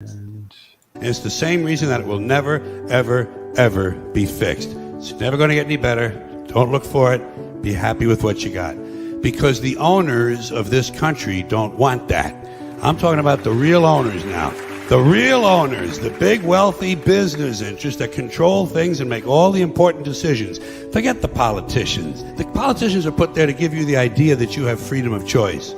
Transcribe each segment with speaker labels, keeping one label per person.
Speaker 1: It's the same reason that it will never, ever, ever be fixed. It's never going to get any better. Don't look for it. Be happy with what you got. Because the owners of this country don't want that. I'm talking about the real owners now. The real owners, the big wealthy business interests that control things and make all the important decisions. Forget the politicians. The politicians are put there to give you the idea that you have freedom of choice.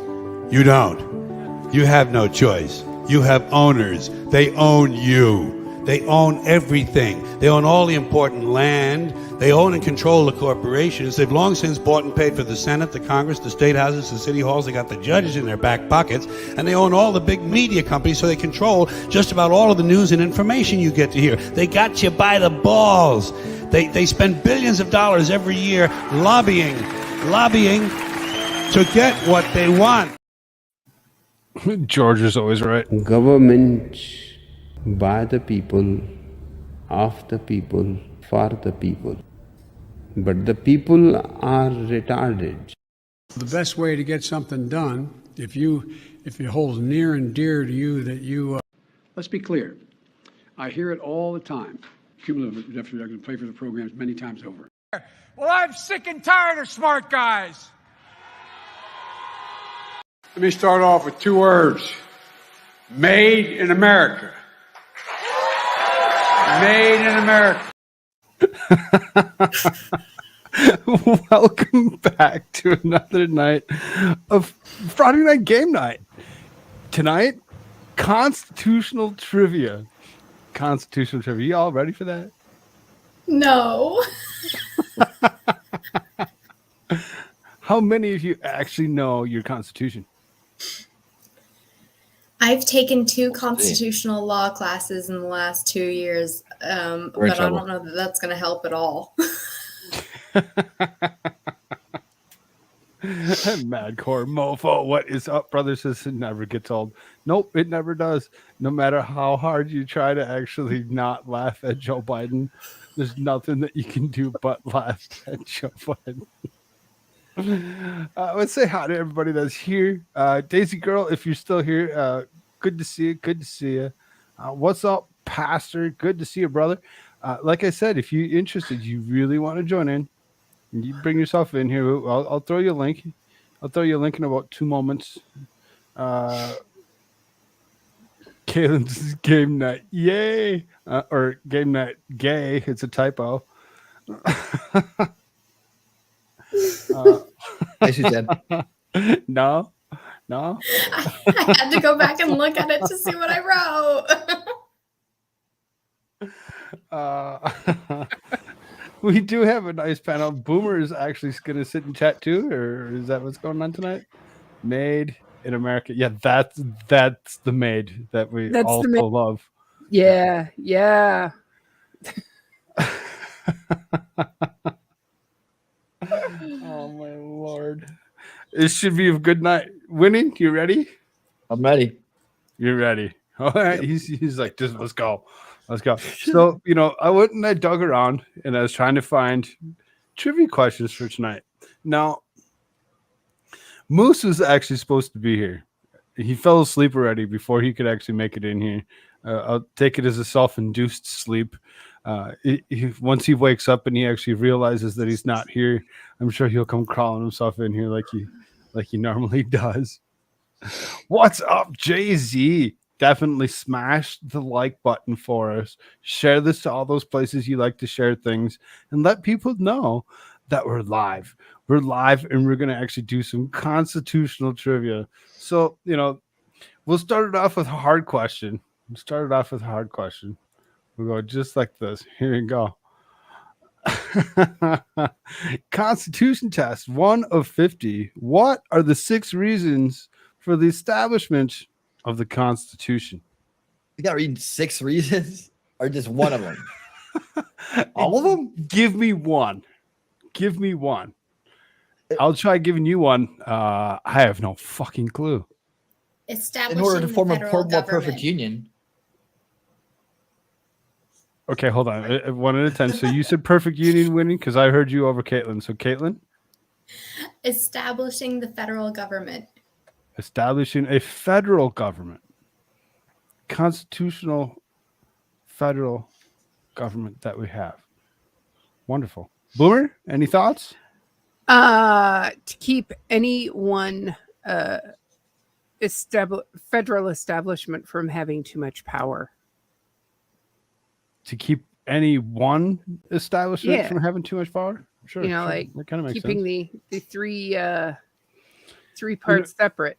Speaker 1: You don't. You have no choice. You have owners. They own you. They own everything. They own all the important land. They own and control the corporations. They've long since bought and paid for the Senate, the Congress, the state houses, the city halls. They got the judges in their back pockets. And they own all the big media companies, so they control just about all of the news and information you get to hear. They got you by the balls. They spend billions of dollars every year lobbying to get what they want.
Speaker 2: George is always right.
Speaker 3: Government by the people, of the people, for the people. But the people are retarded.
Speaker 4: The best way to get something done, if it holds near and dear to you that you, let's be clear. I hear it all the time. Cumulative deficit, I can pay for the programs many times over.
Speaker 5: Well, I'm sick and tired of smart guys.
Speaker 4: Let me start off with two words. Made in America. Made in America.
Speaker 2: Welcome back to another night of Friday Night Game Night. Tonight, constitutional trivia. Constitutional trivia. You all ready for that?
Speaker 6: No.
Speaker 2: How many of you actually know your Constitution?
Speaker 6: I've taken 2 constitutional law classes in the last 2 years, but I don't know that that's going to help at all.
Speaker 2: Madcore mofo. What is up, brother? Says it never gets old. Nope, it never does. No matter how hard you try to actually not laugh at Joe Biden, there's nothing that you can do but laugh at Joe Biden. Let's say hi to everybody that's here. Daisy Girl, if you're still here, good to see you. Good to see you. What's up, Pastor? Good to see you, brother. Like I said, if you're interested, you really want to join in, you bring yourself in here. I'll throw you a link. I'll throw you a link in about 2 moments. Caitlin's game night, yay! Or game night gay. It's a typo.
Speaker 7: I should said.
Speaker 2: No.
Speaker 6: I had to go back and look at it to see what I wrote.
Speaker 2: We do have a nice panel. Boomer is actually going to sit and chat too, or is that what's going on tonight? Made in America. Yeah, that's the maid that we also love.
Speaker 8: Yeah.
Speaker 2: Oh my Lord. This should be a good night. Winning, you ready?
Speaker 7: I'm ready.
Speaker 2: You're ready. All right. Yep. He's like, just let's go. So, I dug around and I was trying to find trivia questions for tonight. Now, Moose was actually supposed to be here. He fell asleep already before he could actually make it in here. I'll take it as a self-induced sleep. Once he wakes up and he actually realizes that he's not here, I'm sure he'll come crawling himself in here like he normally does. What's up, Jay-Z? Definitely smash the like button for us. Share this to all those places you like to share things and let people know that we're live. We're live and we're going to actually do some constitutional trivia. So, we'll start it off with a hard question. We'll go just like this. Here you go. Constitution test 1 of 50. What are the 6 reasons for the establishment of the Constitution?
Speaker 7: You got to read 6 reasons or just one of them? All of them?
Speaker 2: Give me one. I'll try giving you one. I have no fucking clue.
Speaker 7: In order to form a more perfect union.
Speaker 2: Okay, hold on. 1 at a 10. So you said perfect union winning because I heard you over Caitlin. So Caitlin?
Speaker 6: Establishing the federal government.
Speaker 2: Establishing a federal government. constitutional federal government that we have. Wonderful. Boomer, any thoughts?
Speaker 8: To keep any one federal establishment from having too much power.
Speaker 2: To keep any one establishment
Speaker 8: Yeah.
Speaker 2: from having too much power? Sure.
Speaker 8: You know,
Speaker 2: sure.
Speaker 8: like
Speaker 2: that kind of makes
Speaker 8: keeping
Speaker 2: sense.
Speaker 8: the three parts separate.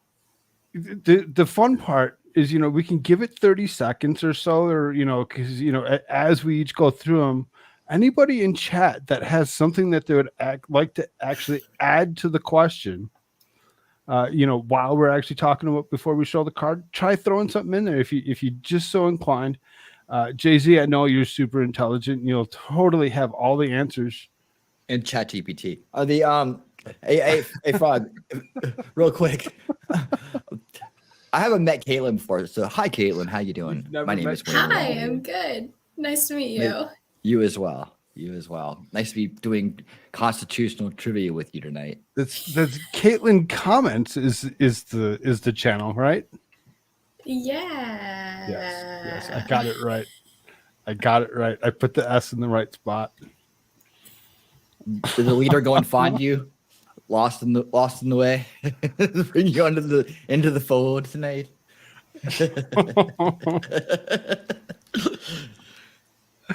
Speaker 2: The fun part is, you know, we can give it 30 seconds or so, or, you know, because, you know, as we each go through them, anybody in chat that has something that they would like to actually add to the question, you know, while we're actually talking about before we show the card, try throwing something in there if you just so inclined. Jay-Z, I know you're super intelligent. You'll totally have all the answers.
Speaker 7: And ChatGPT. Hey, Frog, real quick. I haven't met Caitlin before, so hi, Caitlin. How you doing?
Speaker 2: never
Speaker 7: My name
Speaker 2: met
Speaker 7: is Wayne.
Speaker 6: Hi, I'm good. Nice to meet you.
Speaker 7: You as well. You as well. Nice to be doing constitutional trivia with you tonight.
Speaker 2: That's Caitlin Comments is the channel, right?
Speaker 6: Yeah.
Speaker 2: Yes, I got it right. I put the S in the right spot.
Speaker 7: Did the leader go and find you? Lost in the way? Bring you into the fold tonight.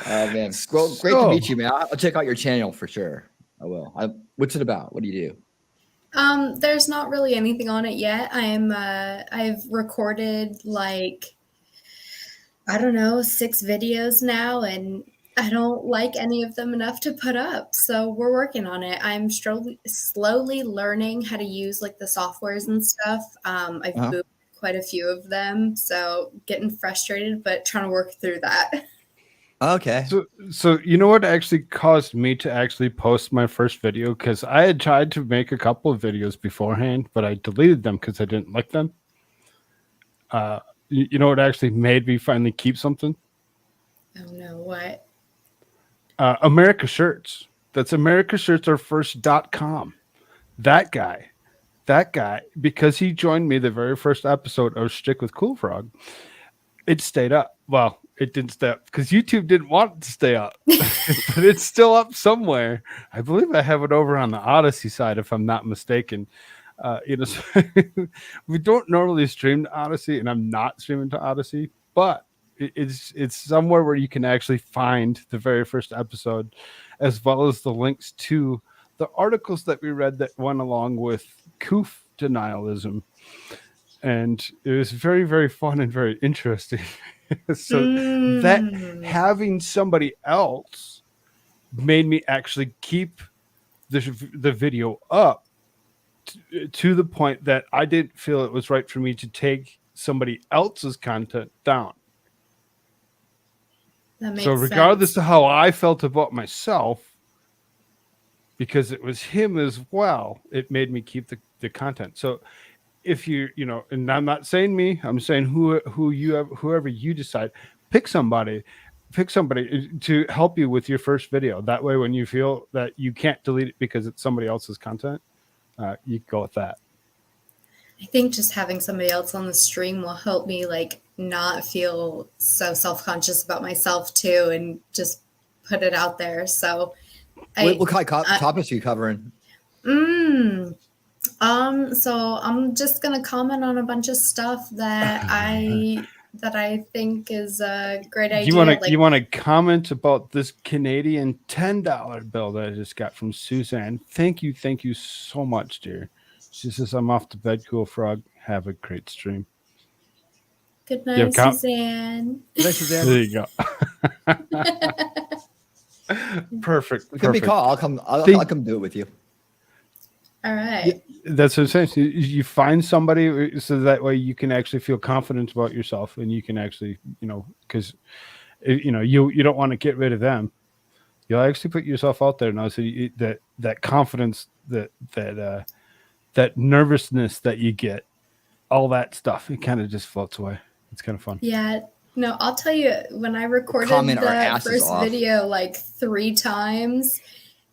Speaker 7: Oh man, well, great to meet you, man. I'll check out your channel for sure. I will. What's it about? What do you do?
Speaker 6: There's not really anything on it yet. I've recorded like, I don't know, 6 videos now, and I don't like any of them enough to put up. So we're working on it. I'm slowly learning how to use like the softwares and stuff. I've booted quite a few of them, so getting frustrated, but trying to work through that.
Speaker 7: Okay.
Speaker 2: So you know what actually caused me to actually post my first video? Because I had tried to make a couple of videos beforehand, but I deleted them because I didn't like them. You know what actually made me finally keep something?
Speaker 6: Oh no, what?
Speaker 2: America Shirts. That's America Shirts or first.com. That guy, because he joined me the very first episode of Stick with Cool Frog, it stayed up. Well, it didn't stay up because YouTube didn't want it to stay up, but it's still up somewhere. I believe I have it over on the Odyssey side, if I'm not mistaken. You know, so we don't normally stream to Odyssey, and I'm not streaming to Odyssey, but it's somewhere where you can actually find the very first episode, as well as the links to the articles that we read that went along with COOF denialism. And it was very, very fun and very interesting. So that having somebody else made me actually keep the video up to the point that I didn't feel it was right for me to take somebody else's content down.
Speaker 6: That makes
Speaker 2: So regardless
Speaker 6: sense.
Speaker 2: of how I felt about myself, because it was him as well, it made me keep the content. So if you know, and I'm not saying me, I'm saying whoever you decide, pick somebody to help you with your first video. That way, when you feel that you can't delete it because it's somebody else's content, you go with that.
Speaker 6: I think just having somebody else on the stream will help me like not feel so self-conscious about myself too, and just put it out there. So
Speaker 7: What kind of topics are you covering?
Speaker 6: So I'm just gonna comment on a bunch of stuff that I think is a great idea.
Speaker 2: You want to comment about this Canadian $10 bill that I just got from Suzanne? Thank you so much, dear. She says, I'm off to bed, Cool Frog. Have a great stream.
Speaker 6: Good night, Suzanne.
Speaker 2: There you go. Perfect.
Speaker 7: Give me a call. I'll come do it with you.
Speaker 6: All right.
Speaker 2: That's what I'm saying. So you find somebody so that way you can actually feel confident about yourself, and you can actually, you know, because you know you don't want to get rid of them. You'll actually put yourself out there now, so that confidence, that nervousness that you get, all that stuff, it kind of just floats away. It's kind of fun.
Speaker 6: Yeah. No, I'll tell you, when I recorded the first video like 3 times,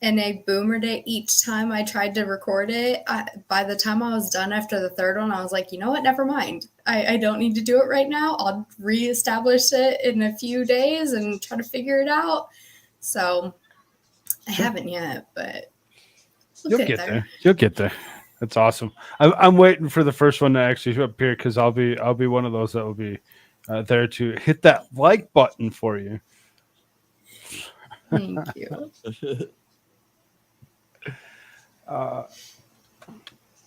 Speaker 6: and I boomered it each time I tried to record it. By the time I was done after the third one, I was like, you know what? Never mind. I don't need to do it right now. I'll reestablish it in a few days and try to figure it out. So I haven't yet, but we'll
Speaker 2: You'll get there. You'll get there. That's awesome. I'm waiting for the first one to actually appear because I'll be one of those that will be there to hit that like button for you.
Speaker 6: Thank you.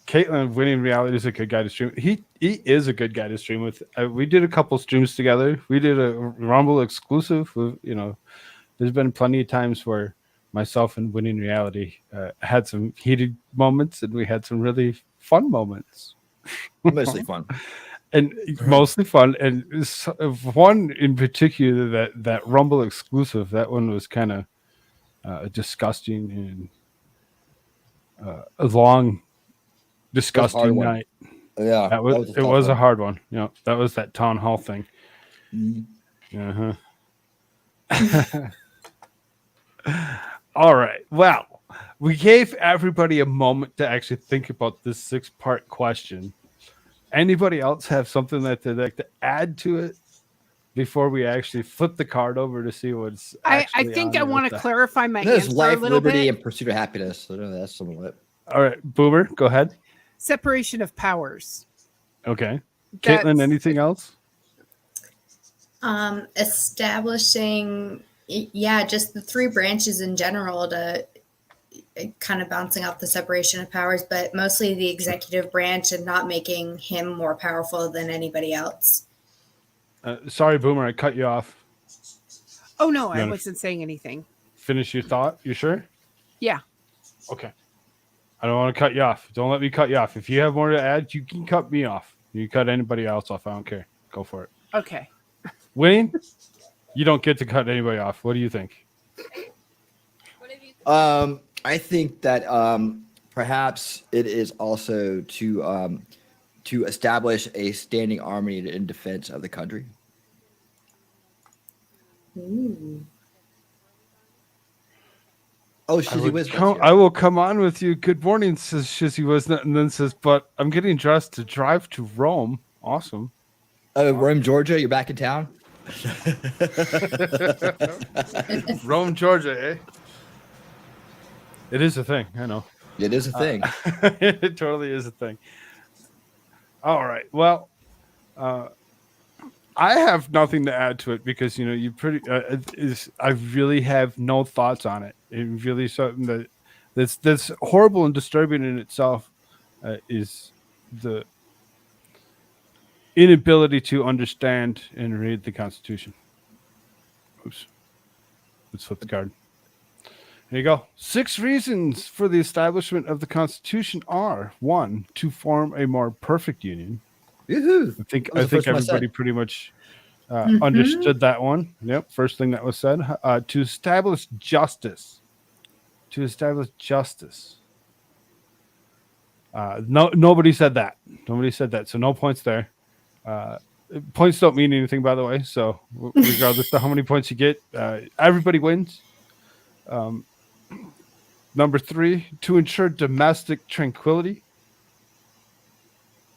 Speaker 7: Caitlin,
Speaker 2: Winning Reality is a good guy to stream. He is a good guy to stream with. We did a couple streams together. We did a Rumble exclusive. There's been plenty of times where myself and Winning Reality had some heated moments, and we had some really fun moments.
Speaker 7: Mostly fun.
Speaker 2: And mostly fun. And one in particular, that Rumble exclusive, that one was kind of disgusting and a long, disgusting night.
Speaker 7: Yeah,
Speaker 2: it was a hard one. You know, that was that town hall thing.
Speaker 7: Mm-hmm.
Speaker 2: All right. Well, we gave everybody a moment to actually think about this 6-part question. Anybody else have something that they'd like to add to it before we actually flip the card over to see what's
Speaker 8: I think I want to clarify my
Speaker 7: There's
Speaker 8: answer
Speaker 7: life,
Speaker 8: a little
Speaker 7: liberty,
Speaker 8: bit.
Speaker 7: and pursuit of happiness. So that's somewhat.
Speaker 2: All right, Boomer, go ahead.
Speaker 8: Separation of powers.
Speaker 2: Okay.
Speaker 8: That's-
Speaker 2: Caitlin, anything else?
Speaker 6: Establishing, just the 3 branches in general to kind of bouncing out the separation of powers, but mostly the executive branch and not making him more powerful than anybody else.
Speaker 2: Sorry, Boomer, I cut you off.
Speaker 8: Oh, no, I wasn't saying anything.
Speaker 2: Finish your thought. You sure?
Speaker 8: Yeah.
Speaker 2: Okay. I don't want to cut you off. Don't let me cut you off. If you have more to add, you can cut me off. You cut anybody else off. I don't care. Go for it.
Speaker 8: Okay.
Speaker 2: Winning, you don't get to cut anybody off. What do you think?
Speaker 7: I think that perhaps it is also to establish a standing army in defense of the country.
Speaker 6: Ooh.
Speaker 7: Oh, Shizzy Wisdom.
Speaker 2: I will come on with you. Good morning, says Shizzy Wisdom, and then says, but I'm getting dressed to drive to Rome. Awesome.
Speaker 7: Oh, Rome, Georgia, you're back in town?
Speaker 2: Rome, Georgia, eh? It is a thing. I know.
Speaker 7: It is a thing.
Speaker 2: It totally is a thing. All right. Well, I have nothing to add to it because, you pretty, I really have no thoughts on it. It really something that's horrible and disturbing in itself is the inability to understand and read the Constitution. Oops. Let's flip the card. There you go. 6 reasons for the establishment of the Constitution are: 1, to form a more perfect union.
Speaker 7: Yoo-hoo.
Speaker 2: I think
Speaker 7: That was the first one I
Speaker 2: everybody
Speaker 7: said.
Speaker 2: pretty much understood that one. Yep, first thing that was said. To establish justice. To establish justice. Nobody said that. Nobody said that. So no points there. Points don't mean anything, by the way. So regardless of how many points you get, everybody wins. Number 3, to ensure domestic tranquility.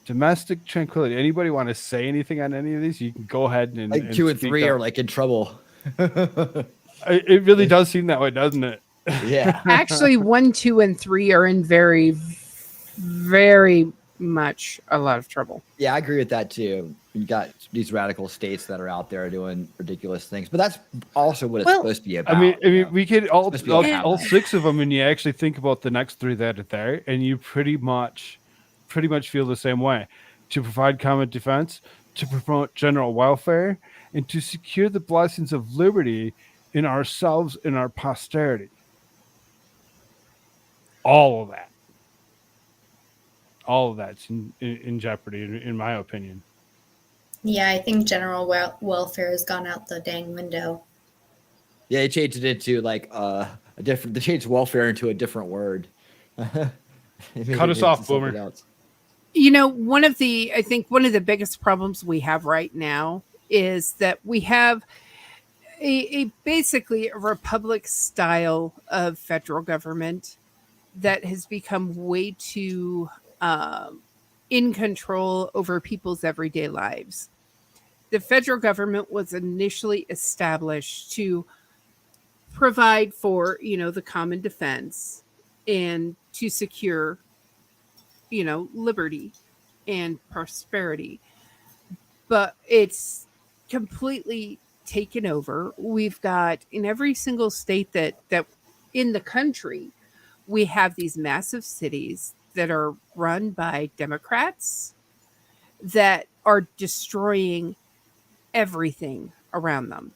Speaker 2: Domestic tranquility. Anybody want to say anything on any of these? You can go ahead and
Speaker 7: Like 2 and
Speaker 2: speak
Speaker 7: 3
Speaker 2: up.
Speaker 7: are like in trouble.
Speaker 2: It really does seem that way, doesn't it?
Speaker 7: Yeah.
Speaker 8: Actually, 1, 2, and 3 are in very, very much a lot of trouble.
Speaker 7: Yeah, I agree with that too. You got these radical states that are out there doing ridiculous things, but that's also what it's supposed to be about.
Speaker 2: I mean,
Speaker 7: you know?
Speaker 2: we get all
Speaker 7: Supposed to be about
Speaker 2: all
Speaker 7: that.
Speaker 2: 6 of them, and you actually think about the next 3 that are there, and you pretty much feel the same way. To provide common defense, to promote general welfare, and to secure the blessings of liberty in ourselves and our posterity. All of that's in jeopardy, in my opinion.
Speaker 6: Yeah, I think general welfare has gone out the dang window.
Speaker 7: Yeah, they changed it into like a different. They changed welfare into a different word.
Speaker 2: Cut us off, Boomer.
Speaker 7: Else.
Speaker 8: One of the biggest problems we have right now is that we have basically a republic style of federal government that has become way too in control over people's everyday lives. The federal government was initially established to provide for, the common defense and to secure, liberty and prosperity. But it's completely taken over. We've got in every single state that in the country, we have these massive cities that are run by Democrats that are destroying everything around them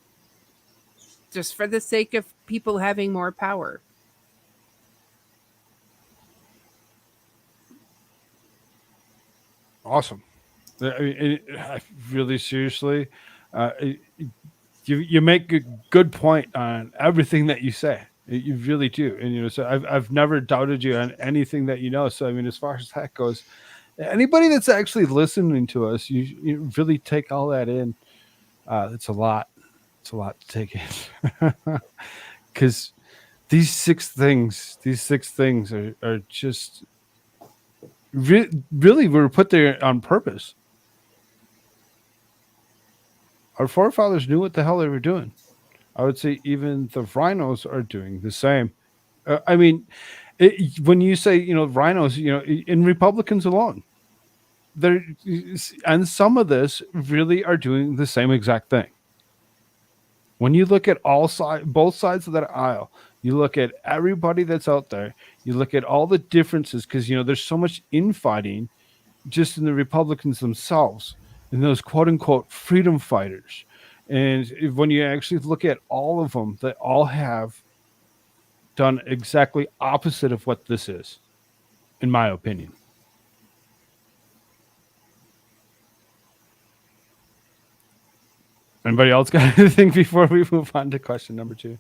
Speaker 8: just for the sake of people having more power.
Speaker 2: Awesome. I mean, really seriously, you make a good point on everything that you say. You really do, and so I've never doubted you on anything that you know. So I mean, as far as that goes, anybody that's actually listening to us, you really take all that in. It's a lot. It's a lot to take in, because these six things are just really were put there on purpose. Our forefathers knew what the hell they were doing. I would say even the rhinos are doing the same. I mean, when you say, rhinos, in Republicans alone, and some of this really are doing the same exact thing. When you look at both sides of that aisle, you look at everybody that's out there, you look at all the differences, because, there's so much infighting just in the Republicans themselves and those quote unquote freedom fighters. And when you actually look at all of them, they all have done exactly opposite of what this is, in my opinion. Anybody else got anything before we move on to question number 2?
Speaker 7: I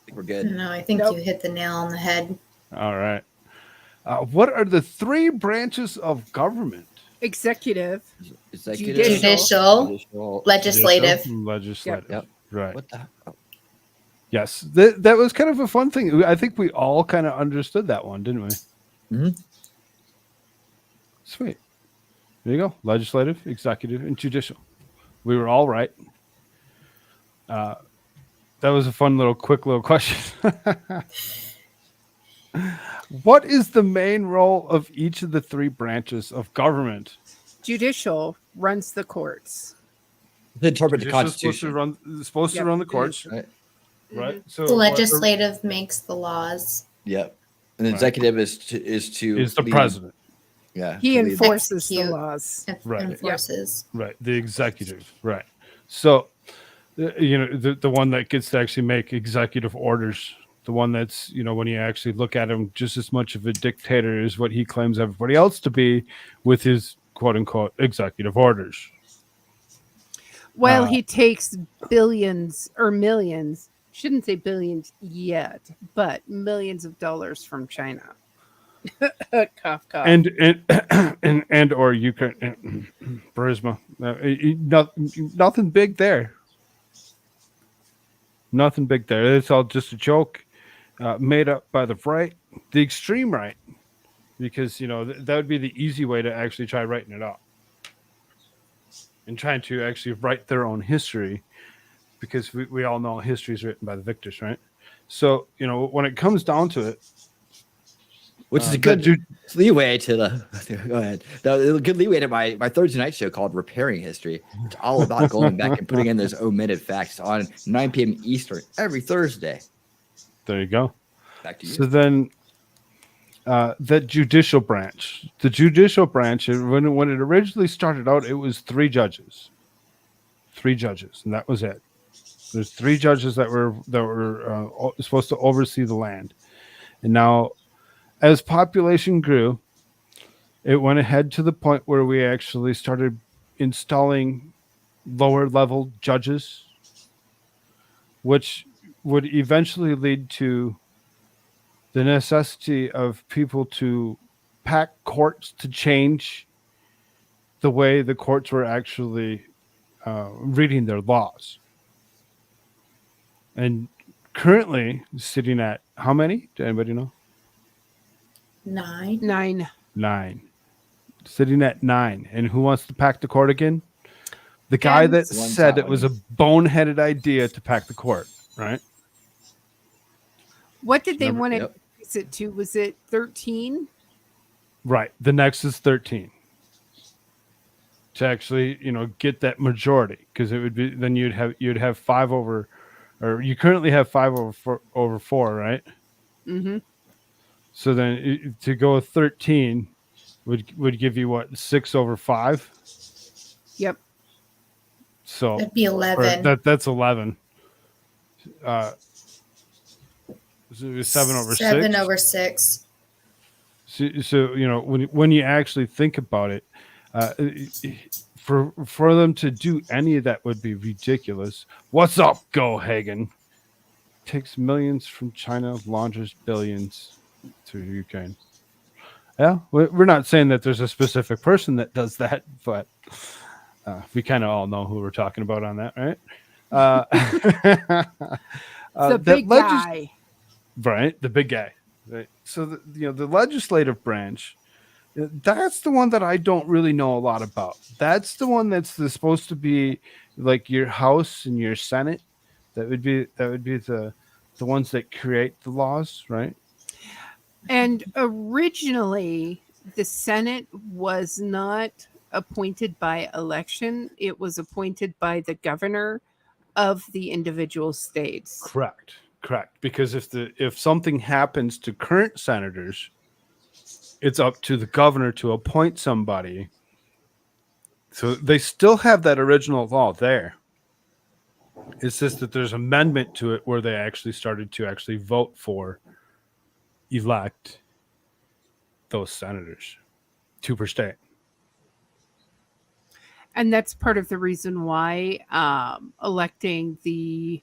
Speaker 7: think we're good.
Speaker 6: No, I think
Speaker 8: Nope.
Speaker 6: you hit the nail on the head.
Speaker 2: All right. What are the 3 branches of government?
Speaker 8: Executive,
Speaker 7: Executive,
Speaker 6: Judicial,
Speaker 7: judicial.
Speaker 6: legislative.
Speaker 2: Legislative.
Speaker 7: Yep.
Speaker 2: Right.
Speaker 7: What the hell?
Speaker 2: Yes. That was kind of a fun thing. I think we all kind of understood that one, didn't we?
Speaker 7: Mhm.
Speaker 2: Sweet. There you go. Legislative, executive, and judicial. We were all right. That was a fun quick little question. What is the main role of each of the 3 branches of government?
Speaker 8: judicial runs the courts.
Speaker 7: To interpret the
Speaker 2: Judicial's
Speaker 7: Constitution.
Speaker 2: supposed to
Speaker 8: Yep,
Speaker 2: run the
Speaker 8: it
Speaker 2: courts,
Speaker 7: Right.
Speaker 2: right? So
Speaker 6: The legislative makes the laws.
Speaker 7: Yep. And the
Speaker 2: Right.
Speaker 7: executive is
Speaker 2: is the
Speaker 7: lead-
Speaker 2: president,
Speaker 7: Yeah.
Speaker 8: He
Speaker 7: to lead-
Speaker 8: enforces the
Speaker 6: Execute.
Speaker 8: laws.
Speaker 2: Right.
Speaker 6: Enforces.
Speaker 2: right? The executive, right? So, the one that gets to actually make executive orders, the one that's, when you actually look at him, just as much of a dictator as what he claims everybody else to be with his quote unquote executive orders.
Speaker 8: While he takes billions or millions, shouldn't say billions yet, but millions of dollars from China. Cough, cough.
Speaker 2: And or Ukraine, Burisma, nothing big there. Nothing big there. It's all just a joke, made up by the right, the extreme right, because that would be the easy way to actually try writing it up and trying to actually write their own history, because we all know history is written by the victors, right? So when it comes down to it,
Speaker 7: Which is a good leeway to the go ahead. The good leeway to my Thursday night show called Repairing History. It's all about going back and putting in those omitted facts on 9 p.m. Eastern every Thursday.
Speaker 2: there you go.
Speaker 7: Back to you.
Speaker 2: So then, the judicial branch, when it originally started out, it was 3 judges, and that was it. There's 3 judges that were supposed to oversee the land, and now, as population grew, it went ahead to the point where we actually started installing lower level judges, which would eventually lead to the necessity of people to pack courts to change the way the courts were actually reading their laws. and currently sitting at how many? Does anybody know?
Speaker 6: 9.
Speaker 8: 9.
Speaker 2: 9. Sitting at 9. And who wants to pack the court again? The guy that
Speaker 7: One
Speaker 2: said it was a
Speaker 7: time.
Speaker 2: boneheaded idea to pack the court, right?
Speaker 8: What did they
Speaker 2: Number-
Speaker 8: want to
Speaker 7: yep.
Speaker 8: increase it to? Was it 13?
Speaker 2: Right. The next is 13. To actually, get that majority, because it would be then you'd have 5 over, or you currently have 5 over 4, right?
Speaker 8: Mm-hmm.
Speaker 2: So then to go with 13 would give you what, 6 over 5.
Speaker 8: Yep.
Speaker 2: So
Speaker 6: That'd be 11.
Speaker 2: that's 11. So it was 7 over 6.
Speaker 6: 7 over 6.
Speaker 2: So when you actually think about it, for them to do any of that would be ridiculous. What's up, Go Hagen? Takes millions from China, launders billions to Ukraine. Yeah, we're not saying that there's a specific person that does that, but we kind of all know who we're talking about on that, right?
Speaker 8: The big guy.
Speaker 2: Right, the big guy. Right. So the legislative branch, that's the one that I don't really know a lot about. That's the one that's supposed to be like your House and your Senate. That would be the ones that create the laws, right?
Speaker 8: And originally, the Senate was not appointed by election. It was appointed by the governor of the individual states.
Speaker 2: Correct. Because if something happens to current senators, it's up to the governor to appoint somebody. So they still have that original law there. It's just that there's amendment to it where they actually started to actually vote for, elect those senators, 2 per state.
Speaker 8: And that's part of the reason why electing the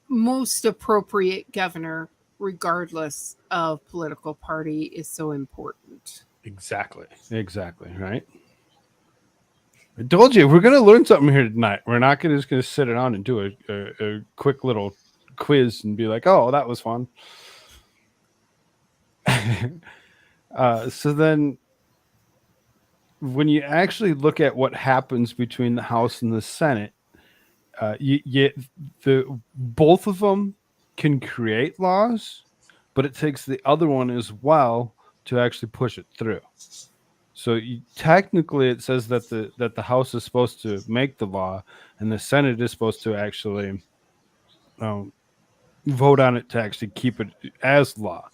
Speaker 8: most appropriate governor, regardless of political party, is so important.
Speaker 2: Exactly, right? I told you, we're going to learn something here tonight. We're not just going to sit around and do a quick little quiz and be like, oh, that was fun. So then when you actually look at what happens between the House and the Senate, both of them can create laws, but it takes the other one as well to actually push it through. So technically, it says that the House is supposed to make the law, and the Senate is supposed to actually vote on it to actually keep it as law.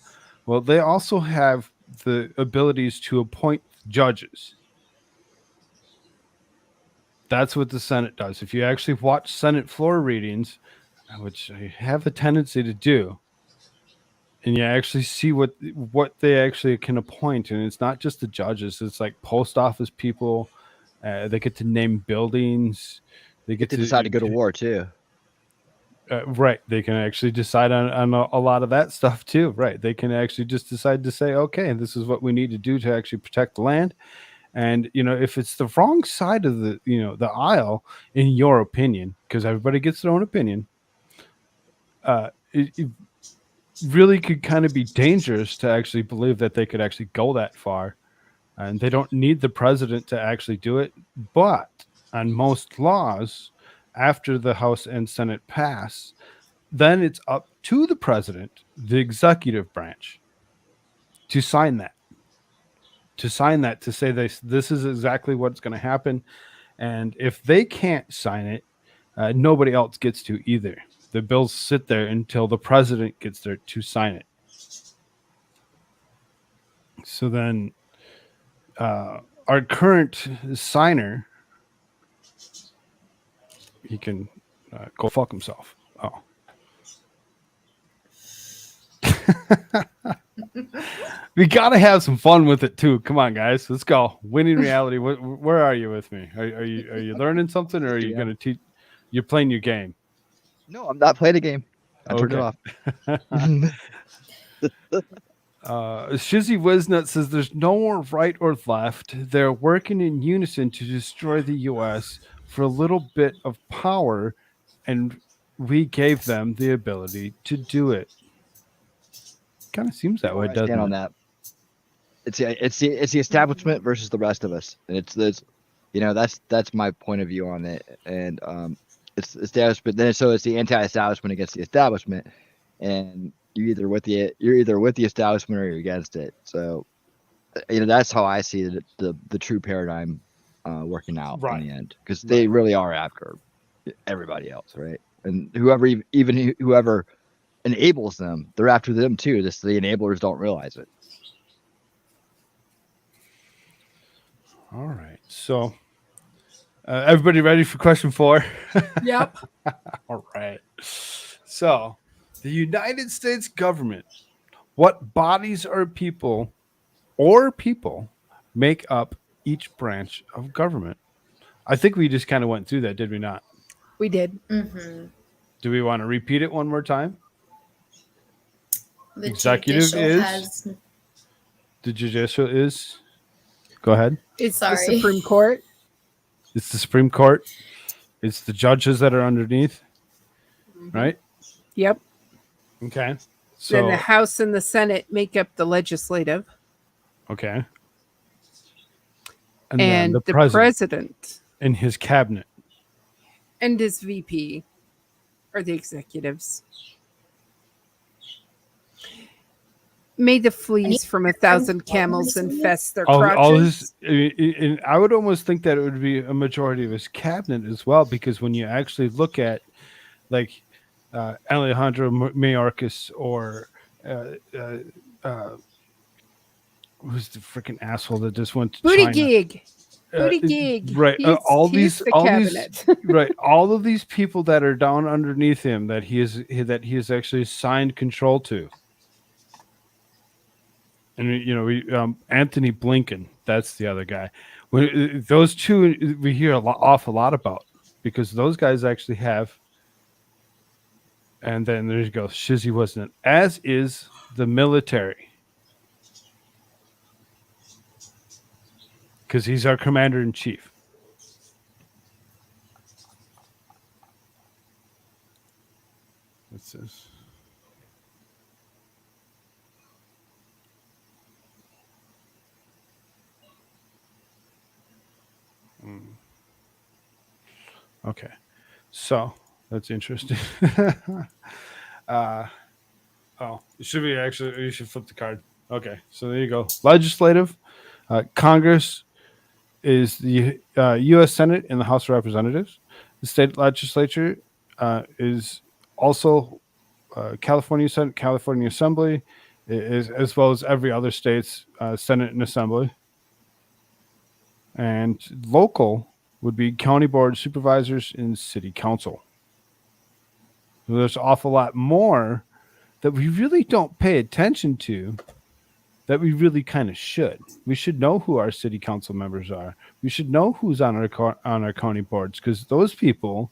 Speaker 2: Well, they also have the abilities to appoint judges. That's what the Senate does. If you actually watch Senate floor readings, which I have a tendency to do, and you actually see what they actually can appoint, and it's not just the judges. It's like post office people. They get to name buildings. They get
Speaker 7: to decide to go to war too.
Speaker 2: Right. They can actually decide on a lot of that stuff too. Right. They can actually just decide to say, okay, this is what we need to do to actually protect the land. And, if it's the wrong side of the aisle, in your opinion, because everybody gets their own opinion, it really could kind of be dangerous to actually believe that they could actually go that far. And they don't need the president to actually do it. But on most laws, after the House and Senate pass, then it's up to the president, the executive branch, to sign that. To say this is exactly what's going to happen. And if they can't sign it, nobody else gets to either. The bills sit there until the president gets there to sign it. So then our current signer, he can go fuck himself. Oh. We got to have some fun with it too. Come on, guys, let's go. Winning reality. Where are you with me? Are you learning something, or are you going to teach? You're playing your game.
Speaker 7: No, I'm not playing a game. I turned it off.
Speaker 2: Shizzy Wisnut says there's no more right or left. They're working in unison to destroy the U.S. for a little bit of power and we gave them the ability to do it. Kind of seems that way,
Speaker 7: I
Speaker 2: doesn't
Speaker 7: stand
Speaker 2: it?
Speaker 7: on that. It's the establishment versus the rest of us, and it's that's my point of view on it. And it's establishment. Then so it's the anti-establishment against the establishment, and you're either with the establishment or you're against it. So that's how I see the true paradigm working out in the end, because they really are after everybody else, right? And whoever enables them, they're after them too. Just the enablers don't realize it.
Speaker 2: All right. So, everybody ready for question 4?
Speaker 8: Yep.
Speaker 2: All right. So, the United States government, what bodies or people make up each branch of government? I think we just kind of went through that, did we not?
Speaker 8: We did.
Speaker 6: Mm-hmm.
Speaker 2: Do we want to repeat it one more time?
Speaker 6: The
Speaker 2: Executive
Speaker 6: judicial
Speaker 2: is?
Speaker 6: has,
Speaker 2: The judicial is? Go ahead.
Speaker 8: It's
Speaker 6: Sorry.
Speaker 8: the Supreme Court.
Speaker 2: It's the Supreme Court. It's the judges that are underneath, right?
Speaker 8: Yep.
Speaker 2: Okay.
Speaker 8: Then
Speaker 2: So,
Speaker 8: the House and the Senate make up the legislative,
Speaker 2: okay. And then
Speaker 8: and
Speaker 2: the
Speaker 8: the
Speaker 2: president
Speaker 8: president
Speaker 2: and his cabinet.
Speaker 8: and his VP are the executives. May the fleas from 1,000 camels infest their
Speaker 2: All
Speaker 8: crotches.
Speaker 2: his, and I would almost think that it would be a majority of his cabinet as well, because when you actually look at like Alejandro Mayorkas or who's the freaking asshole that just went to China?
Speaker 8: Buttigieg. Buttigieg.
Speaker 2: Right.
Speaker 8: He's the cabinet.
Speaker 2: Right. All of these people that are down underneath him that he has actually signed control to. And Anthony Blinken, that's the other guy. Those two we hear awful lot about, because those guys actually have. And then there you go. Shizzy wasn't it? As is the military. Because he's our commander in chief. What's this? Okay, so that's interesting. Should we actually? You should flip the card. Okay, so there you go. Legislative, Congress is the U.S. Senate and the House of Representatives. The state legislature is also California Senate, California Assembly, is as well as every other state's Senate and Assembly. And local would be county board supervisors and city council. So there's an awful lot more that we really don't pay attention to that we really kind of should. We should know who our city council members are. We should know who's on our county boards, because those people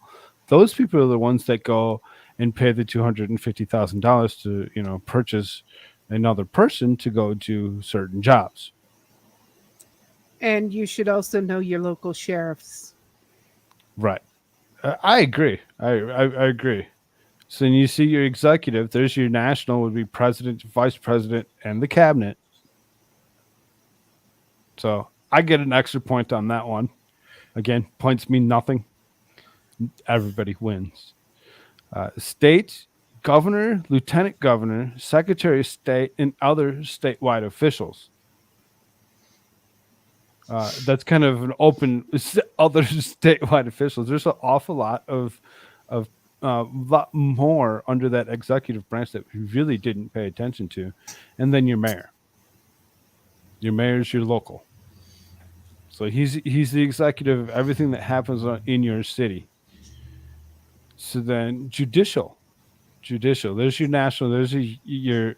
Speaker 2: are the ones that go and pay the $250,000 to purchase another person to go do certain jobs.
Speaker 8: And you should also know your local sheriffs.
Speaker 2: Right. I agree. I agree. So when you see your executive, there's your national would be president, vice president, and the cabinet. So I get an extra point on that one. Again, points mean nothing. Everybody wins. State, governor, lieutenant governor, secretary of state, and other statewide officials. That's kind of an open other statewide officials. There's an awful lot of lot more under that executive branch that we really didn't pay attention to. And then your mayor. Your mayor is your local. So he's the executive of everything that happens in your city. So then judicial. There's your national. There's your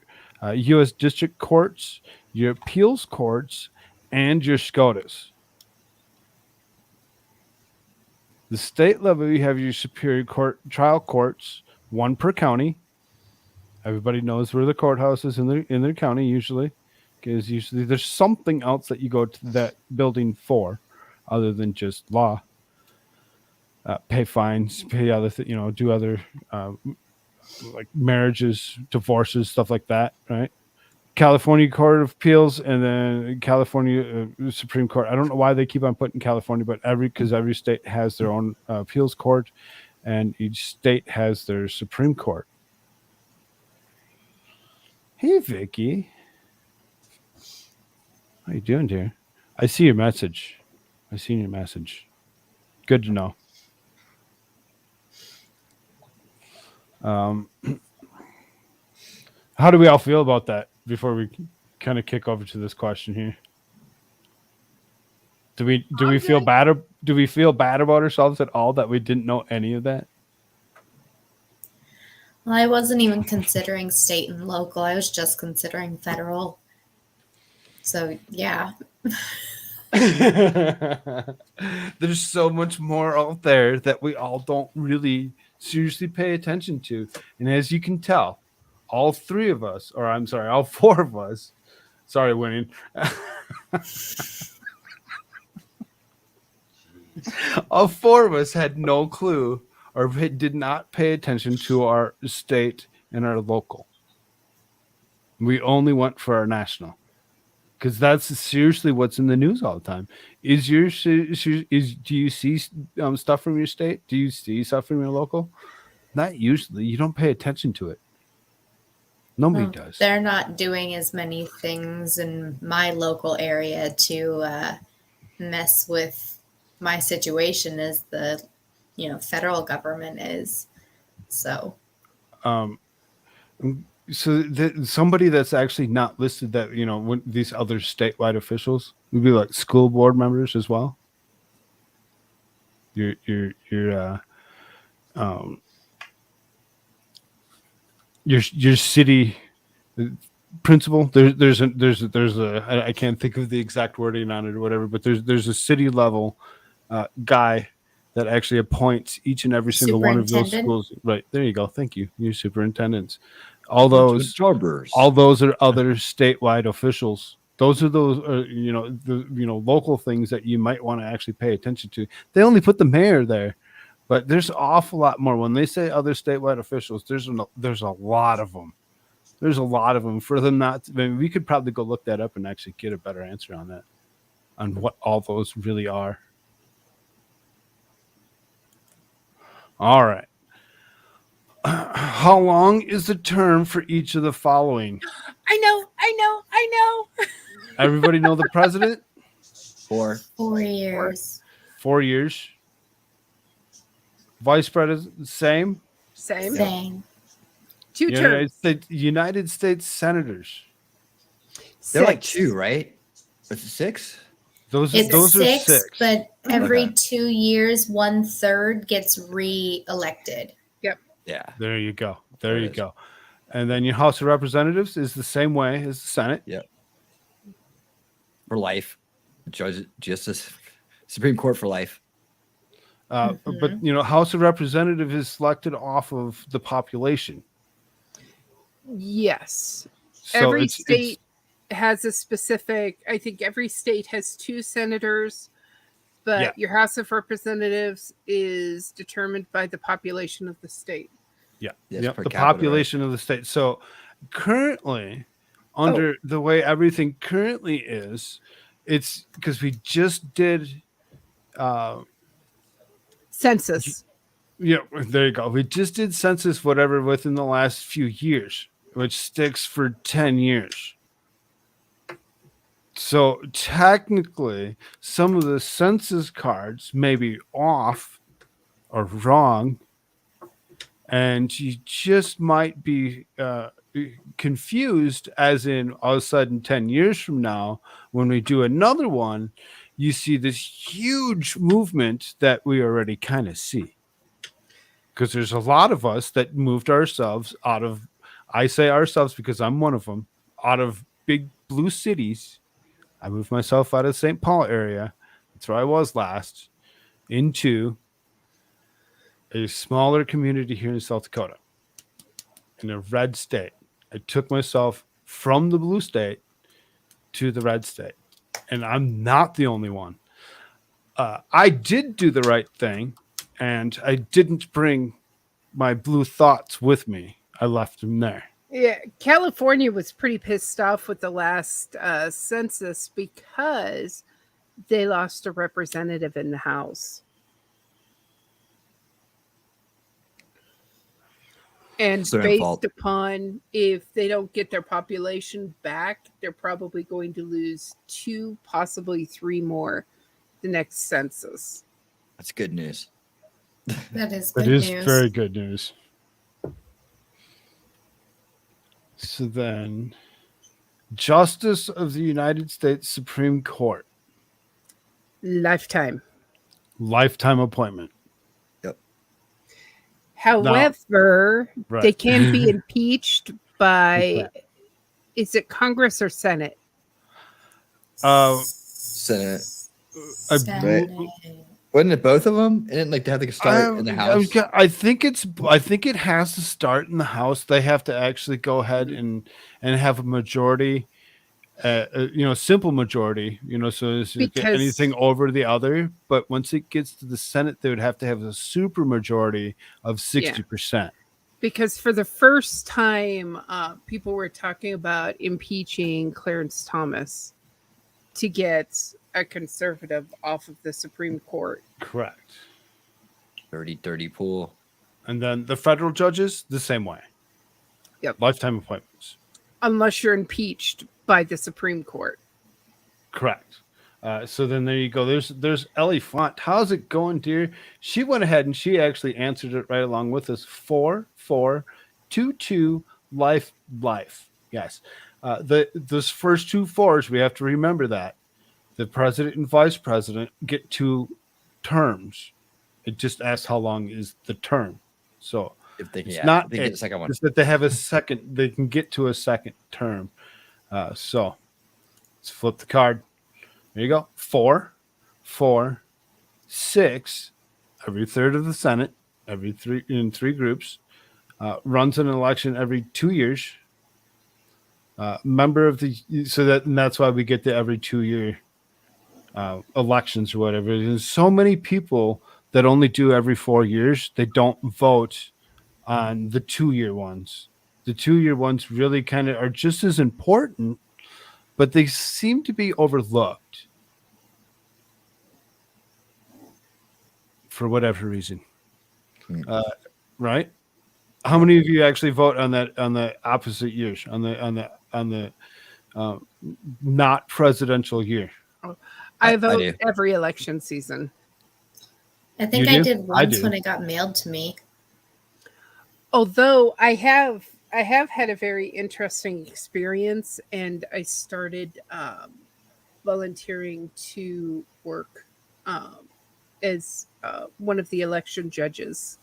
Speaker 2: U.S. district courts, your appeals courts, and your SCOTUS. The state level, you have your superior court, trial courts, one per county. Everybody knows where the courthouse is in their county usually, because usually there's something else that you go to that building for, other than just law. pay fines, pay other, do other like marriages, divorces, stuff like that, right? California Court of Appeals and then California Supreme Court. I don't know why they keep on putting California, but because every state has their own appeals court, and each state has their Supreme Court. Hey, Vicky, how you doing, dear? I see your message. I seen your message. Good to know. How do we all feel about that before we kind of kick over to this question here? Do we feel bad? Do we feel bad about ourselves at all that we didn't know any of that?
Speaker 6: Well, I wasn't even considering state and local. I was just considering federal. So, yeah.
Speaker 2: There's so much more out there that we all don't really seriously pay attention to. And as you can tell, all three of us, or I'm sorry, all four of us, sorry, Winnie, all four of us had no clue or did not pay attention to our state and our local. We only went for our national. Because that's seriously what's in the news all the time. Do you see stuff from your state? Do you see stuff from your local? Not usually. You don't pay attention to it. Nobody does.
Speaker 6: They're not doing as many things in my local area to mess with my situation as the federal government is. So.
Speaker 2: So somebody that's actually not listed, that when these other statewide officials would be like school board members as well. Your city principal. There's a I can't think of the exact wording on it or whatever, but there's a city level guy that actually appoints each and every single one of those schools. Right there, you go. Thank you. Your superintendents. All those are other statewide officials. Those are those, local things that you might want to actually pay attention to. They only put the mayor there, but there's an awful lot more. When they say other statewide officials, there's a lot of them. There's a lot of them. For them not, we could probably go look that up and actually get a better answer on that, on what all those really are. All right. How long is the term for each of the following?
Speaker 8: I know.
Speaker 2: Everybody know the president?
Speaker 7: 4
Speaker 6: years.
Speaker 2: 4 years. Vice president, same.
Speaker 8: Same. 2 terms.
Speaker 2: United States senators.
Speaker 7: They're like 2, right? It's 6.
Speaker 2: Those
Speaker 6: It's
Speaker 2: are
Speaker 6: 6,
Speaker 2: 6.
Speaker 6: but every 2 years, 1/3 gets re-elected.
Speaker 7: Yeah.
Speaker 2: There you go. And then your House of Representatives is the same way as the Senate.
Speaker 7: Yep. For life. Justice, Supreme Court for life.
Speaker 2: But House of Representatives is selected off of the population.
Speaker 8: Yes.
Speaker 2: So
Speaker 8: every state has a specific, I think every state has 2 senators, but your House of Representatives is determined by the population of the state.
Speaker 2: Yeah.
Speaker 7: Yes,
Speaker 2: the population of the state. So currently, under the way everything currently is, it's because we just did
Speaker 8: census.
Speaker 2: Yeah, there you go. We just did census, whatever, within the last few years, which sticks for 10 years. So technically, some of the census cards may be off or wrong, and you just might be confused, as in all of a sudden 10 years from now, when we do another one, you see this huge movement that we already kind of see. Because there's a lot of us that moved ourselves out of, I say ourselves because I'm one of them, out of big blue cities. I moved myself out of St. Paul area. That's where I was last, into a smaller community here in South Dakota, in a red state. I took myself from the blue state to the red state, and I'm not the only one. I did do the right thing, and I didn't bring my blue thoughts with me. I left them there.
Speaker 8: Yeah, California was pretty pissed off with the last census because they lost a representative in the House. And
Speaker 7: It's their
Speaker 8: based
Speaker 7: fault.
Speaker 8: upon if they don't get their population back, they're probably going to lose 2, possibly 3 more the next census.
Speaker 7: That's good news.
Speaker 6: That is
Speaker 2: That
Speaker 6: good
Speaker 2: is
Speaker 6: news.
Speaker 2: very good news. So then, Justice of the United States Supreme Court,
Speaker 8: Lifetime.
Speaker 2: lifetime appointment.
Speaker 8: However,
Speaker 2: Right.
Speaker 8: they can be impeached by,
Speaker 2: Okay.
Speaker 8: is it Congress or Senate?
Speaker 7: Senate.
Speaker 2: I
Speaker 6: Senate.
Speaker 7: Wasn't it both of them? And like they have to start in the House.
Speaker 2: I think it has to start in the House. They have to actually go ahead and have a majority, simple majority, so as to get
Speaker 8: Because-
Speaker 2: anything over the other. But once it gets to the Senate, they would have to have a super majority of 60%.
Speaker 8: Because for the first time, people were talking about impeaching Clarence Thomas to get a conservative off of the Supreme Court.
Speaker 2: Correct.
Speaker 7: 30-30 pool.
Speaker 2: And then the federal judges, the same way.
Speaker 8: Yep.
Speaker 2: Lifetime appointments.
Speaker 8: Unless you're impeached by the Supreme Court.
Speaker 2: Correct. So then there you go. There's Ellie Font. How's it going, dear? She went ahead and she actually answered it right along with us. 4-4-2-2 life. Yes. Those first 2 4s, we have to remember that the president and vice president get 2 terms. It just asks how long is the term. So
Speaker 7: If they,
Speaker 2: it's
Speaker 7: yeah,
Speaker 2: not
Speaker 7: they get the second one.
Speaker 2: It's that they have a second. They can get to a second term. So let's flip the card. There you go. 4, 4, 6. Every third of the Senate. Every 3 in 3 groups. Runs an election every 2 years. Member of the and that's why we get the every 2-year elections or whatever. There's so many people that only do every 4 years. They don't vote on the 2-year ones. The 2-year ones really kind of are just as important, but they seem to be overlooked for whatever reason. Right? How many of you actually vote on the opposite years, on the not presidential year?
Speaker 8: I
Speaker 7: I
Speaker 8: vote
Speaker 7: do.
Speaker 8: every election season.
Speaker 6: I think
Speaker 2: You
Speaker 6: I
Speaker 2: do?
Speaker 6: did
Speaker 2: I
Speaker 6: once
Speaker 2: do.
Speaker 6: when it got mailed to me.
Speaker 8: Although I have had a very interesting experience, and I started volunteering to work as one of the election judges.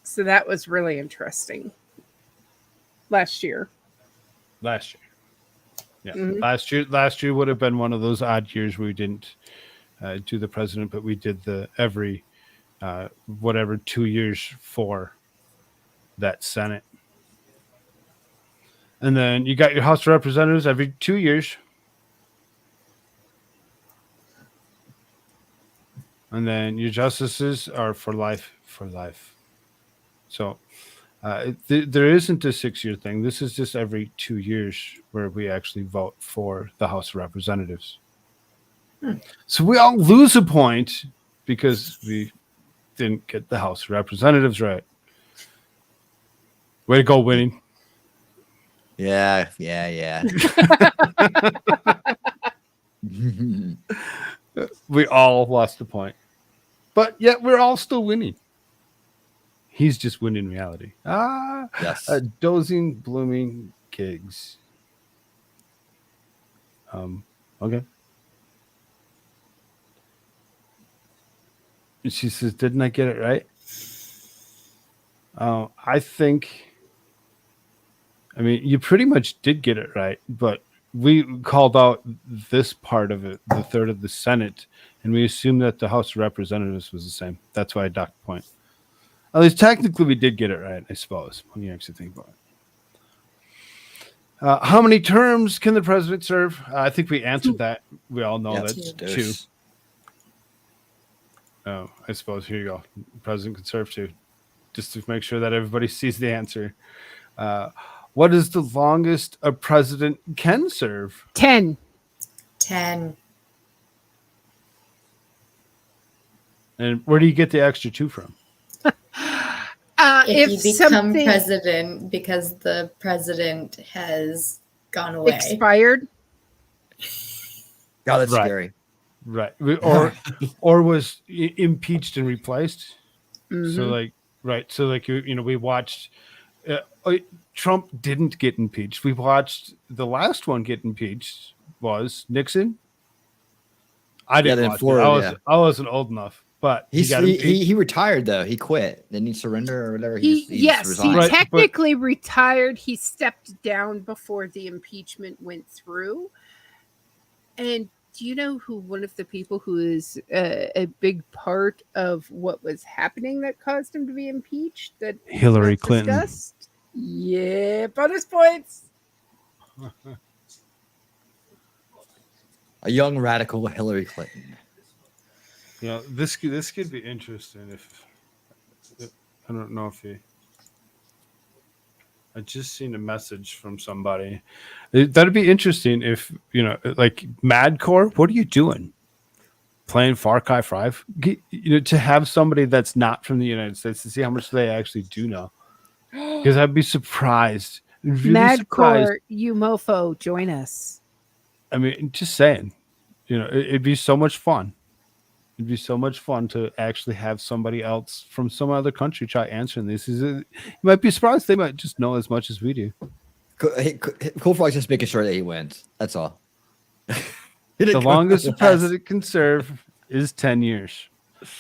Speaker 8: So that was really interesting. Last year.
Speaker 2: Yeah. Last year would have been one of those odd years where we didn't do the president, but we did the every 2 years for that Senate. And then you got your House of Representatives every 2 years. And then your justices are for life. So there isn't a 6-year thing. This is just every 2 years where we actually vote for the House of Representatives. So we all lose a point because we didn't get the House of Representatives right. Way to go, winning.
Speaker 7: Yeah.
Speaker 2: We all lost a point. But yet we're all still winning. He's just winning reality.
Speaker 7: Yes.
Speaker 2: Dozing, blooming gigs. Okay. And she says, didn't I get it right? I mean, you pretty much did get it right, but we called out this part of it, the third of the Senate, and we assumed that the House of Representatives was the same. That's why I docked the point. At least technically we did get it right, I suppose, when you actually think about it. How many terms can the president serve? I think we answered that. We all know
Speaker 7: Yeah,
Speaker 2: that's 2.
Speaker 7: dose.
Speaker 2: Oh, I suppose here you go. President can serve too, just to make sure that everybody sees the answer. What is the longest a president can serve?
Speaker 8: 10.
Speaker 6: 10.
Speaker 2: And where do you get the extra 2 from?
Speaker 6: If you become
Speaker 8: something
Speaker 6: president because the president has gone away.
Speaker 8: expired,
Speaker 7: God, that's
Speaker 2: Right.
Speaker 7: scary.
Speaker 2: Right. Or was impeached and replaced. So like, right. So like, we watched, Trump didn't get impeached. We watched the last one get impeached was Nixon. I didn't
Speaker 7: then
Speaker 2: watch
Speaker 7: Florida,
Speaker 2: it. I wasn't old enough, but
Speaker 7: He
Speaker 2: got impeached.
Speaker 7: he retired though. He quit. Didn't he surrender or whatever?
Speaker 8: he
Speaker 7: just resigned.
Speaker 2: Right, but-
Speaker 8: technically retired. He stepped down before the impeachment went through. And do you know who one of the people who is a big part of what was happening that caused him to be impeached? That
Speaker 2: Hillary
Speaker 8: was
Speaker 2: Clinton.
Speaker 8: discussed? Yeah, bonus points.
Speaker 7: A young radical Hillary Clinton.
Speaker 2: This could be interesting if I don't know if he. I just seen a message from somebody. That'd be interesting if like Madcore. What are you doing? Playing Far Cry 5? To have somebody that's not from the United States to see how much they actually do know. Because I'd be surprised. Really surprised.
Speaker 8: Madcore, you mofo, join us.
Speaker 2: I mean, just saying. It'd be so much fun. It'd be so much fun to actually have somebody else from some other country try answering this. You might be surprised; they might just know as much as we do.
Speaker 7: Cool Frog's just making sure that he wins. That's all.
Speaker 2: The longest a president can serve is 10 years.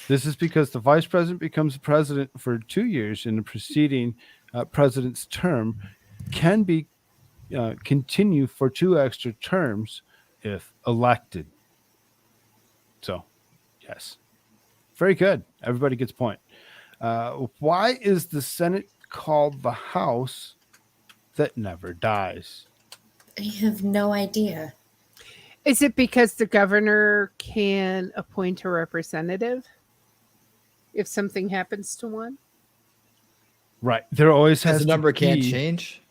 Speaker 2: This is because the vice president becomes president for 2 years in the preceding president's term, can be continue for 2 extra terms if elected. So. Yes. Very good. Everybody gets a point. Why is the Senate called the House that never dies?
Speaker 6: I have no idea.
Speaker 8: Is it because the governor can appoint a representative if something happens to one?
Speaker 2: Right. There always has
Speaker 7: the
Speaker 2: to
Speaker 7: number can't
Speaker 2: be-
Speaker 7: change.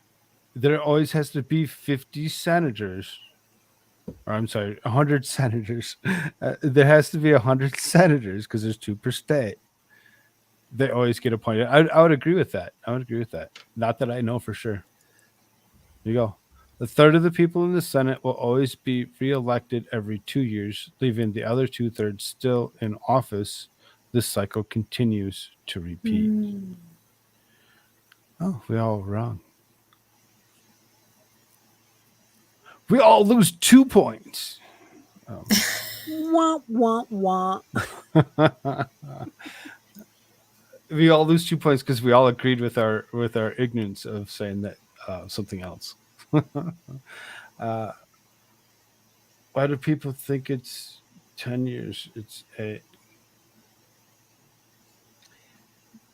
Speaker 2: There always has to be 50 senators. Or I'm sorry, 100 senators. There has to be 100 senators because there's 2 per state. They always get appointed. I would agree with that. Not that I know for sure. There you go. A third of the people in the Senate will always be reelected every 2 years, leaving the other 2/3 still in office. This cycle continues to repeat. Oh, we all were wrong. We all lose 2 points.
Speaker 8: Wah, wah, wah.
Speaker 2: We all lose 2 points because we all agreed with our ignorance of saying that something else. Why do people think it's 10 years? It's 8.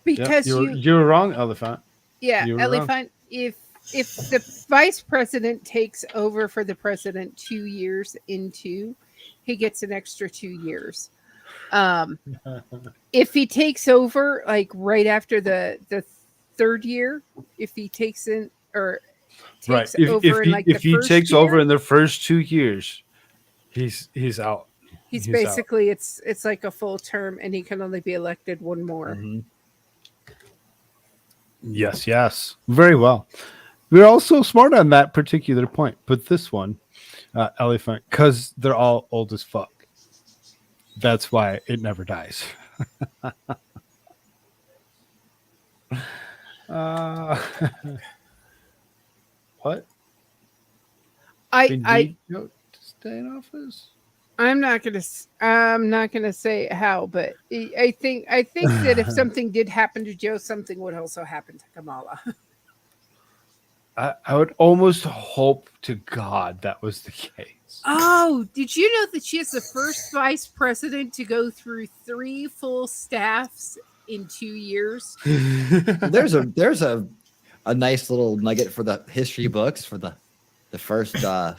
Speaker 8: Because
Speaker 2: you were wrong, Elephant.
Speaker 8: yeah,
Speaker 2: you were wrong.
Speaker 8: Elephant. If the vice president takes over for the president 2 years into, he gets an extra 2 years. If he takes over like right after the 3rd year, if he takes in or takes over in like
Speaker 2: if
Speaker 8: the
Speaker 2: he
Speaker 8: first
Speaker 2: takes
Speaker 8: year,
Speaker 2: over in the first 2 years, he's out.
Speaker 8: he's
Speaker 2: out.
Speaker 8: basically it's like a full term, and he can only be elected one more.
Speaker 2: Yes, very well. We're also smart on that particular point, but this one, Elephant, because they're all old as fuck. That's why it never dies. What?
Speaker 8: I
Speaker 2: to stay in office?
Speaker 8: I'm not gonna say how, but I think that if something did happen to Joe, something would also happen to Kamala.
Speaker 2: I would almost hope to God that was the case.
Speaker 8: Oh, did you know that she is the first vice president to go through 3 full staffs in 2 years?
Speaker 7: There's a nice little nugget for the history books for the first female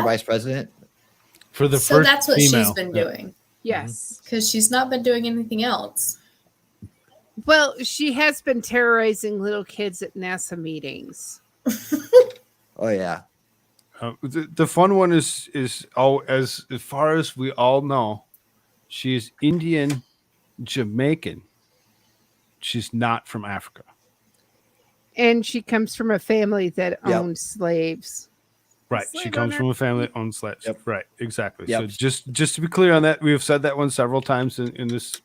Speaker 7: vice president.
Speaker 2: For the
Speaker 6: So
Speaker 2: first
Speaker 6: that's what
Speaker 2: female.
Speaker 6: she's been doing.
Speaker 8: Yes.
Speaker 6: because she's not been doing anything else.
Speaker 8: Well, she has been terrorizing little kids at NASA meetings.
Speaker 7: Oh yeah.
Speaker 2: The fun one is as far as we all know, she's Indian Jamaican. She's not from Africa.
Speaker 8: And she comes from a family that
Speaker 7: Yep.
Speaker 8: owned slaves.
Speaker 2: Right. She
Speaker 8: Slave
Speaker 2: comes
Speaker 8: owner.
Speaker 2: from a family that owns slaves.
Speaker 7: Yep.
Speaker 2: Right. Exactly.
Speaker 7: Yep.
Speaker 2: So just to be clear on that, we have said that one several times in this,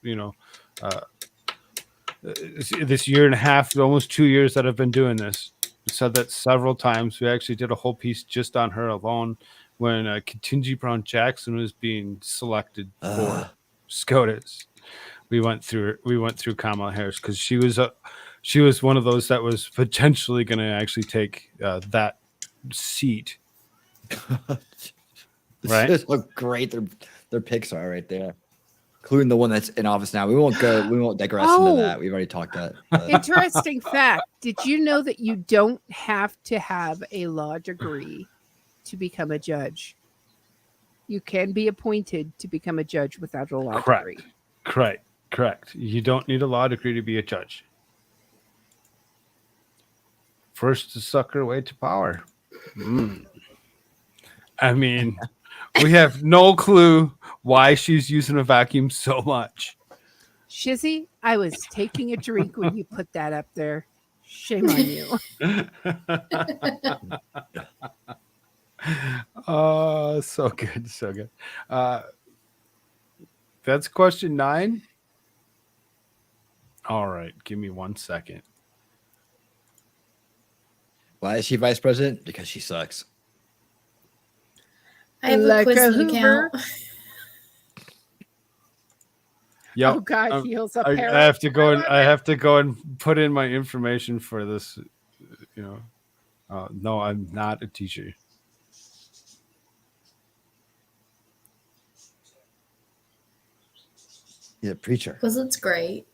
Speaker 2: this year and a half, almost 2 years that I've been doing this. We said that several times. We actually did a whole piece just on her alone when Ketanji Brown Jackson was being selected for SCOTUS. We went through Kamala Harris because she was one of those that was potentially going to actually take that seat. Right?
Speaker 7: Just look great. Their picks are right there, including the one that's in office now. We won't digress
Speaker 8: Oh.
Speaker 7: into that. We've already talked that. but-
Speaker 8: Interesting fact. Did you know that you don't have to have a law degree to become a judge? You can be appointed to become a judge without a law
Speaker 2: Correct.
Speaker 8: degree.
Speaker 2: Correct. You don't need a law degree to be a judge. First to suck her way to power. I mean, we have no clue why she's using a vacuum so much.
Speaker 8: Shizzy, I was taking a drink when you put that up there. Shame on you.
Speaker 2: Oh, so good, so good. That's question 9. All right, give me 1 second.
Speaker 7: Why is she vice president? Because she sucks.
Speaker 6: I have
Speaker 8: Like
Speaker 6: a
Speaker 8: a
Speaker 6: Quizlet
Speaker 8: Hoover.
Speaker 6: account.
Speaker 2: Yep.
Speaker 8: Oh God, he heals a
Speaker 2: I
Speaker 8: parrot.
Speaker 2: have to go and I have to go and put in my information for this. No, I'm not a teacher.
Speaker 7: He's a preacher.
Speaker 6: Quizlet's great.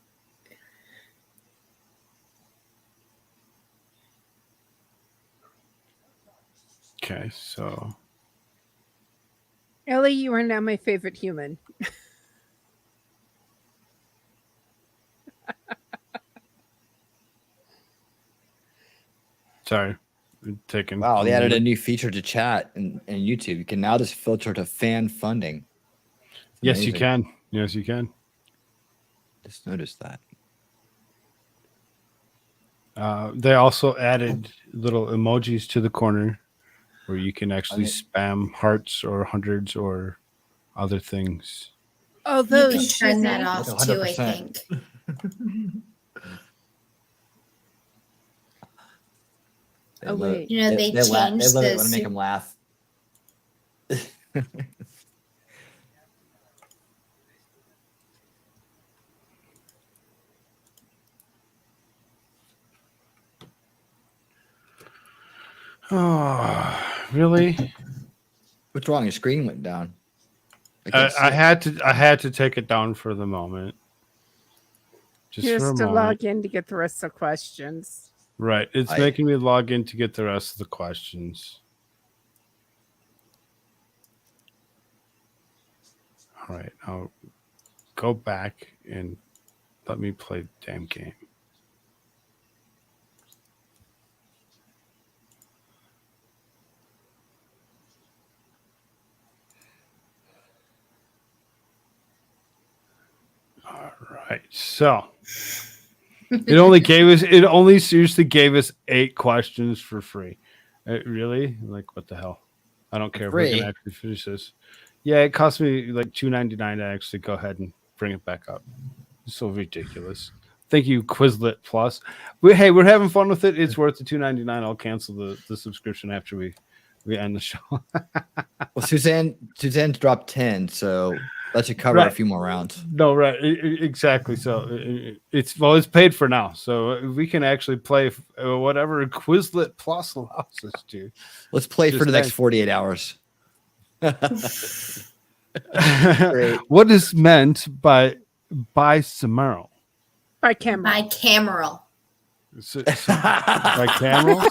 Speaker 2: Okay, so
Speaker 8: Ellie, you are now my favorite human.
Speaker 2: sorry, taking.
Speaker 7: Wow, they added a new feature to chat in YouTube. You can now just filter to fan funding.
Speaker 2: Yes, you
Speaker 7: Amazing.
Speaker 2: can. Yes, you can.
Speaker 7: Just noticed that.
Speaker 2: They also added little emojis to the corner where you can actually
Speaker 7: Okay.
Speaker 2: spam hearts or hundreds or other things.
Speaker 8: Oh,
Speaker 6: You
Speaker 8: those
Speaker 6: can turn that
Speaker 8: Shizzy.
Speaker 6: off
Speaker 7: That's
Speaker 6: too, I
Speaker 7: 100%.
Speaker 6: think.
Speaker 7: They
Speaker 8: Oh,
Speaker 7: love-
Speaker 8: wait.
Speaker 6: You know, they
Speaker 7: love
Speaker 6: changed
Speaker 7: it when I
Speaker 6: the
Speaker 7: make
Speaker 6: su-
Speaker 7: them laugh.
Speaker 2: Oh, really?
Speaker 7: What's wrong? Your screen went down. can't see
Speaker 2: I
Speaker 7: it.
Speaker 2: had to take it down for the moment. Just
Speaker 8: Just
Speaker 2: for a
Speaker 8: to
Speaker 2: moment.
Speaker 8: log in to get the rest of the questions.
Speaker 2: Right. It's
Speaker 7: I-
Speaker 2: making me log in to get the rest of the questions. All right. I'll go back and let me play the damn game. All right. So it only seriously gave us 8 questions for free. Really? Like, what the hell? I don't care if we
Speaker 7: Free?
Speaker 2: can actually finish this. Yeah, it cost me like $2.99 to actually go ahead and bring it back up. It's so ridiculous. Thank you, Quizlet Plus. We're having fun with it. It's worth the $2.99. I'll cancel the subscription after we end the show.
Speaker 7: Well, Suzanne dropped 10, so that should cover
Speaker 2: Right.
Speaker 7: a few more rounds.
Speaker 2: No, right, exactly. So it's paid for now, so we can actually play whatever Quizlet Plus allows us to.
Speaker 7: Let's play for
Speaker 2: Just
Speaker 7: the next
Speaker 2: saying.
Speaker 7: 48 hours. Great.
Speaker 2: What is meant by Samaro?
Speaker 8: By camera.
Speaker 6: By Cameral.
Speaker 2: By camel?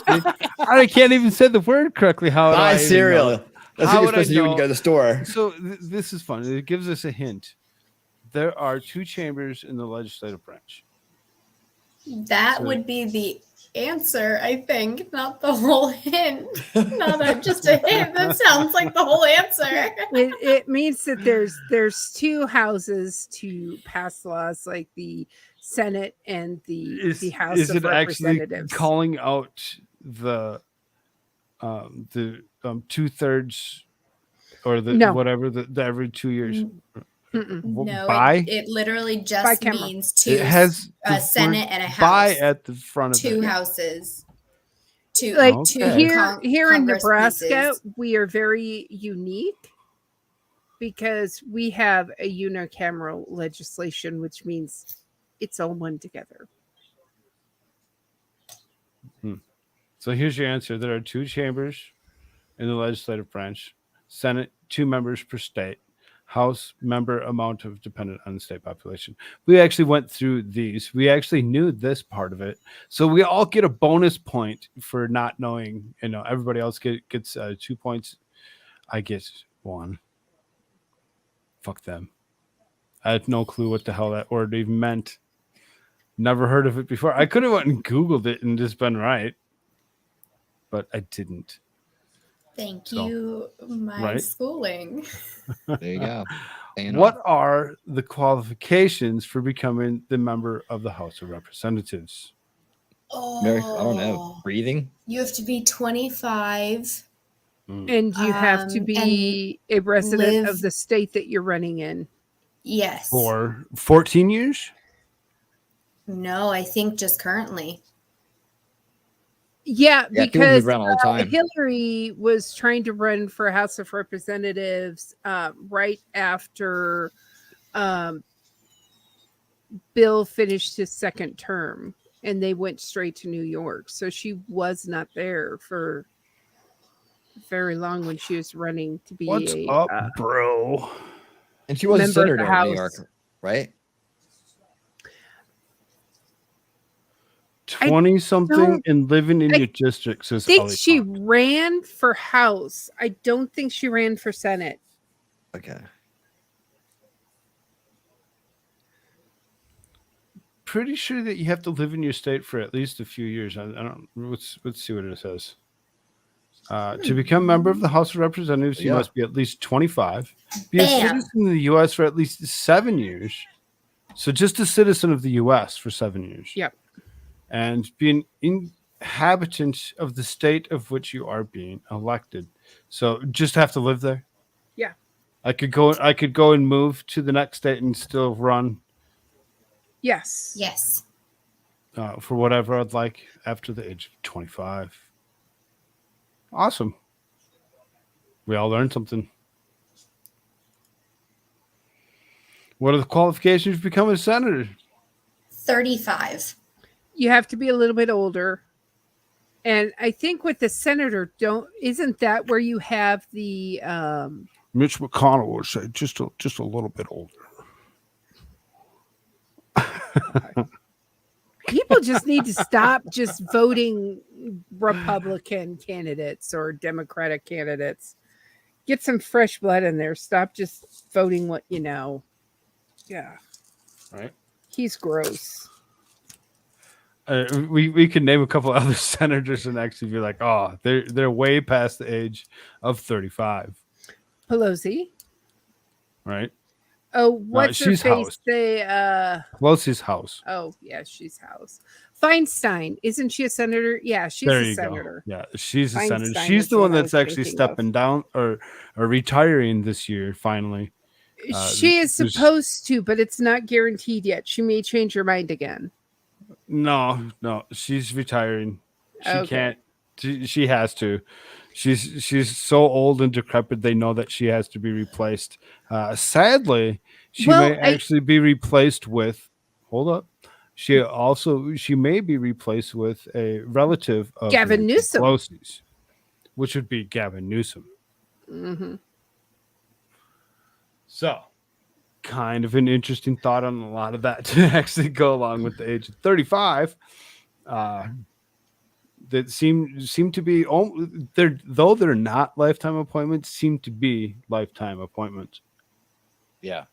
Speaker 2: I can't even say the word correctly. How would I
Speaker 7: Buy
Speaker 2: even
Speaker 7: cereal.
Speaker 2: know?
Speaker 7: That's
Speaker 2: How
Speaker 7: what you're
Speaker 2: would I
Speaker 7: supposed to do when you
Speaker 2: know?
Speaker 7: go to the store.
Speaker 2: So this is fun. It gives us a hint. there are 2 chambers in the legislative branch.
Speaker 6: That
Speaker 2: So-
Speaker 6: would be the answer, I think, not the whole hint. Just a hint. That sounds like the whole answer.
Speaker 8: It means that there's 2 houses to pass laws, like the Senate and the House
Speaker 2: Is
Speaker 8: of
Speaker 2: it actually
Speaker 8: Representatives.
Speaker 2: calling out the 2/3 or the
Speaker 8: No.
Speaker 2: whatever the every 2 years?
Speaker 6: No,
Speaker 2: By
Speaker 6: it literally just
Speaker 8: Bicameral.
Speaker 6: means
Speaker 2: it
Speaker 6: two,
Speaker 2: has
Speaker 6: a
Speaker 2: the
Speaker 6: Senate
Speaker 2: word
Speaker 6: and a
Speaker 2: by
Speaker 6: House.
Speaker 2: at the front of
Speaker 6: Two
Speaker 2: it.
Speaker 6: houses. Two,
Speaker 8: Like
Speaker 6: two
Speaker 2: Okay.
Speaker 8: here in
Speaker 6: Congress
Speaker 8: Nebraska,
Speaker 6: pieces.
Speaker 8: we are very unique because we have a unicameral legislation, which means it's all one together.
Speaker 2: So here's your answer. There are 2 chambers in the legislative branch. Senate, 2 members per state. House member amount of dependent on the state population. We actually went through these. We actually knew this part of it. So we all get a bonus point for not knowing. Everybody else gets 2 points. I get 1. Fuck them. I had no clue what the hell that word even meant. Never heard of it before. I could have went and Googled it and just been right, but I didn't.
Speaker 6: Thank
Speaker 2: So,
Speaker 6: you, my
Speaker 2: right?
Speaker 6: schooling.
Speaker 7: There you go. Staying
Speaker 2: What
Speaker 7: on.
Speaker 2: are the qualifications for becoming the member of the House of Representatives?
Speaker 6: Oh,
Speaker 7: Mary, I don't know. Breathing?
Speaker 6: You have to be 25.
Speaker 8: And you have to
Speaker 6: Um,
Speaker 8: be a resident
Speaker 6: live-
Speaker 8: of the state that you're running in.
Speaker 6: Yes.
Speaker 2: For 14 years?
Speaker 6: No, I think just currently.
Speaker 8: Yeah,
Speaker 7: Yeah, people
Speaker 8: because
Speaker 7: move around all the time.
Speaker 8: Hillary was trying to run for House of Representatives right after Bill finished his second term, and they went straight to New York. So she was not there for very long when she was running to be
Speaker 2: What's
Speaker 8: a
Speaker 2: up, bro?
Speaker 7: And she was a
Speaker 8: member of the
Speaker 7: senator in New
Speaker 8: House.
Speaker 7: York, right?
Speaker 2: 20 something
Speaker 8: don't-
Speaker 2: and living in
Speaker 8: I
Speaker 2: your district, says
Speaker 8: I think
Speaker 2: Holly
Speaker 8: she
Speaker 2: Pond.
Speaker 8: ran for House. I don't think she ran for Senate.
Speaker 7: Okay.
Speaker 2: Pretty sure that you have to live in your state for at least a few years. I don't. Let's see what it says. To become member of the House of Representatives, you
Speaker 7: Yeah.
Speaker 2: must be at least 25. Be a
Speaker 6: Bam.
Speaker 2: citizen in the U.S. for at least 7 years. So just a citizen of the U.S. for 7 years.
Speaker 8: Yep.
Speaker 2: And be an inhabitant of the state of which you are being elected. So just have to live there.
Speaker 8: Yeah.
Speaker 2: I could go and move to the next state and still run
Speaker 8: Yes.
Speaker 6: Yes.
Speaker 2: for whatever I'd like after the age of 25. Awesome. We all learned something. What are the qualifications to become a senator?
Speaker 6: 35.
Speaker 8: You have to be a little bit older. And I think with the senator, isn't that where you have the
Speaker 2: Mitch McConnell would say just a little bit older.
Speaker 8: people just need to stop just voting Republican candidates or Democratic candidates. Get some fresh blood in there. Stop just voting what you know. Yeah.
Speaker 2: Right.
Speaker 8: He's gross.
Speaker 2: We can name a couple other senators and actually be like, oh, they're way past the age of 35,
Speaker 8: Pelosi.
Speaker 2: right?
Speaker 8: Oh, what's her
Speaker 2: she's
Speaker 8: face?
Speaker 2: House. Pelosi's House.
Speaker 8: Oh, yeah, she's House. Feinstein, isn't she a senator? Yeah, she's
Speaker 2: There
Speaker 8: a
Speaker 2: you
Speaker 8: senator.
Speaker 2: go. Yeah, she's a senator.
Speaker 8: Feinstein
Speaker 2: She's
Speaker 8: is
Speaker 2: the
Speaker 8: the
Speaker 2: one
Speaker 8: one I
Speaker 2: that's
Speaker 8: was
Speaker 2: actually
Speaker 8: thinking of.
Speaker 2: stepping down or retiring this year. Finally,
Speaker 8: She is
Speaker 2: there's-
Speaker 8: supposed to, but it's not guaranteed yet. She may change her mind again.
Speaker 2: no, she's retiring. She
Speaker 8: Okay.
Speaker 2: can't. She has to. She's so old and decrepit. They know that she has to be replaced. Sadly, she
Speaker 8: Well,
Speaker 2: may actually be replaced with. Hold up. She may be replaced with a relative of
Speaker 8: Gavin
Speaker 2: Nancy
Speaker 8: Newsom.
Speaker 2: Pelosi's, which would be Gavin Newsom.
Speaker 8: Mm-hmm.
Speaker 2: So, kind of an interesting thought on a lot of that to actually go along with the age of 35. That seem to be though they're not lifetime appointments, seem to be lifetime appointments.
Speaker 7: Yeah.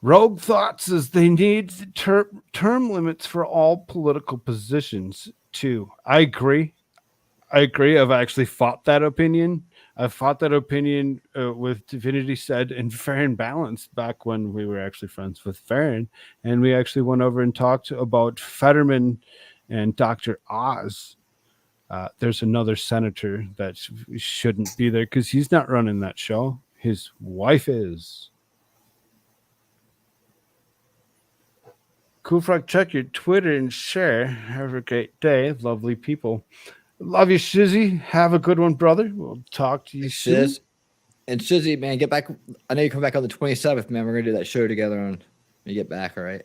Speaker 2: Rogue Thought says they need term limits for all political positions too. I agree. I've actually fought that opinion. I fought that opinion with Divinity Said and Fair and Balanced back when we were actually friends with Farron. And we actually went over and talked about Fetterman and Dr. Oz. There's another senator that shouldn't be there because he's not running that show. His wife is. Cool Frog, check your Twitter and share. Have a great day. Lovely people. Love you, Shizzy. Have a good one, brother. We'll talk to you soon.
Speaker 7: Shiz. And Shizzy, man, get back. I know you come back on the 27th, man. We're going to do that show together when you get back, all right?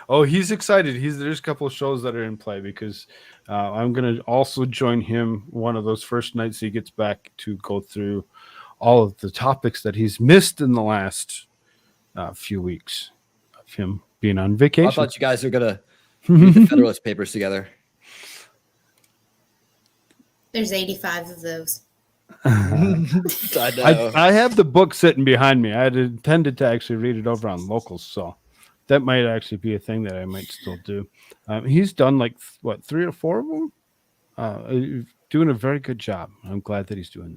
Speaker 2: Oh, he's excited. There's a couple of shows that are in play because I'm going to also join him one of those first nights he gets back to go through all of the topics that he's missed in the last few weeks of him being on vacation.
Speaker 7: I thought you guys were going to read the Federalist Papers together.
Speaker 6: There's 85 of those.
Speaker 7: I know.
Speaker 2: I have the book sitting behind me. I had intended to actually read it over on Locals, so that might actually be a thing that I might still do. He's done like, 3 or 4 of them? Doing a very good job. I'm glad that he's doing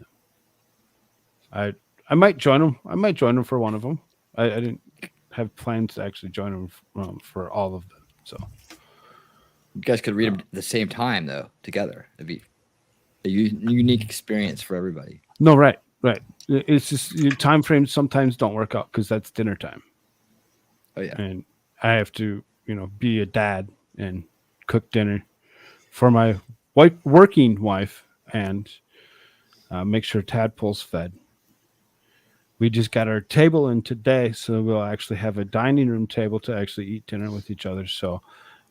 Speaker 2: them. I might join him. I might join him for one of them. I didn't have plans to actually join him for all of them. So
Speaker 7: You guys could read them at the same time, though, together. It'd be a unique experience for everybody.
Speaker 2: no, right. It's just your time frames sometimes don't work out because that's dinner time.
Speaker 7: Oh, yeah.
Speaker 2: And I have to, be a dad and cook dinner for my working wife and make sure Tadpole's fed. We just got our table in today, so we'll actually have a dining room table to actually eat dinner with each other. So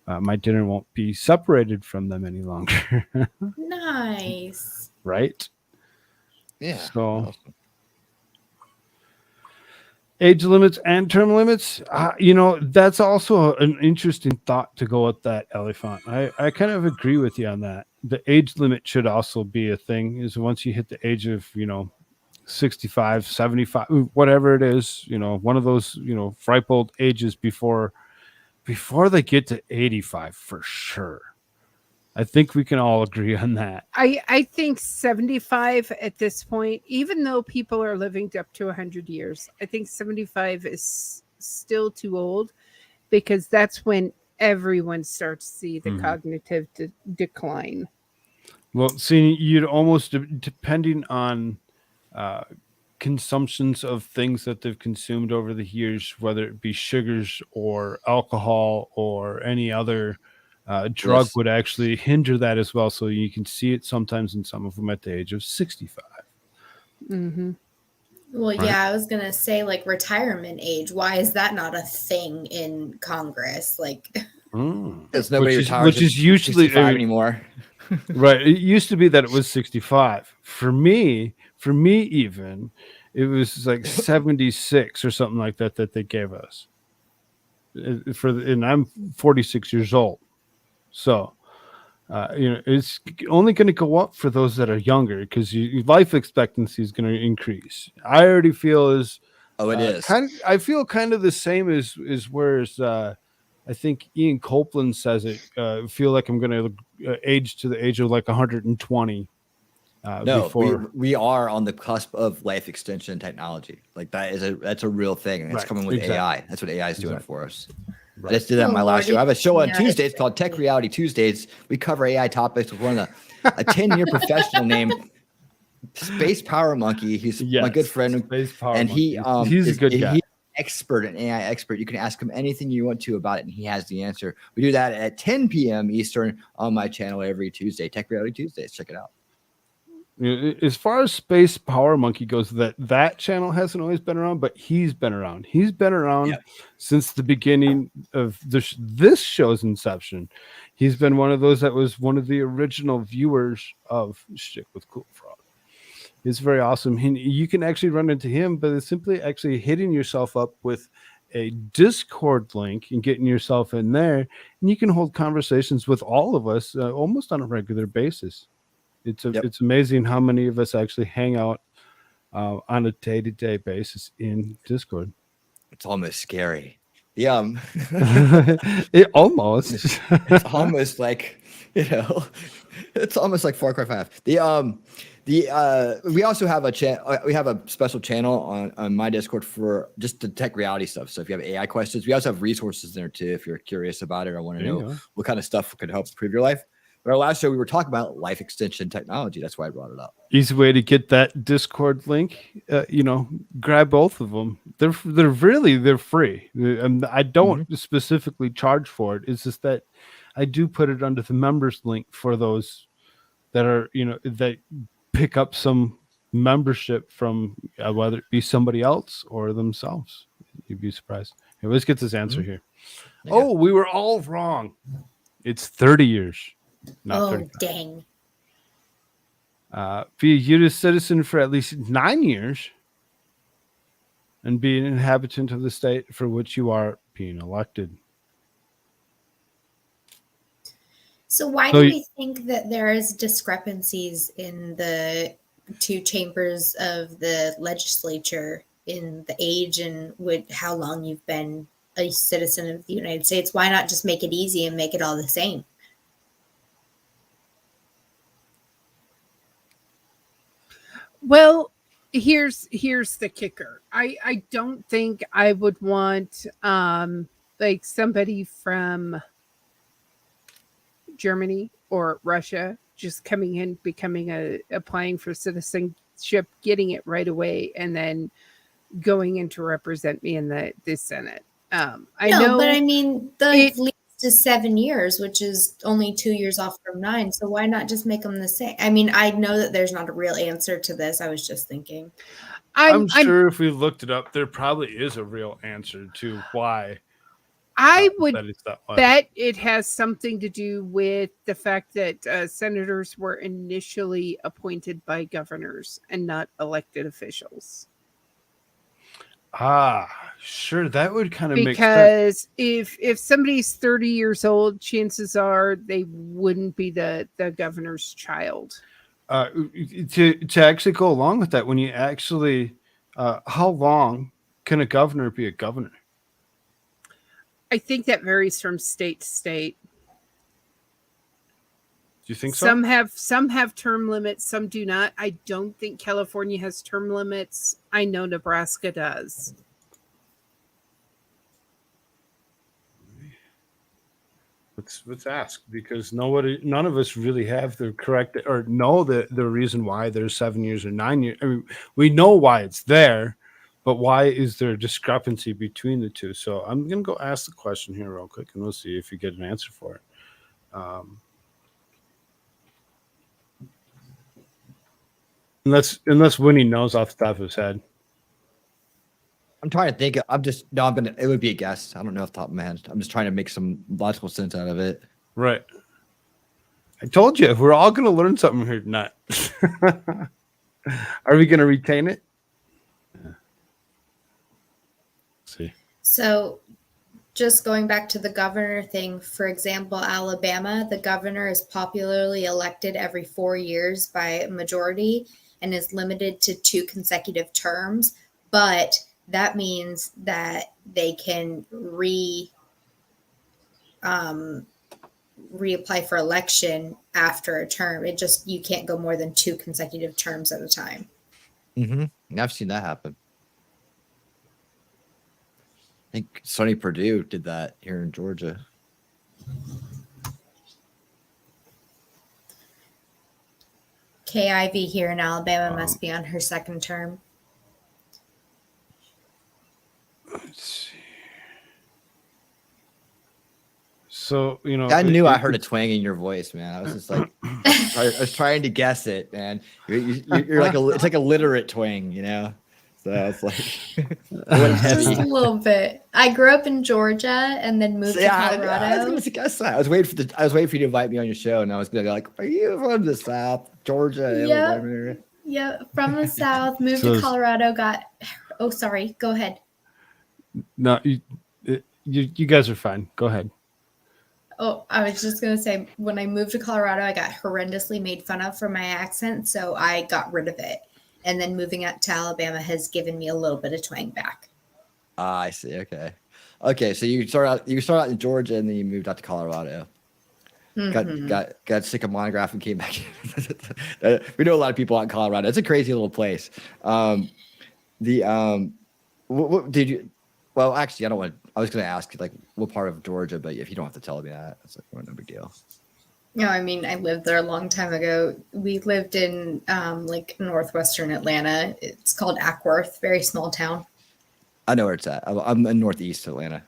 Speaker 2: my dinner won't be separated from them any longer.
Speaker 6: Nice.
Speaker 2: Right?
Speaker 7: Yeah.
Speaker 2: So
Speaker 7: Awesome.
Speaker 2: age limits and term limits, that's also an interesting thought to go with that, Elephant. I kind of agree with you on that. The age limit should also be a thing, is once you hit the age of, 65, 75, whatever it is, one of those, ripe old ages before they get to 85 for sure. I think we can all agree on that.
Speaker 8: I think 75 at this point, even though people are living up to 100 years, I think 75 is still too old because that's when everyone starts to see the cognitive decline.
Speaker 2: Well, see, you'd almost, depending on consumptions of things that they've consumed over the years, whether it be sugars or alcohol or any other drug,
Speaker 7: Yes.
Speaker 2: would actually hinder that as well. So you can see it sometimes in some of them at the age of 65.
Speaker 8: Mm-hmm.
Speaker 6: Well, yeah, I was going to say like retirement age. Why is that not a thing in Congress? Like,
Speaker 7: Because nobody retires
Speaker 2: which
Speaker 7: at
Speaker 2: is usually
Speaker 7: 65 anymore.
Speaker 2: right. It used to be that it was 65. For me, even it was like 76 or something like that they gave us. And I'm 46 years old, so it's only going to go up for those that are younger because your life expectancy is going to increase. I already feel it is. I feel kind of the same as whereas I think Ian Copeland says it. Feel like I'm going to age to the age of like 120.
Speaker 7: No, we are on the cusp of life extension technology. Like that's a real thing. And it's
Speaker 2: Right,
Speaker 7: coming with
Speaker 2: exactly.
Speaker 7: AI. That's what AI is doing for us.
Speaker 2: Right.
Speaker 7: I just did that in my last
Speaker 6: Lordy.
Speaker 7: show. I have a show on
Speaker 6: Yeah.
Speaker 7: Tuesdays called Tech Reality Tuesdays. We cover AI topics with one of a 10-year professional named Space Power Monkey. He's my
Speaker 2: Yes,
Speaker 7: good friend.
Speaker 2: Space Power
Speaker 7: And
Speaker 2: Monkey.
Speaker 7: he's
Speaker 2: a good guy.
Speaker 7: He's an expert, an AI expert. You can ask him anything you want to about it, and he has the answer. We do that at 10 p.m. Eastern on my channel every Tuesday, Tech Reality Tuesdays. Check it out.
Speaker 2: As far as Space Power Monkey goes, that channel hasn't always been around, but he's been around. He's been around since the beginning of this show's inception. He's been one of those that was one of the original viewers of Shtick with Cool Frog. It's very awesome. You can actually run into him, but it's simply actually hitting yourself up with a Discord link and getting yourself in there, and you can hold conversations with all of us almost on a regular basis. It's amazing how many of us actually hang out on a day-to-day basis in Discord.
Speaker 7: It's almost scary. The
Speaker 2: It almost.
Speaker 7: it's almost like, it's almost like Far Cry 5. We also have we have a special channel on my Discord for just the tech reality stuff. So if you have AI questions, we also have resources there too if you're curious about it or want to know what kind of stuff could help improve your life. But our last show we were talking about life extension technology. That's why I brought it up.
Speaker 2: Easy way to get that Discord link. Grab both of them. They're free. And I don't specifically charge for it. It's just that I do put it under the members link for those that are that pick up some membership from whether it be somebody else or themselves. You'd be surprised. Okay, let's get this answer here. Yeah. Oh, we were all wrong. It's 30 years. Not 35.
Speaker 6: Dang.
Speaker 2: Be a U.S. citizen for at least 9 years and be an inhabitant of the state for which you are being elected.
Speaker 6: So why do we think that there is discrepancies in the two chambers of the legislature in the age and how long you've been a citizen of the United States? Why not just make it easy and make it all the same?
Speaker 8: Well, here's the kicker. I don't think I would want like somebody from Germany or Russia just coming in, applying for citizenship, getting it right away, and then going in to represent me in the Senate. I know,
Speaker 6: but I mean, the least is 7 years, which is only 2 years off from 9. So why not just make them the same? I mean, I know that there's not a real answer to this. I was just thinking.
Speaker 2: I'm sure if we looked it up, there probably is a real answer to why.
Speaker 8: I would bet it has something to do with the fact that senators were initially appointed by governors and not elected officials.
Speaker 2: Sure. That would kind of make
Speaker 8: sense. Because if somebody's 30 years old, chances are they wouldn't be the governor's child.
Speaker 2: To actually go along with that, when you actually, how long can a governor be a governor?
Speaker 8: I think that varies from state to state.
Speaker 2: Do you think so?
Speaker 8: Some have term limits, some do not. I don't think California has term limits. I know Nebraska does.
Speaker 2: Let's ask, because none of us really have the correct or know the reason why there's 7 years or 9 years. I mean, we know why it's there, but why is there a discrepancy between the two? So I'm going to go ask the question here real quick, and we'll see if you get an answer for it. Unless Winnie knows off the top of his head.
Speaker 7: I'm trying to think. It would be a guess. I don't know off the top of my head. I'm just trying to make some logical sense out of it.
Speaker 2: Right. I told you, we're all going to learn something here tonight. Are we going to retain it? Yeah. See.
Speaker 6: So just going back to the governor thing, for example, Alabama, the governor is popularly elected every 4 years by a majority and is limited to 2 consecutive terms. But that means that they can reapply for election after a term. You can't go more than 2 consecutive terms at a time.
Speaker 7: Mm-hmm. I've seen that happen. I think Sonny Perdue did that here in Georgia.
Speaker 6: Kay Ivey here in Alabama must be on her 2nd term.
Speaker 2: Let's see. So,
Speaker 7: I knew I heard a twang in your voice, man. I was just like, I was trying to guess it, man. You're like it's like a literate twang, So it's like
Speaker 6: just a little bit. I grew up in Georgia and then moved to Colorado.
Speaker 7: I was going to guess that. I was waiting for you to invite me on your show, and I was going to be like, "Are you from the South, Georgia?"
Speaker 6: Yeah, from the South. Moved to Colorado. Oh, sorry. Go ahead.
Speaker 2: No, you guys are fine. Go ahead.
Speaker 6: Oh, I was just going to say, when I moved to Colorado, I got horrendously made fun of for my accent, so I got rid of it. And then moving out to Alabama has given me a little bit of twang back.
Speaker 7: Ah, I see. Okay. Okay. So you start out in Georgia and then you moved out to Colorado. Got sick of monograph and came back. We know a lot of people out in Colorado. It's a crazy little place. What did you? Well, actually, I don't want. I was going to ask like what part of Georgia, but if you don't have to tell me that, it's like no big deal.
Speaker 6: No, I mean, I lived there a long time ago. We lived in like northwestern Atlanta. It's called Ackworth, very small town.
Speaker 7: I know where it's at. I'm in northeast Atlanta.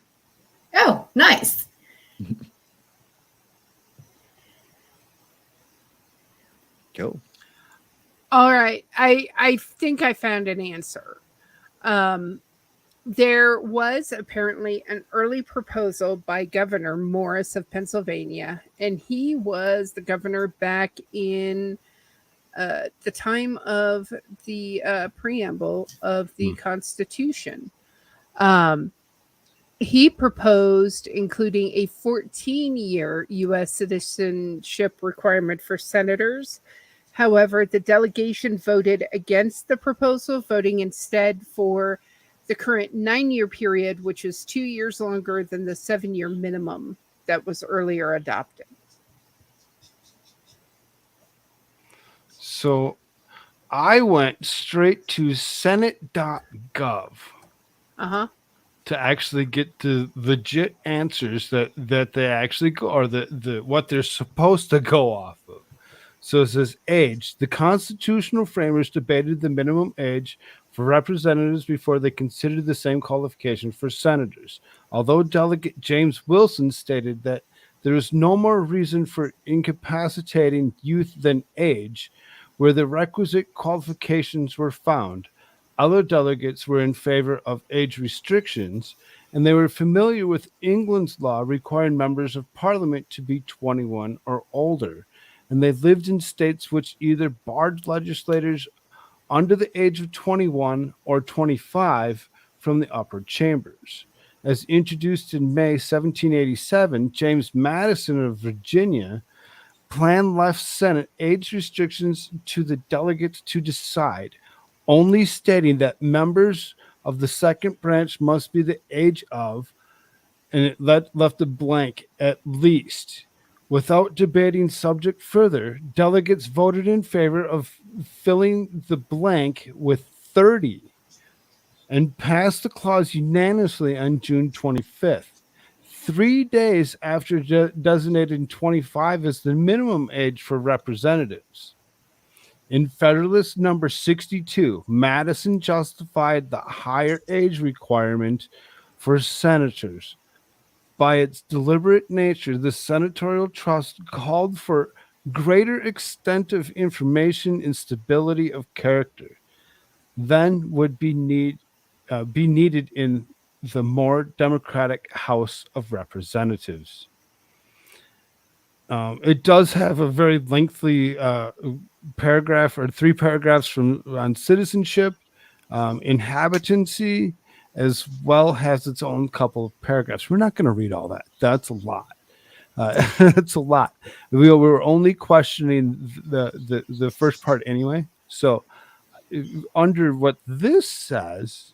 Speaker 6: Oh, nice.
Speaker 7: Cool.
Speaker 8: All right. I think I found an answer. There was apparently an early proposal by Governor Morris of Pennsylvania, and he was the governor back in the time of the preamble of the Constitution. He proposed including a 14-year U.S. citizenship requirement for senators. However, the delegation voted against the proposal, voting instead for the current 9-year period, which is 2 years longer than the 7-year minimum that was earlier adopted.
Speaker 2: So I went straight to senate.gov to actually get the legit answers that they actually go, or the what they're supposed to go off of. So it says age. The constitutional framers debated the minimum age for representatives before they considered the same qualification for senators. Although Delegate James Wilson stated that there is no more reason for incapacitating youth than age, where the requisite qualifications were found, other delegates were in favor of age restrictions, and they were familiar with England's law requiring members of parliament to be 21 or older, and they lived in states which either barred legislators under the age of 21 or 25 from the upper chambers. As introduced in May 1787, James Madison of Virginia plan left Senate age restrictions to the delegates to decide, only stating that members of the second branch must be the age of, and it left a blank, at least. Without debating subject further, delegates voted in favor of filling the blank with 30 and passed the clause unanimously on June 25th. 3 days after designating 25 as the minimum age for representatives. In Federalist number 62, Madison justified the higher age requirement for senators. By its deliberate nature, the senatorial trust called for greater extent of information and stability of character than would be needed in the more democratic House of Representatives. It does have a very lengthy paragraph, or 3 paragraphs on citizenship, inhabitancy, as well as its own couple of paragraphs. We're not going to read all that. That's a lot. That's a lot. We were only questioning the first part anyway. So under what this says,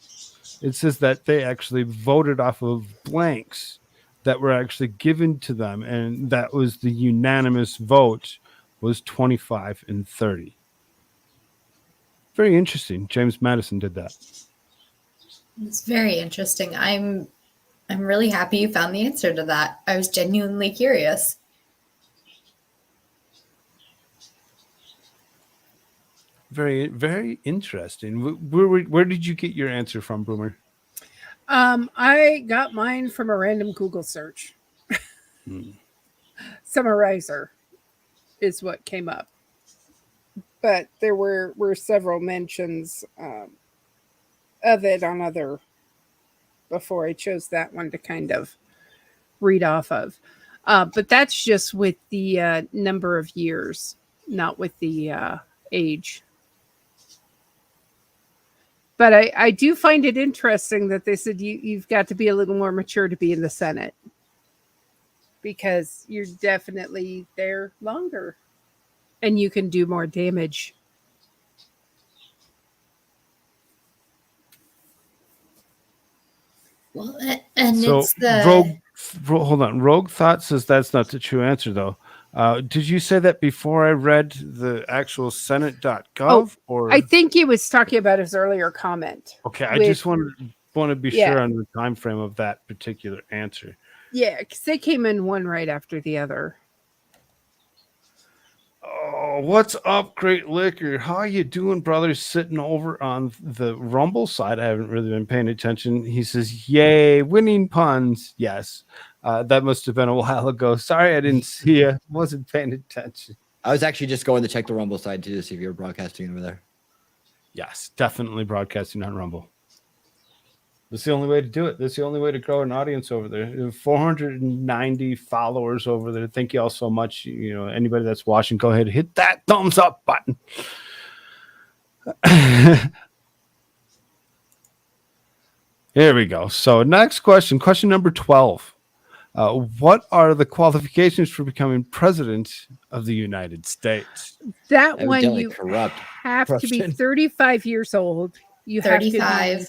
Speaker 2: it says that they actually voted off of blanks that were actually given to them, and that was the unanimous vote was 25 and 30. Very interesting. James Madison did that.
Speaker 6: It's very interesting. I'm really happy you found the answer to that. I was genuinely curious.
Speaker 2: Very, very interesting. Where did you get your answer from, Boomer?
Speaker 8: I got mine from a random Google search. Summarizer is what came up. But there were several mentions of it on other before I chose that one to kind of read off of. But that's just with the number of years, not with the age. But I do find it interesting that they said you've got to be a little more mature to be in the Senate, because you're definitely there longer and you can do more damage.
Speaker 6: Well, and
Speaker 2: So
Speaker 6: it's the
Speaker 2: hold on. Rogue Thought says that's not the true answer, though. Did you say that before I read the actual Senate.gov, or
Speaker 8: I think he was talking about his earlier comment.
Speaker 2: okay? I
Speaker 8: with-
Speaker 2: just want to be
Speaker 8: Yeah.
Speaker 2: sure on the time frame of that particular answer.
Speaker 8: Yeah, because they came in one right after the other.
Speaker 2: Oh, what's up, Great Liquor? How you doing, brothers? Sitting over on the Rumble side, I haven't really been paying attention. He says, "Yay, winning puns!" Yes, that must have been a while ago. Sorry, I didn't see you. Wasn't paying attention.
Speaker 7: I was actually just going to check the Rumble side too to see if you were broadcasting over there.
Speaker 2: Yes, definitely broadcasting on Rumble. That's the only way to do it. That's the only way to grow an audience over there. 490 followers over there. Thank you all so much. You know, anybody that's watching, go ahead and hit that thumbs up button. Here we go. So next question number 12. What are the qualifications for becoming president of the United States?
Speaker 8: That one
Speaker 7: Evidently
Speaker 8: you
Speaker 7: corrupt.
Speaker 8: have to be
Speaker 7: Question.
Speaker 8: 35 years old. You have to
Speaker 6: 35,
Speaker 8: be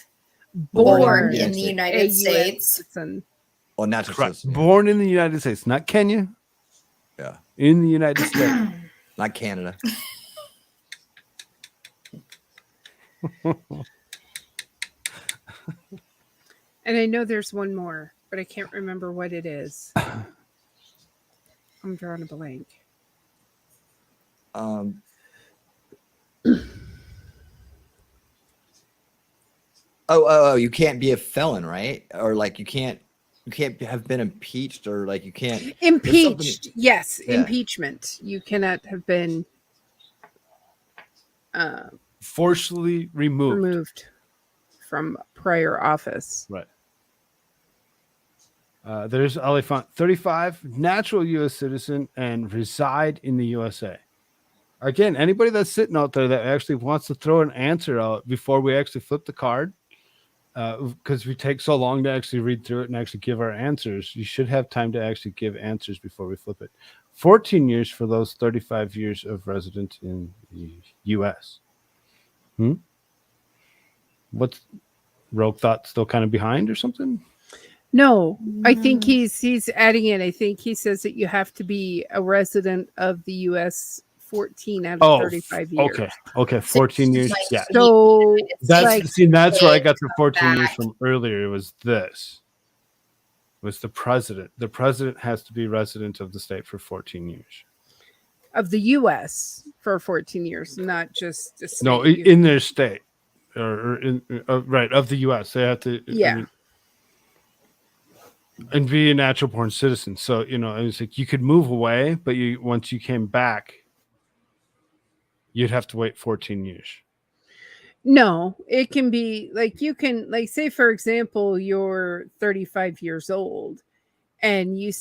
Speaker 6: born
Speaker 7: in
Speaker 6: in the
Speaker 7: a
Speaker 6: United
Speaker 8: US
Speaker 6: States.
Speaker 8: citizen.
Speaker 7: Well, not just
Speaker 2: Born in the United States, not Kenya.
Speaker 7: Yeah.
Speaker 2: In the United States.
Speaker 7: not Canada.
Speaker 8: And I know there's one more, but I can't remember what it is. I'm drawing a blank.
Speaker 7: Um, oh, you can't be a felon, right? Or like you can't have been impeached, or like you can't
Speaker 8: Impeached. Yes,
Speaker 7: Yeah.
Speaker 8: impeachment. You cannot have been
Speaker 2: Forcibly removed.
Speaker 8: removed from prior office.
Speaker 2: Right. There's Elephant 35, natural U.S. citizen and reside in the USA. Again, anybody that's sitting out there that actually wants to throw an answer out before we actually flip the card, because we take so long to actually read through it and actually give our answers, you should have time to actually give answers before we flip it. 14 years for those 35 years of resident in the U.S. What's Rogue Thought still kind of behind or something?
Speaker 8: No, I think he's adding in. I think he says that you have to be a resident of the U.S. 14 out of 35 years.
Speaker 2: Okay, 14 years.
Speaker 6: Like,
Speaker 2: Yeah,
Speaker 8: So
Speaker 2: that's
Speaker 8: like,
Speaker 2: that's where I got the 14 years
Speaker 6: back.
Speaker 2: from earlier. It was this. Was the president? The president has to be resident of the state for 14 years.
Speaker 8: of the U.S. for 14 years, not just the
Speaker 2: No,
Speaker 8: state.
Speaker 2: in their state, or in right of the U.S. They have to.
Speaker 8: Yeah.
Speaker 2: And be a natural born citizen. So, you know, it's like you could move away, but once you came back, you'd have to wait 14 years.
Speaker 8: No, it can be like you can, like, say, for example, you're 35 years old and you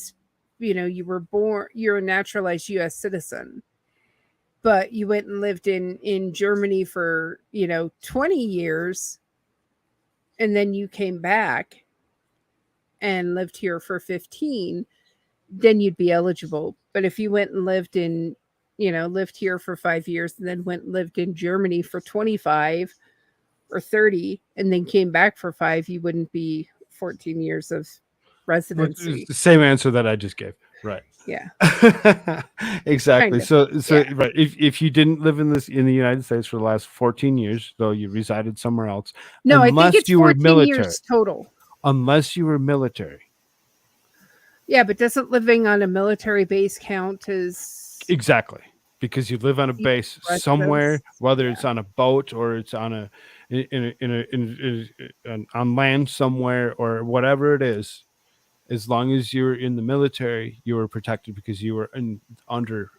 Speaker 8: were born, you're a naturalized U.S. citizen, but you went and lived in Germany for, 20 years, and then you came back and lived here for 15, then you'd be eligible. But if you went and lived here for 5 years and then went and lived in Germany for 25 or 30 and then came back for 5, you wouldn't be 14 years of residency.
Speaker 2: It's the same answer that I just gave. Right.
Speaker 8: Yeah.
Speaker 2: Exactly.
Speaker 8: Kind of.
Speaker 2: So
Speaker 8: Yeah.
Speaker 2: right. If you didn't live in the United States for the last 14 years, though you resided somewhere else.
Speaker 8: No, I
Speaker 2: unless
Speaker 8: think it's
Speaker 2: you were
Speaker 8: 14
Speaker 2: military.
Speaker 8: years total.
Speaker 2: Unless you were military.
Speaker 8: Yeah, but doesn't living on a military base count as
Speaker 2: Exactly. Because you live on a base
Speaker 8: residence.
Speaker 2: somewhere, whether it's on a boat or it's on on land somewhere or whatever it is. As long as you're in the military, you were protected because you were under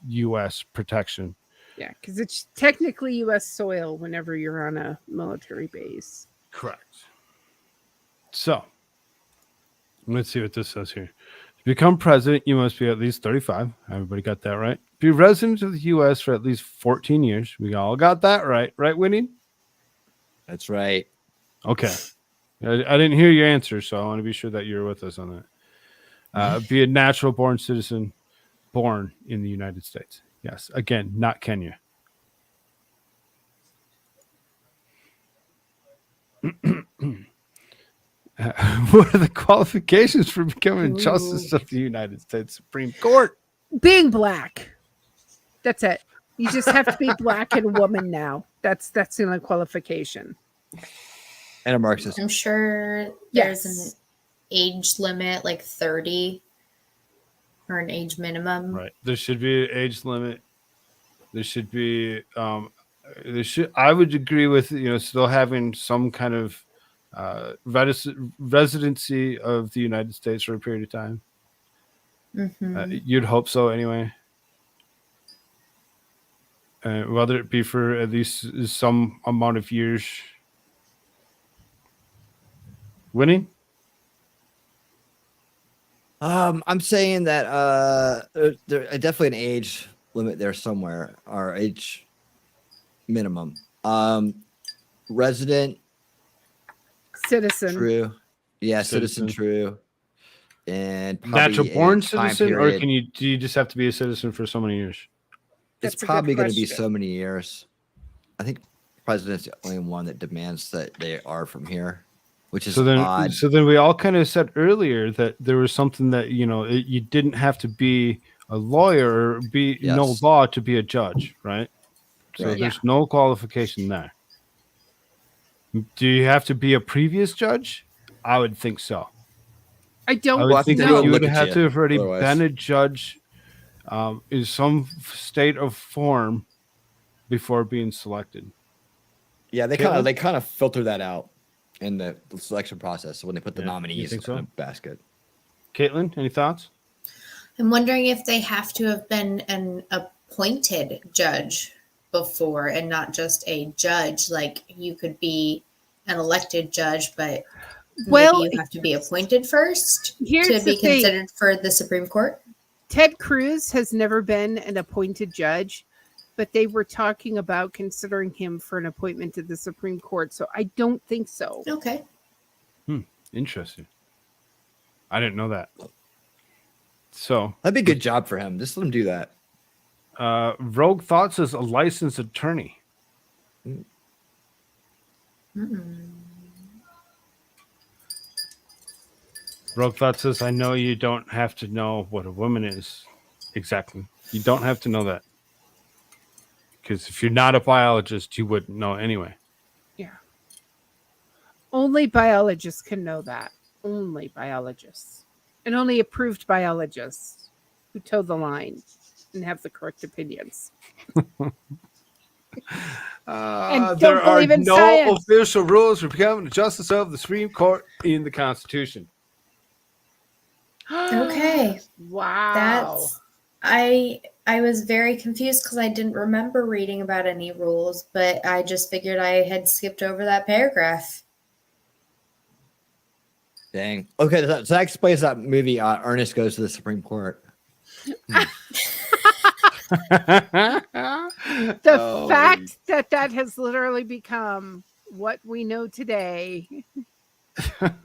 Speaker 2: U.S. protection.
Speaker 8: Yeah, because it's technically U.S. soil whenever you're on a military base.
Speaker 2: Correct. So, let's see what this says here. To become president, you must be at least 35. Everybody got that right? Be resident of the U.S. for at least 14 years. We all got that right. Right, Winnie?
Speaker 7: That's right.
Speaker 2: Okay. I didn't hear your answer, so I want to be sure that you're with us on that. Be a natural born citizen born in the United States. Yes. Again, not Kenya. What are the qualifications for becoming Justice of the United States Supreme Court?
Speaker 8: Being black. That's it. You just have to be black and a woman now. That's the only qualification.
Speaker 7: And a Marxist.
Speaker 6: I'm sure there's
Speaker 8: Yes.
Speaker 6: an age limit, like 30, or an age minimum.
Speaker 2: Right. There should be an age limit. There should be. I would agree with still having some kind of residency of the United States for a period of time. You'd hope so, anyway. Whether it be for at least some amount of years. Winning?
Speaker 7: I'm saying that there's definitely an age limit there somewhere, or age minimum. Resident,
Speaker 8: Citizen.
Speaker 7: true. Yeah, citizen,
Speaker 2: Citizen.
Speaker 7: true. And
Speaker 2: Natural
Speaker 7: probably
Speaker 2: born
Speaker 7: a time
Speaker 2: citizen, or
Speaker 7: period.
Speaker 2: do you just have to be a citizen for so many years?
Speaker 7: It's
Speaker 8: That's a good
Speaker 7: probably going to be
Speaker 8: question.
Speaker 7: so many years. I think the president's the only one that demands that they are from here, which is odd.
Speaker 2: So then we all kind of said earlier that there was something that you didn't have to be a lawyer or know
Speaker 7: Yes.
Speaker 2: law to be a judge, right? So
Speaker 7: Right.
Speaker 2: there's no qualification there. Do you have to be a previous judge? I would think so.
Speaker 8: I don't
Speaker 2: I
Speaker 7: Well, I
Speaker 2: would think
Speaker 7: think
Speaker 2: that
Speaker 7: they would
Speaker 2: you would
Speaker 7: look at
Speaker 2: have
Speaker 7: you
Speaker 2: to have already
Speaker 7: otherwise.
Speaker 2: been a judge in some state of form before being selected.
Speaker 7: Yeah, they
Speaker 2: Caitlin?
Speaker 7: kind of filter that out in the selection process. So when they put the
Speaker 2: Yeah, you
Speaker 7: nominees
Speaker 2: think so?
Speaker 7: in a basket.
Speaker 2: Caitlin, any thoughts?
Speaker 6: I'm wondering if they have to have been an appointed judge before and not just a judge. Like you could be an elected judge, but
Speaker 8: Well,
Speaker 6: maybe you have to be appointed first
Speaker 8: here's
Speaker 6: to
Speaker 8: the
Speaker 6: be
Speaker 8: thing.
Speaker 6: considered for the Supreme Court.
Speaker 8: Ted Cruz has never been an appointed judge, but they were talking about considering him for an appointment to the Supreme Court. So I don't think so.
Speaker 6: Okay.
Speaker 2: Interesting. I didn't know that. So,
Speaker 7: That'd be a good job for him. Just let him do that.
Speaker 2: Rogue Thoughts is a licensed attorney. Rogue Thoughts says, I know you don't have to know what a woman is. Exactly. You don't have to know that. Because if you're not a biologist, you wouldn't know anyway.
Speaker 8: Yeah. Only biologists can know that. Only biologists. And only approved biologists who toe the line and have the correct opinions. And
Speaker 2: there
Speaker 8: don't
Speaker 2: are
Speaker 8: believe in
Speaker 2: no
Speaker 8: science.
Speaker 2: official rules for becoming a justice of the Supreme Court in the Constitution.
Speaker 6: Okay.
Speaker 8: Wow.
Speaker 6: That's I was very confused because I didn't remember reading about any rules, but I just figured I had skipped over that paragraph.
Speaker 7: Dang. Okay, so that explains that movie. Ernest Goes to the Supreme Court.
Speaker 8: The fact that has literally become what we know today.
Speaker 7: know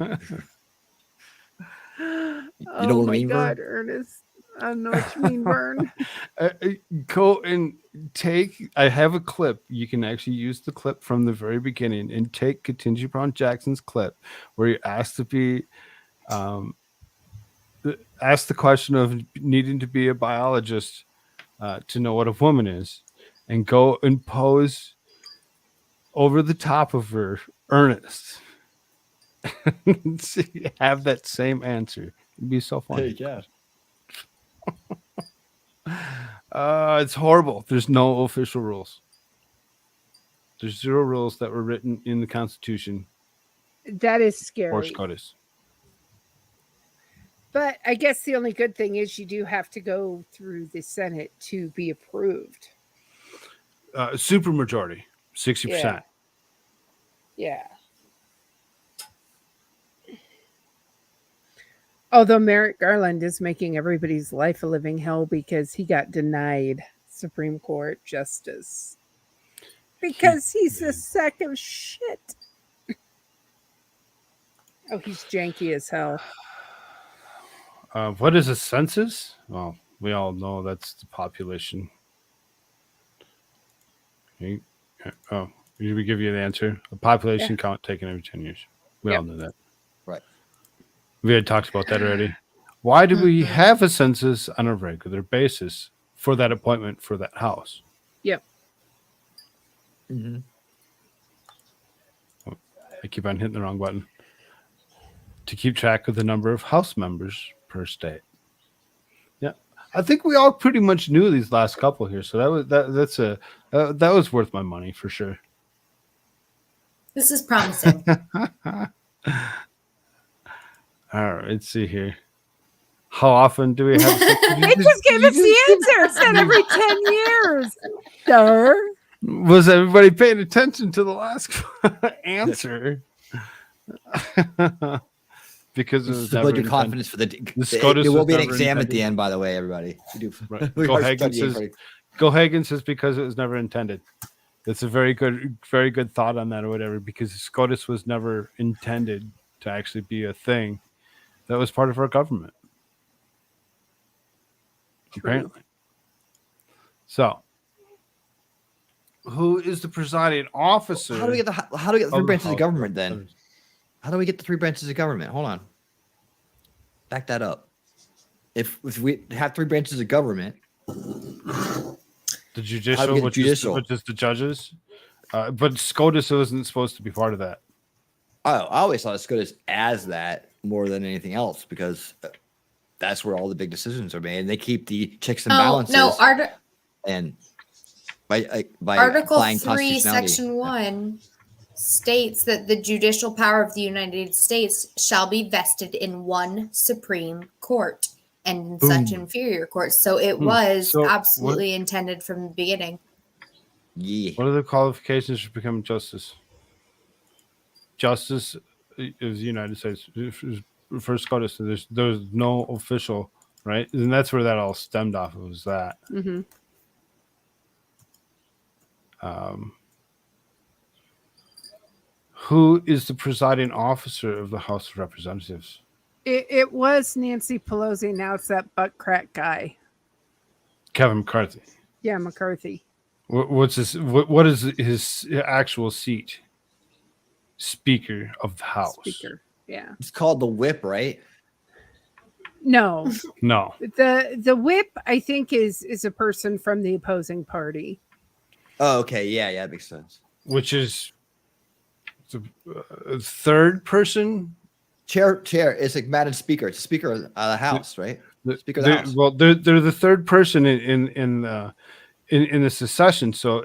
Speaker 8: Oh
Speaker 7: what I
Speaker 8: my
Speaker 7: mean, Vern?
Speaker 8: God, Ernest. I know what you mean, Vern.
Speaker 2: Go and take. I have a clip. You can actually use the clip from the very beginning and take Ketanji Brown Jackson's clip where you're asked to be, asked the question of needing to be a biologist to know what a woman is, and go and pose over the top of her, Ernest. See, have that same answer. It'd be so funny.
Speaker 7: Yeah.
Speaker 2: It's horrible. There's no official rules. There's 0 rules that were written in the Constitution
Speaker 8: That is
Speaker 2: or
Speaker 8: scary.
Speaker 2: SCOTUS.
Speaker 8: But I guess the only good thing is you do have to go through the Senate to be approved.
Speaker 2: Supermajority, 60%.
Speaker 8: Yeah. Although Merrick Garland is making everybody's life a living hell because he got denied Supreme Court justice. Because he's a sack of shit. Oh, he's janky as hell.
Speaker 2: What is a census? Well, we all know that's the population. Okay. Oh, did we give you the answer? A population count taken every 10 years. We all know that.
Speaker 7: Right.
Speaker 2: We had talked about that already. Why do we have a census on a regular basis for that appointment for that house?
Speaker 8: Yep.
Speaker 7: Mm-hmm.
Speaker 2: I keep on hitting the wrong button. To keep track of the number of house members per state. Yeah, I think we all pretty much knew these last couple here, so that was worth my money for sure.
Speaker 6: This is promising.
Speaker 2: All right, let's see here. How often do we have?
Speaker 8: It just gave us the answer. It said every 10 years. Sir.
Speaker 2: Was everybody paying attention to the last answer? Because it was
Speaker 7: To build your confidence for the
Speaker 2: SCOTUS
Speaker 7: there will
Speaker 2: was
Speaker 7: be an
Speaker 2: never
Speaker 7: exam at
Speaker 2: intended.
Speaker 7: the end, by the way, everybody. We do.
Speaker 2: Right.
Speaker 7: We are studying for it.
Speaker 2: Gohagan says because it was never intended. That's a very good thought on that or whatever, because SCOTUS was never intended to actually be a thing that was part of our government. Apparently. So, who is the presiding officer?
Speaker 7: How do we get the three branches of
Speaker 2: House
Speaker 7: government then?
Speaker 2: Representatives?
Speaker 7: How do we get the three branches of government? Hold on. Back that up. If we have three branches of government,
Speaker 2: The
Speaker 7: How
Speaker 2: judicial,
Speaker 7: do we get
Speaker 2: which
Speaker 7: judicial?
Speaker 2: is the judges, but SCOTUS wasn't supposed to be part of that.
Speaker 7: I always thought SCOTUS as that more than anything else because that's where all the big decisions are made. And they keep the checks and
Speaker 6: Oh,
Speaker 7: balances.
Speaker 6: no,
Speaker 7: And by
Speaker 6: Article
Speaker 7: applying
Speaker 6: 3,
Speaker 7: constitutionality.
Speaker 6: Section 1 states that the judicial power of the United States shall be vested in one Supreme Court and in such inferior courts. So it was
Speaker 2: So
Speaker 6: absolutely intended from the beginning.
Speaker 7: Yeah.
Speaker 2: What are the qualifications to become justice? Justice is the United States for SCOTUS. There's no official, right? And that's where that all stemmed off of, was that.
Speaker 8: Mm-hmm.
Speaker 2: Who is the presiding officer of the House of Representatives?
Speaker 8: It was Nancy Pelosi. Now it's that butt crack guy.
Speaker 2: Kevin McCarthy.
Speaker 8: Yeah, McCarthy.
Speaker 2: What is his actual seat? Speaker of the House.
Speaker 8: Speaker. Yeah.
Speaker 7: It's called the whip, right?
Speaker 8: No.
Speaker 2: No.
Speaker 8: The whip, I think, is a person from the opposing party.
Speaker 7: Oh, okay. Yeah, that makes sense.
Speaker 2: Which is the third person.
Speaker 7: Chair. It's like Madam Speaker. It's Speaker of the House, right? Speaker of the House.
Speaker 2: Well, they're the third person in the secession. So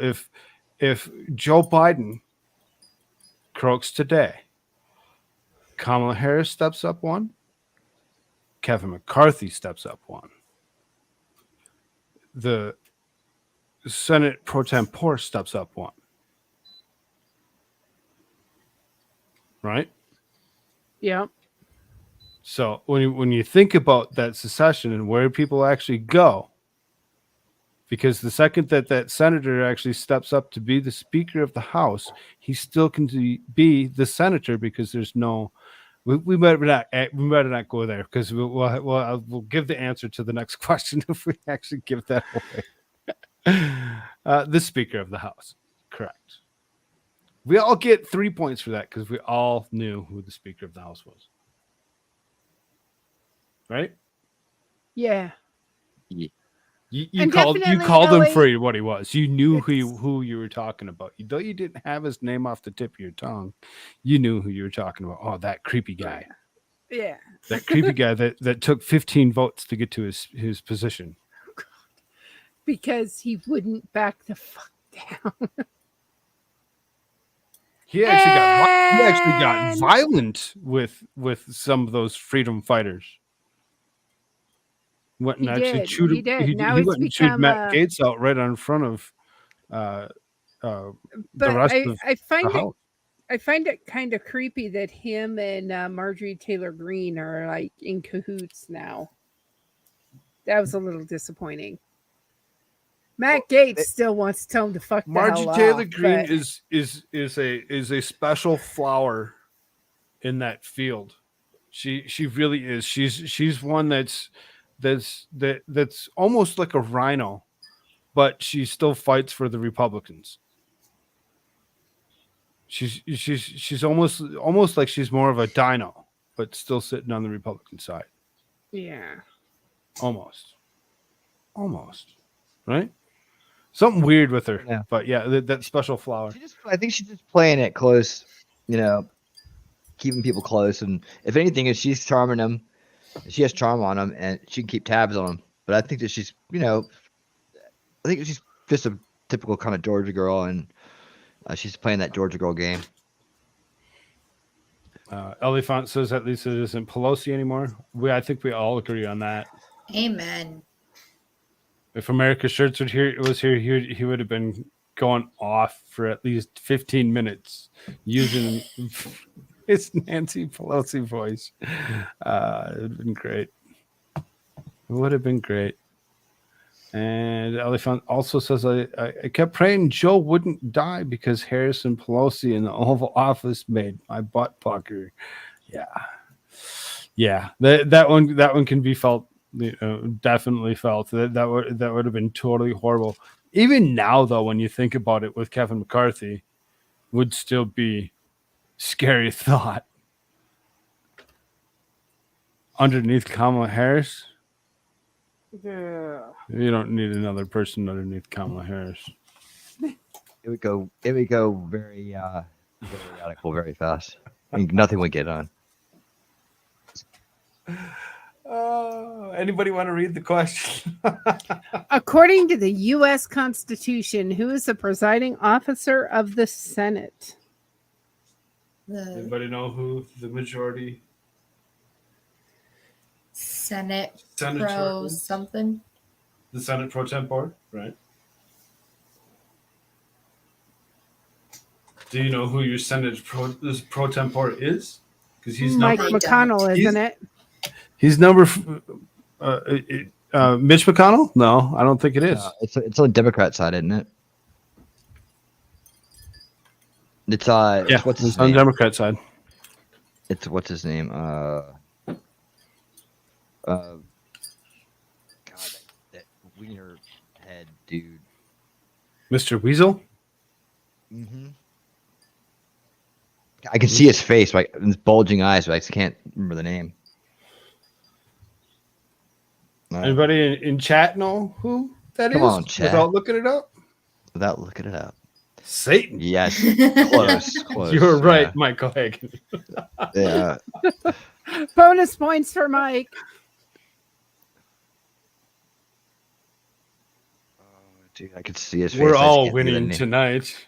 Speaker 2: if Joe Biden croaks today, Kamala Harris steps up one, Kevin McCarthy steps up one, the Senate pro tempore steps up one, right?
Speaker 8: Yeah.
Speaker 2: So when you think about that secession and where people actually go, because the second that senator actually steps up to be the Speaker of the House, he still can be the senator, because there's no. We better not go there, because we'll give the answer to the next question if we actually give that away. The Speaker of the House, correct. We all get 3 points for that because we all knew who the Speaker of the House was. Right?
Speaker 8: Yeah.
Speaker 2: You
Speaker 8: And
Speaker 2: called
Speaker 8: definitely
Speaker 2: him
Speaker 8: LA
Speaker 2: for what he was. You knew who you were talking about. Though you didn't have his name off the tip of your tongue, you knew who you were talking about. Oh, that creepy guy.
Speaker 8: Yeah.
Speaker 2: That creepy guy that took 15 votes to get to his position.
Speaker 8: Because he wouldn't back the fuck down.
Speaker 2: He actually got violent with some of those freedom fighters. Went and
Speaker 8: He
Speaker 2: actually
Speaker 8: did.
Speaker 2: chewed.
Speaker 8: He did.
Speaker 2: He
Speaker 8: Now
Speaker 2: went
Speaker 8: he's
Speaker 2: and chewed
Speaker 8: become,
Speaker 2: Matt Gaetz out right in front of the
Speaker 8: But
Speaker 2: rest of
Speaker 8: I find
Speaker 2: the
Speaker 8: it
Speaker 2: House.
Speaker 8: I find it kind of creepy that him and Marjorie Taylor Greene are like in cahoots now. That was a little disappointing. Matt Gaetz still wants to tell him to fuck the
Speaker 2: Marjorie
Speaker 8: hell
Speaker 2: Taylor
Speaker 8: off,
Speaker 2: Greene
Speaker 8: but-
Speaker 2: is a special flower in that field. She really is. She's one that's almost like a rhino, but she still fights for the Republicans. She's almost like she's more of a dino. but still sitting on the Republican side.
Speaker 8: Yeah.
Speaker 2: Almost. Right? Something weird with her.
Speaker 7: Yeah.
Speaker 2: But yeah, that special flower.
Speaker 7: I think she's just playing it close, keeping people close. And if anything, if she's charming them, she has charm on them, and she can keep tabs on them. But I think that she's, I think she's just a typical kind of Georgia girl, and she's playing that Georgia girl game.
Speaker 2: Elefant says at least it isn't Pelosi anymore. I think we all agree on that.
Speaker 6: Amen.
Speaker 2: If America Shirts was here, he would have been going off for at least 15 minutes using his Nancy Pelosi voice. It would have been great. It would have been great. And Elephant also says, I kept praying Joe wouldn't die because Harrison Pelosi in the Oval Office made my butt pucker. Yeah. That one can be felt. Definitely felt that would have been totally horrible. Even now, though, when you think about it, with Kevin McCarthy, would still be scary thought. Underneath Kamala Harris.
Speaker 8: Yeah.
Speaker 2: You don't need another person underneath Kamala Harris.
Speaker 7: It would go very, very radical, very fast. I mean, nothing would get on.
Speaker 2: Anybody want to read the question?
Speaker 8: According to the U.S. Constitution, who is the presiding officer of the Senate?
Speaker 2: Anybody know who the majority
Speaker 6: Senate
Speaker 2: Senator
Speaker 6: Pro
Speaker 2: is?
Speaker 6: something.
Speaker 2: The Senate Pro Tempore, right? Do you know who your Senate Pro Tempore is? Because he's
Speaker 8: Mike
Speaker 2: number.
Speaker 8: McConnell, isn't it?
Speaker 2: He's number. Mitch McConnell? No, I don't think it is.
Speaker 7: It's on the Democrat side, isn't it? It's what's his
Speaker 2: it's on the
Speaker 7: name?
Speaker 2: Democrat side.
Speaker 7: It's what's his name? God, that wiener head dude.
Speaker 2: Mr. Weasel?
Speaker 7: Mm-hmm. I can see his face, like his bulging eyes, but I just can't remember the name.
Speaker 2: Anybody in chat know who that is?
Speaker 7: Come on, chat.
Speaker 2: Without looking it up?
Speaker 7: Without looking it up.
Speaker 2: Satan.
Speaker 7: Yes, close.
Speaker 2: You were right,
Speaker 7: yeah.
Speaker 2: Michael Hagan.
Speaker 7: Yeah.
Speaker 8: Bonus points for Mike.
Speaker 7: Dude, I could see his face.
Speaker 2: We're
Speaker 7: I just
Speaker 2: all
Speaker 7: can't think of the
Speaker 2: winning
Speaker 7: name.
Speaker 2: tonight.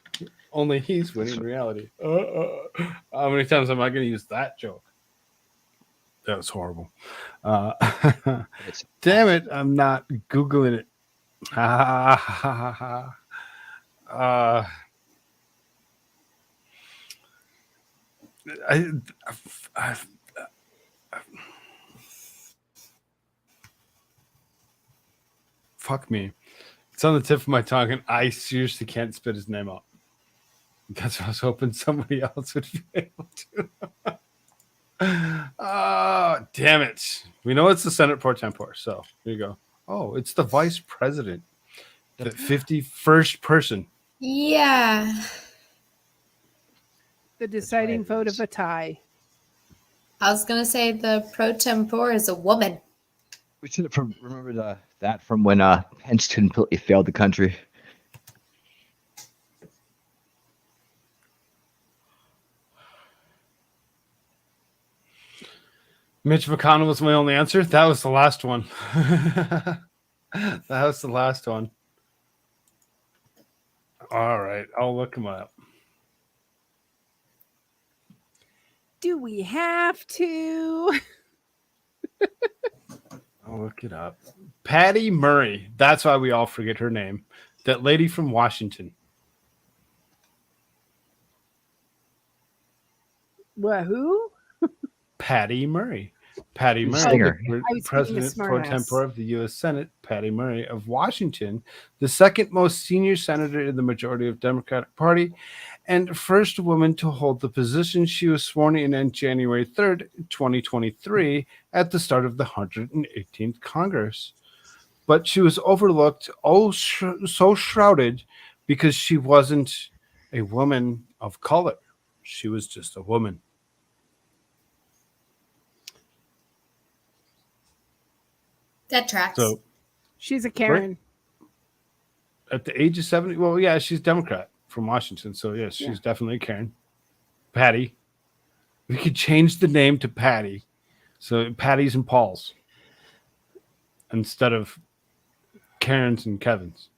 Speaker 2: Only he's winning reality. How many times am I going to use that joke? That was horrible. Damn it, I'm not Googling it. Fuck me. It's on the tip of my tongue, and I seriously can't spit his name out. That's what I was hoping somebody else would be able to. Oh, damn it. We know it's the Senate Pro Tempore, so here you go. Oh, it's the vice president. The 51st person.
Speaker 6: Yeah.
Speaker 8: The deciding vote of a tie.
Speaker 6: I was going to say the pro tempore is a woman.
Speaker 7: We should have remembered that from when Pence completely failed the country.
Speaker 2: Mitch McConnell was my only answer. That was the last one. That was the last one. All right. I'll look him up.
Speaker 8: Do we have to?
Speaker 2: I'll look it up. Patty Murray. That's why we all forget her name. That lady from Washington.
Speaker 8: Well, who?
Speaker 2: Patty Murray. Patty Murray,
Speaker 7: Singer.
Speaker 2: the President Pro Tempore of the U.S. Senate, Patty Murray of Washington, the second most senior senator in the majority of Democratic Party, and first woman to hold the position. She was sworn in on January 3rd, 2023, at the start of the 118th Congress. But she was overlooked, so shrouded, because she wasn't a woman of color. She was just a woman.
Speaker 6: That tracks.
Speaker 2: So
Speaker 8: She's a Karen.
Speaker 2: at the age of 70, well, yeah, she's Democrat from Washington. So yes, she's
Speaker 8: Yeah.
Speaker 2: definitely a Karen. Patty. We could change the name to Patty. So Patty's and Paul's instead of Karen's and Kevin's.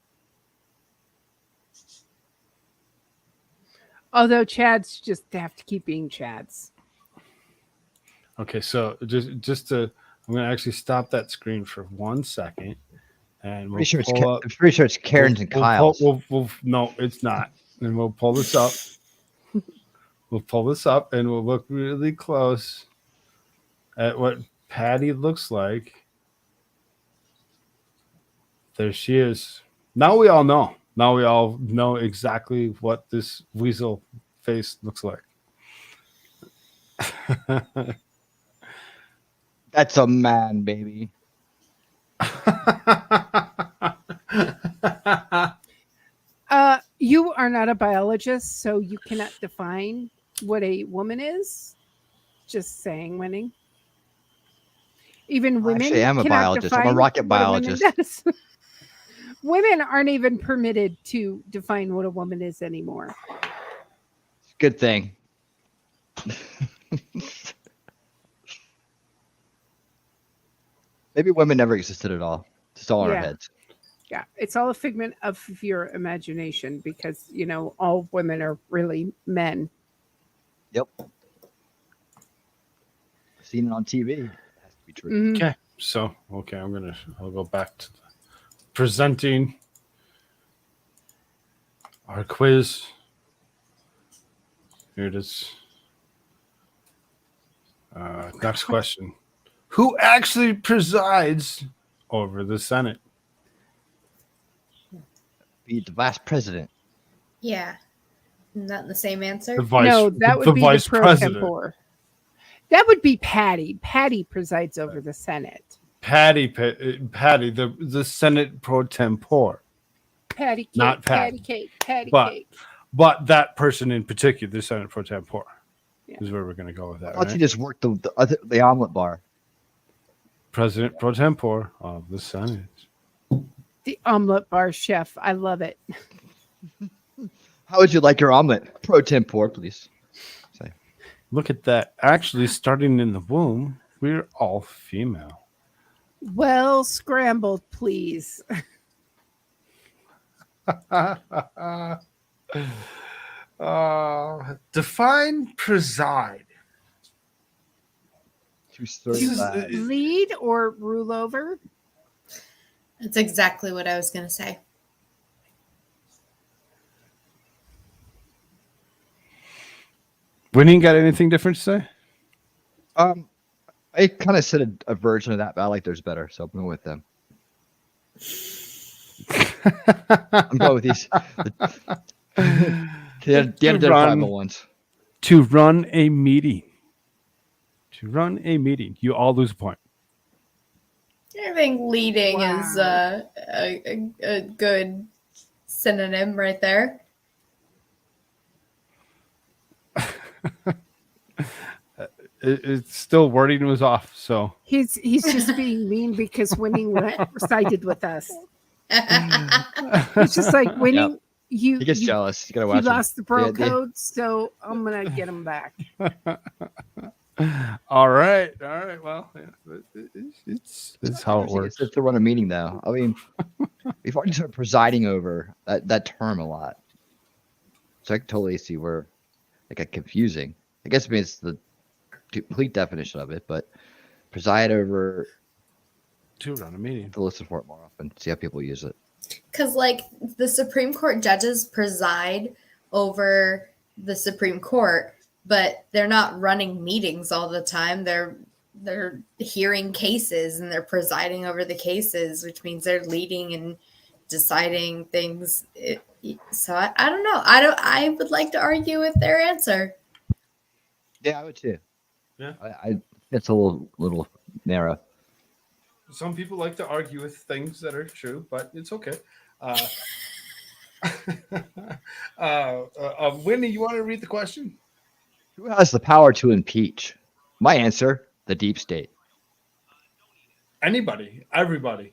Speaker 8: Although Chads just have to keep being Chads.
Speaker 2: Okay, so just to, I'm gonna actually stop that screen for 1 second, and we'll
Speaker 7: Pretty sure it's
Speaker 2: pull up.
Speaker 7: I'm pretty sure it's Karen's and Kyle's.
Speaker 2: No, it's not. And we'll pull this up. We'll pull this up, and we'll look really close at what Patty looks like. There she is. Now we all know. Now we all know exactly what this weasel face looks like.
Speaker 7: That's a man, baby.
Speaker 8: You are not a biologist, so you cannot define what a woman is. Just saying, Winning. Even women.
Speaker 7: Actually, I'm a
Speaker 8: cannot
Speaker 7: biologist. I'm a
Speaker 8: define
Speaker 7: rocket
Speaker 8: what a woman
Speaker 7: biologist.
Speaker 8: does. Women aren't even permitted to define what a woman is anymore.
Speaker 7: Good thing. Maybe women never existed at all. It's all in our
Speaker 8: Yeah.
Speaker 7: heads.
Speaker 8: Yeah, it's all a figment of your imagination because, you know, all women are really men.
Speaker 7: Yep. Seen it on TV. It has to be true.
Speaker 8: Mhm.
Speaker 2: Okay, so I'll go back to presenting our quiz. Here it is. Next question. Who actually presides over the Senate?
Speaker 7: Be the vice president.
Speaker 6: Yeah. Isn't that the same answer?
Speaker 2: The vice,
Speaker 8: No, that would
Speaker 2: the
Speaker 8: be
Speaker 2: vice
Speaker 8: the pro
Speaker 2: president.
Speaker 8: tempore. That would be Patty. Patty presides over the Senate.
Speaker 2: Patty, the Senate pro tempore.
Speaker 8: Patty cake,
Speaker 2: Not
Speaker 8: patty
Speaker 2: Pat.
Speaker 8: cake, patty
Speaker 2: But-
Speaker 8: cake.
Speaker 2: But that person in particular, the Senate pro tempore,
Speaker 8: Yeah.
Speaker 2: is where we're going to go with that.
Speaker 7: Why don't you
Speaker 2: Right?
Speaker 7: just work the omelet bar?
Speaker 2: President pro tempore of the Senate.
Speaker 8: The omelet bar chef. I love it.
Speaker 7: How would you like your omelet? Pro tempore, please. Say.
Speaker 2: Look at that. Actually, starting in the womb, we're all female.
Speaker 8: Well scrambled, please.
Speaker 2: Define preside.
Speaker 8: Lead or rule over?
Speaker 6: That's exactly what I was going to say.
Speaker 2: Winning got anything different to say?
Speaker 7: I kind of said a version of that, but I like theirs better, so I'm going with them. I'm going with these. The identifiable ones.
Speaker 2: To run a meeting. To run a meeting. You all lose a point.
Speaker 6: I think leading
Speaker 8: Wow.
Speaker 6: is a good synonym right there.
Speaker 2: It's still wording was off, so
Speaker 8: He's just being mean because Winning sided with us. It's just like Winning.
Speaker 7: Yep.
Speaker 8: You
Speaker 7: He gets
Speaker 8: you,
Speaker 7: jealous. You gotta
Speaker 8: he
Speaker 7: watch him.
Speaker 8: lost the bro
Speaker 7: Yeah,
Speaker 8: code, so I'm gonna get him back.
Speaker 2: all right. Well, yeah, it's how it
Speaker 7: It's
Speaker 2: works.
Speaker 7: to run a meeting, though. I mean, we've already started presiding over that term a lot, so I can totally see where it got confusing. I guess it means the complete definition of it, but preside over.
Speaker 2: To run a meeting.
Speaker 7: To listen for it more often, see how people use it.
Speaker 6: Because, like, the Supreme Court judges preside over the Supreme Court, but they're not running meetings all the time. They're hearing cases and they're presiding over the cases, which means they're leading and deciding things. So I don't know. I would like to argue with their answer.
Speaker 7: Yeah, I would too.
Speaker 2: Yeah.
Speaker 7: I it's a little narrow.
Speaker 2: Some people like to argue with things that are true, but it's okay. Whitney, you want to read the question?
Speaker 7: Who has the power to impeach? My answer: the deep state.
Speaker 2: Anybody, everybody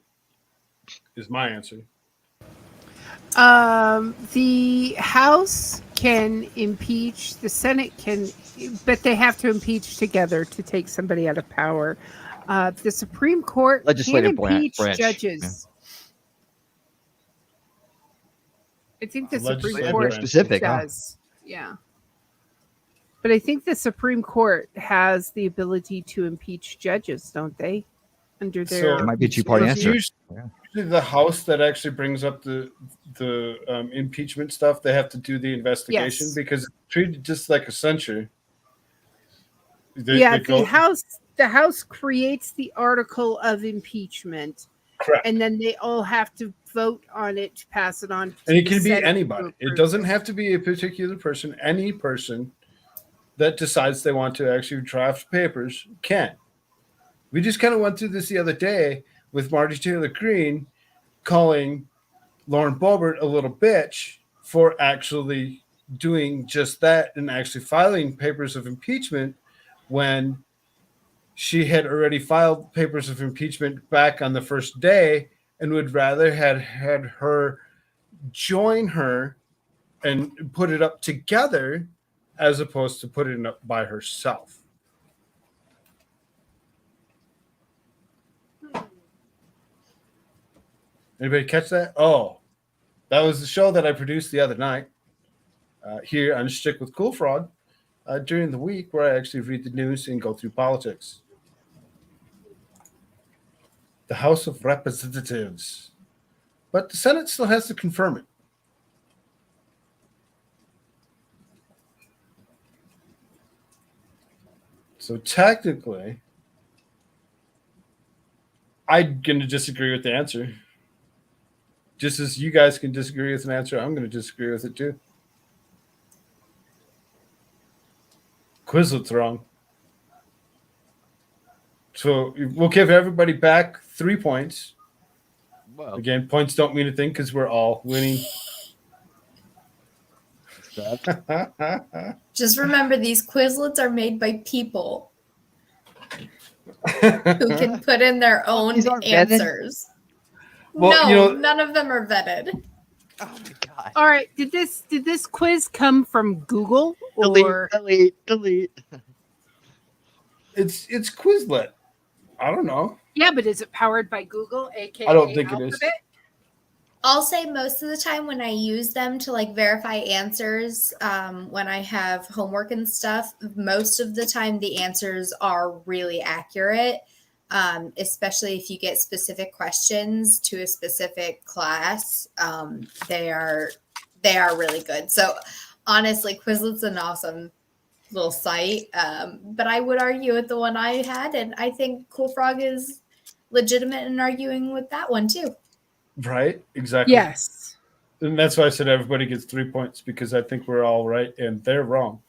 Speaker 2: is my answer.
Speaker 8: The House can impeach, the Senate can, but they have to impeach together to take somebody out of power. The Supreme Court
Speaker 7: Legislative
Speaker 8: can impeach
Speaker 7: branch.
Speaker 8: judges. I think the Supreme
Speaker 2: Legislative
Speaker 8: Court
Speaker 2: branch.
Speaker 7: Specific, huh?
Speaker 8: does. Yeah. But I think the Supreme Court has the ability to impeach judges, don't they? Under their
Speaker 2: So-
Speaker 7: It might be a two-part
Speaker 2: It's
Speaker 7: answer.
Speaker 2: Usually the House that actually brings up the impeachment stuff, they have to do the investigation
Speaker 8: Yes.
Speaker 2: because it's treated just like a censure.
Speaker 8: yeah,
Speaker 2: They go-
Speaker 8: the House creates the article of impeachment,
Speaker 2: correct.
Speaker 8: and then they all have to vote on it to pass it on. To
Speaker 2: And it
Speaker 8: the
Speaker 2: can be
Speaker 8: Senate to
Speaker 2: anybody. It
Speaker 8: approve
Speaker 2: doesn't have to be a particular person. Any person that decides they want to actually draft papers can. We just kind of went through this the other day with Marty Taylor Greene calling Lauren Boebert a little bitch for actually doing just that and actually filing papers of impeachment when she had already filed papers of impeachment back on the first day and would rather had her join her and put it up together as opposed to putting it up by herself. Anybody catch that? Oh, that was the show that I produced the other night here on Stick with Cool Frog during the week where I actually read the news and go through politics. The House of Representatives. But the Senate still has to confirm it. So technically, I'm going to disagree with the answer. Just as you guys can disagree with an answer, I'm going to disagree with it too. Quizlet's wrong. So we'll give everybody back 3 points.
Speaker 7: Well,
Speaker 2: Again, points don't mean a thing because we're all winning.
Speaker 6: Just remember, these Quizlets are made by people who can put in their own
Speaker 7: These aren't vetted?
Speaker 6: answers.
Speaker 2: Well,
Speaker 6: no,
Speaker 2: you know-
Speaker 6: none of them are vetted.
Speaker 7: oh my god.
Speaker 8: All right. Did this quiz come from Google or
Speaker 7: Delete.
Speaker 2: It's Quizlet. I don't know.
Speaker 8: yeah? But is it powered by Google, aka
Speaker 2: I don't think it is.
Speaker 8: Alphabet?
Speaker 6: I'll say most of the time when I use them to like verify answers, when I have homework and stuff, most of the time the answers are really accurate. Especially if you get specific questions to a specific class, they are really good. So honestly, Quizlet's an awesome little site, but I would argue with the one I had, and I think Cool Frog is legitimate in arguing with that one too.
Speaker 2: Right? Exactly.
Speaker 8: Yes.
Speaker 2: And that's why I said everybody gets 3 points because I think we're all right and they're wrong.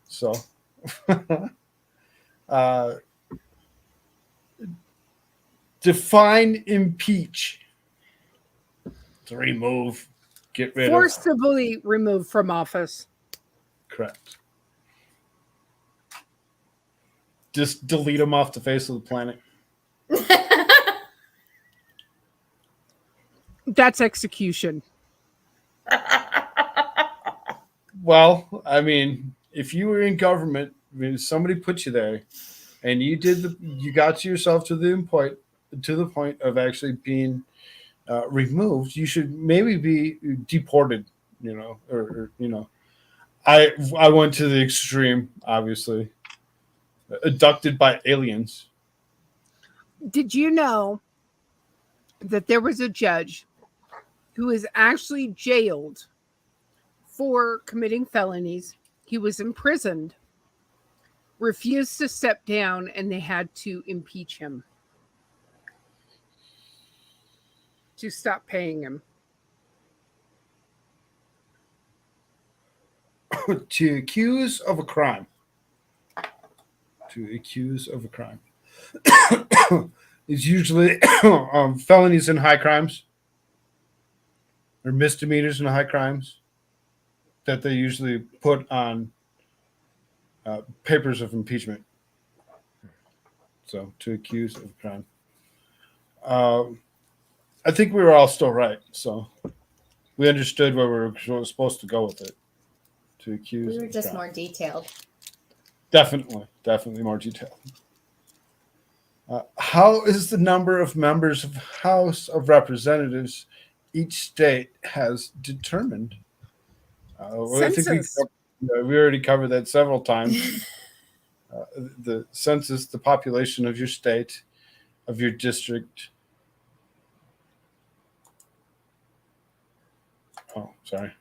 Speaker 2: So, define impeach. To remove, get rid of.
Speaker 8: Forcibly removed from office.
Speaker 2: Correct. Just delete them off the face of the planet.
Speaker 8: That's execution.
Speaker 2: Well, I mean, if you were in government, I mean, somebody put you there, and you got yourself to the point of actually being removed, you should maybe be deported. Or I went to the extreme, obviously, abducted by aliens.
Speaker 8: Did you know that there was a judge who was actually jailed for committing felonies? He was imprisoned, refused to step down, and they had to impeach him to stop paying him.
Speaker 2: To accuse of a crime. To accuse of a crime. It's usually felonies and high crimes or misdemeanors and high crimes that they usually put on papers of impeachment. So to accuse of a crime. I think we were all still right. So we understood where we were supposed to go with it. To accuse.
Speaker 6: We were just more detailed.
Speaker 2: Definitely more detailed. How is the number of members of House of Representatives each state has determined? Well, I think we already covered that several times. The census, the population of your state, of your district. Oh, sorry.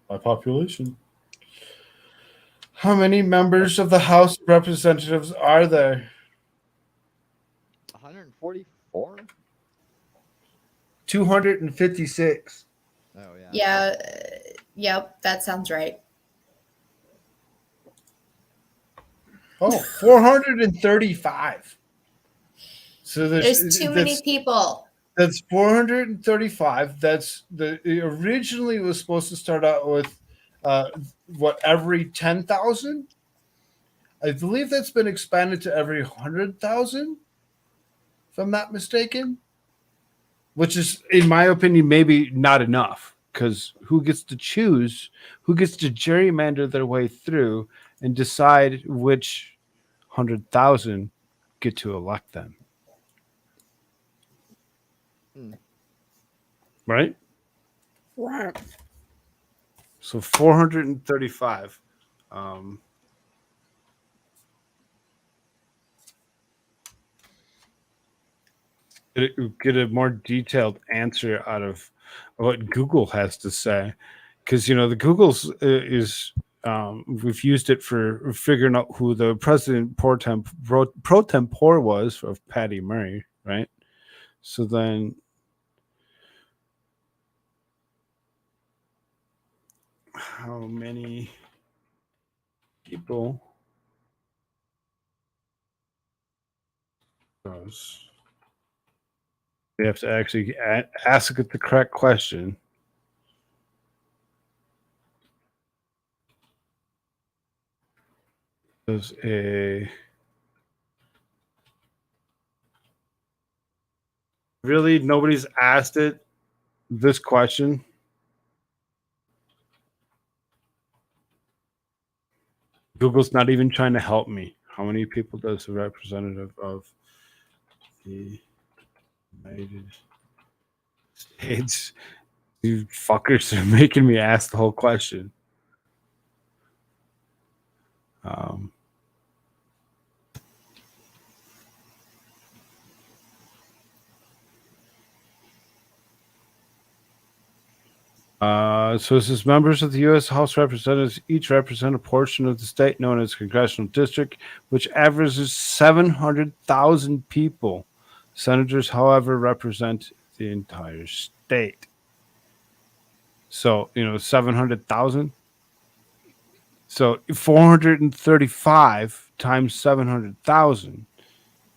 Speaker 2: By population. How many members of the House of Representatives are there?
Speaker 7: 144.
Speaker 2: 256.
Speaker 7: Oh yeah.
Speaker 6: Yeah. Yep. That sounds right.
Speaker 2: Oh, 435. So
Speaker 6: There's too many people.
Speaker 2: That's 435. That's it originally was supposed to start out with every 10,000? I believe that's been expanded to every 100,000, if I'm not mistaken. Which is, in my opinion, maybe not enough, because who gets to choose, who gets to gerrymander their way through and decide which 100,000 get to elect them? Right?
Speaker 8: Right.
Speaker 2: So 435. Get a more detailed answer out of what Google has to say, because the Google's is we've used it for figuring out who the president pro tempore was of Patty Murray, right? So then, how many people does? We have to actually ask it the correct question. Does really nobody's asked it this question? Google's not even trying to help me. How many people does the representative of the United States? You fuckers are making me ask the whole question. So it says members of the U.S. House of Representatives each represent a portion of the state known as congressional district, which averages 700,000 people. Senators, however, represent the entire state. So, 700,000. So 435 times 700,000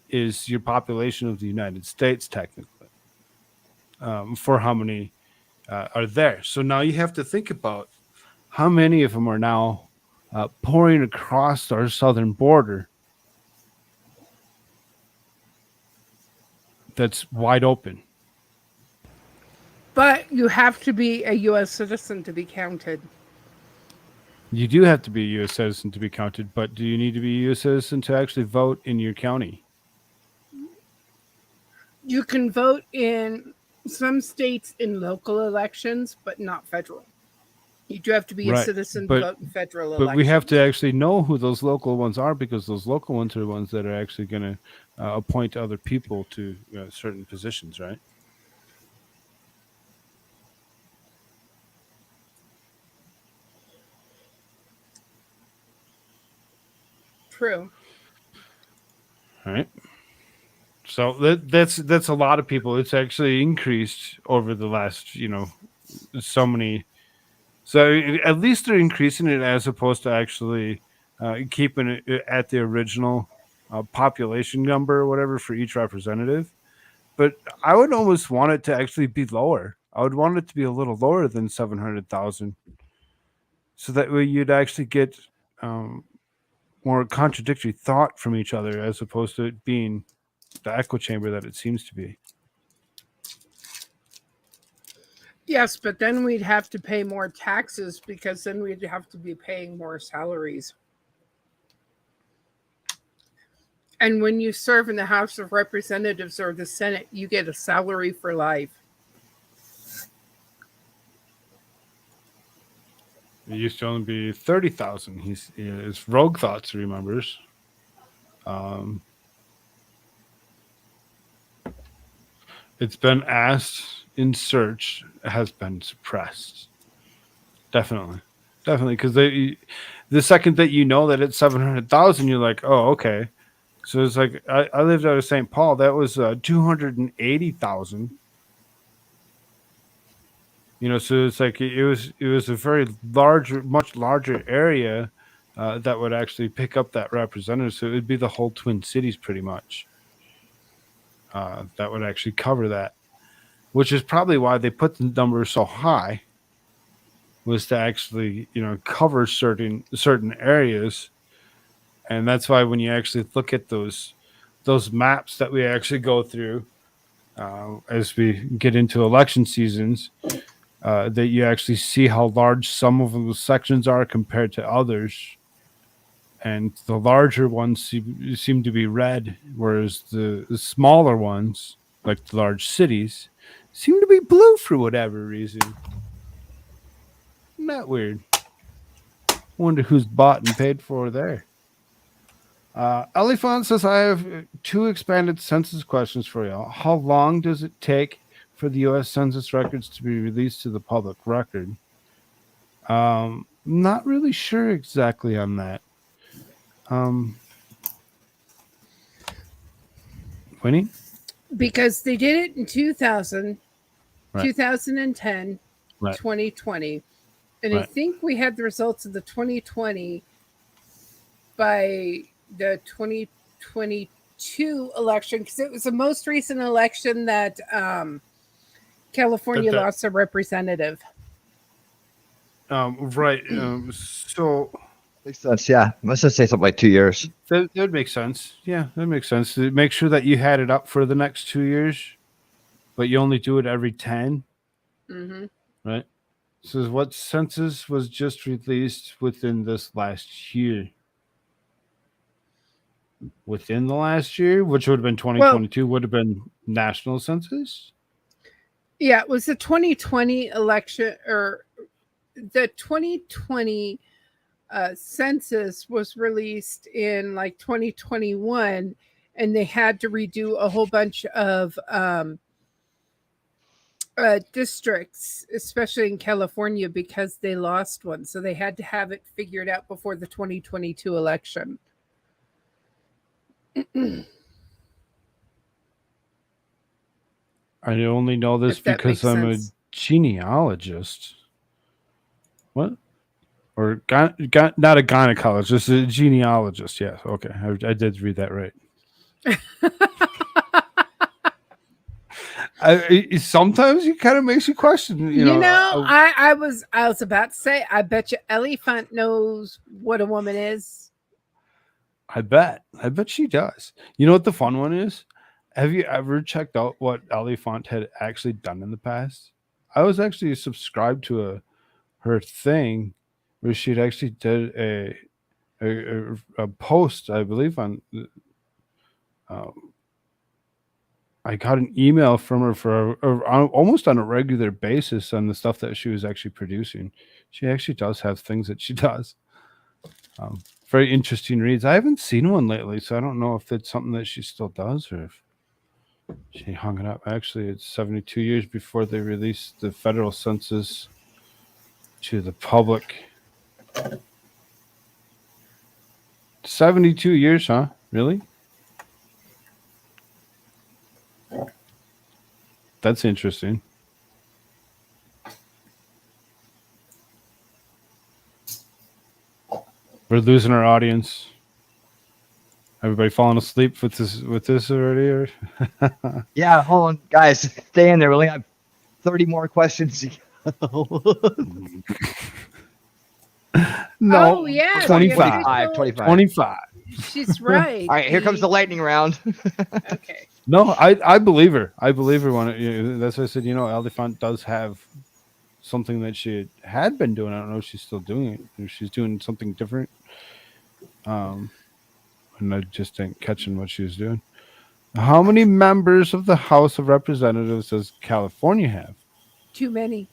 Speaker 2: is your population of the United States, technically, for how many are there. So now you have to think about how many of them are now pouring across our southern border that's wide open.
Speaker 8: But you have to be a U.S. citizen to be counted.
Speaker 2: You do have to be a U.S. citizen to be counted, but do you need to be a U.S. citizen to actually vote in your county?
Speaker 8: You can vote in some states in local elections, but not federal. You do have to be a citizen to vote in federal elections.
Speaker 2: But we have to actually know who those local ones are, because those local ones are the ones that are actually going to appoint other people to certain positions, right?
Speaker 8: True.
Speaker 2: All right. So that's a lot of people. It's actually increased over the last, so many. So at least they're increasing it as opposed to actually keeping it at the original population number or whatever for each representative. But I would almost want it to actually be lower. I would want it to be a little lower than 700,000. So that way you'd actually get more contradictory thought from each other, as opposed to it being echo chamber that it seems to be.
Speaker 8: Yes, but then we'd have to pay more taxes because then we'd have to be paying more salaries. And when you serve in the House of Representatives or the Senate, you get a salary for life.
Speaker 2: It used to only be 30,000. His Rogue Thoughts remembers. It's been asked in search, has been suppressed. Definitely, because the second that you know that it's 700,000, you're like, oh, okay. So it's like I lived out of St. Paul. That was 280,000. So it's like it was a very large, much larger area that would actually pick up that representative. So it would be the whole Twin Cities pretty much. That would actually cover that, which is probably why they put the number so high, was to actually cover certain areas. And that's why when you actually look at those maps that we actually go through as we get into election seasons, that you actually see how large some of those sections are compared to others. And the larger ones seem to be red, whereas the smaller ones, like the large cities, seem to be blue for whatever reason. Isn't that weird? Wonder who's bought and paid for there. Elifant says, I have 2 expanded census questions for you. How long does it take for the U.S. Census records to be released to the public record? Not really sure exactly on that. Winnie?
Speaker 8: Because they did it in 2000,
Speaker 2: Right.
Speaker 8: 2010,
Speaker 2: Right.
Speaker 8: 2020. And I
Speaker 2: Right.
Speaker 8: think we had the results of the 2020 by the 2022 election, because it was the most recent election that California
Speaker 2: That-
Speaker 8: lost a representative.
Speaker 2: Right. So
Speaker 7: Makes sense. Yeah. Let's just say something like 2 years.
Speaker 2: that would make sense. Yeah, that makes sense. Make sure that you had it up for the next 2 years, but you only do it every 10,
Speaker 8: Mm-hmm.
Speaker 2: right? So what census was just released within this last year? Within the last year, which would have been 2022, would have been national census?
Speaker 8: Yeah, it was the 2020 election, or the 2020 census was released in like 2021, and they had to redo a whole bunch of districts, especially in California, because they lost one. So they had to have it figured out before the 2022 election.
Speaker 2: I only know this
Speaker 8: If that
Speaker 2: because
Speaker 8: makes
Speaker 2: I'm
Speaker 8: sense.
Speaker 2: a genealogist. What? Or not a gynecologist, a genealogist. Yes. Okay. I did read that right. Sometimes it kind of makes you question,
Speaker 8: I was about to say, I bet you Elifant knows what a woman is.
Speaker 2: I bet she does. You know what the fun one is? Have you ever checked out what Elifant had actually done in the past? I was actually subscribed to her thing where she'd actually did a post, I believe, on. I got an email from her for almost on a regular basis on the stuff that she was actually producing. She actually does have things that she does. Very interesting reads. I haven't seen one lately, so I don't know if it's something that she still does or if she hung it up. Actually, it's 72 years before they released the federal census to the public. 72 years, huh? Really? That's interesting. We're losing our audience. Everybody falling asleep with this already? Or?
Speaker 7: Yeah, hold on, guys. Stay in there. We only have 30 more questions to go.
Speaker 2: No,
Speaker 8: Oh, yeah.
Speaker 2: 25.
Speaker 7: 25.
Speaker 2: 25.
Speaker 8: she's right.
Speaker 7: All right, here comes the lightning round.
Speaker 8: Okay.
Speaker 2: No, I believe her. I believe her when that's why I said, Elefant does have something that she had been doing. I don't know if she's still doing it. If she's doing something different. And I just ain't catching what she was doing. How many members of the House of Representatives does California have?
Speaker 8: Too many.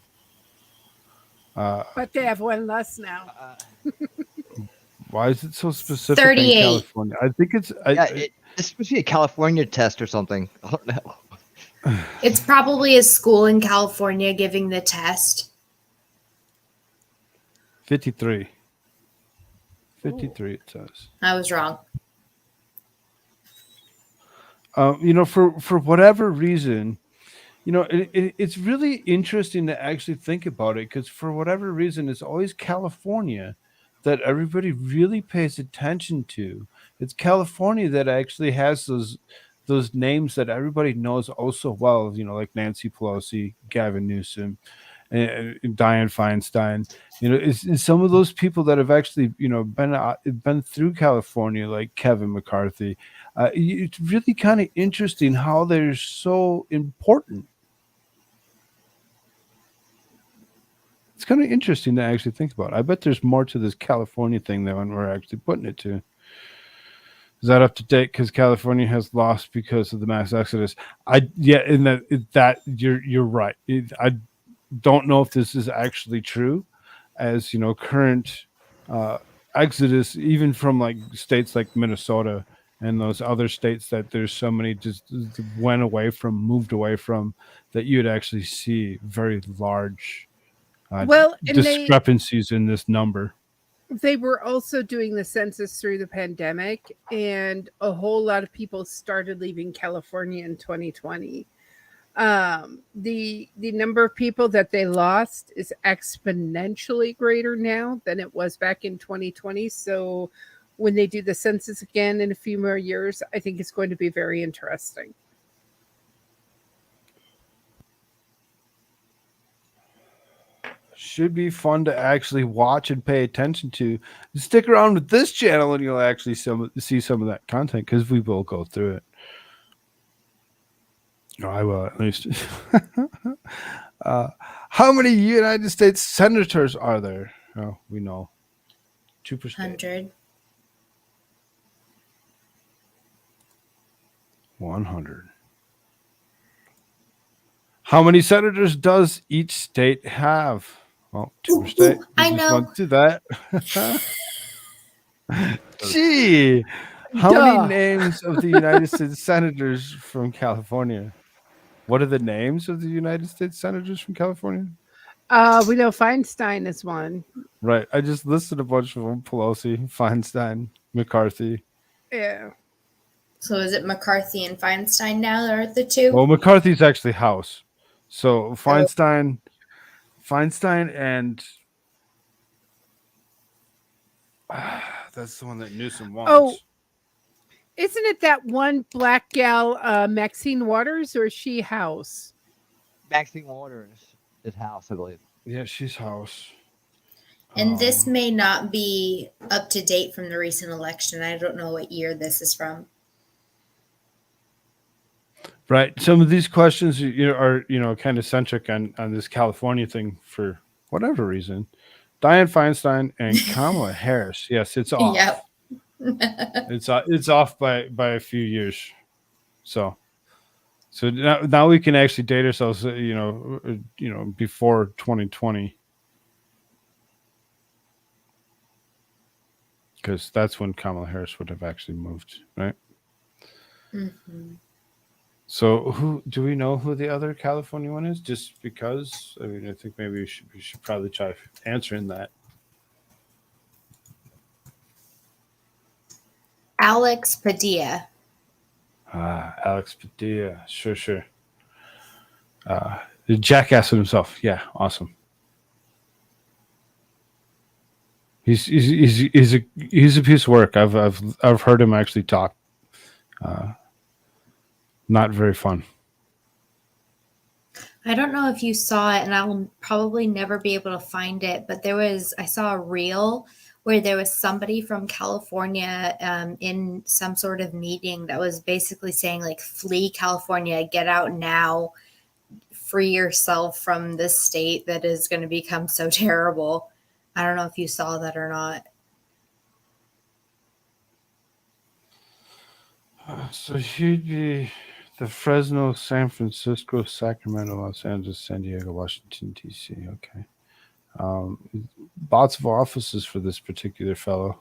Speaker 8: But they have one less now.
Speaker 2: Why is it so specific
Speaker 6: 38.
Speaker 2: in California? I think it's
Speaker 7: This must be a California test or something. I don't know.
Speaker 6: It's probably a school in California giving the test.
Speaker 2: 53. 53 it says.
Speaker 6: I was wrong.
Speaker 2: For whatever reason, it's really interesting to actually think about it, because for whatever reason, it's always California that everybody really pays attention to. It's California that actually has those names that everybody knows oh so well, like Nancy Pelosi, Gavin Newsom, and Dianne Feinstein. It's some of those people that have actually, been through California, like Kevin McCarthy. It's really kind of interesting how they're so important. It's kind of interesting to actually think about. I bet there's more to this California thing than we're actually putting it to. Is that up to date? Because California has lost because of the mass exodus. In that you're right. I don't know if this is actually true, as current exodus, even from like states like Minnesota and those other states that there's so many just moved away from, that you'd actually see very large discrepancies in this number.
Speaker 8: They were also doing the census through the pandemic, and a whole lot of people started leaving California in 2020. The number of people that they lost is exponentially greater now than it was back in 2020. So when they do the census again in a few more years, I think it's going to be very interesting.
Speaker 2: Should be fun to actually watch and pay attention to. Stick around with this channel and you'll actually see some of that content, because we will go through it. Or I will, at least. How many United States senators are there? Oh, we know. 2%.
Speaker 6: 100.
Speaker 2: 100. How many senators does each state have? Well, 2%.
Speaker 6: I know.
Speaker 2: Went through that. Gee, how many names of the United States senators from California? What are the names of the United States senators from California?
Speaker 8: We know Feinstein is one.
Speaker 2: Right. I just listed a bunch of them. Pelosi, Feinstein, McCarthy.
Speaker 8: Yeah.
Speaker 6: So is it McCarthy and Feinstein now that are the two?
Speaker 2: Well, McCarthy's actually House. So Feinstein and that's the one that Newsom wants.
Speaker 8: Oh, isn't it that one black gal, Maxine Waters, or is she House?
Speaker 7: Maxine Waters is House, I believe.
Speaker 2: Yeah, she's House.
Speaker 6: And this may not be up to date from the recent election. I don't know what year this is from.
Speaker 2: Right. Some of these questions are kind of centric on this California thing for whatever reason. Dianne Feinstein and Kamala Harris. Yes, it's off.
Speaker 6: Yep.
Speaker 2: It's off by a few years. So now we can actually date ourselves, before 2020, because that's when Kamala Harris would have actually moved, right?
Speaker 6: Mm-hmm.
Speaker 2: So who do we know who the other California one is? Just because, I think maybe we should probably try answering that.
Speaker 6: Alex Padilla.
Speaker 2: Alex Padilla. Sure. The jackass himself. Yeah, awesome. He's a piece of work. I've heard him actually talk. Not very fun.
Speaker 6: I don't know if you saw it, and I will probably never be able to find it, but I saw a reel where there was somebody from California in some sort of meeting that was basically saying, like, flee California, get out now, free yourself from this state that is going to become so terrible. I don't know if you saw that or not.
Speaker 2: So he'd be the Fresno, San Francisco, Sacramento, Los Angeles, San Diego, Washington, D.C. Okay. Lots of offices for this particular fellow.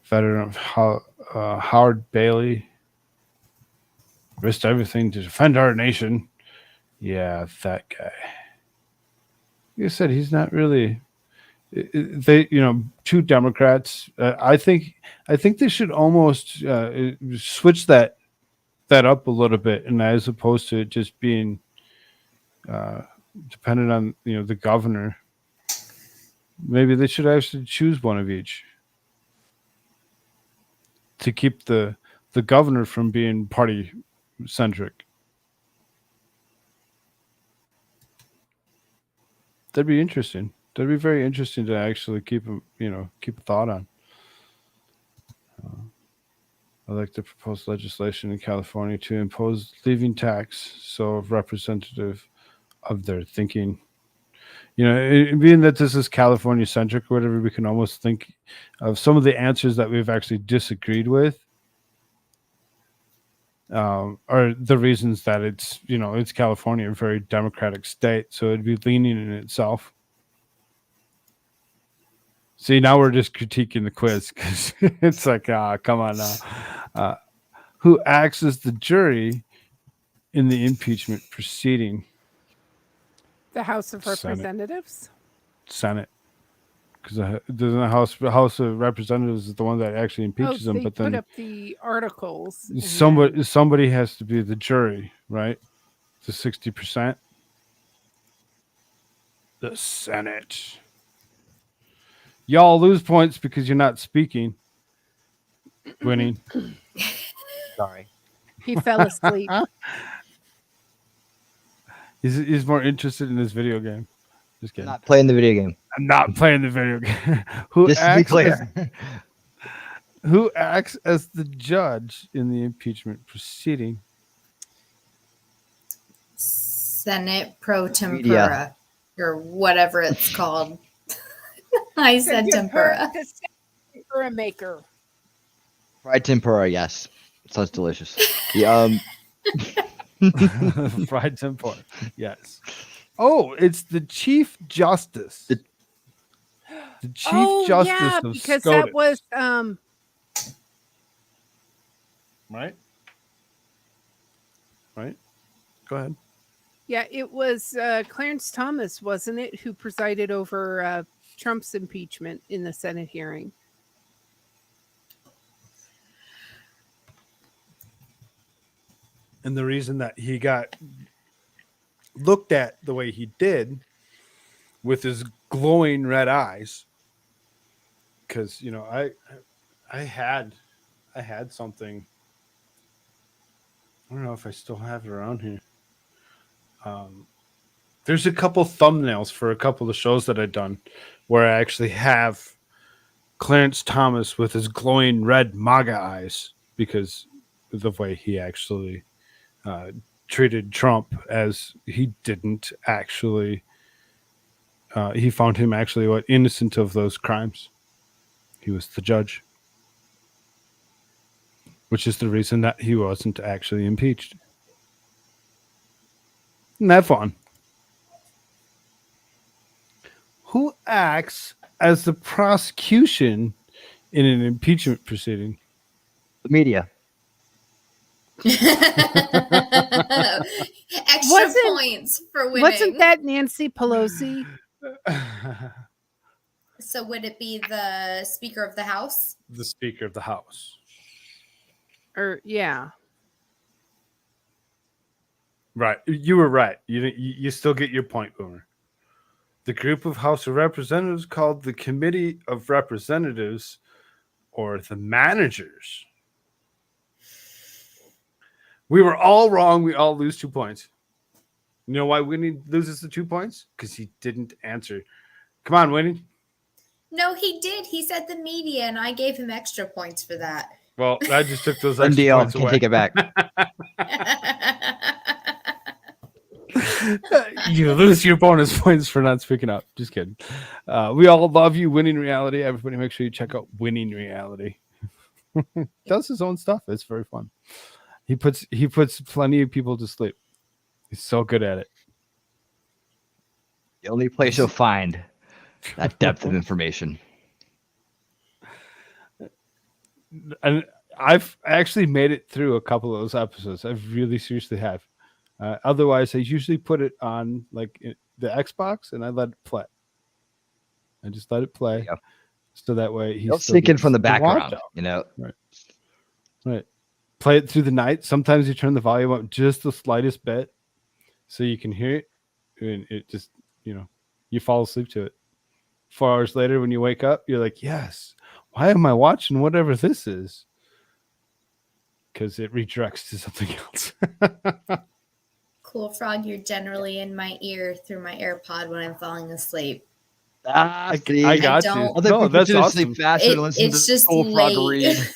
Speaker 2: Veteran Howard Bailey. Risked everything to defend our nation. Yeah, that guy. Like I said, he's not really. They, two Democrats. I think they should almost switch that up a little bit, and as opposed to it just being dependent on the governor. Maybe they should actually choose one of each to keep the governor from being party centric. That'd be interesting. That'd be very interesting to actually keep a thought on. I like the proposed legislation in California to impose leaving tax, so representative of their thinking. Being that this is California centric or whatever, we can almost think of some of the answers that we've actually disagreed with. Are the reasons that it's California, a very democratic state, so it'd be leaning in itself. See, now we're just critiquing the quiz because it's like, come on now. Who acts as the jury in the impeachment proceeding?
Speaker 8: The House of Representatives?
Speaker 2: Senate. Because the House of Representatives is the one that actually impeaches them. But then
Speaker 8: put up the articles.
Speaker 2: Somebody has to be the jury, right? The 60%. The Senate. Y'all lose points because you're not speaking. Winning.
Speaker 7: Sorry.
Speaker 8: He fell asleep.
Speaker 2: He's more interested in this video game. Just kidding.
Speaker 7: Not playing the video game.
Speaker 2: I'm not playing the video game.
Speaker 7: Just to be clear.
Speaker 2: Who acts as the judge in the impeachment proceeding?
Speaker 6: Senate pro tempura, or whatever it's called. I said tempura.
Speaker 8: The tempura maker.
Speaker 7: Fried tempura, yes. Sounds delicious.
Speaker 2: Fried tempura, yes. Oh, it's the Chief Justice. The Chief Justice of
Speaker 8: because
Speaker 2: SCOTUS.
Speaker 8: that was
Speaker 2: Right? Go ahead.
Speaker 8: Yeah, it was Clarence Thomas, wasn't it, who presided over Trump's impeachment in the Senate hearing?
Speaker 2: And the reason that he got looked at the way he did with his glowing red eyes, because I had something. I don't know if I still have it around here. There's a couple thumbnails for a couple of shows that I've done where I actually have Clarence Thomas with his glowing red MAGA eyes because of the way he actually treated Trump, as he didn't actually. He found him actually innocent of those crimes. He was the judge, which is the reason that he wasn't actually impeached. Isn't that fun? Who acts as the prosecution in an impeachment proceeding?
Speaker 7: The media.
Speaker 6: Extra points for winning.
Speaker 8: Wasn't that Nancy Pelosi?
Speaker 6: So would it be the Speaker of the House?
Speaker 2: The Speaker of the House.
Speaker 8: Yeah.
Speaker 2: Right. You were right. You still get your point, Boomer. The group of House of Representatives called the Committee of Representatives, or the managers. We were all wrong. We all lose 2 points. You know why Winnie loses the 2 points? Because he didn't answer. Come on, Winnie.
Speaker 6: No, he did. He said the media, and I gave him extra points for that.
Speaker 2: Well, I just took those
Speaker 7: Done
Speaker 2: extra
Speaker 7: deal.
Speaker 2: points
Speaker 7: Can't
Speaker 2: away.
Speaker 7: take it back.
Speaker 2: You lose your bonus points for not speaking up. Just kidding. We all love you, Winning Reality. Everybody, make sure you check out Winning Reality. Does his own stuff. It's very fun. He puts plenty of people to sleep. He's so good at it.
Speaker 7: The only place you'll find that depth of information.
Speaker 2: And I've actually made it through a couple of those episodes. I really seriously have. Otherwise, I usually put it on like the Xbox and I let it play. I just let it play,
Speaker 7: There you go.
Speaker 2: so that way
Speaker 7: He'll sneak in from the background. You know,
Speaker 2: Right. Play it through the night. Sometimes you turn the volume up just the slightest bit, so you can hear it, and it just you fall asleep to it. 4 hours later, when you wake up, you're like, yes. Why am I watching whatever this is? Because it redirects to something else.
Speaker 6: Cool Frog, you're generally in my ear through my AirPod when I'm falling asleep.
Speaker 7: see,
Speaker 2: I got you.
Speaker 6: don't-
Speaker 7: Other
Speaker 2: No,
Speaker 7: people
Speaker 2: that's
Speaker 7: should
Speaker 2: awesome.
Speaker 7: sleep faster and listen
Speaker 6: It's
Speaker 7: to
Speaker 6: just
Speaker 7: Cool Frog
Speaker 6: late.
Speaker 7: read.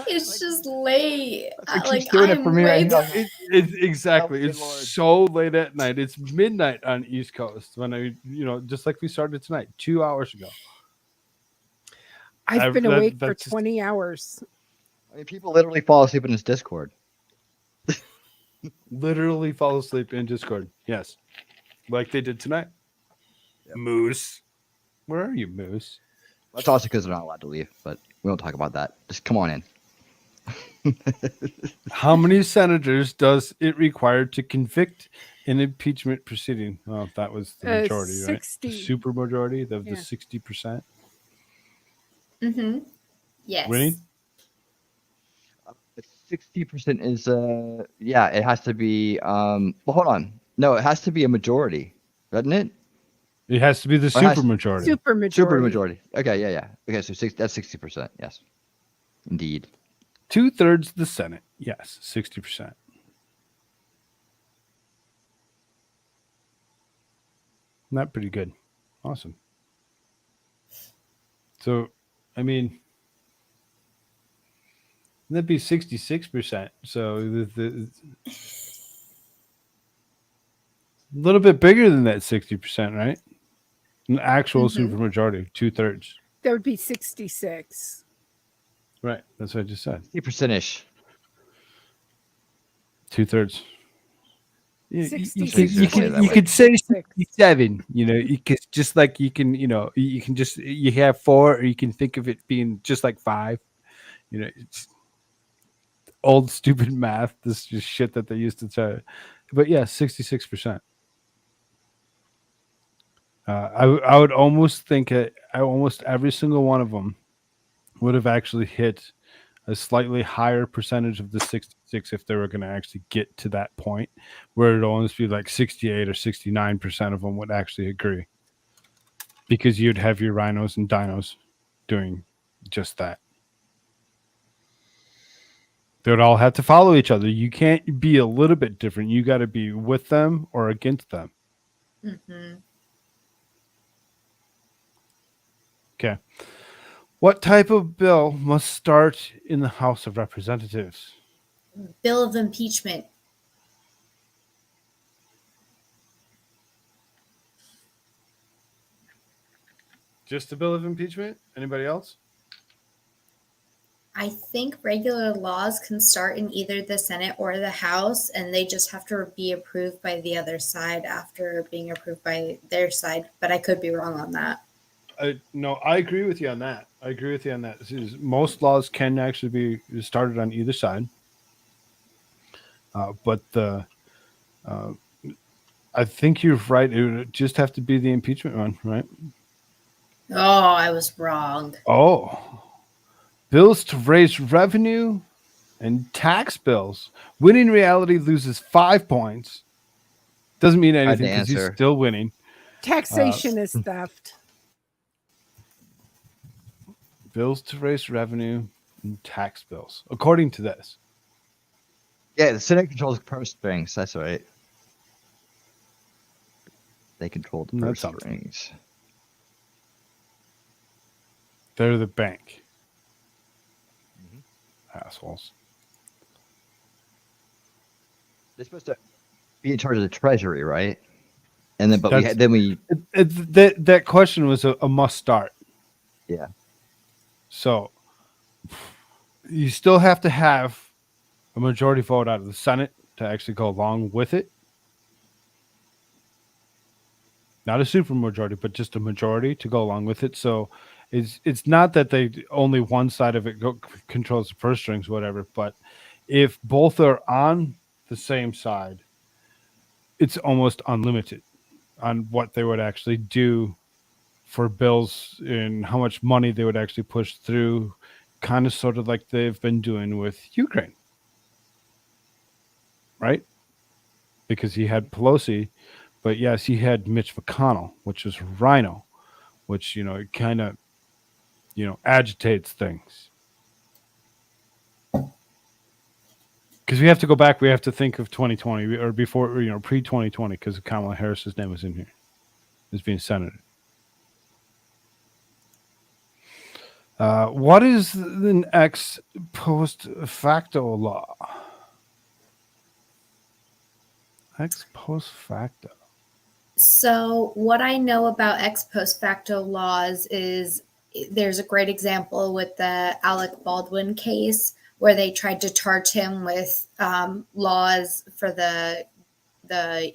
Speaker 6: It's just late.
Speaker 7: It keeps
Speaker 6: Like
Speaker 7: doing it
Speaker 6: I'm
Speaker 7: for me right
Speaker 6: way
Speaker 7: now.
Speaker 2: It's exactly.
Speaker 7: Oh, good
Speaker 2: It's
Speaker 7: Lord.
Speaker 2: so late at night. It's midnight on East Coast when I, just like we started tonight, 2 hours ago.
Speaker 8: I've been awake for
Speaker 2: that's just-
Speaker 8: 20 hours.
Speaker 7: I mean, people literally fall asleep in his Discord.
Speaker 2: Literally fall asleep in Discord. Yes, like they did tonight. Moose, where are you, Moose?
Speaker 7: That's also because they're not allowed to leave, but we won't talk about that. Just come on in.
Speaker 2: How many senators does it require to convict an impeachment proceeding? Well, that was the majority, right?
Speaker 8: 60.
Speaker 2: The super majority of the
Speaker 8: Yeah.
Speaker 2: 60%.
Speaker 6: Mm-hmm. Yes.
Speaker 2: Winning?
Speaker 7: 60% is yeah, it has to be well, hold on. No, it has to be a majority, doesn't it?
Speaker 2: It has to be the
Speaker 7: Or has-
Speaker 2: super majority.
Speaker 8: Super majority.
Speaker 7: Super majority. Okay, yeah. Okay, so that's 60%. Yes. Indeed.
Speaker 2: 2/3 the Senate. Yes, 60%. Not pretty good. Awesome. So, I mean, that'd be 66%. So the a little bit bigger than that 60%, right? An actual supermajority, 2/3.
Speaker 8: That would be 66.
Speaker 2: Right. That's what I just said.
Speaker 7: 50%ish.
Speaker 2: 2/3. You,
Speaker 8: 66.
Speaker 2: you could say
Speaker 8: 66.
Speaker 2: 67, you could just like you can just you have 4, or you can think of it being just like 5. It's old stupid math. This is just shit that they used to try. But yeah, 66%. I would almost think almost every single one of them would have actually hit a slightly higher percentage of the 66 if they were going to actually get to that point, where it'd almost be like 68 or 69% of them would actually agree, because you'd have your rhinos and dinos doing just that. They would all have to follow each other. You can't be a little bit different. You got to be with them or against them.
Speaker 6: Mm-hmm.
Speaker 2: Okay. What type of bill must start in the House of Representatives?
Speaker 6: Bill of impeachment.
Speaker 2: Just a bill of impeachment? Anybody else?
Speaker 6: I think regular laws can start in either the Senate or the House, and they just have to be approved by the other side after being approved by their side. But I could be wrong on that.
Speaker 2: No, I agree with you on that. Most laws can actually be started on either side. But I think you're right. It would just have to be the impeachment one, right?
Speaker 6: Oh, I was wrong.
Speaker 2: Oh. Bills to raise revenue and tax bills. Winning Reality loses 5 points. Doesn't mean anything because he's
Speaker 7: answer.
Speaker 2: still winning.
Speaker 8: Taxation is theft.
Speaker 2: Bills to raise revenue and tax bills, according to this.
Speaker 7: Yeah, the Senate controls purse strings. That's right. They control the
Speaker 2: That's
Speaker 7: purse
Speaker 2: something.
Speaker 7: strings.
Speaker 2: They're the bank. Assholes.
Speaker 7: They're supposed to be in charge of the treasury, right? And then, but
Speaker 2: That's- that question was a must start.
Speaker 7: yeah.
Speaker 2: So you still have to have a majority vote out of the Senate to actually go along with it. Not a super majority, but just a majority to go along with it. So it's not that they only one side of it controls the purse strings, whatever. But if both are on the same side, it's almost unlimited on what they would actually do for bills and how much money they would actually push through, kind of sort of like they've been doing with Ukraine. Right? Because he had Pelosi, but yes, he had Mitch McConnell, which is Rhino, which, it kind of, agitates things. Because we have to go back, we have to think of 2020 or before, pre-2020, because Kamala Harris's name was in here as being senator. What is an ex post facto law? Ex post facto.
Speaker 6: So, what I know about ex post facto laws is there's a great example with the Alec Baldwin case where they tried to charge him with laws for the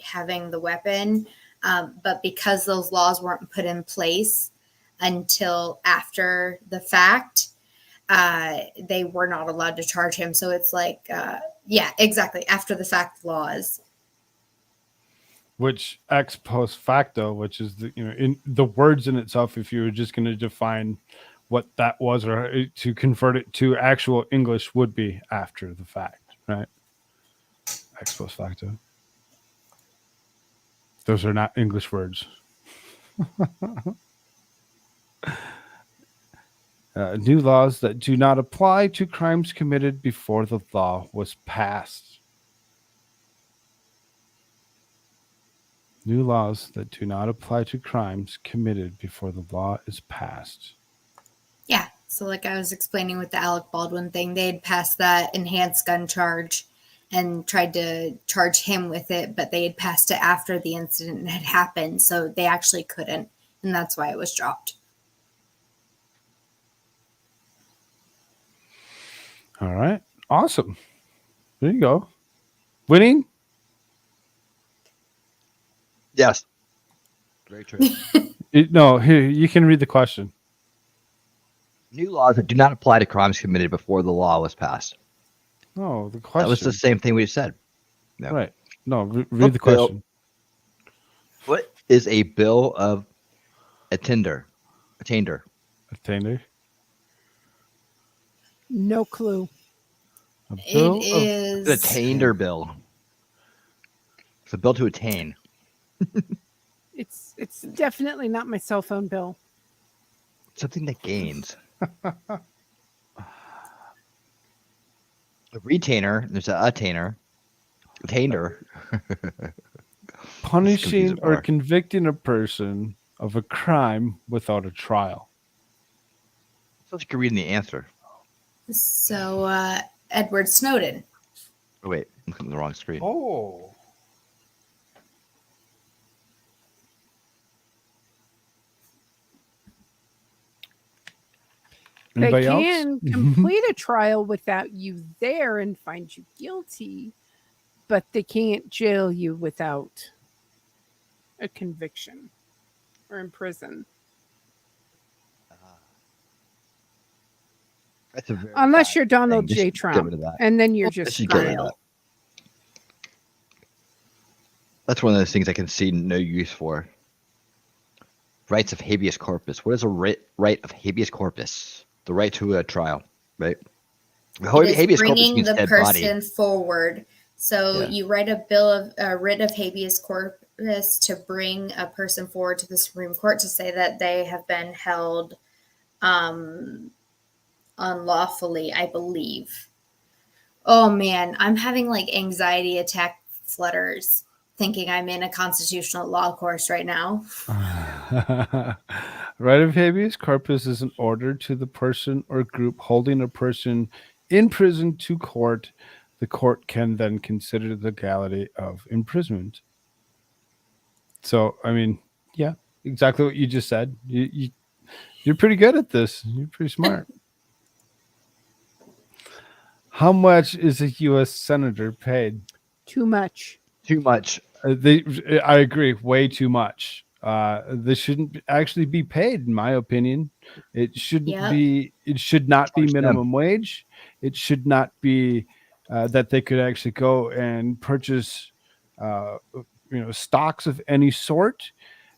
Speaker 6: having the weapon, but because those laws weren't put in place until after the fact, they were not allowed to charge him. So it's like, yeah, exactly, after the fact laws.
Speaker 2: Which ex post facto, which is in the words in itself, if you were just going to define what that was or to convert it to actual English, would be after the fact, right? Ex post facto. Those are not English words. New laws that do not apply to crimes committed before the law was passed. New laws that do not apply to crimes committed before the law is passed.
Speaker 6: Yeah. So, like I was explaining with the Alec Baldwin thing, they had passed that enhanced gun charge and tried to charge him with it, but they had passed it after the incident had happened. So they actually couldn't. And that's why it was dropped.
Speaker 2: All right. Awesome. There you go. Winning?
Speaker 7: Yes. Very true.
Speaker 2: No, here, you can read the question.
Speaker 7: New laws that do not apply to crimes committed before the law was passed.
Speaker 2: No, the question.
Speaker 7: That was the same thing we just said. No.
Speaker 2: Right. No, read the question.
Speaker 7: What is a bill of attainder? Attainder.
Speaker 2: Attainder.
Speaker 8: No clue.
Speaker 2: A bill
Speaker 6: It
Speaker 2: of
Speaker 6: is.
Speaker 7: The attainder bill. It's a bill to attain.
Speaker 8: It's definitely not my cell phone bill.
Speaker 7: Something that gains. A retainer. There's an attainer. Attainder.
Speaker 2: punishing or
Speaker 7: more.
Speaker 2: convicting a person of a crime without a trial.
Speaker 7: So you can read the answer.
Speaker 6: So, Edward Snowden.
Speaker 7: Oh wait, I'm looking at the wrong screen.
Speaker 2: Oh.
Speaker 8: They
Speaker 2: Anybody else?
Speaker 8: can complete a trial without you there and find you guilty, but they can't jail you without a conviction or in prison.
Speaker 7: That's a very
Speaker 8: Unless
Speaker 7: bad
Speaker 8: you're Donald
Speaker 7: thing.
Speaker 8: J.
Speaker 7: Just get
Speaker 8: Trump,
Speaker 7: rid of that.
Speaker 8: and then you're
Speaker 7: Just
Speaker 8: just
Speaker 7: get rid of
Speaker 8: vile.
Speaker 7: that. That's one of those things I can see no use for. Rights of habeas corpus. What is a right of habeas corpus? The right to a trial, right?
Speaker 6: It is
Speaker 7: Habeas corpus
Speaker 6: bringing
Speaker 7: means
Speaker 6: the
Speaker 7: dead
Speaker 6: person
Speaker 7: body.
Speaker 6: forward. So
Speaker 7: Yeah.
Speaker 6: you write a writ of habeas corpus to bring a person forward to the Supreme Court to say that they have been held unlawfully, I believe. Oh man, I'm having like anxiety attack flutters thinking I'm in a constitutional law course right now.
Speaker 2: Right of habeas corpus is an order to the person or group holding a person in prison to court. The court can then consider the legality of imprisonment. So, I mean, yeah, exactly what you just said. You're pretty good at this. You're pretty smart. How much is a U.S. senator paid?
Speaker 8: Too much.
Speaker 7: Too much.
Speaker 2: I agree, way too much. They shouldn't actually be paid, in my opinion. It shouldn't
Speaker 6: Yep.
Speaker 2: be. It should not be
Speaker 7: Charge them.
Speaker 2: minimum wage. It should not be that they could actually go and purchase, stocks of any sort.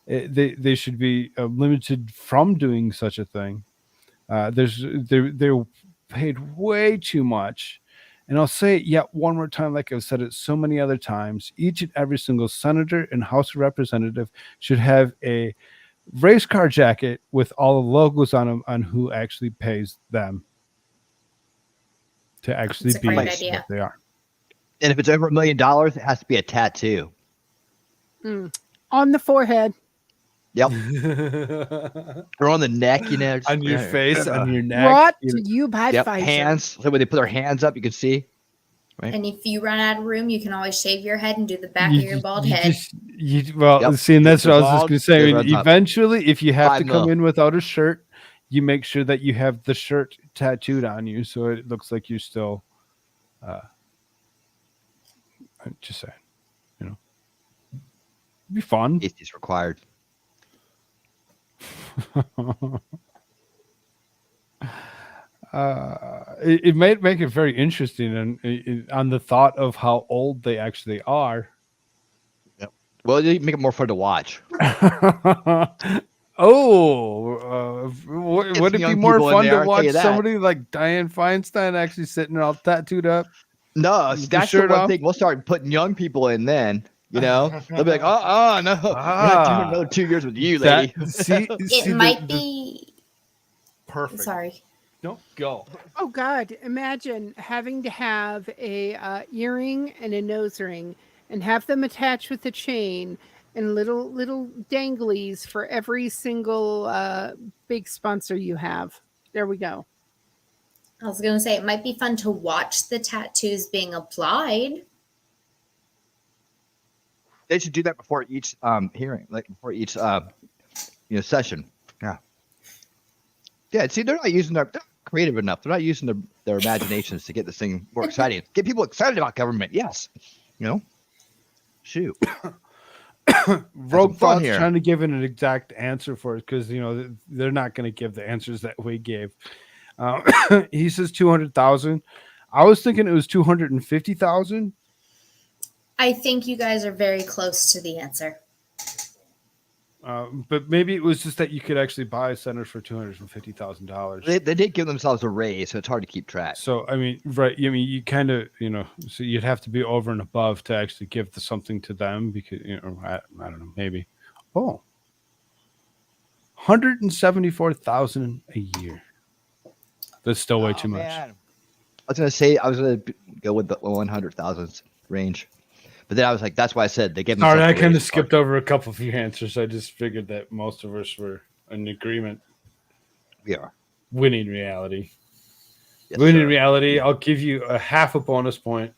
Speaker 2: They should be limited from doing such a thing. They're paid way too much. And I'll say it yet one more time, like I've said it so many other times. Each and every single senator and House of Representative should have a race car jacket with all the logos on them on who actually pays them to actually
Speaker 6: That's a
Speaker 2: be
Speaker 6: great
Speaker 2: what
Speaker 6: idea.
Speaker 2: they are.
Speaker 7: And if it's over $1 million, it has to be a tattoo.
Speaker 8: On the forehead.
Speaker 7: Yep. Or on the neck, just-
Speaker 2: On your face, on your neck.
Speaker 8: Brought
Speaker 2: you know.
Speaker 8: to you by
Speaker 7: Yep.
Speaker 8: Pfizer.
Speaker 7: Hands. So when they put their hands up, you can see.
Speaker 6: And if you run out of room, you can always shave your head and do the back of your bald head.
Speaker 2: Well,
Speaker 7: Yep.
Speaker 2: see, and that's what I was just
Speaker 7: Bald,
Speaker 2: going to say. I
Speaker 7: it
Speaker 2: mean,
Speaker 7: runs up.
Speaker 2: eventually, if you have to
Speaker 7: 5
Speaker 2: come
Speaker 7: mil.
Speaker 2: in without a shirt, you make sure that you have the shirt tattooed on you, so it looks like you're still. I'm just saying, it'd be fun.
Speaker 7: It's required.
Speaker 2: It might make it very interesting and on the thought of how old they actually are.
Speaker 7: Well, you make it more fun to watch.
Speaker 2: Would
Speaker 7: some
Speaker 2: it be
Speaker 7: young
Speaker 2: more
Speaker 7: people in
Speaker 2: fun
Speaker 7: there,
Speaker 2: to
Speaker 7: I'll tell
Speaker 2: watch
Speaker 7: you that.
Speaker 2: somebody like Dianne Feinstein actually sitting all tattooed up?
Speaker 7: No,
Speaker 2: With the
Speaker 7: that's the
Speaker 2: shirt
Speaker 7: one
Speaker 2: off?
Speaker 7: thing. We'll start putting young people in then. They'll be like, no, we're not doing another 2 years with you, lady.
Speaker 6: It might be.
Speaker 2: perfect.
Speaker 6: Sorry.
Speaker 2: Don't go.
Speaker 8: Oh God! Imagine having to have a earring and a nose ring, and have them attached with a chain and little danglies for every single big sponsor you have. There we go.
Speaker 6: I was going to say it might be fun to watch the tattoos being applied.
Speaker 7: They should do that before each hearing, like before each session. Yeah. See, they're not using they're not creative enough. They're not using their imaginations to get this thing more exciting. Get people excited about government. Yes. Shoot.
Speaker 2: Rogue
Speaker 7: fun
Speaker 2: Thought's
Speaker 7: here.
Speaker 2: trying to give it an exact answer for it because they're not going to give the answers that we gave. He says 200,000. I was thinking it was 250,000.
Speaker 6: I think you guys are very close to the answer.
Speaker 2: But maybe it was just that you could actually buy a center for $250,000.
Speaker 7: They did give themselves a raise, so it's hard to keep track.
Speaker 2: So I mean, right? I mean, you kind of, so you'd have to be over and above to actually give something to them because I don't know, maybe. 174,000 a year. That's still way too much.
Speaker 7: Man. I was gonna say I was gonna go with the 100,000 range, but then I was like, that's why I said they gave.
Speaker 2: All right, I
Speaker 7: themselves a
Speaker 2: kind of
Speaker 7: raise.
Speaker 2: skipped over a couple of your answers. I just figured that most of us were in agreement.
Speaker 7: We are.
Speaker 2: Winning reality.
Speaker 7: Yes,
Speaker 2: Winning
Speaker 7: sir.
Speaker 2: reality. I'll give you a half a bonus point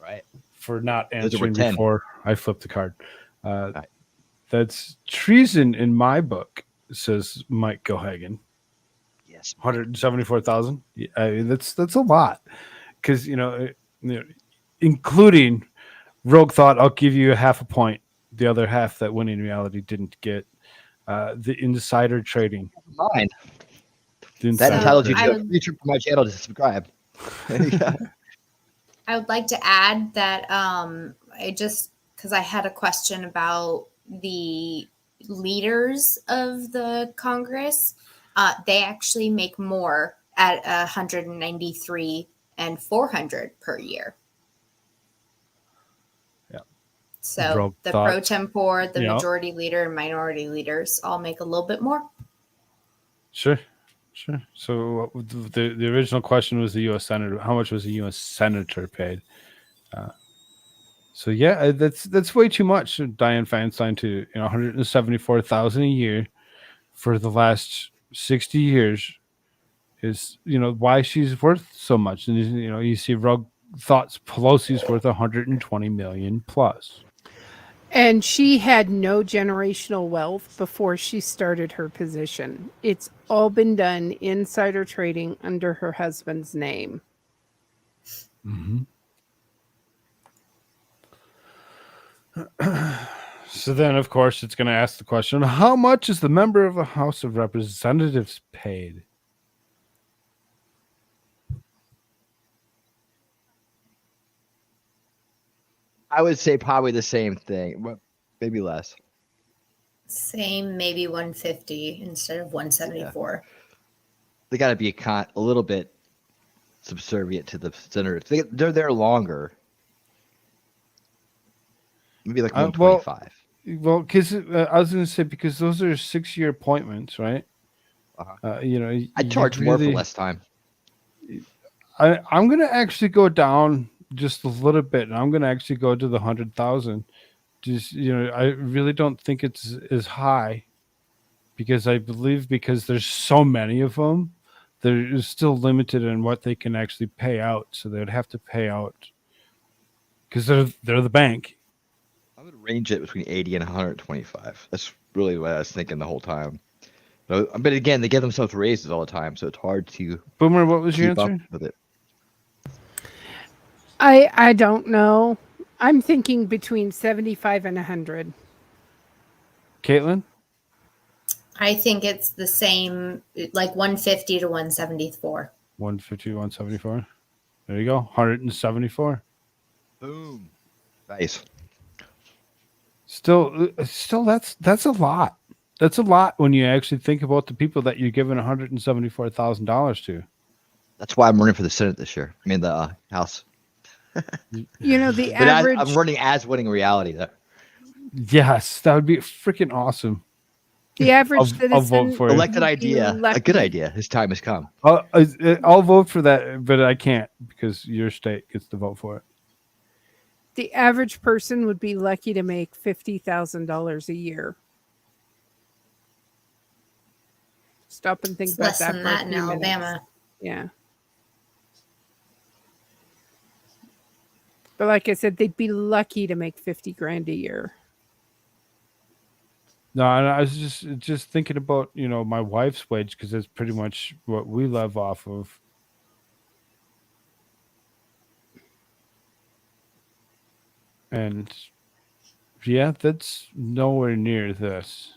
Speaker 7: Right.
Speaker 2: for not
Speaker 7: Those were
Speaker 2: answering
Speaker 7: 10.
Speaker 2: before I flipped the card.
Speaker 7: Right.
Speaker 2: That's treason in my book, says Mike Gohagan.
Speaker 7: Yes.
Speaker 2: 174,000. That's a lot, because including Rogue Thought, I'll give you a half a point. The other half that Winning Reality didn't get. The insider trading.
Speaker 7: Mine.
Speaker 2: The
Speaker 7: That
Speaker 2: insider
Speaker 7: entitles you
Speaker 2: trading.
Speaker 6: I
Speaker 7: to a
Speaker 6: would-
Speaker 7: feature for my channel to subscribe. Yeah.
Speaker 6: I would like to add that because I had a question about the leaders of the Congress. They actually make more at 193 and 400 per year.
Speaker 2: Yeah.
Speaker 6: So
Speaker 2: Rogue
Speaker 6: the
Speaker 2: Thought.
Speaker 6: pro tempore, the
Speaker 2: Yeah.
Speaker 6: majority leader, and minority leaders all make a little bit more.
Speaker 2: Sure. So the original question was the U.S. Senator. How much was the U.S. Senator paid? So yeah, that's way too much. Dianne Feinstein to 174,000 a year for the last 60 years is, why she's worth so much. And, you see Rogue Thoughts Pelosi's worth 120 million plus.
Speaker 8: And she had no generational wealth before she started her position. It's all been done insider trading under her husband's name.
Speaker 2: Mm-hmm. So then, of course, it's going to ask the question, how much is the member of the House of Representatives paid?
Speaker 7: I would say probably the same thing, but maybe less.
Speaker 6: Same, maybe 150 instead of 174.
Speaker 7: They got to be a little bit subservient to the senators. They're there longer. Maybe like 125.
Speaker 2: Well, because I was going to say, because those are 6-year appointments, right?
Speaker 7: I'd charge more for less time.
Speaker 2: I'm going to actually go down just a little bit, and I'm going to actually go to the 100,000. Just, I really don't think it's as high, because I believe because there's so many of them, they're still limited in what they can actually pay out. So they'd have to pay out because they're the bank.
Speaker 7: I would range it between 80 and 125. That's really what I was thinking the whole time. But again, they give themselves raises all the time, so it's hard to
Speaker 2: Boomer, what was your
Speaker 7: keep up
Speaker 2: answer?
Speaker 7: with it.
Speaker 8: I don't know. I'm thinking between 75 and 100.
Speaker 2: Caitlin?
Speaker 6: I think it's the same, like 150 to 174.
Speaker 2: 150, 174. There you go. 174.
Speaker 7: Boom. Nice.
Speaker 2: Still, that's a lot. That's a lot when you actually think about the people that you're giving $174,000 to.
Speaker 7: That's why I'm running for the Senate this year. I mean, the House.
Speaker 8: The
Speaker 7: But
Speaker 8: average.
Speaker 7: I'm running as winning reality there.
Speaker 2: Yes, that would be freaking awesome.
Speaker 8: The average citizen.
Speaker 2: I'll vote for it.
Speaker 7: Elected idea. A
Speaker 8: lucky.
Speaker 7: good idea. His time has come.
Speaker 2: I'll vote for that, but I can't because your state gets to vote for it.
Speaker 8: The average person would be lucky to make $50,000 a year. Stop and think
Speaker 6: It's
Speaker 8: about
Speaker 6: less
Speaker 8: that.
Speaker 6: than
Speaker 8: for a
Speaker 6: that in
Speaker 8: few minutes.
Speaker 6: Alabama.
Speaker 8: Yeah. But like I said, they'd be lucky to make 50 grand a year.
Speaker 2: No, and I was just thinking about my wife's wage because that's pretty much what we live off of. And yeah, that's nowhere near this.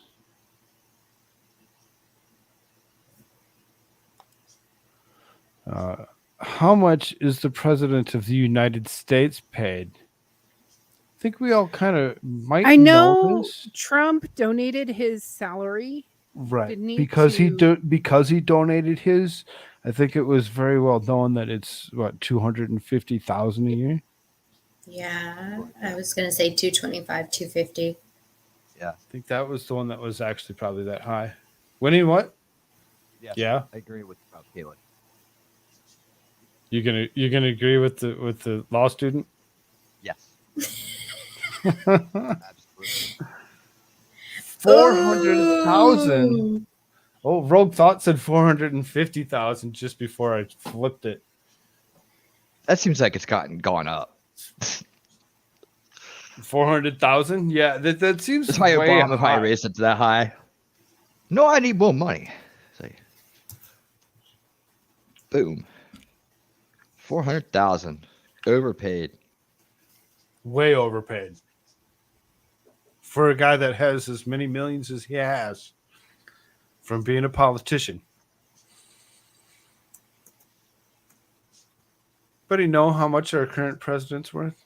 Speaker 2: How much is the President of the United States paid? I think we all kind of might
Speaker 8: I know
Speaker 2: this.
Speaker 8: Trump donated his salary.
Speaker 2: Right,
Speaker 8: Didn't he
Speaker 2: because
Speaker 8: to-
Speaker 2: because he donated his. I think it was very well known that it's what $250,000 a year.
Speaker 6: Yeah, I was going to say 225, 250.
Speaker 7: Yeah.
Speaker 2: I think that was the one that was actually probably that high. Winnie, what?
Speaker 7: Yes,
Speaker 2: Yeah,
Speaker 7: I agree with Caitlin.
Speaker 2: you're gonna agree with the law student?
Speaker 7: Yes. Absolutely.
Speaker 2: 400,000.
Speaker 6: Ooh.
Speaker 2: Oh, Rogue Thought said 450,000 just before I flipped it.
Speaker 7: That seems like it's gone up.
Speaker 2: 400,000? Yeah, that seems
Speaker 7: That's why
Speaker 2: way
Speaker 7: Obama
Speaker 2: high.
Speaker 7: probably raised it to that high. No, I need more money. It's like, boom. 400,000. Overpaid.
Speaker 2: Way overpaid. For a guy that has as many millions as he has from being a politician. Anybody know how much our current president's worth?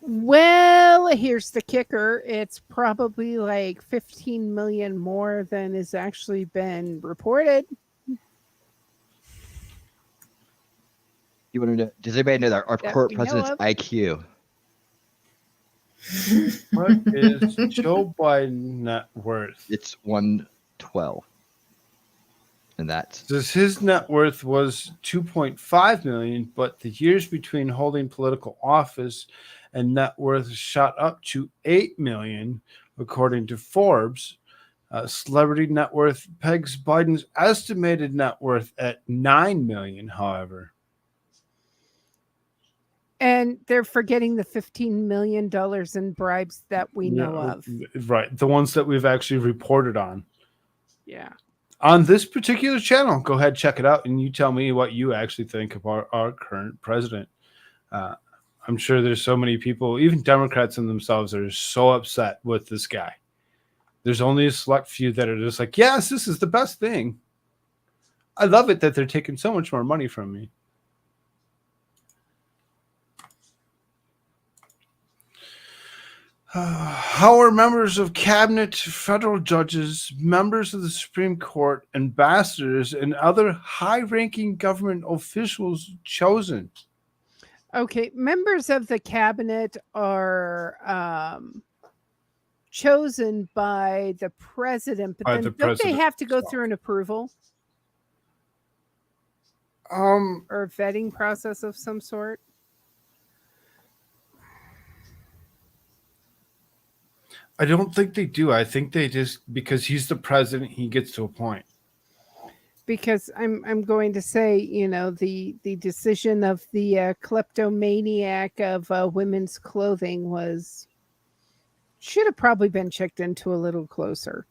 Speaker 8: Well, here's the kicker. It's probably like 15 million more than has actually been reported.
Speaker 7: You want to know? Does anybody know that our
Speaker 8: That
Speaker 7: current
Speaker 8: we know
Speaker 7: president's
Speaker 8: of.
Speaker 7: IQ?
Speaker 2: What is Joe Biden net worth?
Speaker 7: It's 112. And that's
Speaker 2: His net worth was 2.5 million, but the years between holding political office and net worth shot up to 8 million, according to Forbes. Celebrity net worth pegs Biden's estimated net worth at $9 million, however.
Speaker 8: And they're forgetting the $15 million in bribes that we know of.
Speaker 2: Right. The ones that we've actually reported on.
Speaker 8: Yeah.
Speaker 2: On this particular channel. Go ahead, check it out, and you tell me what you actually think about our current president. I'm sure there's so many people, even Democrats in themselves, are so upset with this guy. There's only a select few that are just like, yes, this is the best thing. I love it that they're taking so much more money from me. How are members of cabinet, federal judges, members of the Supreme Court, ambassadors, and other high-ranking government officials chosen?
Speaker 8: Okay, members of the cabinet are chosen by the president, but then don't they have to go through an approval or a vetting process of some sort?
Speaker 2: I don't think they do. I think they just, because he's the president, he gets to appoint.
Speaker 8: Because I'm going to say, you know, the decision of the kleptomaniac of women's clothing should have probably been checked into a little closer.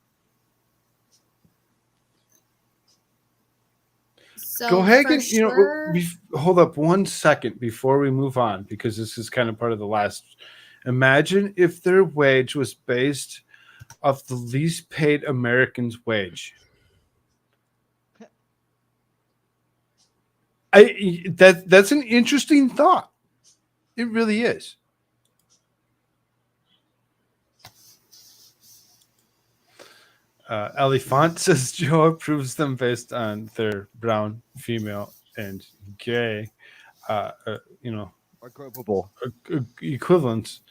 Speaker 6: So
Speaker 2: Go ahead
Speaker 6: for
Speaker 2: and,
Speaker 6: sure,
Speaker 2: hold up 1 second before we move on, because this is kind of part of the last. Imagine if their wage was based off the least paid American's wage. That's an interesting thought. It really is. Elefant says Joe approves them based on their brown, female, and gay, equivalents.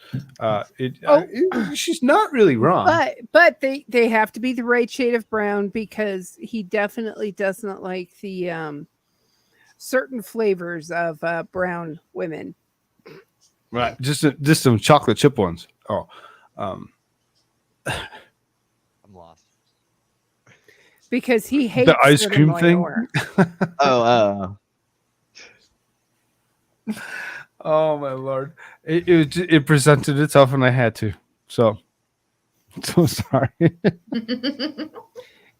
Speaker 2: She's not really wrong.
Speaker 8: But they have to be the right shade of brown, because he definitely doesn't like the certain flavors of brown women.
Speaker 2: Right, just some chocolate chip ones.
Speaker 7: I'm lost.
Speaker 8: Because he hates
Speaker 2: the ice cream thing. Oh my lord! It presented itself, and I had to. So sorry.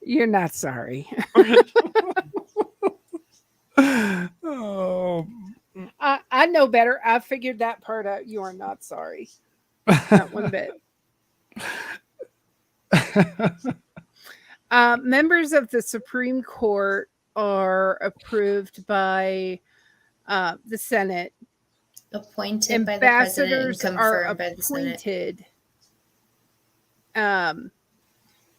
Speaker 8: You're not sorry.
Speaker 2: Oh.
Speaker 8: I know better. I figured that part out. You are not sorry. Not one bit. Members of the Supreme Court are approved by the Senate.
Speaker 6: appointed by the president and
Speaker 8: Ambassadors are
Speaker 6: confirmed by the Senate.
Speaker 8: appointed.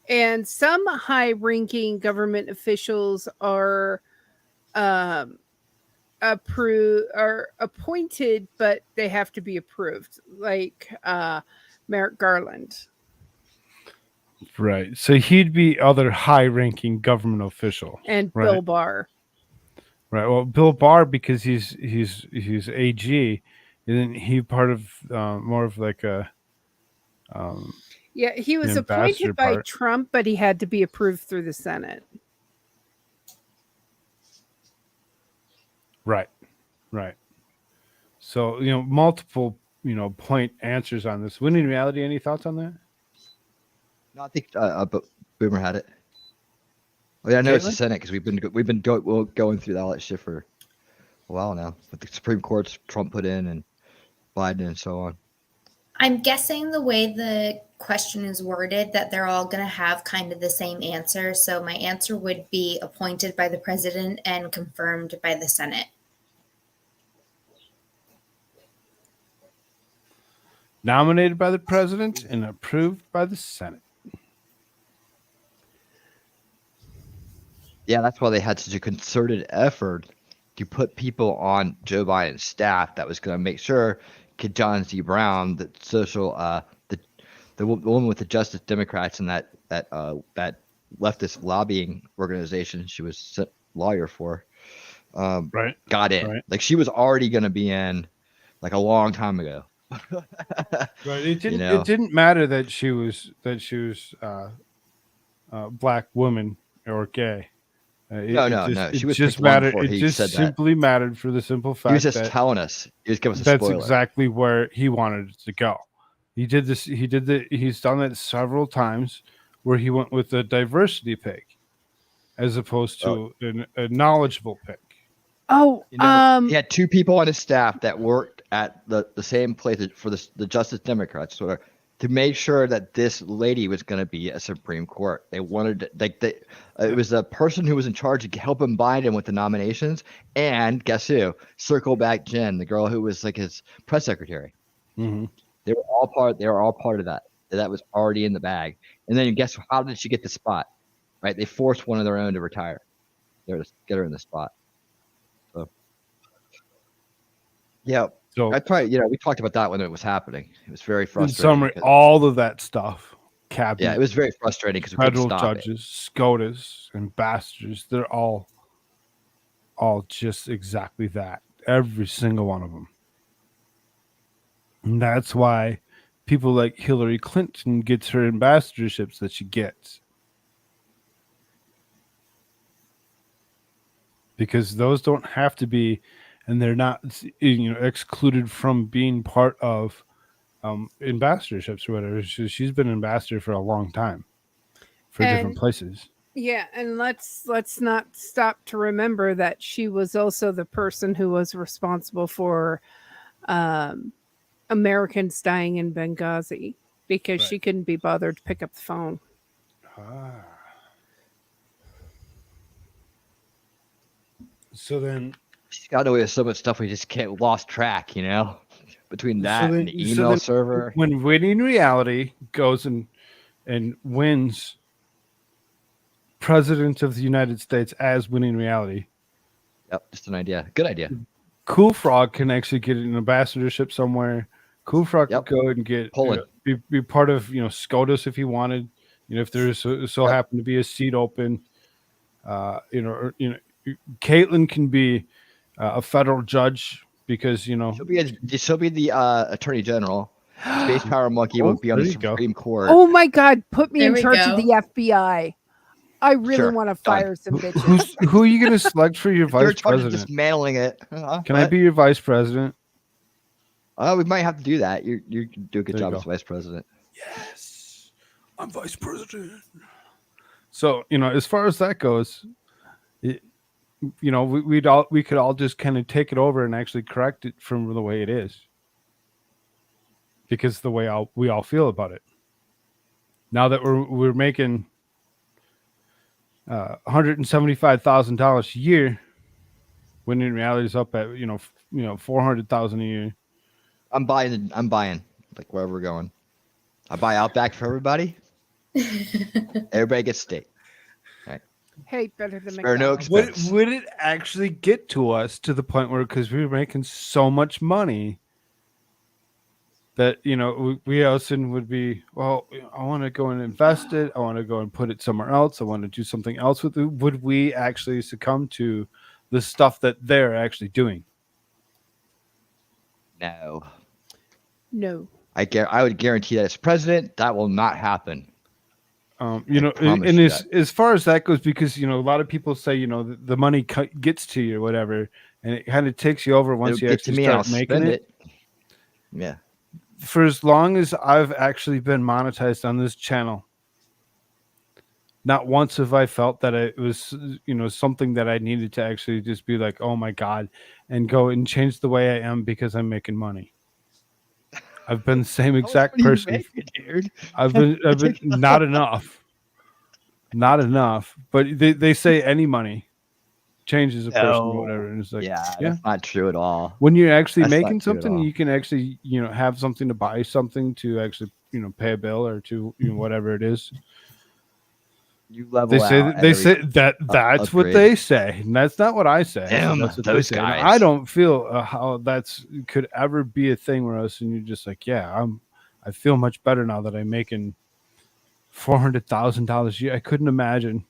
Speaker 8: And some high-ranking government officials are appointed, but they have to be approved, like Merrick Garland.
Speaker 2: Right. So he'd be other high-ranking government official.
Speaker 8: And
Speaker 2: right?
Speaker 8: Bill Barr.
Speaker 2: Right. Well, Bill Barr, because he's AG, isn't he part of more of like a
Speaker 8: yeah, he was appointed by Trump, but he had to be approved through the Senate.
Speaker 2: Right. Right. So, multiple, point answers on this. Winning Reality, any thoughts on that?
Speaker 7: No, I think but Boomer had it. Oh yeah, I know it's the Senate, because we've been going through all that shit for a while now. With the Supreme Court's Trump put in and Biden and so on.
Speaker 6: I'm guessing the way the question is worded that they're all going to have kind of the same answer. So my answer would be appointed by the president and confirmed by the Senate.
Speaker 2: Nominated by the president and approved by the Senate.
Speaker 7: Yeah, that's why they had such a concerted effort to put people on Joe Biden's staff that was going to make sure John Z. Brown, the social, the woman with the Justice Democrats and that leftist lobbying organization she was a lawyer for,
Speaker 2: right,
Speaker 7: got in.
Speaker 2: Right.
Speaker 7: Like she was already going to be in, like a long time ago.
Speaker 2: Right. It didn't.
Speaker 7: You know?
Speaker 2: It didn't matter that she was black woman or gay.
Speaker 7: No. She
Speaker 2: It
Speaker 7: was
Speaker 2: just
Speaker 7: picked one
Speaker 2: mattered.
Speaker 7: before
Speaker 2: It
Speaker 7: he
Speaker 2: just
Speaker 7: said that.
Speaker 2: simply mattered for the simple
Speaker 7: He was
Speaker 2: fact
Speaker 7: just
Speaker 2: that
Speaker 7: telling us. He was giving us a
Speaker 2: that's
Speaker 7: spoiler.
Speaker 2: exactly where he wanted it to go. He did this. He's done that several times, where he went with a diversity pick, as opposed to a knowledgeable pick.
Speaker 8: Oh,
Speaker 7: He had 2 people on his staff that worked at the same place for the Justice Democrats, sort of, to make sure that this lady was going to be a Supreme Court. They wanted it was the person who was in charge to help him bind him with the nominations, and guess who? Circle back Jen, the girl who was like his press secretary.
Speaker 2: Mm-hmm.
Speaker 7: They were all part of that. That was already in the bag. And then guess how did she get the spot? Right? They forced one of their own to retire. They were to get her in the spot. So yeah.
Speaker 2: So,
Speaker 7: I probably, we talked about that when it was happening. It was very
Speaker 2: in
Speaker 7: frustrating.
Speaker 2: summary, all of that stuff, cabinet,
Speaker 7: Yeah, it was very frustrating because we couldn't
Speaker 2: federal
Speaker 7: stop
Speaker 2: judges, SCOTUS, ambassadors, they're all just exactly that. Every single one of them. And that's why people like Hillary Clinton gets her ambassadorships that she gets. Because those don't have to be, and they're not, excluded from being part of ambassadorships or whatever. She's been an ambassador for a long time for different places.
Speaker 8: Yeah, and let's not stop to remember that she was also the person who was responsible for Americans dying in Benghazi because she couldn't be bothered to pick up the phone.
Speaker 2: So then
Speaker 7: She's got away with so much stuff we just can't lost track, between that and the email server.
Speaker 2: When Winning Reality goes and wins President of the United States as Winning Reality,
Speaker 7: Yep, just an idea. Good idea.
Speaker 2: Cool Frog can actually get an ambassadorship somewhere. Cool Frog
Speaker 7: Yep.
Speaker 2: could go and get
Speaker 7: Poland.
Speaker 2: Be part of SCOTUS if he wanted. If there's so happened to be a seat open, Caitlin can be a federal judge because
Speaker 7: she'll be the Attorney General. Space Power Monkey will be on
Speaker 2: there
Speaker 7: the
Speaker 2: you go.
Speaker 7: Supreme Court.
Speaker 8: Oh my God, put me
Speaker 6: There
Speaker 8: in
Speaker 6: we
Speaker 8: charge
Speaker 6: go.
Speaker 8: of the FBI. I really
Speaker 7: Sure,
Speaker 8: want to
Speaker 7: done.
Speaker 8: fire some bitches.
Speaker 2: who are you going to select for your
Speaker 7: They're in
Speaker 2: vice
Speaker 7: charge of
Speaker 2: president?
Speaker 7: dismantling it.
Speaker 2: Can I be your vice president?
Speaker 7: We might have to do that. You can do a good
Speaker 2: There you
Speaker 7: job
Speaker 2: go.
Speaker 7: as vice president.
Speaker 2: Yes, I'm vice president. So as far as that goes, we could all just kind of take it over and actually correct it from the way it is, because the way we all feel about it. Now that we're making $175,000 a year, Winning Reality is up at $400,000 a year.
Speaker 7: I'm buying like wherever we're going. I buy Outback for everybody. Everybody gets steak.
Speaker 8: Hey, better than
Speaker 7: Or no
Speaker 8: McDonald's.
Speaker 7: expense.
Speaker 2: Would it actually get to us to the point where, because we were making so much money, that we also would be, well, I want to go and invest it, I want to go and put it somewhere else, I want to do something else with it. Would we actually succumb to the stuff that they're actually doing?
Speaker 7: No.
Speaker 8: No.
Speaker 7: I would guarantee that as president, that will not happen.
Speaker 2: And
Speaker 7: promise you
Speaker 2: as far as that goes, because a lot of people say the money gets to you or whatever, and it kind of takes you over once
Speaker 7: It'll
Speaker 2: you
Speaker 7: get to
Speaker 2: actually
Speaker 7: me and I'll
Speaker 2: start making
Speaker 7: spend
Speaker 2: it.
Speaker 7: Yeah.
Speaker 2: For as long as I've actually been monetized on this channel, not once have I felt that it was something that I needed to actually just be like, oh my God, and go and change the way I am because I'm making money. I've been the same exact
Speaker 7: What are you
Speaker 2: person.
Speaker 7: making, dude?
Speaker 2: I've been not enough, but they say any money changes a person or whatever, and it's like,
Speaker 7: Yeah, that's not true at all.
Speaker 2: when you're actually
Speaker 7: That's not
Speaker 2: making
Speaker 7: true at
Speaker 2: something,
Speaker 7: all.
Speaker 2: you can actually have something to buy something to actually pay a bill or to whatever it is.
Speaker 7: You level
Speaker 2: They say
Speaker 7: out
Speaker 2: they
Speaker 7: at
Speaker 2: say
Speaker 7: every
Speaker 2: that's what
Speaker 7: upgrade.
Speaker 2: they say, and that's not what I say.
Speaker 7: Damn,
Speaker 2: That's what they
Speaker 7: those
Speaker 2: say. And
Speaker 7: guys.
Speaker 2: I don't feel how that's could ever be a thing where us and you're just like, yeah, I feel much better now that I'm making $400,000 a year. I couldn't imagine.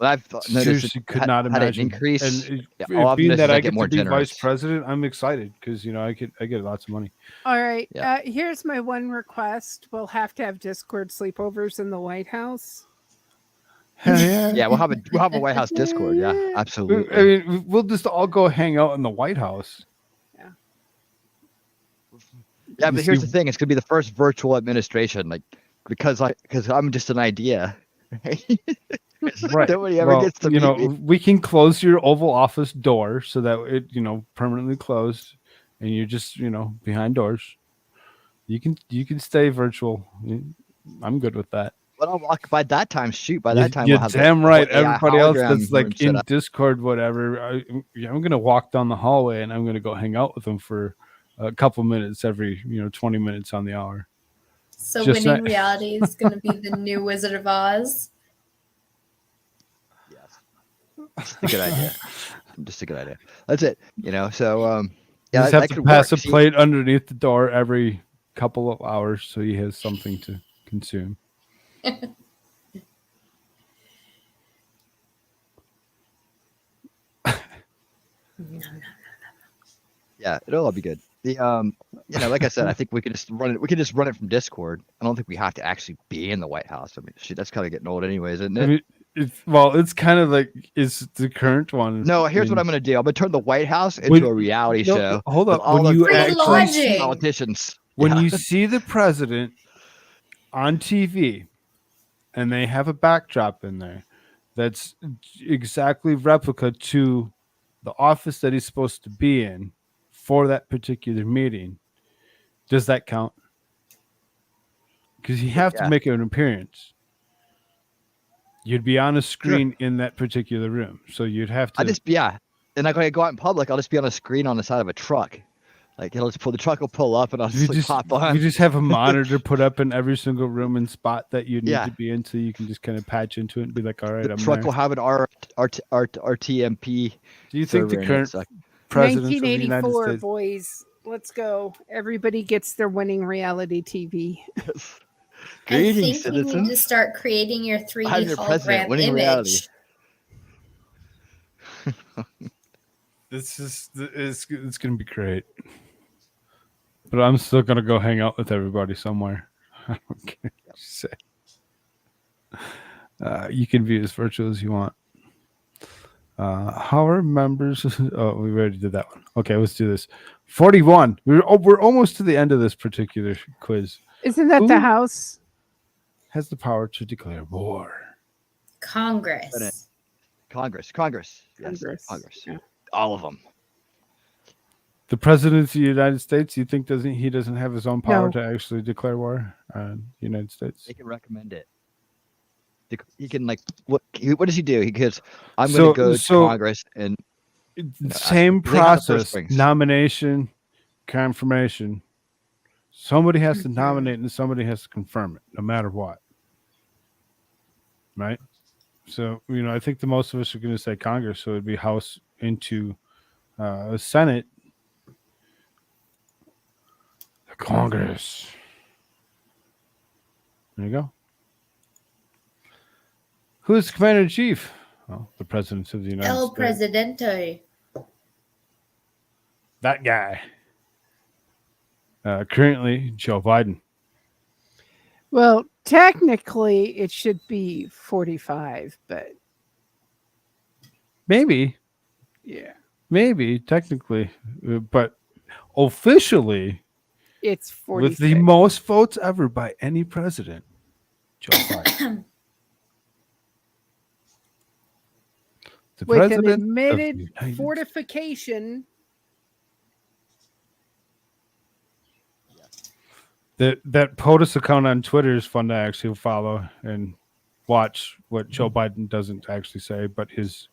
Speaker 7: Well, I've noticed
Speaker 2: seriously
Speaker 7: it
Speaker 2: could
Speaker 7: had,
Speaker 2: not
Speaker 7: had an
Speaker 2: imagine.
Speaker 7: increase.
Speaker 2: And
Speaker 7: All I've
Speaker 2: being
Speaker 7: noticed
Speaker 2: that
Speaker 7: is
Speaker 2: I
Speaker 7: I
Speaker 2: get
Speaker 7: get more
Speaker 2: to be vice
Speaker 7: generous.
Speaker 2: president, I'm excited because I get lots of money.
Speaker 8: All right.
Speaker 7: Yeah.
Speaker 8: Here's my one request. We'll have to have Discord sleepovers in the White House.
Speaker 2: Hell yeah.
Speaker 7: Yeah, we'll have a White House Discord. Yeah,
Speaker 2: I
Speaker 7: absolutely.
Speaker 2: mean, we'll just all go hang out in the White House.
Speaker 7: Yeah,
Speaker 2: You
Speaker 7: but here's
Speaker 2: see-
Speaker 7: the thing: it's gonna be the first virtual administration, like because I'm just an idea.
Speaker 2: Right.
Speaker 7: Nobody ever
Speaker 2: Well,
Speaker 7: gets to meet me.
Speaker 2: we can close your Oval Office door so that it, permanently closed, and you're just, behind doors. You can stay virtual. I'm good with that.
Speaker 7: But I'll walk by that time. Shoot, by
Speaker 2: You-
Speaker 7: that time
Speaker 2: you're
Speaker 7: we'll have
Speaker 2: damn
Speaker 7: the
Speaker 2: right.
Speaker 7: whole AI
Speaker 2: Everybody else
Speaker 7: hologram
Speaker 2: that's
Speaker 7: room
Speaker 2: like
Speaker 7: set
Speaker 2: in
Speaker 7: up.
Speaker 2: Discord, whatever. I'm gonna walk down the hallway and I'm gonna go hang out with them for a couple minutes every 20 minutes on the hour.
Speaker 6: So
Speaker 2: Just
Speaker 6: winning
Speaker 2: like-
Speaker 6: reality is going to be the new Wizard of Oz.
Speaker 7: Just a good idea. Just a good idea. That's it. So
Speaker 2: You
Speaker 7: yeah,
Speaker 2: just
Speaker 7: that
Speaker 2: have to
Speaker 7: could
Speaker 2: pass
Speaker 7: work.
Speaker 2: a
Speaker 7: See,
Speaker 2: plate underneath the door every couple of hours so he has something to consume.
Speaker 7: yeah, it'll all be good. The like I said, I think we could just run it. We could just run it from Discord. I don't think we have to actually be in the White House. I mean, shit, that's kind of getting old, anyways, isn't it?
Speaker 2: I mean, it's kind of like is the current one.
Speaker 7: No, here's what
Speaker 2: in-
Speaker 7: I'm going to do. I'm going to turn the White House into
Speaker 2: When-
Speaker 7: a reality
Speaker 2: no,
Speaker 7: show.
Speaker 2: hold
Speaker 7: with
Speaker 2: up.
Speaker 7: all
Speaker 2: When
Speaker 7: the
Speaker 2: you
Speaker 6: Free
Speaker 2: actually
Speaker 6: lodging.
Speaker 7: politicians.
Speaker 2: when
Speaker 7: Yeah.
Speaker 2: you see the president on TV and they have a backdrop in there that's exactly replica to the office that he's supposed to be in for that particular meeting, does that count? Because you have to
Speaker 7: Yeah.
Speaker 2: make an appearance. You'd be on a screen in that particular room, so you'd have to.
Speaker 7: And I'm going to go out in public. I'll just be on a screen on the side of a truck. Like the truck will pull up and I'll just, like, pop on.
Speaker 2: You just have a monitor put up in every single room and spot that you need
Speaker 7: Yeah.
Speaker 2: to be in, so you can just kind of patch into it and be like, all right,
Speaker 7: The
Speaker 2: I'm
Speaker 7: truck
Speaker 2: there.
Speaker 7: will have an RTMP.
Speaker 2: Do you think the
Speaker 7: server in it,
Speaker 2: current
Speaker 7: so-
Speaker 2: president of the United
Speaker 8: 1984,
Speaker 2: States?
Speaker 8: boys. Let's go. Everybody gets their winning reality TV.
Speaker 6: I
Speaker 7: Greetings,
Speaker 6: think you need
Speaker 7: citizens.
Speaker 6: to start creating your 3D
Speaker 7: I'm your president,
Speaker 6: hologram
Speaker 7: winning
Speaker 6: image.
Speaker 7: reality.
Speaker 2: It's gonna be great, but I'm still gonna go hang out with everybody somewhere. I don't care what you say. You can be as virtual as you want. How are members? Oh, we already did that one. Okay, let's do this. 41. We're almost to the end of this particular quiz.
Speaker 8: Isn't that the
Speaker 2: Who-
Speaker 8: House?
Speaker 2: Has the power to declare war.
Speaker 6: Congress.
Speaker 7: Senate. Congress. Yes,
Speaker 8: Congress,
Speaker 7: Congress.
Speaker 8: yeah.
Speaker 7: All of them.
Speaker 2: The president of the United States, you think he doesn't have his own power
Speaker 8: No.
Speaker 2: to actually declare war on the United States?
Speaker 7: They can recommend it. He can what does he do? He goes, I'm
Speaker 2: So-
Speaker 7: going to go
Speaker 2: so-
Speaker 7: to Congress and
Speaker 2: Same
Speaker 7: they have the purse
Speaker 2: process.
Speaker 7: strings.
Speaker 2: Nomination, confirmation. Somebody has to nominate and somebody has to confirm it, no matter what. Right? So, I think the most of us are going to say Congress, so it'd be House into Senate. The Congress. There you go. Who is Commander in Chief? Well, the President of the United
Speaker 6: El
Speaker 2: States.
Speaker 6: Presidente.
Speaker 2: That guy. Currently, Joe Biden.
Speaker 8: Well, technically, it should be 45, but
Speaker 2: Maybe, technically, but officially,
Speaker 8: it's 46.
Speaker 2: with the most votes ever by any president, Joe Biden. The
Speaker 8: with an
Speaker 2: president of the
Speaker 8: admitted
Speaker 2: United
Speaker 8: fortification.
Speaker 2: That POTUS account on Twitter is fun to actually follow and watch what Joe Biden doesn't actually say, but his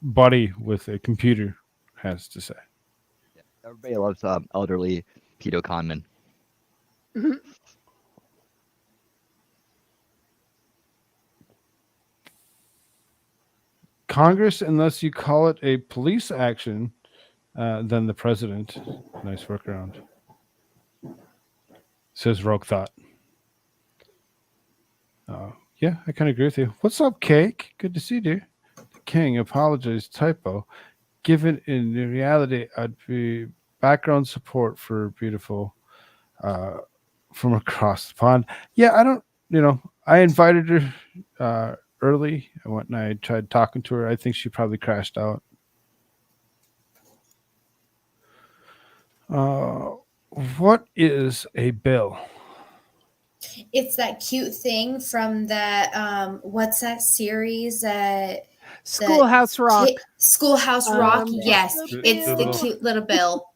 Speaker 2: buddy with a computer has to say.
Speaker 7: everybody loves elderly pedo conmen.
Speaker 2: Congress, unless you call it a police action, then the president. Nice workaround. Says Rogue Thought. Yeah, I kind of agree with you. What's up, Cake? Good to see you, dear. The King, apologize, typo. Given in the reality, I'd be background support for beautiful from across the pond. Yeah, I don't, I invited her early. I went and I tried talking to her. I think she probably crashed out. What is a bill?
Speaker 6: It's that cute thing from that what's that series
Speaker 8: Schoolhouse Rock.
Speaker 6: Schoolhouse Rock.
Speaker 8: Um,
Speaker 6: Yes,
Speaker 8: the
Speaker 6: it's the
Speaker 2: little-
Speaker 6: cute little bill.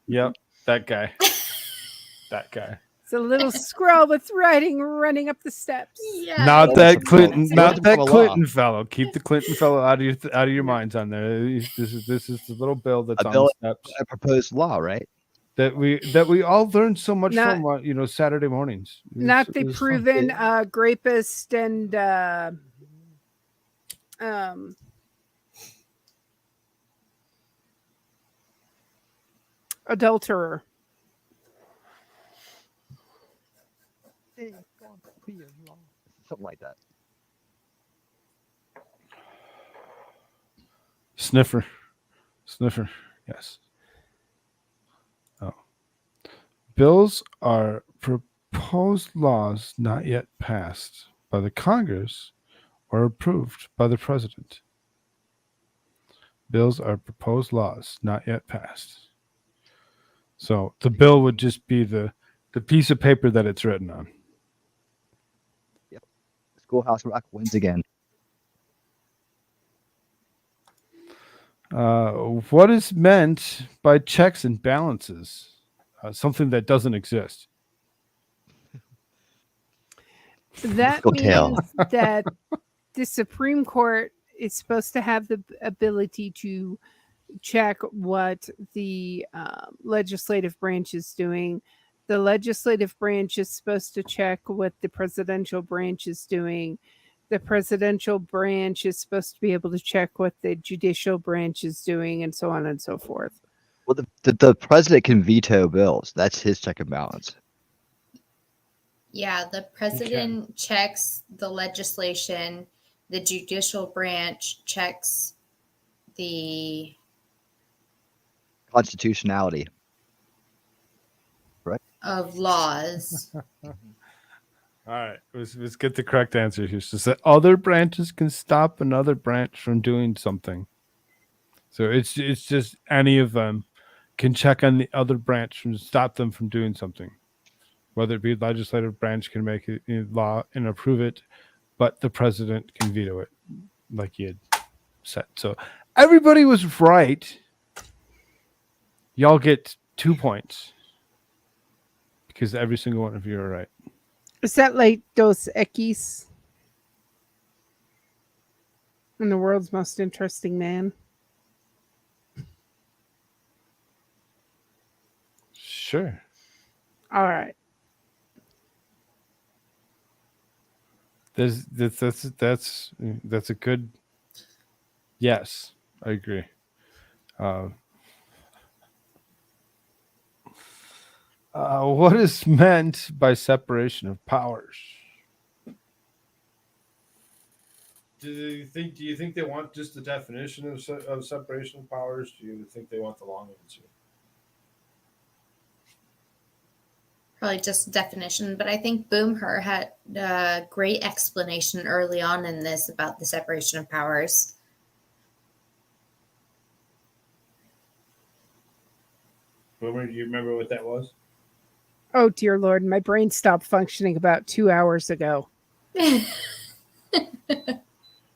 Speaker 2: Yep, that guy. That guy.
Speaker 8: It's a little squirrel that's running up the steps.
Speaker 6: Yeah.
Speaker 2: Not
Speaker 7: Well,
Speaker 2: that
Speaker 7: it's a
Speaker 2: Clinton,
Speaker 7: bill.
Speaker 2: not
Speaker 7: It's
Speaker 2: that
Speaker 7: a law.
Speaker 2: Clinton fellow. Keep the Clinton fellow out of your minds on there. This is the little bill that's
Speaker 9: A
Speaker 2: on
Speaker 9: bill-
Speaker 2: the steps
Speaker 9: A proposed law, right?
Speaker 2: that we all learned so much
Speaker 8: Not-
Speaker 2: from Saturday mornings.
Speaker 8: Not
Speaker 2: It
Speaker 8: the
Speaker 2: was fun.
Speaker 8: proven rapist and adulterer.
Speaker 9: Something like that.
Speaker 2: Sniffer, yes. Oh, bills are proposed laws not yet passed by the Congress or approved by the President. Bills are proposed laws not yet passed. So the bill would just be the piece of paper that it's written on.
Speaker 9: Schoolhouse Rock wins again.
Speaker 2: What is meant by checks and balances? Something that doesn't exist.
Speaker 8: That
Speaker 9: Go
Speaker 8: means
Speaker 9: tell.
Speaker 8: that the Supreme Court is supposed to have the ability to check what the legislative branch is doing. The legislative branch is supposed to check what the presidential branch is doing. The presidential branch is supposed to be able to check what the judicial branch is doing, and so on and so forth.
Speaker 9: Well, the president can veto bills. That's his check and balance.
Speaker 6: Yeah, the president checks the legislation. The judicial branch checks the
Speaker 9: Constitutionality.
Speaker 6: of laws.
Speaker 2: All right, let's get the correct answer here. So that other branches can stop another branch from doing something. So it's just any of them can check on the other branch and stop them from doing something. Whether it be the legislative branch can make it a law and approve it, but the president can veto it, like he had said. So everybody was right. Y'all get 2 points because every single one of you are right.
Speaker 8: Is that like Dos Equis? And the world's most interesting man?
Speaker 2: Sure.
Speaker 8: All right.
Speaker 2: That's a good. Yes, I agree. What is meant by separation of powers? Do you think they want just the definition of separation of powers? Do you think they want the long answer?
Speaker 6: Probably just a definition, but I think Boomher had a great explanation early on in this about the separation of powers.
Speaker 2: Boomer, do you remember what that was?
Speaker 8: Oh, dear Lord. My brain stopped functioning about 2 hours ago.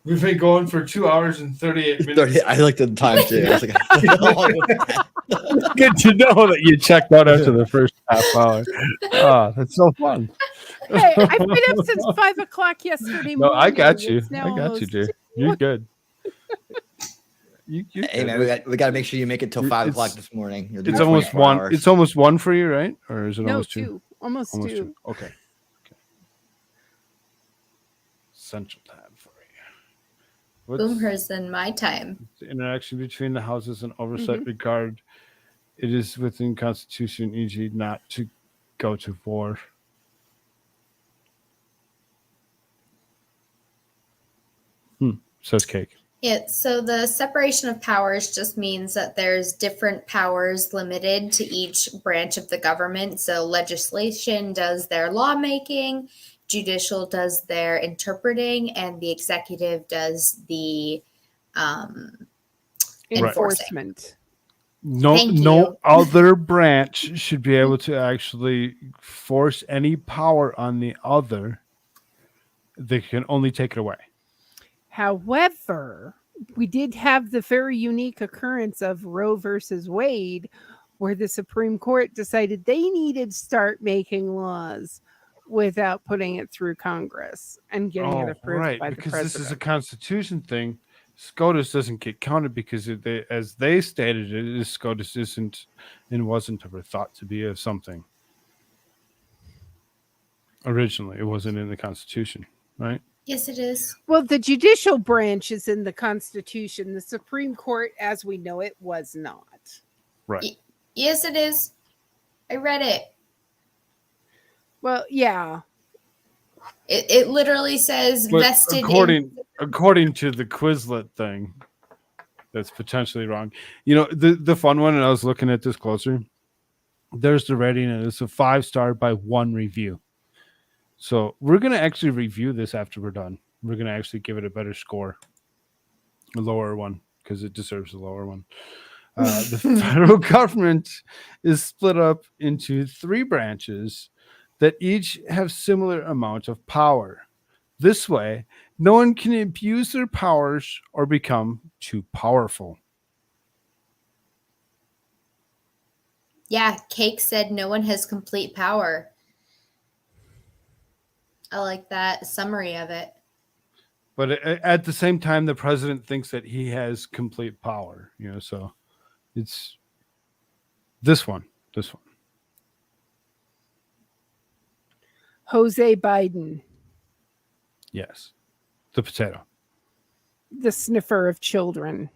Speaker 2: We've been going for 2 hours and 38 minutes.
Speaker 7: I looked at the time too. I was like, how long was that?
Speaker 2: Good to know that you checked out after the first half hour. Oh, that's so fun.
Speaker 8: Hey, I've been up since 5 o'clock yesterday morning.
Speaker 2: No, I got you.
Speaker 8: It's now
Speaker 2: I got you,
Speaker 8: almost
Speaker 2: dear.
Speaker 8: 2.
Speaker 2: You're good. You're
Speaker 7: Hey
Speaker 2: good.
Speaker 7: man, we got to make sure you make it till 5
Speaker 2: It's-
Speaker 7: o'clock this morning. You'll do
Speaker 2: It's
Speaker 7: 24
Speaker 2: almost one.
Speaker 7: hours.
Speaker 2: It's almost one for you, right? Or is it
Speaker 8: No,
Speaker 2: almost 2?
Speaker 8: 2. Almost 2.
Speaker 2: Okay. Central time for you. What's
Speaker 6: Boomher's in my time.
Speaker 2: the interaction between the houses and oversight regard? It is within Constitution, e.g., not to go to war. says Cake.
Speaker 6: Yeah, so the separation of powers just means that there's different powers limited to each branch of the government. So legislation does their lawmaking, judicial does their interpreting, and the executive does the enforcing.
Speaker 8: Enforcement.
Speaker 2: No,
Speaker 6: Thank
Speaker 2: no
Speaker 6: you.
Speaker 2: other branch should be able to actually force any power on the other. They can only take it away.
Speaker 8: However, we did have the very unique occurrence of Roe versus Wade, where the Supreme Court decided they needed to start making laws without putting it through Congress and getting it approved by the
Speaker 2: because
Speaker 8: president.
Speaker 2: this is a Constitution thing. SCOTUS doesn't get counted because as they stated it, SCOTUS isn't and wasn't ever thought to be a something. Originally, it wasn't in the Constitution, right?
Speaker 6: Yes, it is.
Speaker 8: Well, the judicial branch is in the Constitution. The Supreme Court, as we know it, was not.
Speaker 2: Right.
Speaker 6: Yes, it is. I read it.
Speaker 8: Well, yeah.
Speaker 6: It literally says
Speaker 2: But
Speaker 6: vested
Speaker 2: according to the Quizlet thing, that's potentially wrong. You know, the fun one, and I was looking at this closer. There's the rating, and it's a 5-star by one review. So we're gonna actually review this after we're done. We're gonna actually give it a better score, a lower one, because it deserves a lower one. The federal government is split up into 3 branches that each have similar amount of power. This way, no one can abuse their powers or become too powerful.
Speaker 6: Yeah, Cake said no one has complete power. I like that summary of it.
Speaker 2: But at the same time, the president thinks that he has complete power. You know, so it's this one.
Speaker 8: Jose Biden,
Speaker 2: Yes, the potato.
Speaker 8: the sniffer of children.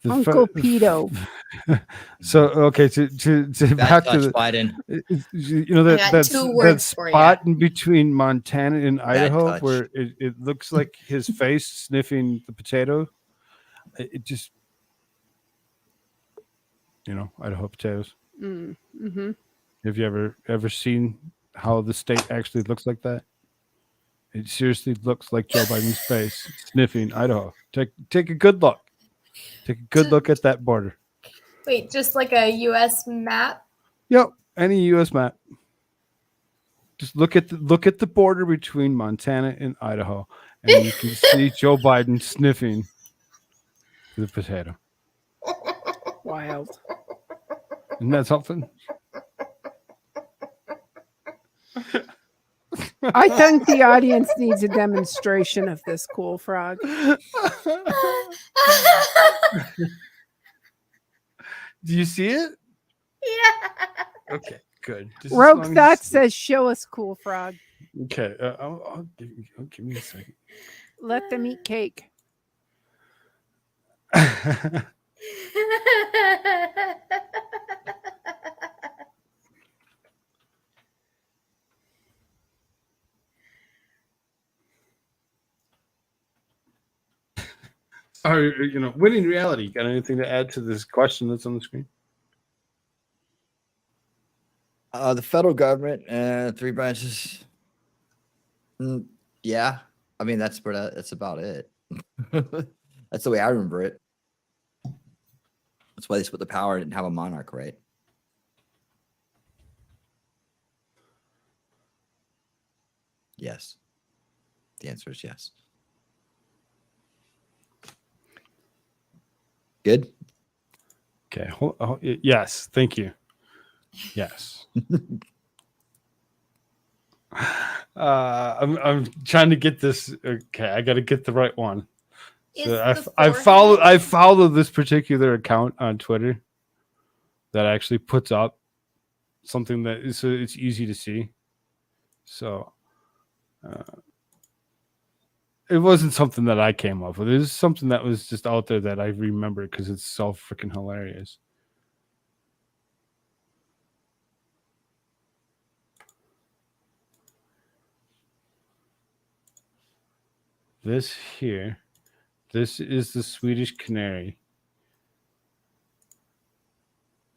Speaker 2: The
Speaker 8: Uncle Pedo.
Speaker 2: So okay, to
Speaker 7: Bad
Speaker 2: back to
Speaker 7: touch,
Speaker 2: the,
Speaker 7: Biden.
Speaker 2: you know
Speaker 6: I
Speaker 2: that
Speaker 6: got 2
Speaker 2: that
Speaker 6: words for
Speaker 2: spot in between Montana and Idaho
Speaker 7: touch.
Speaker 2: where it looks like his face sniffing the potato. It just, you know, Idaho potatoes.
Speaker 8: Mm-hmm.
Speaker 2: Have you ever seen how the state actually looks like that? It seriously looks like Joe Biden's face sniffing Idaho. Take a good look. Take a good look at that border.
Speaker 6: Wait, just like a U.S. map?
Speaker 2: Yep, any U.S. map. Just look at the border between Montana and Idaho, and you can see Joe Biden sniffing the potato.
Speaker 8: Wild.
Speaker 2: Isn't that something?
Speaker 8: I think the audience needs a demonstration of this cool frog.
Speaker 2: Do you see it?
Speaker 6: Yeah.
Speaker 2: Okay, good. Just as
Speaker 8: Rogue
Speaker 2: long as-
Speaker 8: Thought says, "Show us, cool frog.
Speaker 2: Okay, I'll give me a second.
Speaker 8: Let them eat cake."
Speaker 2: Winning reality. Got anything to add to this question that's on the screen?
Speaker 7: The federal government, 3 branches. Yeah, I mean that's about it. That's the way I remember it. That's why they split the power and didn't have a monarch, right? Yes. The answer is yes. Good.
Speaker 2: Okay. Yes. Thank you. Yes. I'm trying to get this. Okay, I got to get the right one. So I follow this particular account on Twitter that actually puts up something that is it's easy to see. So it wasn't something that I came up with. It was something that was just out there that I remember because it's so freaking hilarious. This here This is the Swedish canary.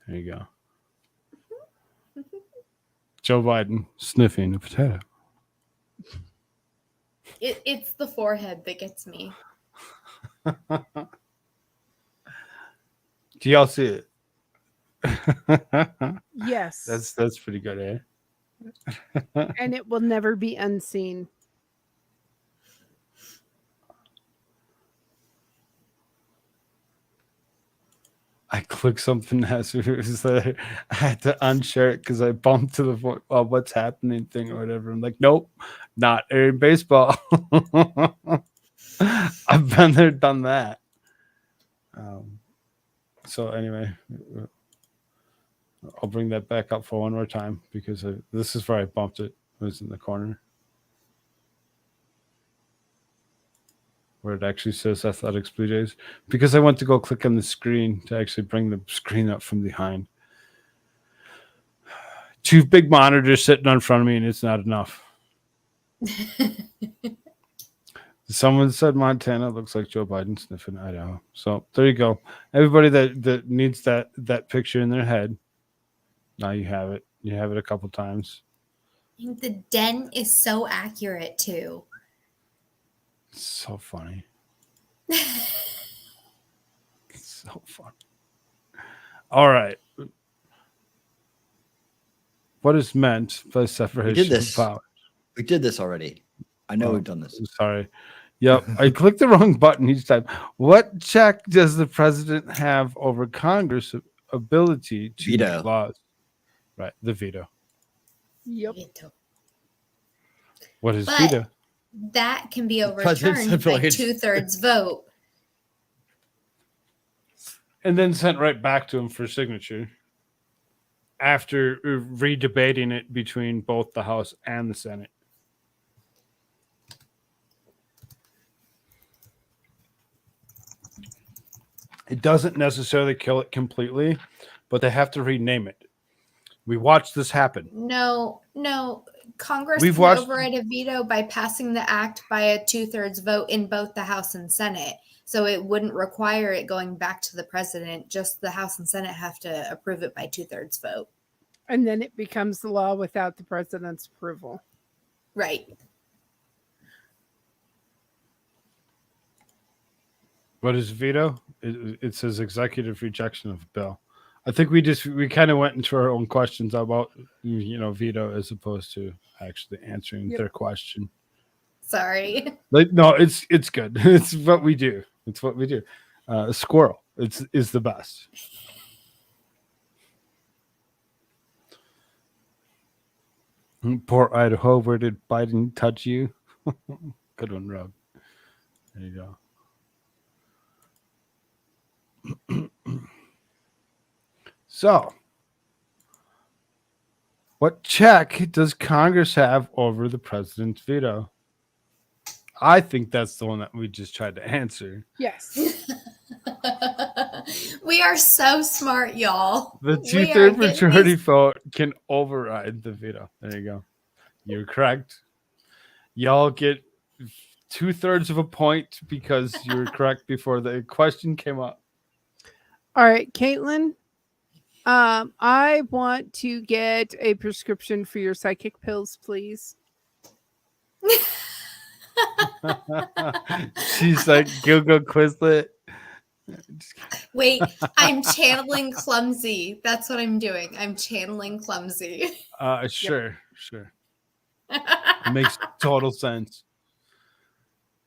Speaker 2: There you go. Joe Biden sniffing a potato.
Speaker 6: It's the forehead that gets me.
Speaker 2: Do y'all see it?
Speaker 8: Yes.
Speaker 2: That's pretty good, eh?
Speaker 8: And it will never be unseen.
Speaker 2: I clicked something as it was there. I had to unshare it because I bumped to the what's happening thing or whatever. I'm like, nope, not airing baseball. I've been there, done that. So anyway, I'll bring that back up for one more time because this is where I bumped it. It was in the corner where it actually says Athletics Blue Jays, because I went to go click on the screen to actually bring the screen up from behind. Two big monitors sitting in front of me, and it's not enough. Someone said Montana looks like Joe Biden sniffing Idaho. So there you go. Everybody that needs that picture in their head, now you have it. You have it a couple times.
Speaker 6: The dent is so accurate too.
Speaker 2: It's so funny. So funny. All right. What is meant by separation of powers?
Speaker 7: We did this already. I know we've done this.
Speaker 2: I'm sorry. Yep. I clicked the wrong button each time. What check does the president have over Congress' ability to
Speaker 7: Veto.
Speaker 2: make laws? Right. The veto.
Speaker 8: Yep.
Speaker 2: What is
Speaker 6: But
Speaker 2: veto?
Speaker 6: that can be
Speaker 7: president's
Speaker 6: overturned by
Speaker 7: ability.
Speaker 6: 2/3 vote.
Speaker 2: And then sent right back to him for signature after redebating it between both the House and the Senate. It doesn't necessarily kill it completely, but they have to rename it. We watched this happen.
Speaker 6: No. Congress
Speaker 2: We've
Speaker 6: can
Speaker 2: watched-
Speaker 6: override a veto by passing the act by a 2/3 vote in both the House and Senate. So it wouldn't require it going back to the president. Just the House and Senate have to approve it by 2/3 vote.
Speaker 8: And then it becomes the law without the president's approval.
Speaker 6: Right.
Speaker 2: What is veto? It says executive rejection of a bill. I think we kind of went into our own questions about veto as opposed to actually answering their question.
Speaker 6: Sorry.
Speaker 2: Like, no, it's good. It's what we do. It's what we do. Squirrel is the best. Poor Idaho. Where did Biden touch you? Good one, Rob. There you go. So, what check does Congress have over the president's veto? I think that's the one that we just tried to answer.
Speaker 8: Yes.
Speaker 6: We are so smart, y'all.
Speaker 2: The
Speaker 6: We are
Speaker 2: 2/3
Speaker 6: getting
Speaker 2: majority
Speaker 6: these-
Speaker 2: vote can override the veto. There you go. You're correct. Y'all get 2/3 of a point because you were correct before the question came up.
Speaker 8: All right, Caitlin. I want to get a prescription for your psychic pills, please.
Speaker 2: She's like, Google Quizlet.
Speaker 6: Wait, I'm channeling clumsy. That's what I'm doing. I'm channeling clumsy.
Speaker 2: Sure. It makes total sense.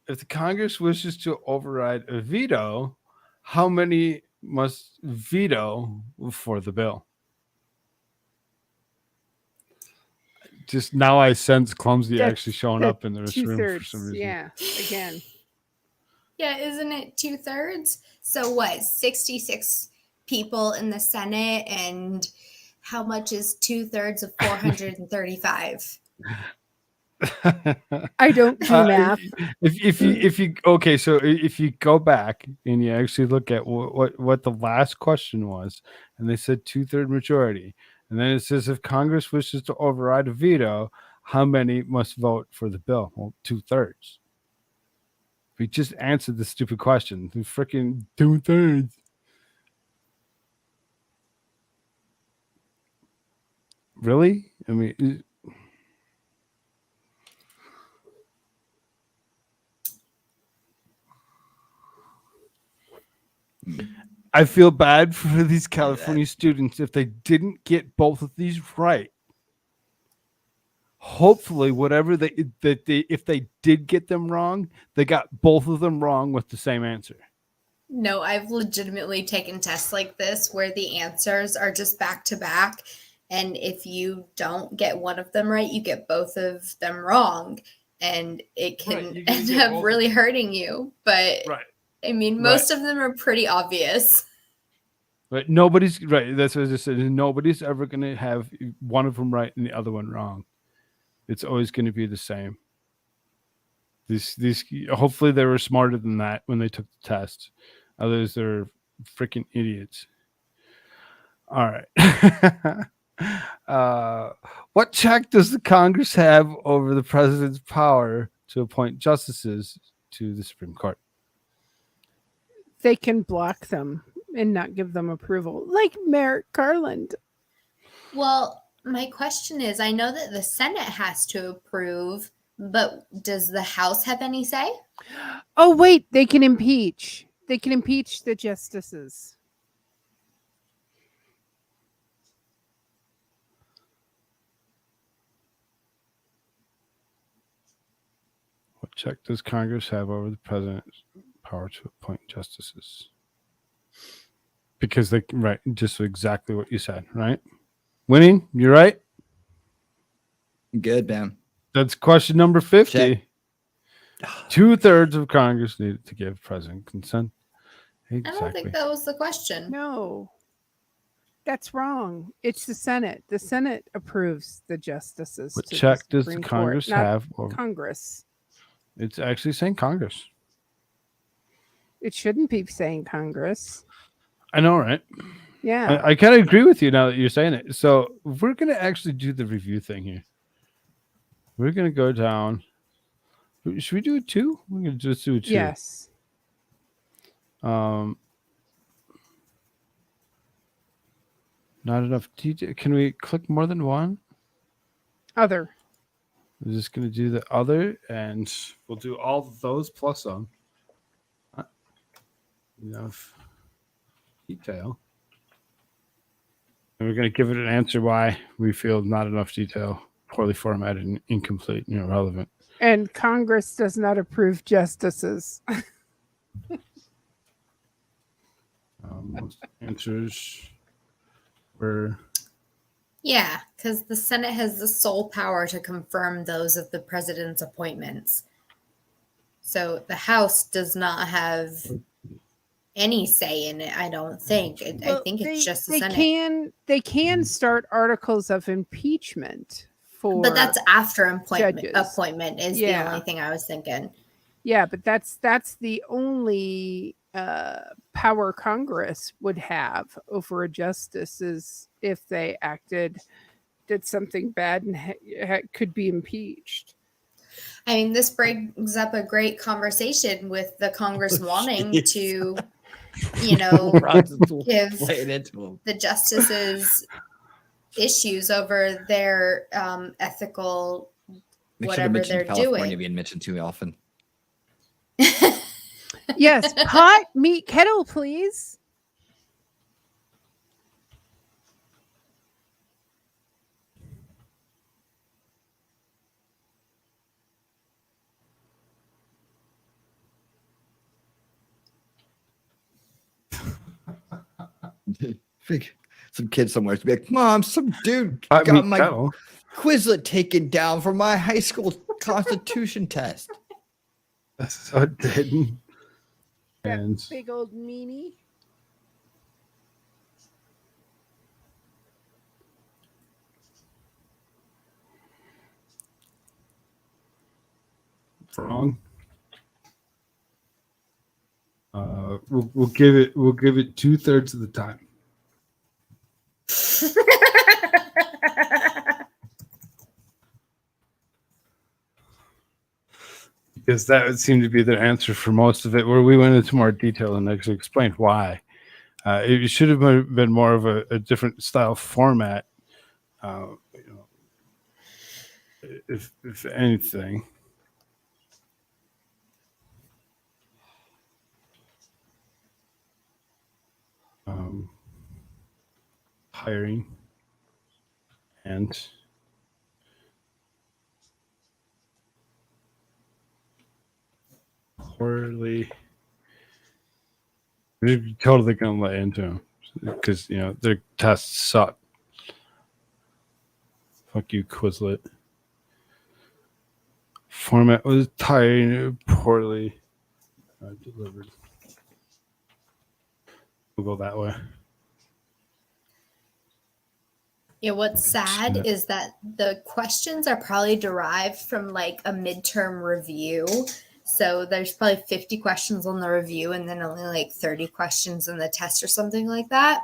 Speaker 2: If the Congress wishes to override a veto, how many must veto for the bill? Just now I sense clumsy
Speaker 8: That's-
Speaker 2: actually showing
Speaker 8: that's
Speaker 2: up in this room for
Speaker 8: 2/3.
Speaker 2: some reason.
Speaker 8: Yeah, again.
Speaker 6: Yeah, isn't it 2/3? So what? 66 people in the Senate, and how much is 2/3 of 435?
Speaker 8: I don't do math.
Speaker 2: If you okay, so if you go back and you actually look at what the last question was, and they said 2/3 majority, and then it says if Congress wishes to override a veto, how many must vote for the bill? Well, 2/3, We just answered the stupid question. The freaking 2/3. Really? I mean, I feel bad for these California students if they didn't get both of these right. Hopefully, whatever if they did get them wrong, they got both of them wrong with the same answer.
Speaker 6: No, I've legitimately taken tests like this where the answers are just back to back. And if you don't get one of them right, you get both of them wrong. And it can
Speaker 2: you can
Speaker 6: end
Speaker 2: get both
Speaker 6: up
Speaker 2: of
Speaker 6: really hurting you. But
Speaker 2: Right.
Speaker 6: I mean, most of them are pretty obvious.
Speaker 2: Right. Nobody's right. That's what I just said. Nobody's ever going to have one of them right and the other one wrong. It's always going to be the same. These hopefully they were smarter than that when they took the test. Others are freaking idiots. All right. What check does the Congress have over the president's power to appoint justices to the Supreme Court?
Speaker 8: They can block them and not give them approval, like Merrick Garland.
Speaker 6: Well, my question is, I know that the Senate has to approve, but does the House have any say?
Speaker 8: Oh, wait, they can impeach. They can impeach the justices.
Speaker 2: What check does Congress have over the president's power to appoint justices? Because they right, just exactly what you said, right? Winning, you're right.
Speaker 7: Good, man.
Speaker 2: That's question number 50.
Speaker 7: Check.
Speaker 2: 2/3 of Congress needed to give president consent. Exactly.
Speaker 6: I don't think that was the question.
Speaker 8: No, that's wrong. It's the Senate. The Senate approves the justices.
Speaker 2: What
Speaker 8: to
Speaker 2: check does the
Speaker 8: Supreme
Speaker 2: Congress
Speaker 8: Court, not
Speaker 2: have over?
Speaker 8: Congress.
Speaker 2: It's actually saying Congress.
Speaker 8: It shouldn't be saying Congress.
Speaker 2: I know, right?
Speaker 8: Yeah.
Speaker 2: I kind of agree with you now that you're saying it. So we're going to actually do the review thing here. We're going to go down. Should we do it two? We're going to just do it two.
Speaker 8: Yes.
Speaker 2: Not enough detail. Can we click more than one?
Speaker 8: Other.
Speaker 2: We're just going to do the other, and we'll do all of those plus some. Enough detail. And we're going to give it an answer why we feel not enough detail, poorly formatted, and incomplete, and irrelevant.
Speaker 8: And Congress does not approve justices.
Speaker 2: Most answers were
Speaker 6: Yeah, because the Senate has the sole power to confirm those of the president's appointments. So the House does not have any say in it, I don't think. I
Speaker 8: Well,
Speaker 6: think it's just the
Speaker 8: they
Speaker 6: Senate.
Speaker 8: They can start articles of impeachment for.
Speaker 6: But that's after
Speaker 8: judges.
Speaker 6: appointment is the
Speaker 8: Yeah.
Speaker 6: only thing I was thinking.
Speaker 8: Yeah, but that's the only power Congress would have over a justice is if they did something bad and could be impeached.
Speaker 6: I mean, this brings up a great conversation with the Congress wanting to, give
Speaker 7: Play it into them.
Speaker 6: the justices issues over their ethical
Speaker 7: Make sure to
Speaker 6: whatever
Speaker 7: mention
Speaker 6: they're
Speaker 7: California
Speaker 6: doing.
Speaker 7: being mentioned too often.
Speaker 8: Yes, hot meat kettle, please.
Speaker 7: Some kid somewhere to be like, Mom, some dude
Speaker 2: Hot
Speaker 7: got
Speaker 2: meat
Speaker 7: my
Speaker 2: kettle.
Speaker 7: Quizlet taken down for my high school constitution test.
Speaker 2: So it didn't.
Speaker 8: That
Speaker 2: And
Speaker 8: big old meanie.
Speaker 2: wrong. We'll give it 2/3 of the time. because that would seem to be the answer for most of it, where we went into more detail and actually explained why. It should have been more of a different style format, if anything. Hiring and poorly. You're totally gonna let into them because their tests suck. Fuck you, Quizlet. Format was tired, poorly delivered. We'll go that way.
Speaker 6: Yeah, what's sad
Speaker 2: Yeah.
Speaker 6: is that the questions are probably derived from like a midterm review. So there's probably 50 questions on the review and then only like 30 questions in the test or something like that.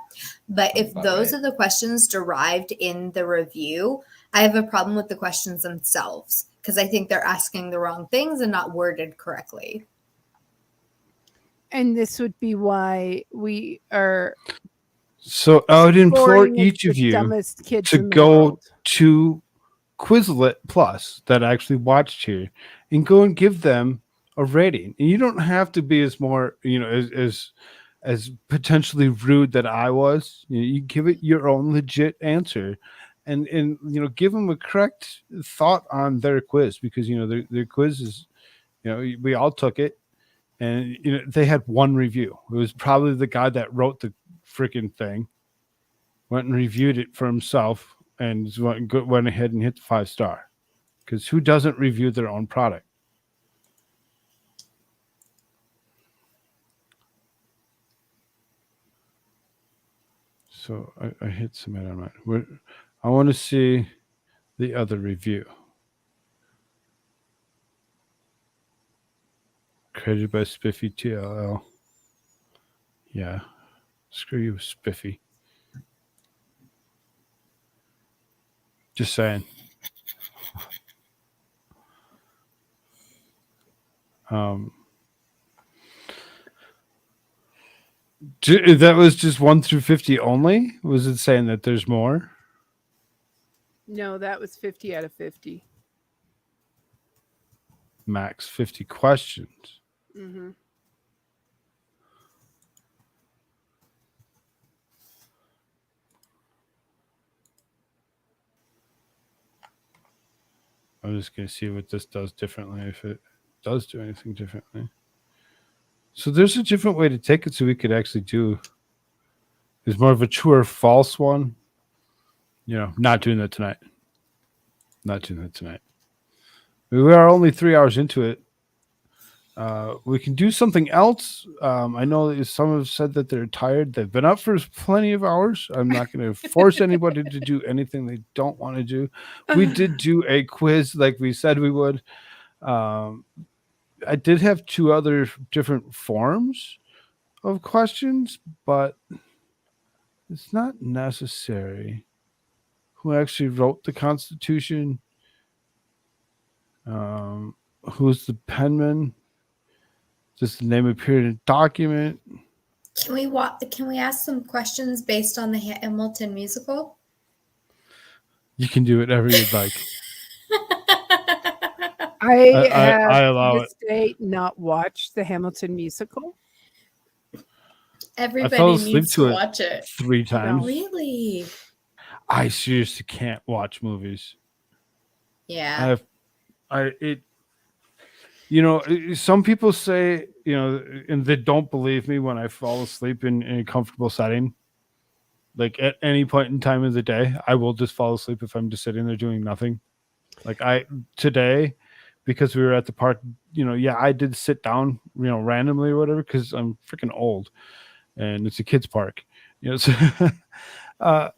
Speaker 6: But if those are the questions derived in the review, I have a problem with the questions themselves because I think they're asking the wrong things and not worded correctly.
Speaker 8: And this would be why we are
Speaker 2: So I would implore
Speaker 8: scoring
Speaker 2: each
Speaker 8: as
Speaker 2: of
Speaker 8: the
Speaker 2: you
Speaker 8: dumbest kids
Speaker 2: to
Speaker 8: in the
Speaker 2: go
Speaker 8: world.
Speaker 2: to Quizlet Plus that actually watched here and go and give them a rating. And you don't have to be as more, as potentially rude that I was. You give it your own legit answer, and give them a correct thought on their quiz because their quiz is, we all took it, and they had one review. It was probably the guy that wrote the freaking thing went and reviewed it for himself and went ahead and hit the 5-star because who doesn't review their own product? So I hit submit on mine. I want to see the other review. Created by Spiffy TLL. Yeah. Screw you, Spiffy. Just saying. That was just 1 through 50 only? Was it saying that there's more?
Speaker 8: No, that was 50 out of 50.
Speaker 2: Max 50 questions.
Speaker 8: Mm-hmm.
Speaker 2: I'm just going to see what this does differently, if it does do anything differently. So there's a different way to take it so we could actually do is more of a true or false one. Not doing that tonight. Not doing that tonight. We are only 3 hours into it. We can do something else. I know that some have said that they're tired. They've been up for plenty of hours. I'm not going to force anybody to do anything they don't want to do. We did do a quiz like we said we would. I did have 2 other different forms of questions, but it's not necessary. Who actually wrote the Constitution? Who's the penman? Does the name appear in a document?
Speaker 6: Can we ask some questions based on the Hamilton musical?
Speaker 2: You can do whatever you'd like.
Speaker 8: I
Speaker 2: I allow
Speaker 8: have to this date not watched the Hamilton musical.
Speaker 6: Everybody
Speaker 2: fell asleep
Speaker 6: needs
Speaker 2: to
Speaker 6: to
Speaker 2: it
Speaker 6: watch it.
Speaker 2: 3 times.
Speaker 6: Really?
Speaker 2: I seriously can't watch movies.
Speaker 6: Yeah.
Speaker 2: Some people say, and they don't believe me when I fall asleep in a comfortable setting. Like at any point in time of the day, I will just fall asleep if I'm just sitting there doing nothing. Like today, because we were at the park, I did sit down, randomly or whatever, because I'm freaking old and it's a kids park, so, I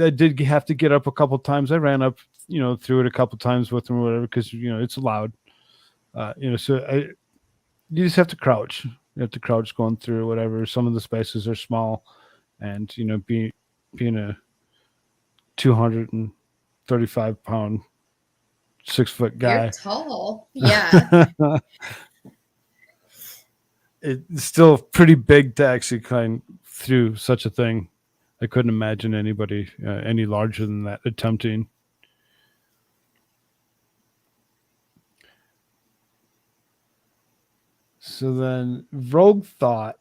Speaker 2: did have to get up a couple times. I ran up, through it a couple times with them or whatever, because, it's loud. So you just have to crouch. You have to crouch going through whatever. Some of the spaces are small, and being a 235-pound 6-foot guy.
Speaker 6: You're tall. Yeah.
Speaker 2: It's still pretty big to actually climb through such a thing. I couldn't imagine anybody any larger than that attempting. So then Rogue Thought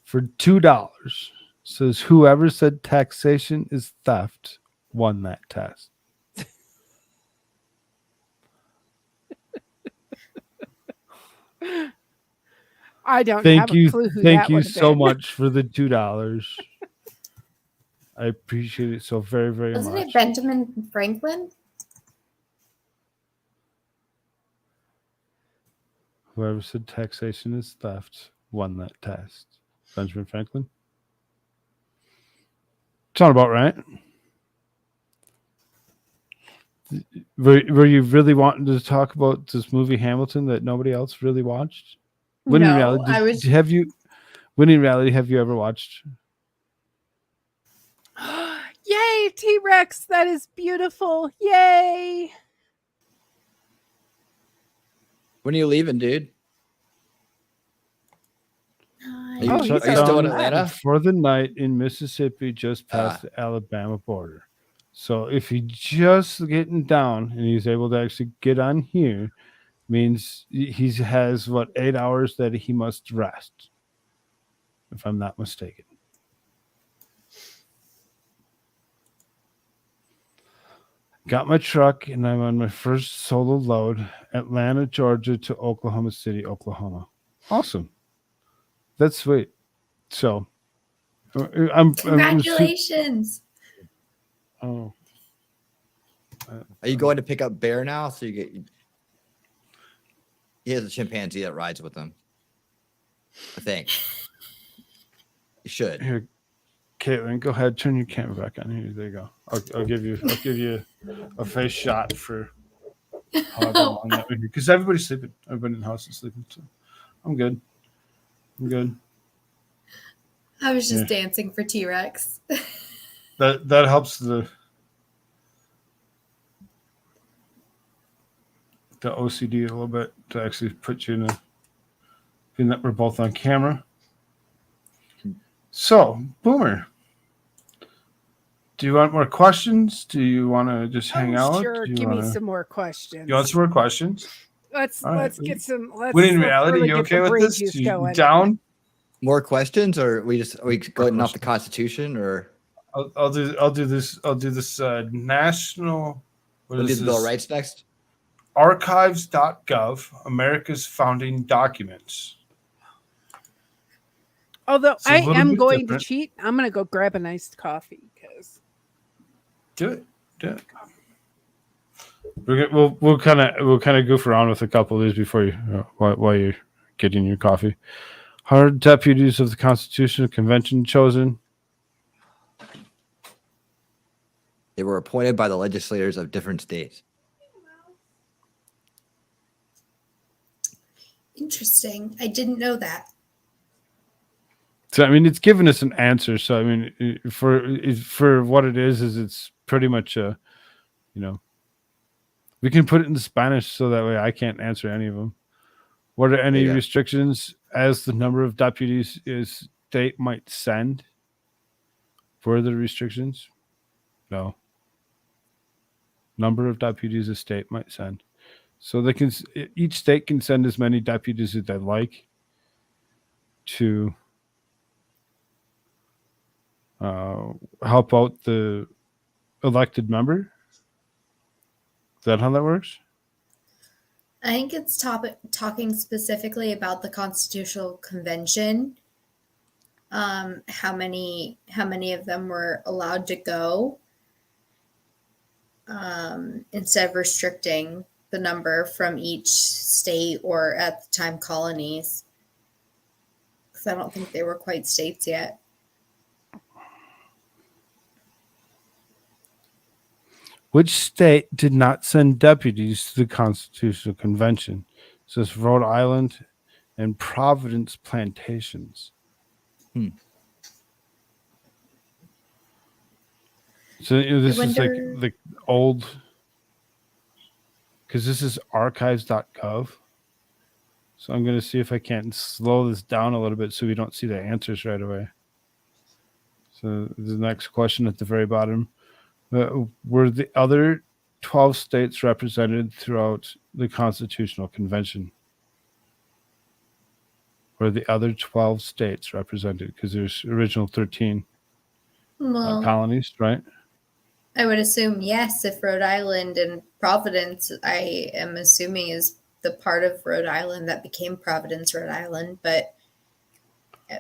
Speaker 2: for $2 says whoever said taxation is theft won that test.
Speaker 8: I don't
Speaker 2: Thank
Speaker 8: have
Speaker 2: you.
Speaker 8: a clue who
Speaker 2: Thank
Speaker 8: that
Speaker 2: you
Speaker 8: would have
Speaker 2: so
Speaker 8: been.
Speaker 2: much for the $2. I appreciate it so very, very
Speaker 6: Wasn't
Speaker 2: much.
Speaker 6: it Benjamin Franklin?
Speaker 2: Whoever said taxation is theft won that test. Benjamin Franklin. Sound about right. Were you really wanting to talk about this movie Hamilton that nobody else really watched? Winning
Speaker 6: No,
Speaker 2: Reality.
Speaker 6: I was.
Speaker 2: Have you Winning Reality? Have you ever watched?
Speaker 8: Yay, T-Rex! That is beautiful. Yay!
Speaker 7: When are you leaving, dude? Are you,
Speaker 8: Oh,
Speaker 7: are
Speaker 8: he's
Speaker 7: you still in
Speaker 8: already
Speaker 7: Atlanta?
Speaker 8: left.
Speaker 2: For the night in Mississippi, just past the Alabama border. So if he just getting down and he's able to actually get on here, means he has 8 hours that he must rest, if I'm not mistaken. Got my truck and I'm on my first solo load, Atlanta, Georgia to Oklahoma City, Oklahoma. Awesome. That's sweet. So
Speaker 6: Congratulations.
Speaker 2: Oh.
Speaker 7: Are you going to pick up Bear now? So you get. He has a chimpanzee that rides with him. I think. You should.
Speaker 2: Here, Caitlin, go ahead. Turn your camera back on. Here, there you go. I'll give you a face shot for however long that would be. Because everybody's sleeping. Everybody in the house is sleeping. So I'm good.
Speaker 6: I was just dancing for T-Rex.
Speaker 2: That helps the OCD a little bit to actually put you in a being that we're both on camera. So, Boomer, do you want more questions? Do you want to just hang out?
Speaker 8: Sure,
Speaker 2: Do you
Speaker 8: give me
Speaker 2: wanna-
Speaker 8: some more questions.
Speaker 2: You want some more questions?
Speaker 8: Let's
Speaker 2: All right.
Speaker 8: get some.
Speaker 2: Winning
Speaker 8: let's
Speaker 2: Reality,
Speaker 8: really
Speaker 2: you
Speaker 8: get
Speaker 2: okay
Speaker 8: the
Speaker 2: with
Speaker 8: brain
Speaker 2: this?
Speaker 8: juice
Speaker 2: You
Speaker 8: going.
Speaker 2: down?
Speaker 7: More questions, or are we going off the Constitution, or
Speaker 2: I'll do this national. What
Speaker 7: we'll do
Speaker 2: is
Speaker 7: the Bill of
Speaker 2: this?
Speaker 7: Rights next?
Speaker 2: Archives.gov, America's founding documents.
Speaker 8: Although
Speaker 2: It's a
Speaker 8: I
Speaker 2: little
Speaker 8: am
Speaker 2: bit
Speaker 8: going
Speaker 2: different.
Speaker 8: to cheat, I'm going to go grab an iced coffee because
Speaker 2: Do it. We'll kind of goof around with a couple of these before you while you're getting your coffee. How are deputies of the Constitutional Convention chosen?
Speaker 7: They were appointed by the legislators of different states.
Speaker 6: Interesting. I didn't know that.
Speaker 2: So I mean, it's given us an answer. So I mean, for what it is it's pretty much we can put it in Spanish so that way I can't answer any of them. What are any restrictions as the number of deputies is state might send? Further restrictions? No. Number of deputies a state might send. So they can each state can send as many deputies as they like to help out the elected member. Is that how that works?
Speaker 6: I think it's talking specifically about the Constitutional Convention. How many of them were allowed to go, instead of restricting the number from each state or at the time colonies. Because I don't think they were quite states yet.
Speaker 2: Which state did not send deputies to the Constitutional Convention? It says Rhode Island and Providence Plantations. So this is like the old because this is archives.gov. So I'm going to see if I can't slow this down a little bit so we don't see the answers right away. So the next question at the very bottom. Were the other 12 states represented throughout the Constitutional Convention? Were the other 12 states represented? Because there's original 13
Speaker 6: Well,
Speaker 2: colonies, right?
Speaker 6: I would assume yes, if Rhode Island and Providence, I am assuming, is the part of Rhode Island that became Providence, Rhode Island. But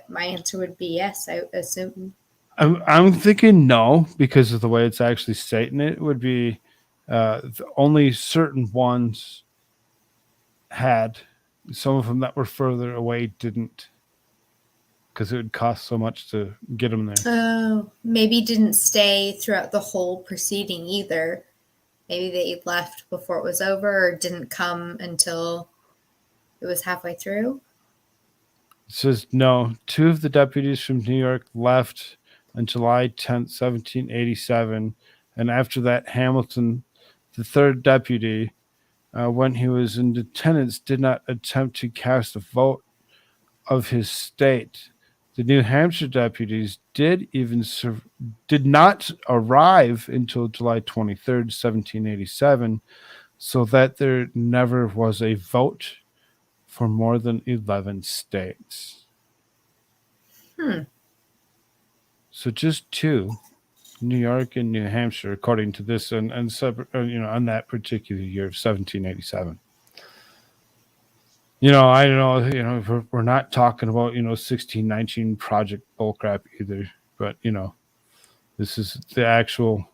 Speaker 6: my answer would be yes, I assume.
Speaker 2: I'm thinking no, because of the way it's actually stating it would be only certain ones had. Some of them that were further away didn't, because it would cost so much to get them there.
Speaker 6: Oh, maybe didn't stay throughout the whole proceeding either. Maybe they left before it was over or didn't come until it was halfway through.
Speaker 2: It says no. 2 of the deputies from New York left on July 10th, 1787. And after that, Hamilton, the 3rd deputy, when he was in attendance, did not attempt to cast a vote of his state. The New Hampshire deputies did not arrive until July 23rd, 1787, so that there never was a vote for more than 11 states. So just 2, New York and New Hampshire, according to this, and separate, on that particular year of 1787. I don't know, we're not talking about, 1619 Project bullcrap either, but, this is the actual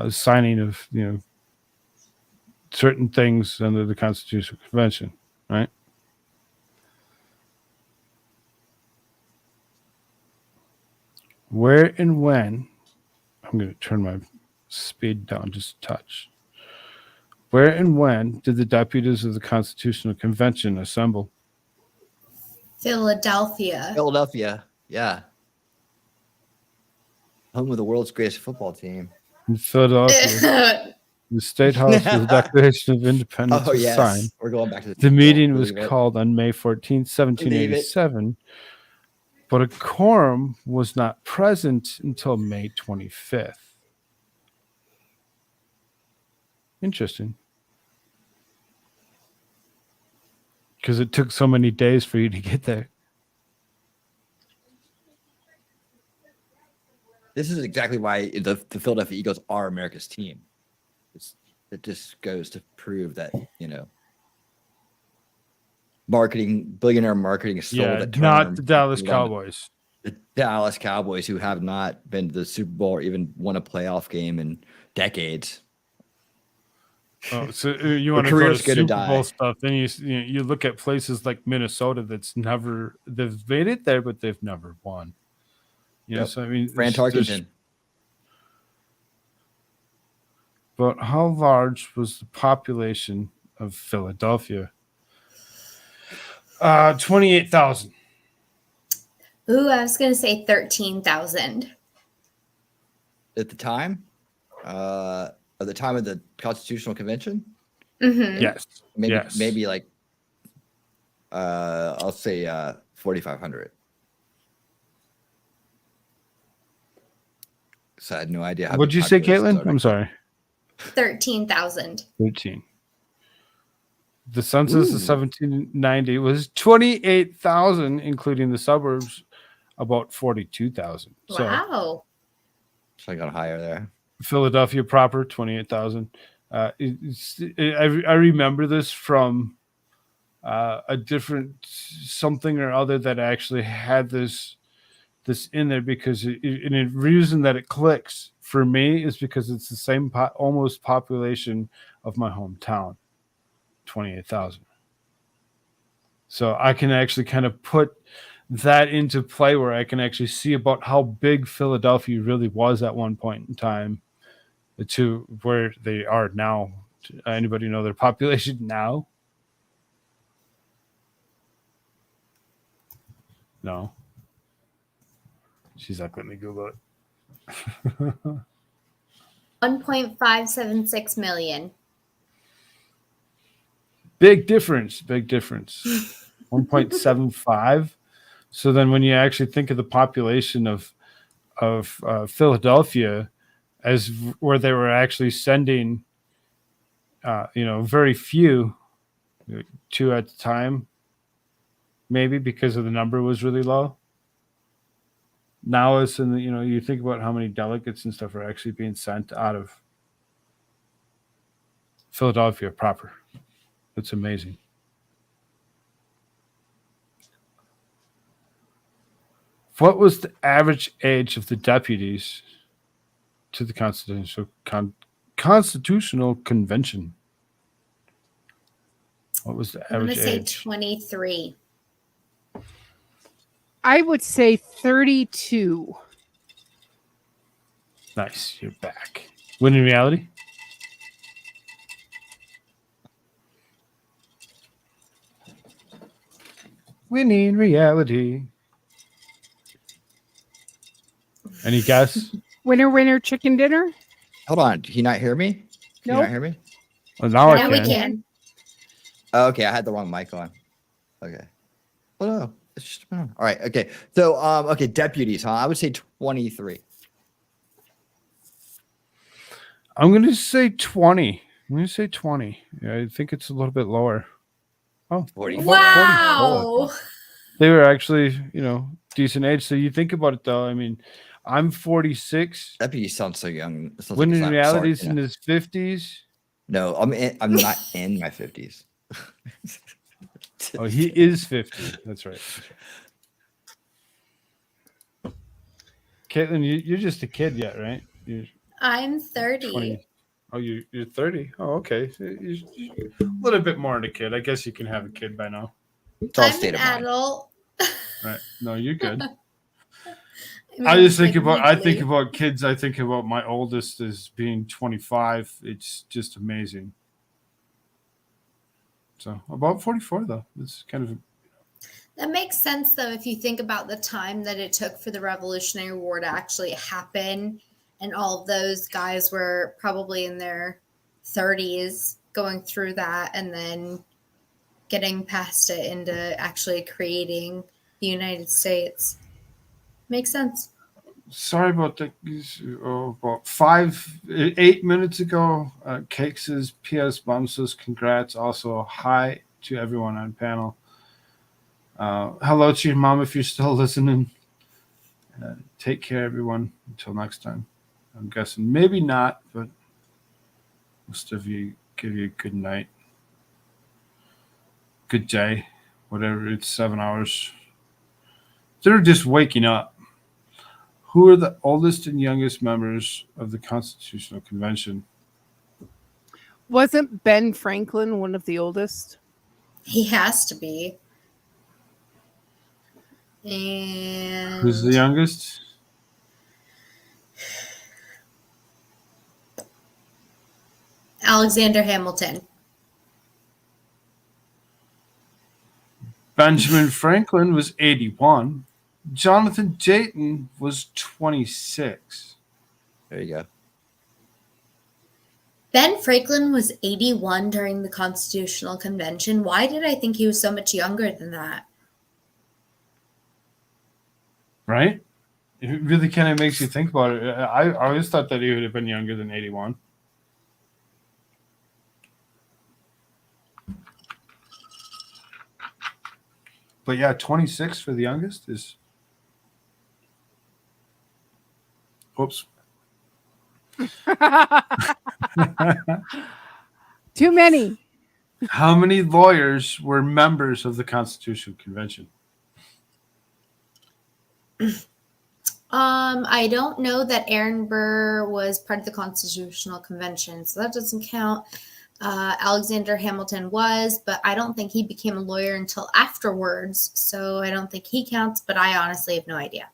Speaker 2: signing of, certain things under the Constitutional Convention, right? Where and when, I'm going to turn my speed down just a touch. Where and when did the deputies of the Constitutional Convention assemble?
Speaker 6: Philadelphia.
Speaker 7: Philadelphia, yeah. Home of the world's greatest football team.
Speaker 2: In Philadelphia. The State House with the Declaration of Independence was
Speaker 7: yes.
Speaker 2: signed.
Speaker 7: We're going back to
Speaker 2: The meeting was
Speaker 7: Believe it.
Speaker 2: called on May 14th, 1787, but a quorum was not present until May 25th. Interesting. Because it took so many days for you to get there.
Speaker 7: This is exactly why the Philadelphia Eagles are America's team. It just goes to prove that, billionaire marketing stole
Speaker 2: Yeah,
Speaker 7: the term.
Speaker 2: not the Dallas Cowboys.
Speaker 7: The Dallas Cowboys, who have not been to the Super Bowl or even won a playoff game in decades.
Speaker 2: Oh, so you want to go to Super Bowl stuff? Then you look at places like Minnesota they've made it there, but they've never won. So I mean,
Speaker 7: Fran Tarkenton.
Speaker 2: But how large was the population of Philadelphia? 28,000.
Speaker 6: Ooh, I was going to say 13,000.
Speaker 7: At the time? At the time of the Constitutional Convention?
Speaker 6: Mm-hmm.
Speaker 2: Yes.
Speaker 7: Maybe like, I'll say 4,500. So I had no idea how.
Speaker 2: What'd you say, Caitlin? I'm sorry.
Speaker 6: 13,000.
Speaker 2: 13. The census of 1790 was 28,000, including the suburbs, about 42,000.
Speaker 6: Wow.
Speaker 7: So I got higher there.
Speaker 2: Philadelphia proper, 28,000. I remember this from a different something or other that actually had this in there, because the reason that it clicks for me is because it's the same almost population of my hometown, 28,000. So I can actually kind of put that into play where I can actually see about how big Philadelphia really was at one point in time to where they are now. Anybody know their population now? No. She's like, let me Google it.
Speaker 6: 1.576 million.
Speaker 2: Big difference. 1.75. So then when you actually think of the population of Philadelphia as where they were actually sending, very few, 2 at the time, maybe because of the number was really low. Now it's in the, you think about how many delegates and stuff are actually being sent out of Philadelphia proper. It's amazing. What was the average age of the deputies to the Constitutional Convention? What was the
Speaker 6: I'm going
Speaker 2: average
Speaker 6: to say
Speaker 2: age?
Speaker 6: 23.
Speaker 8: I would say 32.
Speaker 2: Nice, you're back. When in reality? Winning reality. Any guess?
Speaker 8: Winner, chicken dinner?
Speaker 7: Hold on. Can you not hear me? Can you
Speaker 8: Nope.
Speaker 7: not hear me?
Speaker 2: Well, now
Speaker 6: Now
Speaker 2: I
Speaker 6: we
Speaker 2: can.
Speaker 6: can.
Speaker 7: Oh, okay, I had the wrong mic on. Okay. Oh no. It's just all right. Okay. So okay, deputies, huh? I would say 23.
Speaker 2: I'm going to say 20. I'm going to say 20. Yeah, I think it's a little bit lower. Oh,
Speaker 7: 44.
Speaker 6: Wow.
Speaker 2: they were actually, decent age. So you think about it, though. I mean, I'm 46.
Speaker 7: Deputy sounds so young. It sounds
Speaker 2: When
Speaker 7: like
Speaker 2: in
Speaker 7: it's not-
Speaker 2: reality,
Speaker 7: sorry,
Speaker 2: he's in his 50s.
Speaker 7: No, I'm not in my 50s.
Speaker 2: Oh, he is 50. That's right. Caitlin, you're just a kid yet, right? You're
Speaker 6: I'm 30.
Speaker 2: 20. Oh, you're 30. Oh, okay. So you're a little bit more than a kid. I guess you can have a kid by now.
Speaker 7: It's all
Speaker 6: I'm
Speaker 7: state
Speaker 6: an
Speaker 7: of mind.
Speaker 6: adult.
Speaker 2: Right. No, you're good.
Speaker 6: mean,
Speaker 2: I just think
Speaker 6: like,
Speaker 2: I think
Speaker 6: legally.
Speaker 2: about kids. I think about my oldest as being 25. It's just amazing. So about 44 though. It's kind of
Speaker 6: That makes sense, though, if you think about the time that it took for the Revolutionary War to actually happen. And all of those guys were probably in their 30s going through that and then getting past it into actually creating the United States. Makes sense.
Speaker 2: sorry about that. About 8 minutes ago, Cake says, P.S. Mom says, congrats. Also, hi to everyone on panel. Hello to your mom if you're still listening. Take care, everyone. Until next time. I'm guessing maybe not, but most of you give you a good night, good day, whatever. It's 7 hours. They're just waking up. Who are the oldest and youngest members of the Constitutional Convention?
Speaker 8: Wasn't Ben Franklin one of the oldest?
Speaker 6: He has to be. And
Speaker 2: Who's the youngest?
Speaker 6: Alexander Hamilton.
Speaker 2: Benjamin Franklin was 81. Jonathan Dayton was 26.
Speaker 7: There you go.
Speaker 6: Ben Franklin was 81 during the Constitutional Convention. Why did I think he was so much younger than that?
Speaker 2: Right? It really kind of makes you think about it. I always thought that he would have been younger than 81. But yeah, 26 for the youngest is. Oops.
Speaker 8: Too many.
Speaker 2: How many lawyers were members of the Constitutional Convention?
Speaker 6: I don't know that Aaron Burr was part of the Constitutional Convention, so that doesn't count. Alexander Hamilton was, but I don't think he became a lawyer until afterwards, so I don't think he counts, but I honestly have no idea.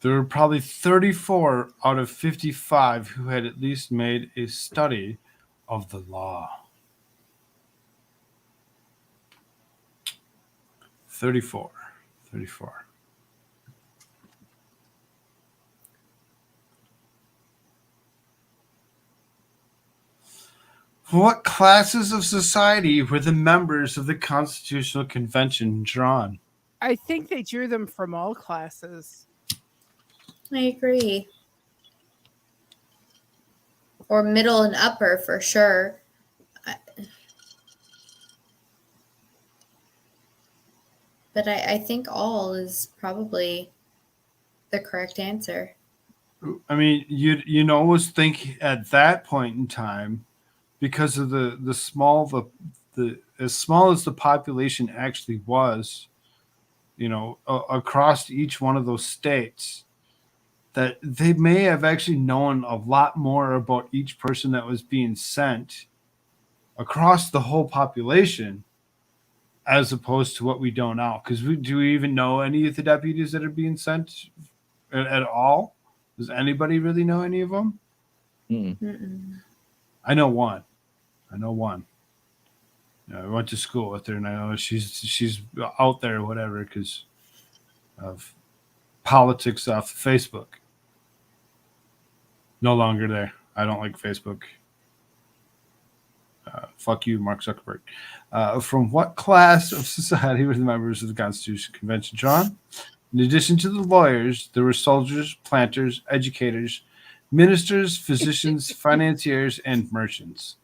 Speaker 2: There were probably 34 out of 55 who had at least made a study of the law. 34. What classes of society were the members of the Constitutional Convention drawn?
Speaker 8: I think they drew them from all classes.
Speaker 6: I agree. Or middle and upper for sure. But I think all is probably the correct answer.
Speaker 2: I mean, you always think at that point in time, because of the small the as small as the population actually was, across each one of those states, that they may have actually known a lot more about each person that was being sent across the whole population, as opposed to what we don't now. Because do we even know any of the deputies that are being sent at all? Does anybody really know any of them?
Speaker 6: Mm-mm.
Speaker 2: I know one. I went to school with her, and I know she's out there or whatever because of politics off Facebook. No longer there. I don't like Facebook. Fuck you, Mark Zuckerberg. From what class of society were the members of the Constitutional Convention drawn? In addition to the lawyers, there were soldiers, planters, educators, ministers, physicians, financiers, and merchants.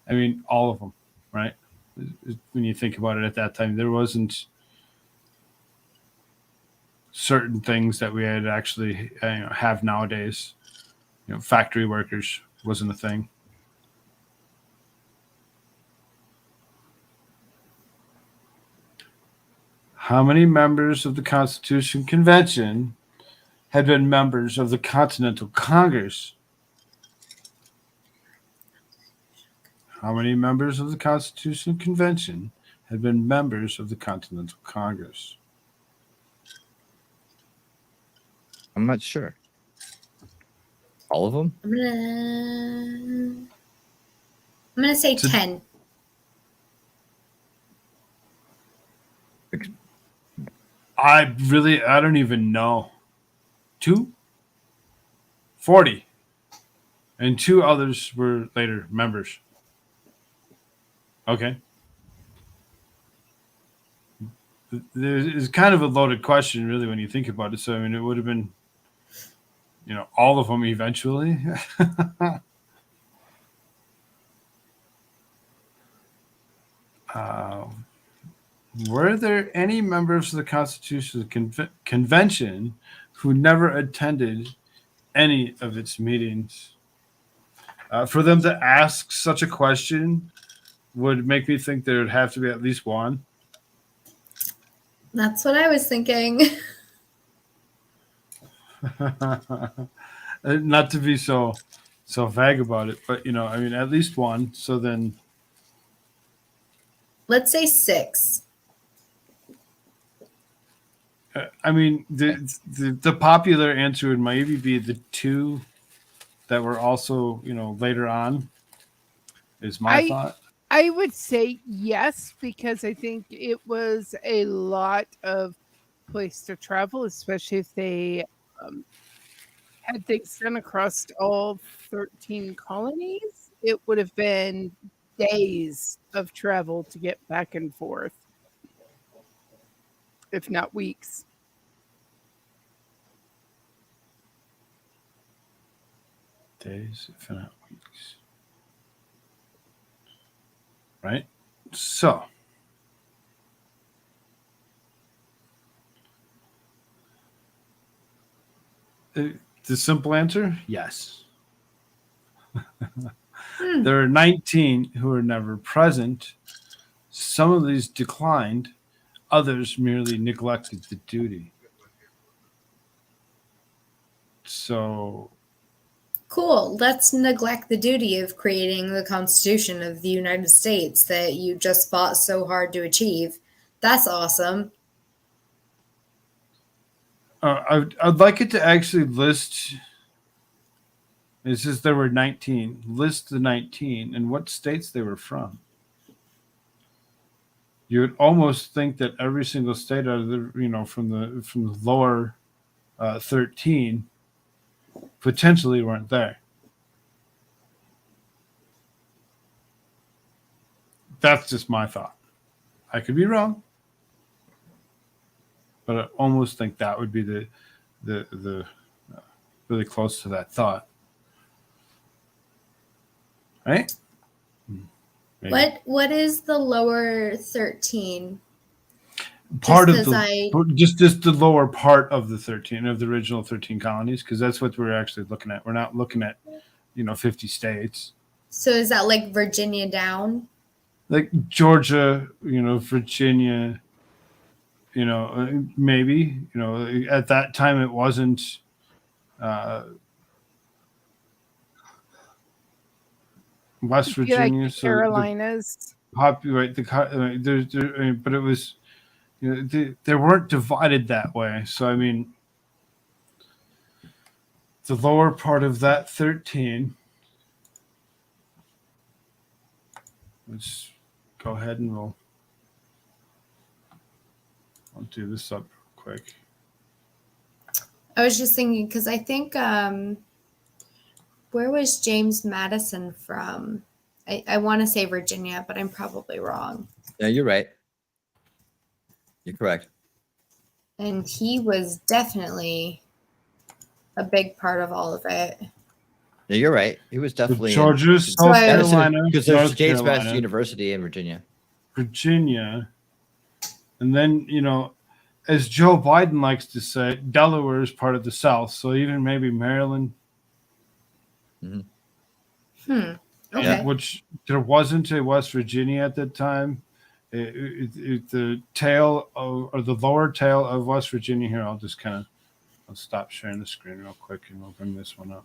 Speaker 2: I mean, all of them, right? When you think about it at that time, there wasn't certain things that we had actually have nowadays. Factory workers wasn't a thing. How many members of the Constitution Convention had been members of the Continental Congress? How many members of the Constitutional Convention had been members of the Continental Congress?
Speaker 7: I'm not sure. All of them?
Speaker 6: I'm gonna say 10.
Speaker 2: I don't even know. 2? 40. And 2 others were later members. Okay. It's kind of a loaded question, really, when you think about it. So, I mean, it would have been, all of them eventually. Were there any members of the Constitutional Convention who never attended any of its meetings? For them to ask such a question would make me think there would have to be at least one.
Speaker 6: That's what I was thinking.
Speaker 2: Not to be so vague about it, but I mean, at least one. So then,
Speaker 6: Let's say 6.
Speaker 2: I mean, the popular answer would maybe be the 2 that were also later on. Is my thought.
Speaker 8: I would say yes, because I think it was a lot of place to travel, especially if they had things done across all 13 colonies. It would have been days of travel to get back and forth, if not weeks.
Speaker 2: Days, if not weeks. Right? So, the simple answer, yes. There are 19 who were never present. Some of these declined. Others merely neglected the duty. So,
Speaker 6: Cool. Let's neglect the duty of creating the Constitution of the United States that you just fought so hard to achieve. That's awesome.
Speaker 2: I'd like it to actually list. It says there were 19. List the 19 and what states they were from. You would almost think that every single state out of the from the lower 13 potentially weren't there. That's just my thought. I could be wrong, but I almost think that would be the really close to that thought, right? Maybe.
Speaker 6: What is the lower 13?
Speaker 2: Part
Speaker 6: Just
Speaker 2: of the
Speaker 6: as
Speaker 2: just the lower part of the 13 of the original 13 colonies, because that's what we're actually looking at. We're not looking at 50 states.
Speaker 6: So is that like Virginia down?
Speaker 2: Like Georgia, Virginia, maybe, at that time it wasn't West
Speaker 8: It'd be like
Speaker 2: Virginia,
Speaker 8: the
Speaker 2: so
Speaker 8: Carolinas.
Speaker 2: but it was, they weren't divided that way. So I mean, the lower part of that 13. Let's go ahead and I'll do this up real quick.
Speaker 6: I was just thinking because I think where was James Madison from? I want to say Virginia, but I'm probably wrong.
Speaker 7: Yeah, you're right. You're correct.
Speaker 6: And he was definitely a big part of all of it.
Speaker 7: Yeah, you're right. He was definitely
Speaker 2: Georgia, South Carolina,
Speaker 7: because there's
Speaker 2: North
Speaker 7: James
Speaker 2: Carolina,
Speaker 7: Madison University in Virginia.
Speaker 2: Virginia, and then as Joe Biden likes to say, Delaware is part of the South, so even maybe Maryland.
Speaker 6: Okay.
Speaker 2: Which there wasn't a West Virginia at that time. The tail or the lower tail of West Virginia here. I'll stop sharing the screen real quick and we'll bring this one up.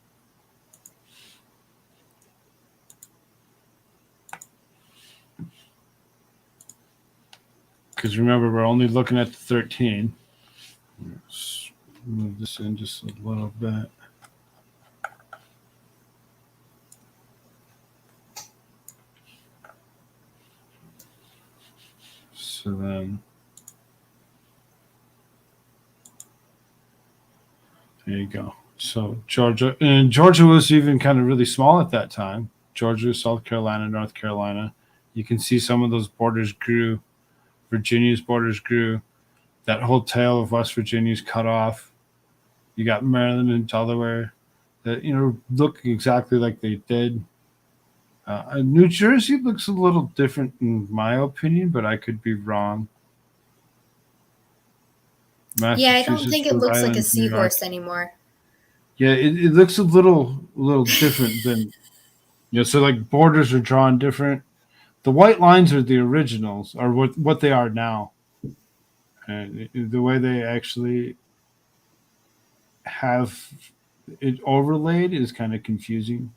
Speaker 2: Because remember, we're only looking at the 13. Let's move this in just a little bit. So then, there you go. So Georgia was even kind of really small at that time. Georgia, South Carolina, North Carolina. You can see some of those borders grew. Virginia's borders grew. That whole tail of West Virginia's cut off. You got Maryland and Delaware that look exactly like they did. New Jersey looks a little different in my opinion, but I could be wrong.
Speaker 6: Yeah, I don't think it
Speaker 2: Rhode
Speaker 6: looks like
Speaker 2: Island,
Speaker 6: a
Speaker 2: New York.
Speaker 6: seahorse anymore.
Speaker 2: Yeah, it looks a little different than so like borders are drawn different. The white lines are the originals, or what they are now. And the way they actually have it overlaid is kind of confusing.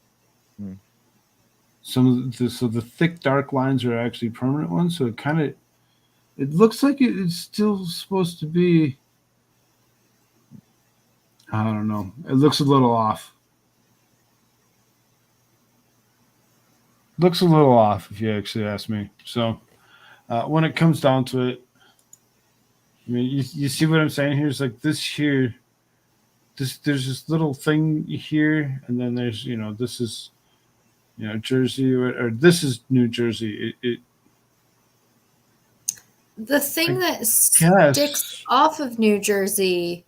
Speaker 2: So the thick dark lines are actually permanent ones. So it looks like it's still supposed to be. I don't know. It looks a little off. Looks a little off, if you actually ask me. So when it comes down to it, I mean, you see what I'm saying here? It's like this here. There's this little thing here, and then there's this is Jersey or this is New Jersey.
Speaker 6: The thing that sticks off of New Jersey,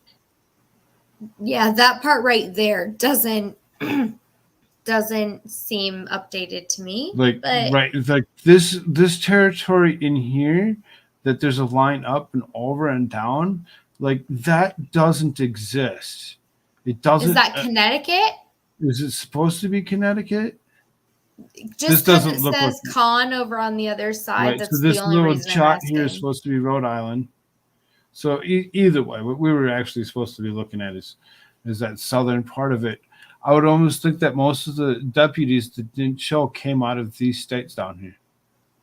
Speaker 6: yeah, that part right there doesn't seem updated to me.
Speaker 2: Right. It's like this territory in here that there's a line up and over and down, like that doesn't exist. It doesn't.
Speaker 6: Is that Connecticut?
Speaker 2: Is it supposed to be Connecticut?
Speaker 6: Just because it says Con over on the other side,
Speaker 2: right.
Speaker 6: that's
Speaker 2: So this
Speaker 6: the only
Speaker 2: little
Speaker 6: reason I'm
Speaker 2: shot
Speaker 6: asking.
Speaker 2: here is supposed to be Rhode Island. So either way, what we were actually supposed to be looking at is that southern part of it. I would almost think that most of the deputies that didn't show came out of these states down here.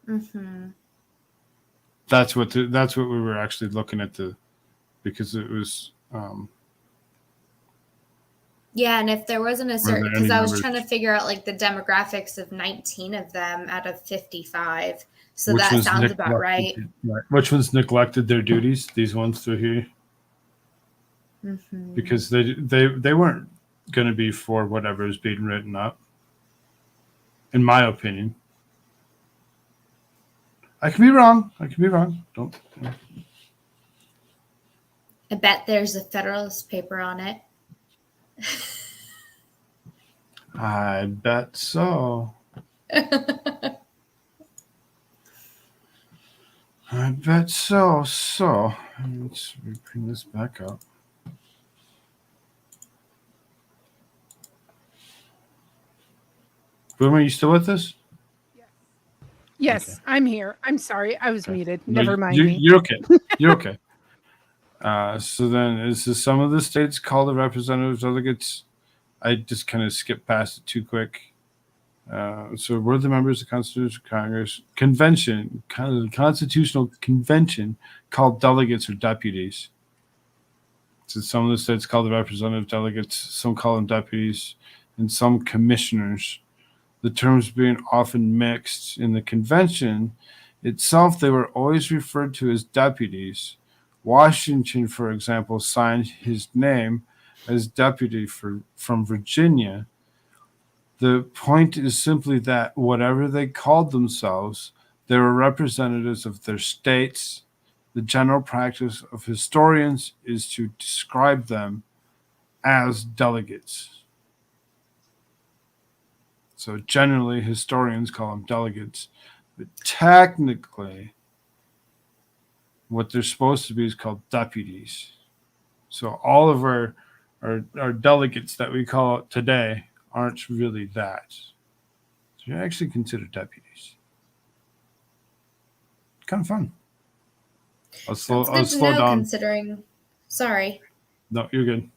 Speaker 6: Mm-hmm.
Speaker 2: That's what we were actually looking at because it was.
Speaker 6: Yeah, and if there wasn't a certain,
Speaker 2: there
Speaker 6: because
Speaker 2: any
Speaker 6: I was
Speaker 2: numbers?
Speaker 6: trying to figure out like the demographics of 19 of them out of 55, so
Speaker 2: Which
Speaker 6: that
Speaker 2: ones
Speaker 6: sounds about right.
Speaker 2: neglected- right. Which ones neglected their duties? These ones through here,
Speaker 6: Mm-hmm.
Speaker 2: because they weren't going to be for whatever is being written up, in my opinion. I can be wrong. I can be wrong. Don't.
Speaker 6: I bet there's a Federalist paper on it.
Speaker 2: I bet so. I bet so. So let's bring this back up. Boomer, you still with us?
Speaker 8: Yes, I'm here. I'm sorry. I was muted.
Speaker 2: No,
Speaker 8: Never mind
Speaker 2: you,
Speaker 8: me.
Speaker 2: You're okay. You're okay. So then, is this some of the states call the representative delegates? I just kind of skipped past it too quick. So were the members of the Constitutional Congress Convention, Constitutional Convention, called delegates or deputies? So some of the states call the representative delegates, some call them deputies, and some commissioners. The terms being often mixed. In the convention itself, they were always referred to as deputies. Washington, for example, signed his name as deputy from Virginia. The point is simply that whatever they called themselves, they were representatives of their states. The general practice of historians is to describe them as delegates. So generally, historians call them delegates, but technically, what they're supposed to be is called deputies. So all of our delegates that we call it today aren't really that. So you're actually considered deputies. Kind of fun. I'll slow down.
Speaker 6: Considering, sorry.
Speaker 2: No, you're good.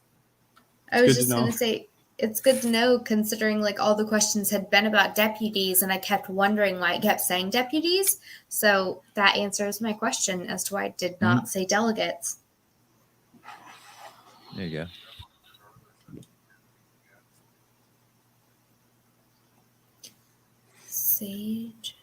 Speaker 6: I was just going to say, it's good to know considering like all the questions had been about deputies and I kept wondering why it kept saying deputies. So that answers my question as to why it did not say delegates.
Speaker 7: There you go.
Speaker 6: Sage.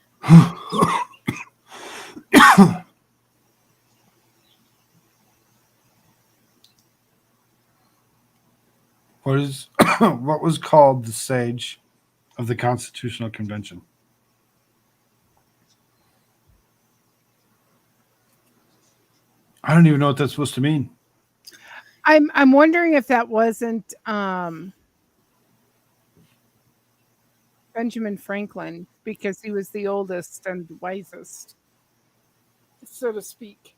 Speaker 2: What was called the Sage of the Constitutional Convention? I don't even know what that's supposed to mean.
Speaker 8: I'm wondering if that wasn't Benjamin Franklin, because he was the oldest and wisest, so to speak.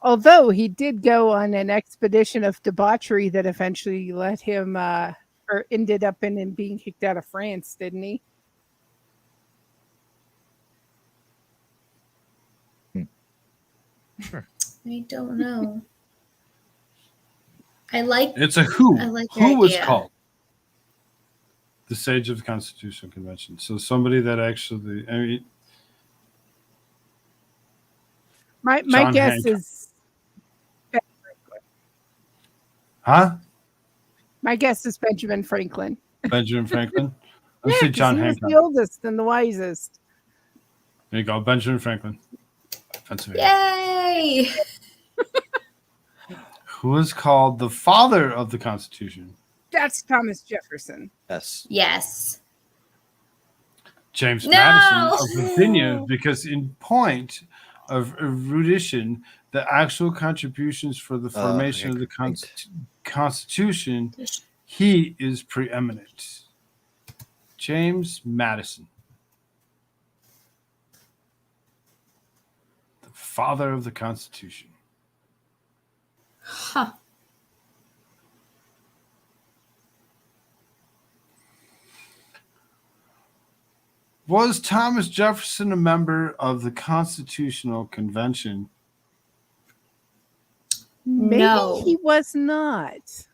Speaker 8: Although he did go on an expedition of debauchery that eventually let him, or ended up in him being kicked out of France, didn't he?
Speaker 7: Sure.
Speaker 6: I don't know. I like.
Speaker 2: It's a who.
Speaker 6: I like your
Speaker 2: who was
Speaker 6: idea.
Speaker 2: called the Sage of the Constitutional Convention. So somebody that actually, I mean,
Speaker 8: My
Speaker 2: John
Speaker 8: guess
Speaker 2: Hancock.
Speaker 8: is.
Speaker 2: Huh?
Speaker 8: My guess is Benjamin Franklin.
Speaker 2: Benjamin Franklin.
Speaker 8: Yeah,
Speaker 2: Let's say
Speaker 8: 'cause
Speaker 2: John
Speaker 8: he was
Speaker 2: Hancock.
Speaker 8: the oldest and the wisest.
Speaker 2: There you go, Benjamin Franklin, Pennsylvania.
Speaker 6: Yay!
Speaker 2: Who was called the father of the Constitution?
Speaker 8: That's Thomas Jefferson.
Speaker 7: Yes.
Speaker 6: Yes.
Speaker 2: James
Speaker 6: No!
Speaker 2: Madison of Virginia, because in point of erudition, the actual contributions for the formation of the Constitution, he is preeminent. James Madison, the father of the Constitution.
Speaker 6: Huh.
Speaker 2: Was Thomas Jefferson a member of the Constitutional Convention?
Speaker 8: Maybe
Speaker 6: No.
Speaker 8: he was not.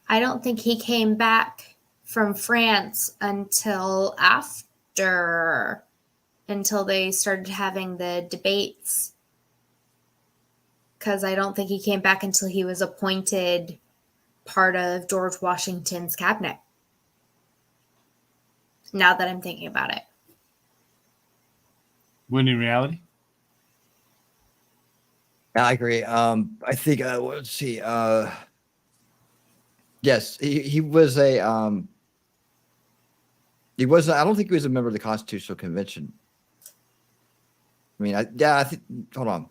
Speaker 6: I don't think he came back from France until they started having the debates. Because I don't think he came back until he was appointed part of George Washington's cabinet. Now that I'm thinking about it.
Speaker 2: When in reality?
Speaker 7: I agree. I think, let's see. Yes, he was a He wasn't. I don't think he was a member of the Constitutional Convention. I mean, I think. Hold on.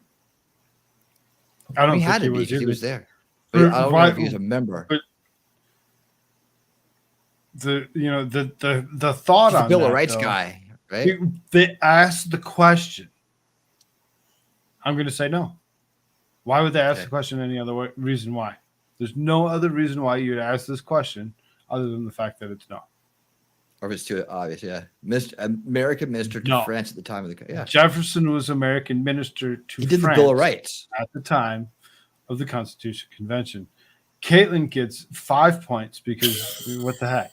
Speaker 2: I don't
Speaker 7: He
Speaker 2: think
Speaker 7: had
Speaker 2: he
Speaker 7: to be
Speaker 2: was
Speaker 7: because he
Speaker 2: either.
Speaker 7: was there. But I don't know if he was a member.
Speaker 2: But the thought
Speaker 7: He's a
Speaker 2: on
Speaker 7: Bill of
Speaker 2: that,
Speaker 7: Rights
Speaker 2: though,
Speaker 7: guy, right?
Speaker 2: They asked the question. I'm going to say no. Why would they ask the question any other reason why? There's no other reason why you would ask this question other than the fact that it's no.
Speaker 7: Or if it's too obvious, yeah. American minister to
Speaker 2: No.
Speaker 7: France at the time of the yeah.
Speaker 2: Jefferson was American minister to
Speaker 7: He did
Speaker 2: France
Speaker 7: the Bill of Rights
Speaker 2: at the time of the Constitutional Convention. Caitlin gets 5 points because what the heck?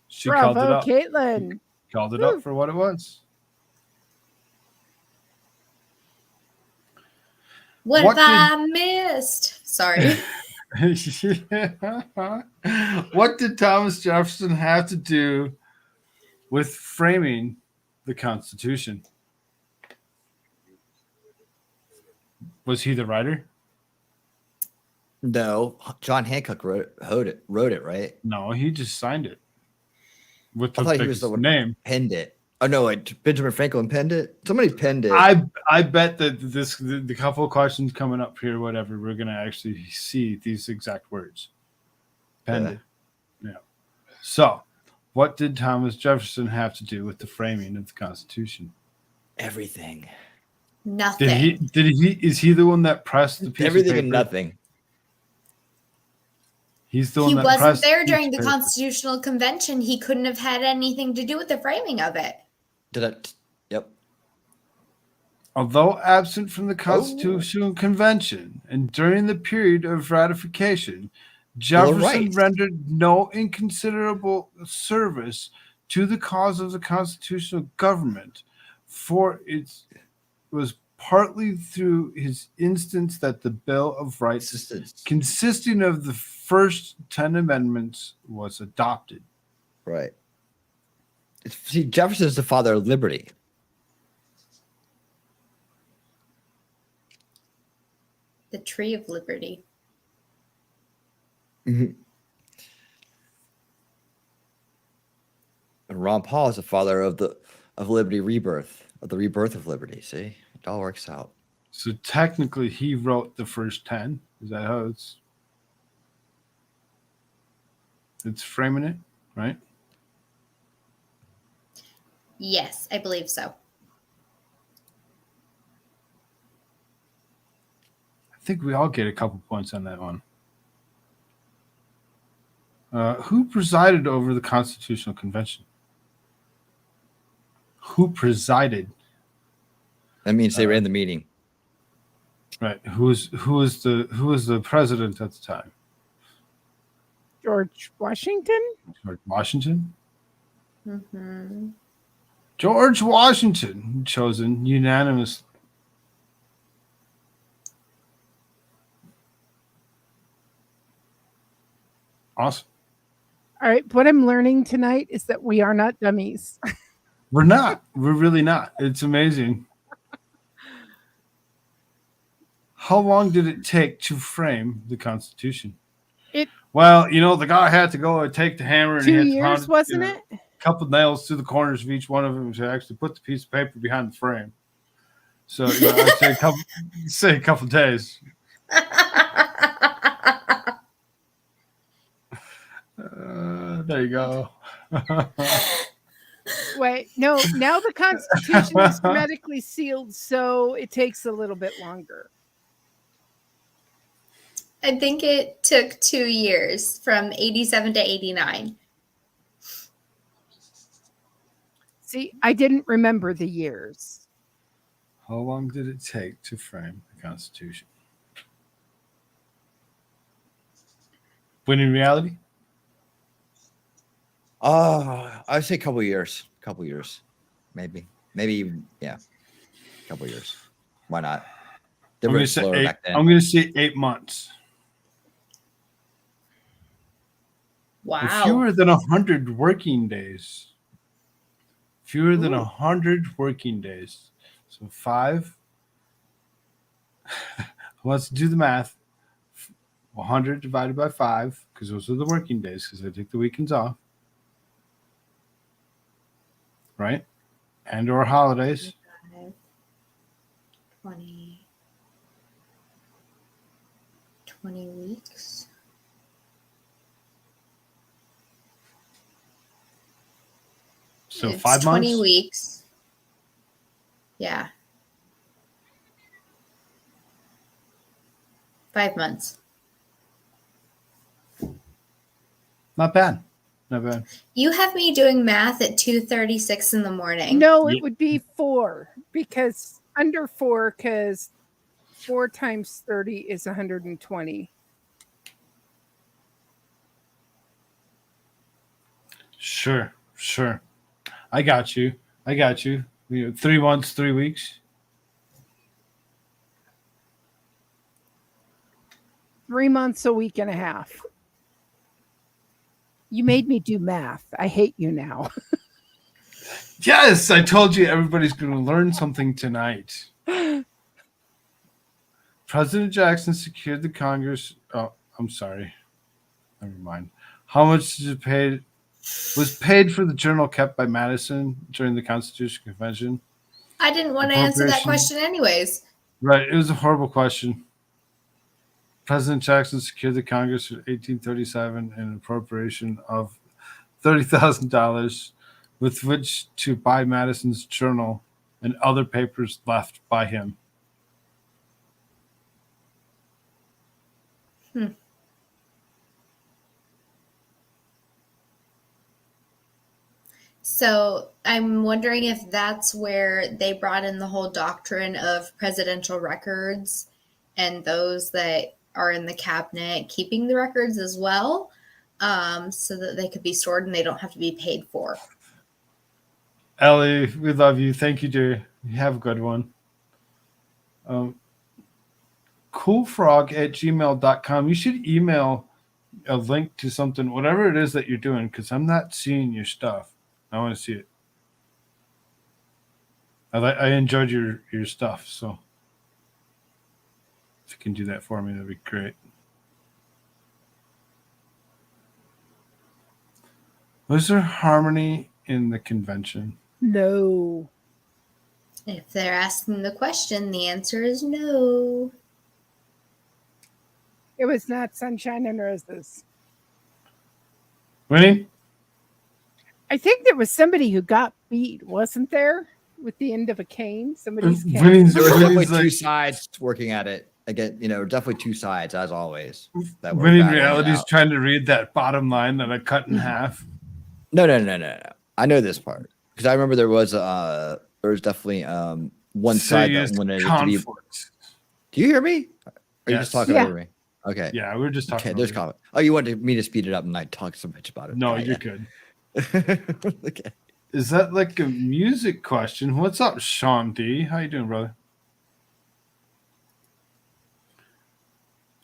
Speaker 2: She called it
Speaker 8: Bravo,
Speaker 2: up.
Speaker 8: Caitlin.
Speaker 2: Called it up for what it was.
Speaker 6: What have I missed? Sorry.
Speaker 2: What did Thomas Jefferson have to do with framing the Constitution? Was he the writer?
Speaker 7: No, John Hancock wrote it, right?
Speaker 2: No, he just signed it. With
Speaker 7: I thought he was the one
Speaker 2: name.
Speaker 7: Penned it. Oh no, Benjamin Franklin penned it. Somebody penned it.
Speaker 2: I bet that the couple of questions coming up here, whatever, we're gonna actually see these exact words. Penned it. Yeah. So, what did Thomas Jefferson have to do with the framing of the Constitution?
Speaker 7: Everything.
Speaker 6: Nothing.
Speaker 2: Is he the one that pressed the piece
Speaker 7: Everything
Speaker 2: of paper?
Speaker 7: and nothing.
Speaker 2: He's the
Speaker 6: He
Speaker 2: one that
Speaker 6: wasn't
Speaker 2: pressed
Speaker 6: there
Speaker 2: the
Speaker 6: during
Speaker 2: piece
Speaker 6: the
Speaker 2: of paper.
Speaker 6: Constitutional Convention. He couldn't have had anything to do with the framing of it.
Speaker 7: Yep.
Speaker 2: Although absent from the Constitutional Convention and during the period of ratification, Jefferson rendered no inconsiderable service to the cause of the constitutional government, for it was partly through his instance that the Bill of Rights, consisting of the first 10 amendments, was adopted.
Speaker 7: Right. See, Jefferson is the father of liberty.
Speaker 6: The Tree of Liberty.
Speaker 7: Mm-hmm. And Ron Paul is the father of liberty rebirth, of the rebirth of liberty. See, it all works out.
Speaker 2: So technically, he wrote the first 10. Is that how it's framing it, right?
Speaker 6: Yes, I believe so.
Speaker 2: I think we all get a couple points on that one. Who presided over the Constitutional Convention? Who presided?
Speaker 7: That means they ran the meeting.
Speaker 2: Right. Who was the president at the time?
Speaker 8: George Washington?
Speaker 2: George Washington?
Speaker 6: Mm-hmm.
Speaker 2: George Washington, chosen unanimously. Awesome.
Speaker 8: All right. What I'm learning tonight is that we are not dummies.
Speaker 2: We're not. We're really not. It's amazing. How long did it take to frame the Constitution? Well, the guy had to go and take the hammer and
Speaker 8: 2
Speaker 2: he had to
Speaker 8: years,
Speaker 2: pound,
Speaker 8: wasn't it?
Speaker 2: A couple nails through the corners of each one of them to actually put the piece of paper behind the frame. So I'd say a couple days. There you go.
Speaker 8: Wait, no. Now the Constitution is hermetically sealed, so it takes a little bit longer.
Speaker 6: I think it took 2 years, from 87 to 89.
Speaker 8: See, I didn't remember the years.
Speaker 2: How long did it take to frame the Constitution? When in reality?
Speaker 7: I'd say a couple years. Maybe, yeah, a couple years. Why not? They were slower back then.
Speaker 2: I'm going to say 8 months.
Speaker 6: Wow.
Speaker 2: Fewer than 100 working days. Fewer than 100 working days. So 5. Let's do the math. 100 divided by 5, because those are the working days, because I take the weekends off. right? And or holidays.
Speaker 6: 20, 20 weeks.
Speaker 2: So
Speaker 6: It's
Speaker 2: 5
Speaker 6: 20
Speaker 2: months.
Speaker 6: weeks. Yeah. 5 months.
Speaker 2: Not bad. Not bad.
Speaker 6: You have me doing math at 2:36 in the morning.
Speaker 8: No,
Speaker 2: Ye-
Speaker 8: it would be 4 because under 4 because 4 times 30 is 120.
Speaker 2: Sure. I got you. 3 months, 3 weeks.
Speaker 8: 3 months, a week and a half. You made me do math. I hate you now.
Speaker 2: Yes, I told you everybody's going to learn something tonight. President Jackson secured the Congress. Oh, I'm sorry. Never mind. How much was paid for the journal kept by Madison during the Constitutional Convention?
Speaker 6: I didn't want to answer that question anyways.
Speaker 2: Right. It was a horrible question. President Jackson secured the Congress in 1837 an appropriation of $30,000 with which to buy Madison's journal and other papers left by him.
Speaker 6: So I'm wondering if that's where they brought in the whole doctrine of presidential records and those that are in the cabinet keeping the records as well, so that they could be stored and they don't have to be paid for.
Speaker 2: Ellie, we love you. Thank you, dear. You have a good one. Coolfrog@gmail.com. You should email a link to something, whatever it is that you're doing, because I'm not seeing your stuff. I want to see it. I enjoyed your stuff, so if you can do that for me, that'd be great. Was there harmony in the convention?
Speaker 8: No.
Speaker 6: If they're asking the question, the answer is no.
Speaker 8: It was not sunshine and roses.
Speaker 2: Winnie?
Speaker 8: I think there was somebody who got beat, wasn't there? With the end of a cane. Somebody's cane.
Speaker 2: Winnie's
Speaker 7: There were definitely
Speaker 2: like,
Speaker 7: two sides working at it. Again, definitely two sides as always. That were
Speaker 2: Winnie in
Speaker 7: battling it
Speaker 2: reality is
Speaker 7: out.
Speaker 2: trying to read that bottom line that I cut in half.
Speaker 7: No. I know this part because I remember there was definitely one side that
Speaker 2: Serious
Speaker 7: wanted it to be.
Speaker 2: conflict.
Speaker 7: Do you hear me? Are you
Speaker 2: Yes.
Speaker 7: just talking
Speaker 8: Yeah.
Speaker 7: over me? Okay.
Speaker 2: Yeah, we were just talking.
Speaker 7: Okay. There's
Speaker 2: over
Speaker 7: conflict. Oh, you wanted me to speed it up and I talk so much about it.
Speaker 2: it. No,
Speaker 7: Yeah,
Speaker 2: you're
Speaker 7: yeah.
Speaker 2: good.
Speaker 7: Okay.
Speaker 2: Is that like a music question? What's up, Sean D? How you doing, brother?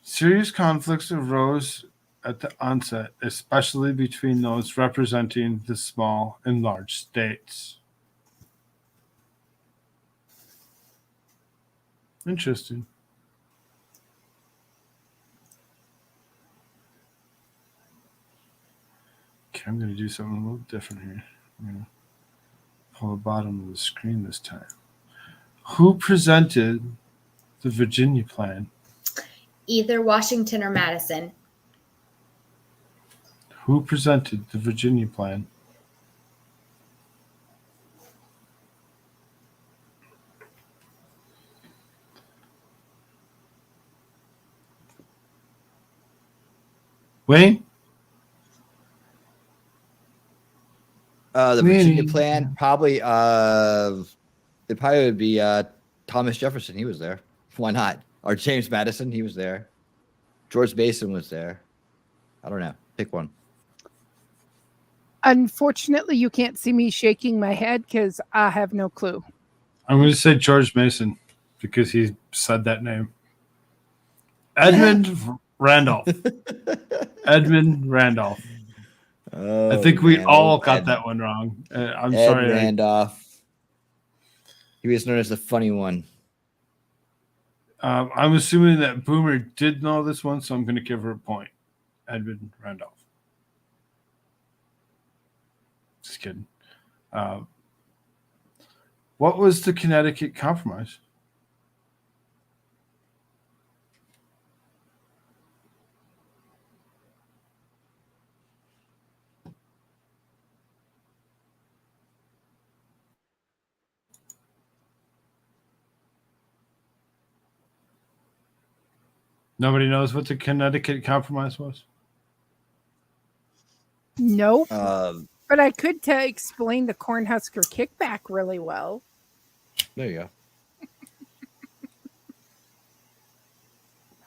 Speaker 2: Serious conflicts arose at the onset, especially between those representing the small and large states. Interesting. Okay, I'm going to do something a little different here. I'm going to pull the bottom of the screen this time. Who presented the Virginia Plan?
Speaker 6: Either Washington or Madison.
Speaker 2: Who presented the Virginia Plan? Wayne?
Speaker 7: The Virginia
Speaker 2: Winnie.
Speaker 7: Plan probably it probably would be Thomas Jefferson. He was there. Why not? Or James Madison. He was there. George Mason was there. I don't know. Pick one.
Speaker 8: Unfortunately, you can't see me shaking my head because I have no clue.
Speaker 2: I'm going to say George Mason because he said that name. Edmund Randolph. Edmund Randolph.
Speaker 7: Oh,
Speaker 2: I think we
Speaker 7: man,
Speaker 2: all
Speaker 7: old
Speaker 2: got
Speaker 7: Ed-
Speaker 2: that one wrong. I'm
Speaker 7: Ed
Speaker 2: sorry.
Speaker 7: Randolph. He was known as the funny one.
Speaker 2: I'm assuming that Boomer did know this one, so I'm going to give her a point. Edmund Randolph. Just kidding. What was the Connecticut Compromise? Nobody knows what the Connecticut Compromise was?
Speaker 8: Nope.
Speaker 7: Um,
Speaker 8: But I could explain the Cornhusker kickback really well.
Speaker 7: there you go.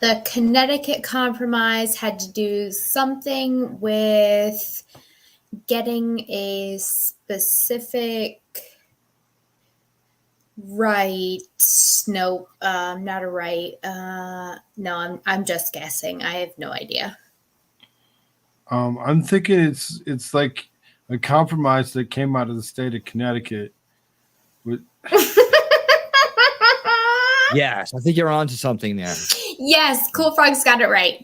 Speaker 6: The Connecticut Compromise had to do something with getting a specific right. Nope, not a right. No, I'm just guessing. I have no idea.
Speaker 2: I'm thinking it's like a compromise that came out of the state of Connecticut.
Speaker 7: Yes, I think you're on to something there.
Speaker 6: Yes, Cool Frog's got it right.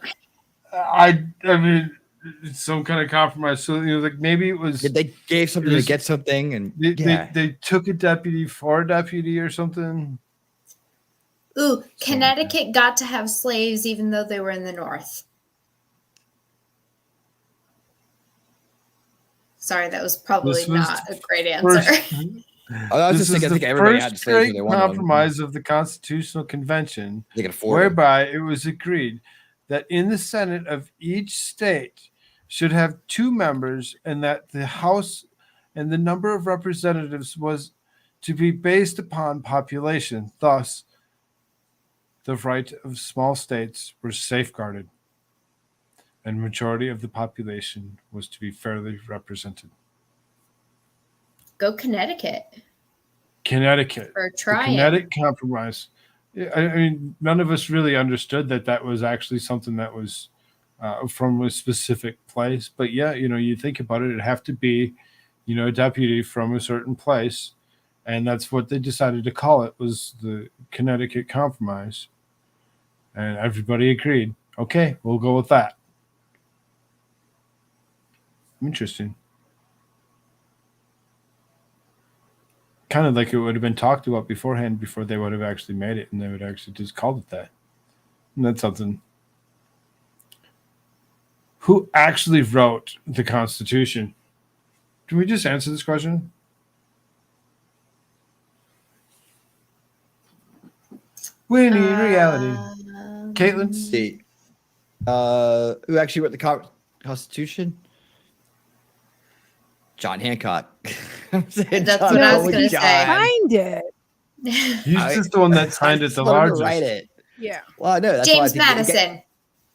Speaker 2: I mean, it's some kind of compromise. So like maybe it was
Speaker 7: They gave something to get something, and
Speaker 2: they took a deputy for a deputy or something.
Speaker 6: Ooh, Connecticut got to have slaves even though they were in the North. Sorry, that was probably not a great answer.
Speaker 7: I was just thinking. I think everybody had to say
Speaker 2: great
Speaker 7: they wanted
Speaker 2: compromise of the Constitutional Convention,
Speaker 7: they could afford it.
Speaker 2: whereby it was agreed that in the Senate of each state should have 2 members, and that the House and the number of representatives was to be based upon population. Thus, the right of small states were safeguarded, and the majority of the population was to be fairly represented.
Speaker 6: Go Connecticut
Speaker 2: Connecticut.
Speaker 6: for
Speaker 2: The
Speaker 6: trying.
Speaker 2: Connecticut Compromise. I mean, none of us really understood that was actually something that was from a specific place. But yeah, you think about it, it'd have to be, a deputy from a certain place. And that's what they decided to call it, was the Connecticut Compromise. And everybody agreed. Okay, we'll go with that. Interesting. Kind of like it would have been talked about beforehand before they would have actually made it, and they would actually just called it that. And that's something. Who actually wrote the Constitution? Can we just answer this question? We need reality. Caitlin?
Speaker 7: See, who actually wrote the Constitution? John Hancock.
Speaker 6: That's what I was going to say.
Speaker 8: Signed it.
Speaker 2: He's just the one that signed it the largest.
Speaker 7: Write it.
Speaker 8: Yeah.
Speaker 7: Well, no, that's why I
Speaker 6: James
Speaker 7: think
Speaker 6: Madison.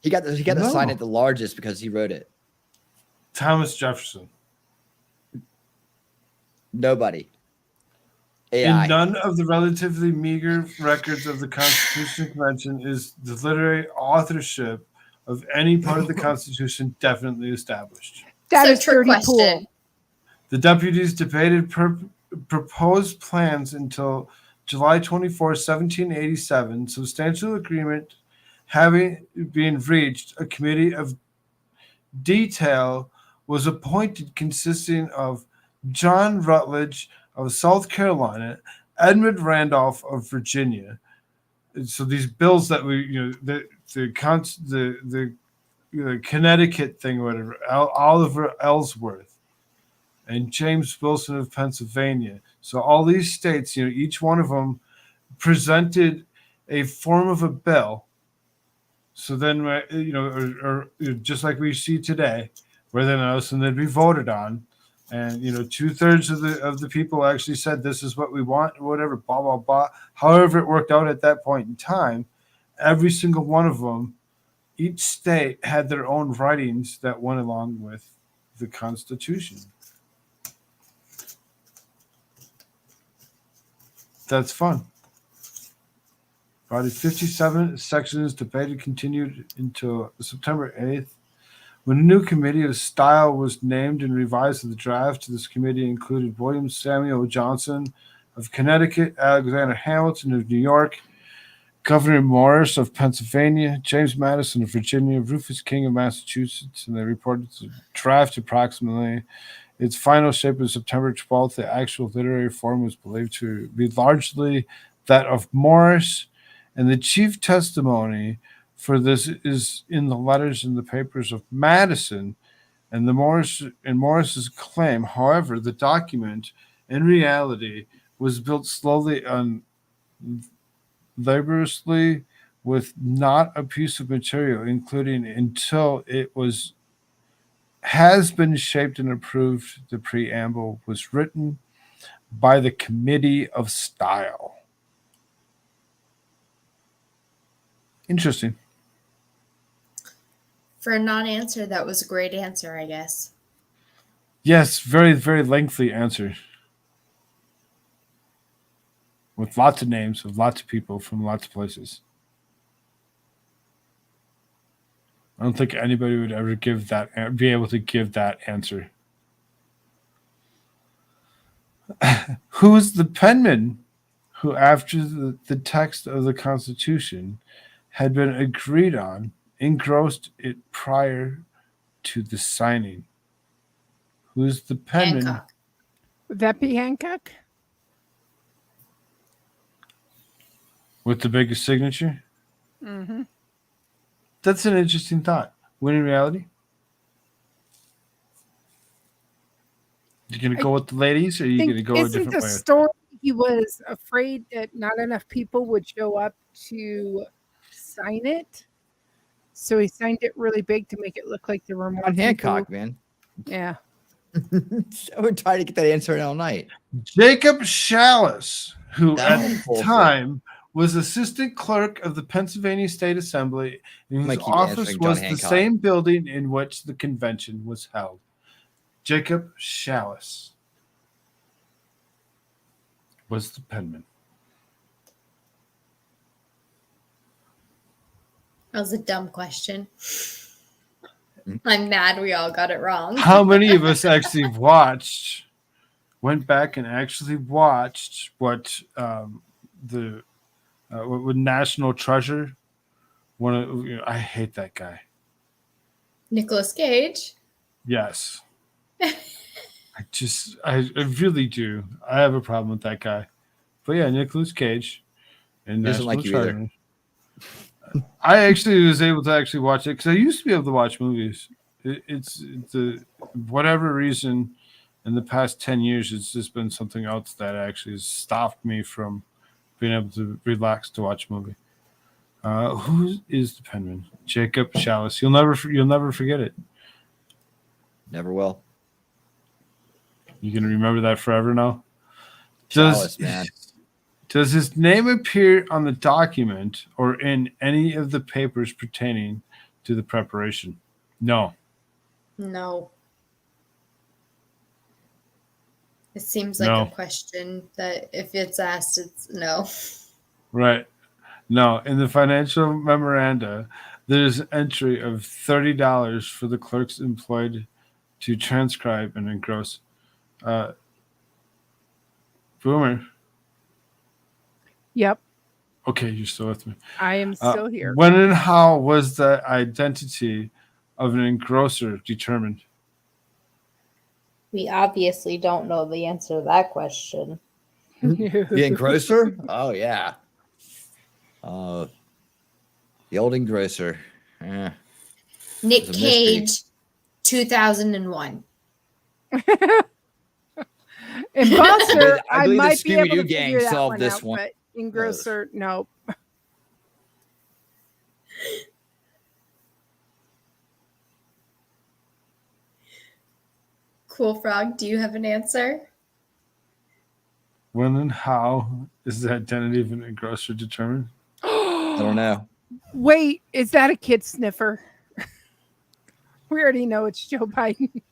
Speaker 7: he got to
Speaker 2: No.
Speaker 7: sign it the largest because he wrote it.
Speaker 2: Thomas Jefferson.
Speaker 7: Nobody. AI.
Speaker 2: In none of the relatively meager records of the Constitutional Convention is the literary authorship of any part of the Constitution definitely established.
Speaker 8: That
Speaker 6: So
Speaker 8: is
Speaker 6: trick
Speaker 8: 30
Speaker 6: question.
Speaker 8: pool.
Speaker 2: The deputies debated proposed plans until July 24, 1787. Substantial agreement having been reached, a committee of detail was appointed consisting of John Rutledge of South Carolina, Edmund Randolph of Virginia. And so these bills that we, the Connecticut thing, whatever, Oliver Ellsworth, and James Wilson of Pennsylvania. So all these states, each one of them presented a form of a bill. So then, or just like we see today, where then and they'd be voted on, and 2/3 of the people actually said this is what we want, or whatever, blah blah blah. However it worked out at that point in time, every single one of them, each state had their own writings that went along with the Constitution. That's fun. About 57 sections debated continued until September 8th. When a new committee of style was named and revised the draft, this committee included William Samuel Johnson of Connecticut, Alexander Hamilton of New York, Governor Morris of Pennsylvania, James Madison of Virginia, Rufus King of Massachusetts, and they reported the draft approximately its final shape on September 12th. The actual literary form was believed to be largely that of Morris, and the chief testimony for this is in the letters and the papers of Madison and Morris's claim. However, the document in reality was built slowly and laboriously with not a piece of material, including until it has been shaped and approved. The preamble was written by the Committee of Style. Interesting.
Speaker 6: For a non-answer, that was a great answer, I guess.
Speaker 2: Yes, very, very lengthy answer. With lots of names of lots of people from lots of places. I don't think anybody would ever be able to give that answer. Who's the penman who, after the text of the Constitution had been agreed on, engrossed it prior to the signing? Who's the penman?
Speaker 6: Hancock.
Speaker 8: Would that be Hancock?
Speaker 2: With the biggest signature?
Speaker 8: Mm-hmm.
Speaker 2: That's an interesting thought. When in reality? You gonna go with the ladies, or are you gonna go a
Speaker 8: Isn't
Speaker 2: different
Speaker 8: the
Speaker 2: way?
Speaker 8: story he was afraid that not enough people would show up to sign it, so he signed it really big to make it look like there were more
Speaker 7: On
Speaker 8: people.
Speaker 7: Hancock, man.
Speaker 8: Yeah.
Speaker 7: I would try to get that answer in all night.
Speaker 2: Jacob Shallis, who
Speaker 7: That
Speaker 2: at
Speaker 7: was
Speaker 2: the
Speaker 7: bullshit.
Speaker 2: time was assistant clerk of the Pennsylvania State Assembly, and
Speaker 7: Might
Speaker 2: whose
Speaker 7: keep
Speaker 2: office
Speaker 7: answering John
Speaker 2: was the
Speaker 7: Hancock.
Speaker 2: same building in which the convention was held. Jacob Shallis was the penman.
Speaker 6: That was a dumb question. I'm mad we all got it wrong.
Speaker 2: How many of us actually went back and actually watched what what National Treasure? I hate that guy.
Speaker 6: Nicolas Cage.
Speaker 2: Yes. I really do. I have a problem with that guy. But yeah, Nicolas Cage and
Speaker 7: He doesn't
Speaker 2: National
Speaker 7: like you either.
Speaker 2: Treasure. I actually was able to actually watch it because I used to be able to watch movies. It's whatever reason in the past 10 years, it's just been something else that actually has stopped me from being able to relax to watch a movie. Who is the penman? Jacob Shallis. You'll never forget it.
Speaker 7: Never will.
Speaker 2: You're gonna remember that forever now.
Speaker 7: Chalice, man.
Speaker 2: Does his name appear on the document or in any of the papers pertaining to the preparation? No.
Speaker 6: No. It seems like
Speaker 2: No.
Speaker 6: a question that if it's asked, it's no.
Speaker 2: Right. No. In the financial memoranda, there's an entry of $30 for the clerks employed to transcribe and engross. Boomer.
Speaker 8: Yep.
Speaker 2: Okay, you're still with me.
Speaker 8: I am still here.
Speaker 2: When and how was the identity of an engrosser determined?
Speaker 6: We obviously don't know the answer to that question.
Speaker 7: The engrosser? Oh, yeah. The old engrosser. Yeah.
Speaker 6: Nick
Speaker 7: It's a mystery.
Speaker 6: Cage, 2001.
Speaker 8: Imposter,
Speaker 7: I
Speaker 8: I
Speaker 7: believe the
Speaker 8: might be able
Speaker 7: Scooby-Doo
Speaker 8: to
Speaker 7: gang
Speaker 8: figure that
Speaker 7: solved
Speaker 8: one
Speaker 7: this
Speaker 8: out,
Speaker 7: one.
Speaker 8: but engrosser, no.
Speaker 6: Cool Frog, do you have an answer?
Speaker 2: When and how is the identity of an engrosser determined?
Speaker 7: I don't know.
Speaker 8: Wait, is that a kid sniffer? We already know it's Joe Biden.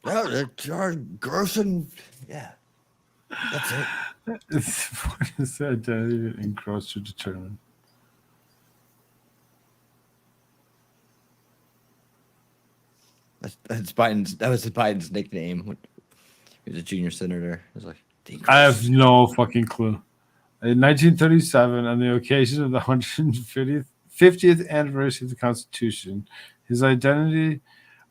Speaker 7: No, it's engrossing. Yeah. That's it.
Speaker 2: What is the identity of an engrosser determined?
Speaker 7: That's Biden's. That was Biden's nickname. He was a junior senator. It was like, the
Speaker 2: I have no fucking clue. In 1937, on the occasion of the 150th anniversary of the Constitution, his identity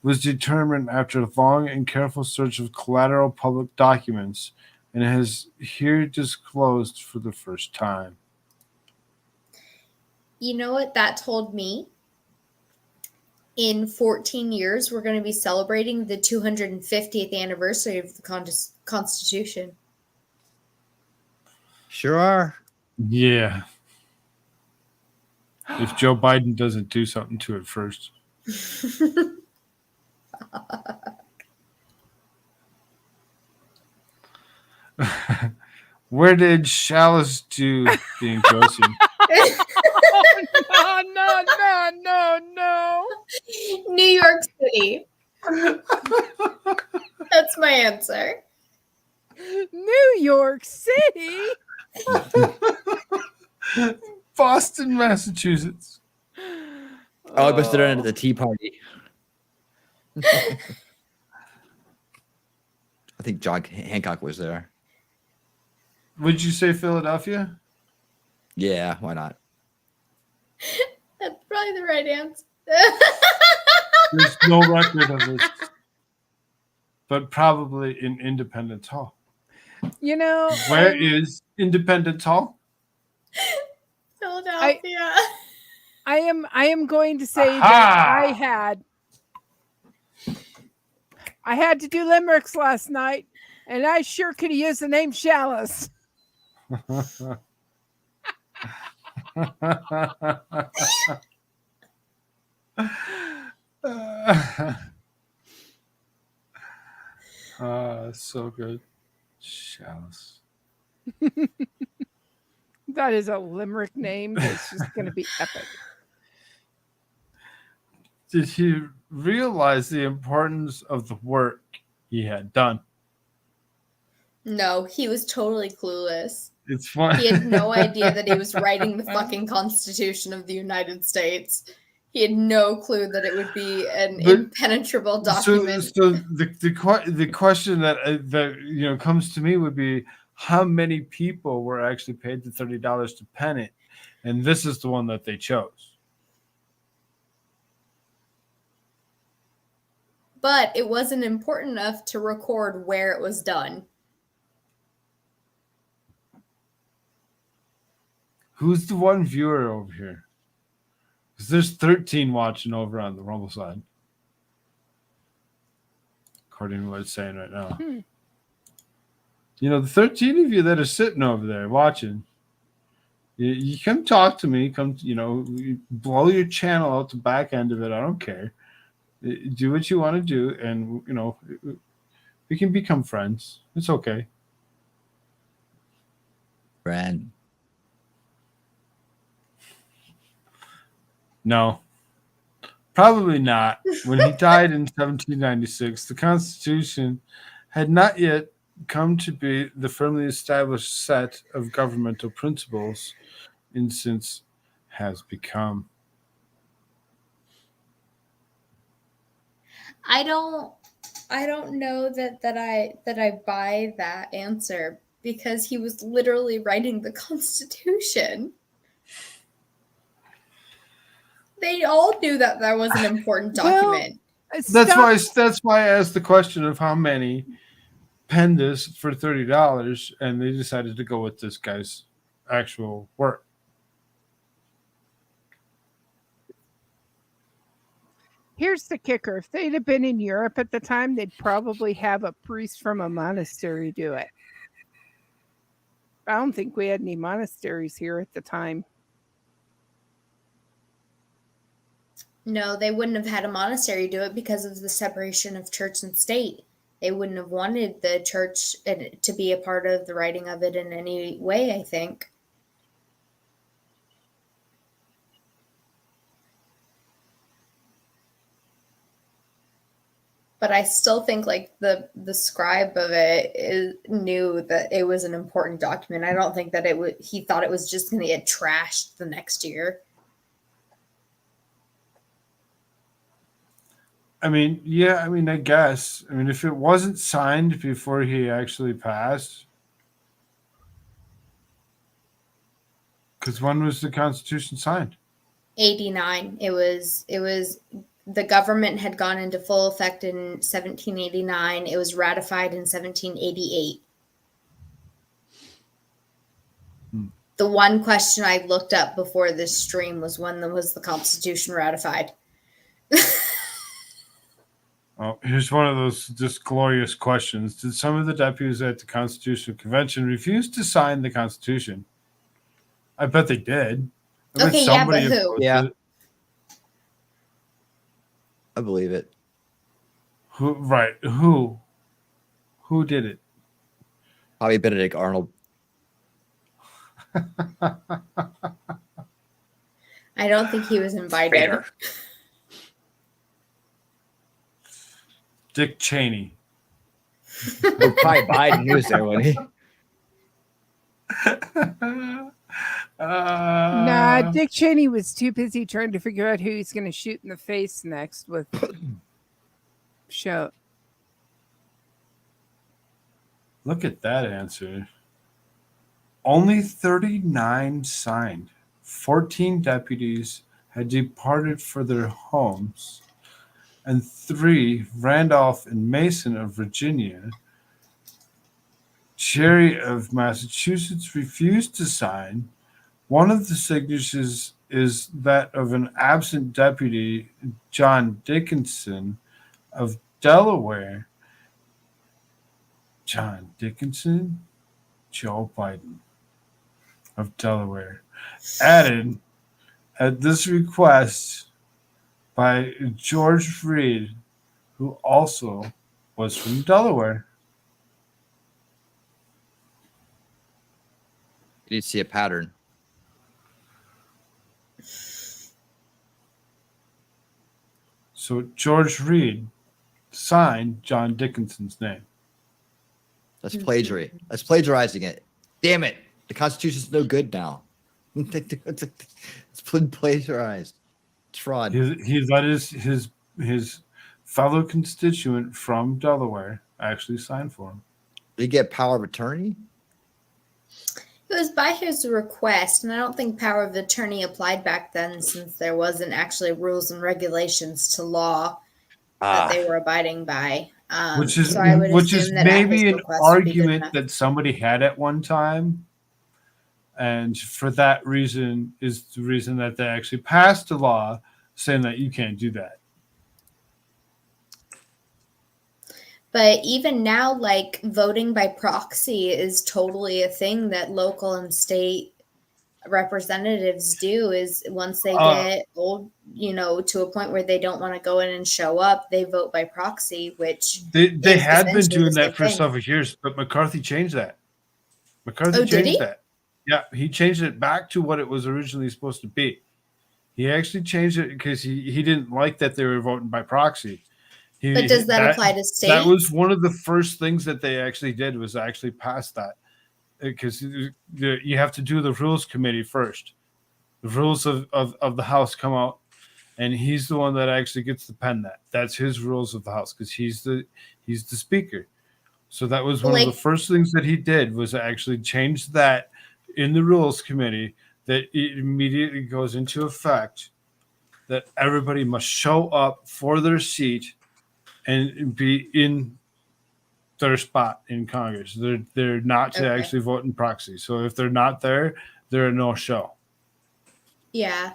Speaker 2: was determined after a long and careful search of collateral public documents and has here disclosed for the first time.
Speaker 6: You know what that told me? In 14 years, we're going to be celebrating the 250th anniversary of the Constitution.
Speaker 7: Sure are.
Speaker 2: Yeah. If Joe Biden doesn't do something to it first. Where did Chalice do the engrossing?
Speaker 8: No.
Speaker 6: New York City. That's my answer.
Speaker 8: New York City.
Speaker 2: Boston, Massachusetts.
Speaker 7: Oh, I must have done it at the Tea Party. I think John Hancock was there.
Speaker 2: Would you say Philadelphia?
Speaker 7: Yeah, why not?
Speaker 6: That's probably the right answer.
Speaker 2: There's no record of this, but probably in Independence Hall.
Speaker 8: You know,
Speaker 2: Where is Independence Hall?
Speaker 6: Philadelphia.
Speaker 8: I am going to say
Speaker 2: Aha!
Speaker 8: that I had to do limericks last night, and I sure could have used the name Chalice.
Speaker 2: So good. Chalice.
Speaker 8: That is a limerick name that's just going to be epic.
Speaker 2: Did he realize the importance of the work he had done?
Speaker 6: No, he was totally clueless.
Speaker 2: It's fun.
Speaker 6: He had no idea that he was writing the fucking Constitution of the United States. He had no clue that it would be an impenetrable document.
Speaker 2: So the question that comes to me would be, how many people were actually paid the $30 to pen it? And this is the one that they chose.
Speaker 6: But it wasn't important enough to record where it was done.
Speaker 2: Who's the one viewer over here? Because there's 13 watching over on the Rumble side, according to what it's saying right now. You know, the 13 of you that are sitting over there watching, you come talk to me. Come, you blow your channel out the back end of it. I don't care. Do what you want to do, and we can become friends. It's okay.
Speaker 7: Friend.
Speaker 2: No, probably not. When he died in 1796, the Constitution had not yet come to be the firmly established set of governmental principles it since has become.
Speaker 6: I don't know that I buy that answer, because he was literally writing the Constitution. They all knew that was an important document.
Speaker 2: That's why I asked the question of how many penned this for $30, and they decided to go with this guy's actual work.
Speaker 8: Here's the kicker. If they'd have been in Europe at the time, they'd probably have a priest from a monastery do it. I don't think we had any monasteries here at the time.
Speaker 6: No, they wouldn't have had a monastery do it because of the separation of church and state. They wouldn't have wanted the church to be a part of the writing of it in any way, I think. But I still think the scribe of it knew that it was an important document. I don't think that he thought it was just going to get trashed the next year.
Speaker 2: I mean, I guess. I mean, if it wasn't signed before he actually passed, because when was the Constitution signed?
Speaker 6: 89. It was the government had gone into full effect in 1789. It was ratified in 1788. The one question I looked up before this stream was when was the Constitution ratified?
Speaker 2: Oh, here's one of those just glorious questions. Did some of the deputies at the Constitutional Convention refuse to sign the Constitution? I bet they did. I bet
Speaker 6: Okay, yeah, but
Speaker 2: somebody
Speaker 6: who?
Speaker 2: opposed
Speaker 7: Yeah.
Speaker 2: it.
Speaker 7: I believe it.
Speaker 2: Who? Right. Who? Who did it?
Speaker 7: Probably Benedict Arnold.
Speaker 6: I don't think he was invited.
Speaker 7: Traitor.
Speaker 2: Dick Cheney.
Speaker 7: Well, probably Biden. He was there, wasn't he?
Speaker 8: Nah, Dick Cheney was too busy trying to figure out who he's going to shoot in the face next with show.
Speaker 2: Look at that answer. Only 39 signed. 14 deputies had departed for their homes, and 3, Randolph and Mason of Virginia. Cherry of Massachusetts refused to sign. One of the signatures is that of an absent deputy, John Dickinson of Delaware. John Dickinson, Joe Biden of Delaware, added at this request by George Reed, who also was from Delaware.
Speaker 7: You need to see a pattern.
Speaker 2: So George Reed signed John Dickinson's name.
Speaker 7: That's plagiarizing. That's plagiarizing it. Damn it. The Constitution's no good now. It's been plagiarized. It's fraud.
Speaker 2: He let his fellow constituent from Delaware actually sign for him.
Speaker 7: Did he get power of attorney?
Speaker 6: It was by his request, and I don't think power of attorney applied back then since there wasn't actually rules and regulations to law that they were abiding by.
Speaker 2: Which is
Speaker 6: so I would
Speaker 2: which is
Speaker 6: assume that at his
Speaker 2: maybe an
Speaker 6: request would be good
Speaker 2: argument
Speaker 6: enough.
Speaker 2: that somebody had at one time. And for that reason is the reason that they actually passed a law saying that you can't do that.
Speaker 6: But even now, like voting by proxy is totally a thing that local and state representatives do. Is once they get old, to a point where they don't want to go in and show up, they vote by proxy, which
Speaker 2: They
Speaker 6: is
Speaker 2: had been
Speaker 6: essentially
Speaker 2: doing
Speaker 6: the
Speaker 2: that for
Speaker 6: same thing.
Speaker 2: several years, but McCarthy changed that. McCarthy
Speaker 6: Oh, did
Speaker 2: changed
Speaker 6: he?
Speaker 2: that. Yeah, he changed it back to what it was originally supposed to be. He actually changed it because he didn't like that they were voting by proxy.
Speaker 6: But does that apply to states?
Speaker 2: That was one of the first things that they actually did was actually pass that, because you have to do the rules committee first. The rules of the House come out, and he's the one that actually gets to pen that. That's his rules of the House because he's the speaker. So that was one of the first things that he did was actually change that in the rules committee, that it immediately goes into effect that everybody must show up for their seat and be in their spot in Congress. They're not to actually vote in proxy. So if they're not there, they're a no-show.
Speaker 6: Yeah.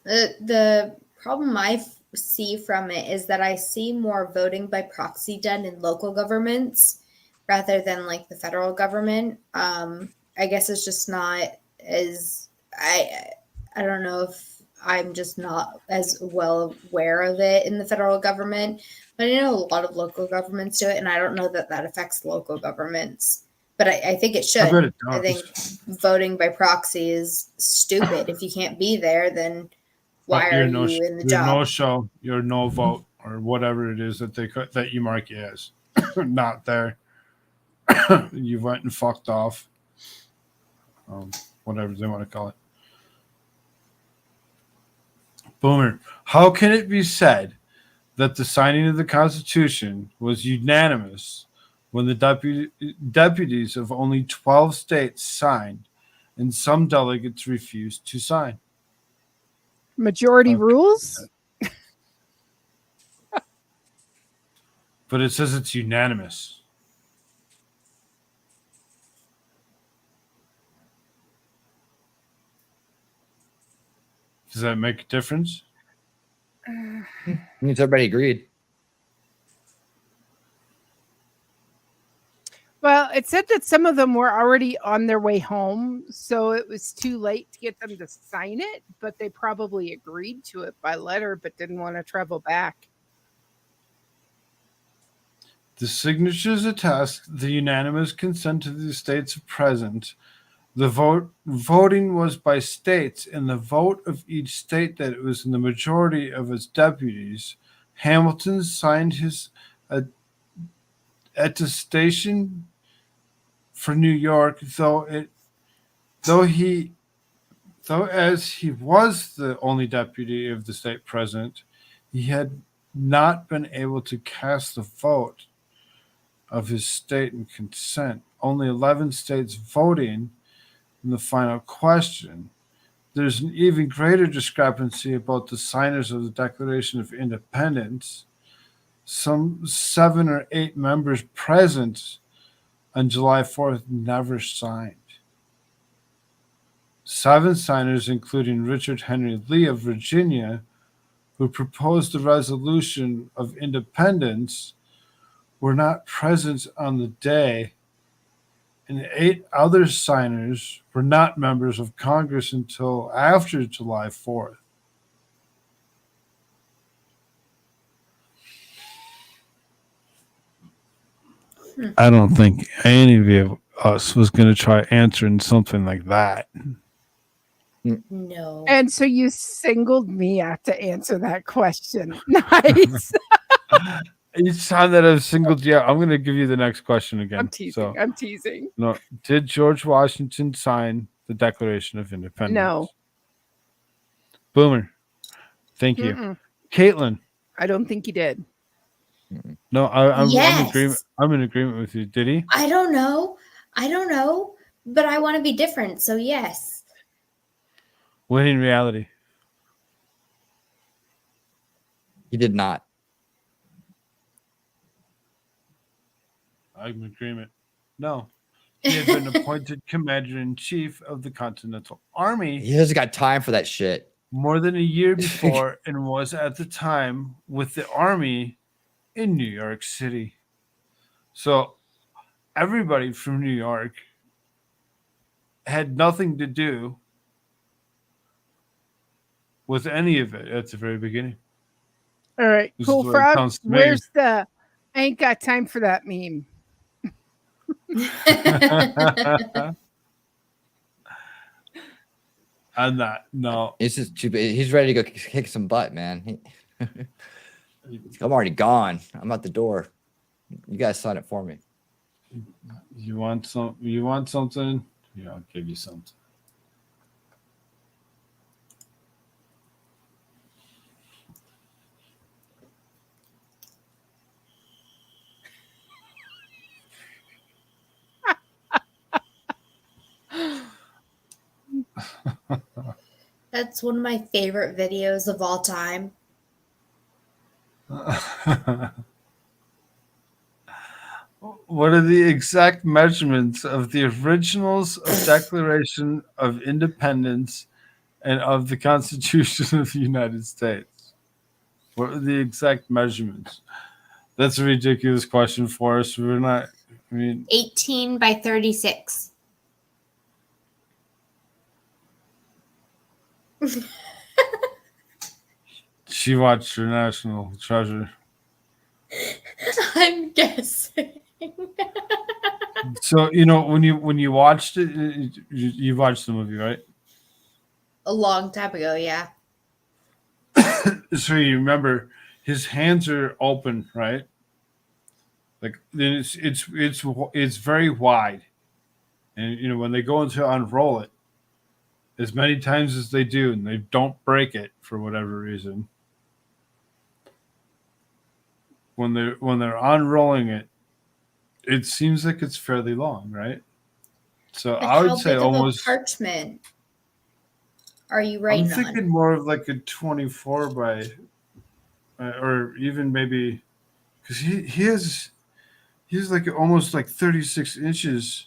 Speaker 6: The problem I see from it is that I see more voting by proxy done in local governments rather than like the federal government. I guess it's just not as I don't know if I'm just not as well aware of it in the federal government, but I know a lot of local governments do it, and I don't know that affects local governments. But I think it should.
Speaker 2: I bet it
Speaker 6: I think
Speaker 2: does.
Speaker 6: voting by proxy is stupid. If you can't be there, then why
Speaker 2: But
Speaker 6: are
Speaker 2: you're
Speaker 6: you in the
Speaker 2: you're
Speaker 6: job?
Speaker 2: no show, you're no vote, or whatever it is that you mark you as. Not there. You went and fucked off. Whatever they want to call it. Boomer, how can it be said that the signing of the Constitution was unanimous when the deputies of only 12 states signed and some delegates refused to sign?
Speaker 8: Majority rules?
Speaker 2: but it says it's unanimous. Does that make a difference?
Speaker 7: Means everybody agreed.
Speaker 8: Well, it said that some of them were already on their way home, so it was too late to get them to sign it, but they probably agreed to it by letter but didn't want to travel back.
Speaker 2: The signatures attest the unanimous consent of the states present. The voting was by states, and the vote of each state that it was in the majority of its deputies. Hamilton signed his attestation for New York, though as he was the only deputy of the state present, he had not been able to cast the vote of his state in consent. Only 11 states voting in the final question. There's an even greater discrepancy about the signers of the Declaration of Independence. Some 7 or 8 members present on July 4th never signed. 7 signers, including Richard Henry Lee of Virginia, who proposed the Resolution of Independence, were not present on the day, and 8 other signers were not members of Congress until after July 4th. I don't think any of us was going to try answering something like that.
Speaker 6: No.
Speaker 8: And so you singled me out to answer that question. Nice.
Speaker 2: Each time that I've singled you out, I'm going to give you the next question again.
Speaker 8: I'm teasing.
Speaker 2: So,
Speaker 8: I'm teasing.
Speaker 2: no, did George Washington sign the Declaration of Independence?
Speaker 8: No.
Speaker 2: Boomer. Thank you.
Speaker 8: Mm-mm.
Speaker 2: Caitlin.
Speaker 8: I don't think he did.
Speaker 2: No, I'm
Speaker 6: Yes.
Speaker 2: in agreement. I'm in agreement with you. Did he?
Speaker 6: I don't know. But I want to be different. So yes.
Speaker 2: When in reality?
Speaker 7: He did not.
Speaker 2: I'm in agreement. No. He had been appointed commander-in-chief of the Continental Army
Speaker 7: He hasn't got time for that shit.
Speaker 2: more than a year before and was at the time with the Army in New York City. So everybody from New York had nothing to do with any of it at the very beginning.
Speaker 8: All right.
Speaker 2: This is
Speaker 8: Cool
Speaker 2: what it
Speaker 8: Frog.
Speaker 2: sounds to me.
Speaker 8: Where's the I ain't got time for that meme?
Speaker 2: I'm not. No.
Speaker 7: He's just too big. He's ready to go kick some butt, man. I'm already gone. I'm at the door. You guys sign it for me.
Speaker 2: You want some? You want something? Yeah, I'll give you something.
Speaker 6: That's one of my favorite videos of all time.
Speaker 2: What are the exact measurements of the originals of Declaration of Independence and of the Constitution of the United States? What are the exact measurements? That's a ridiculous question for us. We're not. I mean,
Speaker 6: 18 by 36.
Speaker 2: she watched her National Treasure.
Speaker 6: I'm guessing.
Speaker 2: So when you watched it, you watched the movie, right?
Speaker 6: A long time ago, yeah.
Speaker 2: So you remember his hands are open, right? Like then it's very wide, and when they go to unroll it, as many times as they do, and they don't break it for whatever reason. When they're unrolling it, it seems like it's fairly long, right? So
Speaker 6: Like
Speaker 2: I would
Speaker 6: how
Speaker 2: say
Speaker 6: big of a
Speaker 2: almost.
Speaker 6: parchment are you
Speaker 2: I'm
Speaker 6: writing
Speaker 2: thinking
Speaker 6: on?
Speaker 2: more of like a 24 by, or even maybe because he's like almost like 36 inches.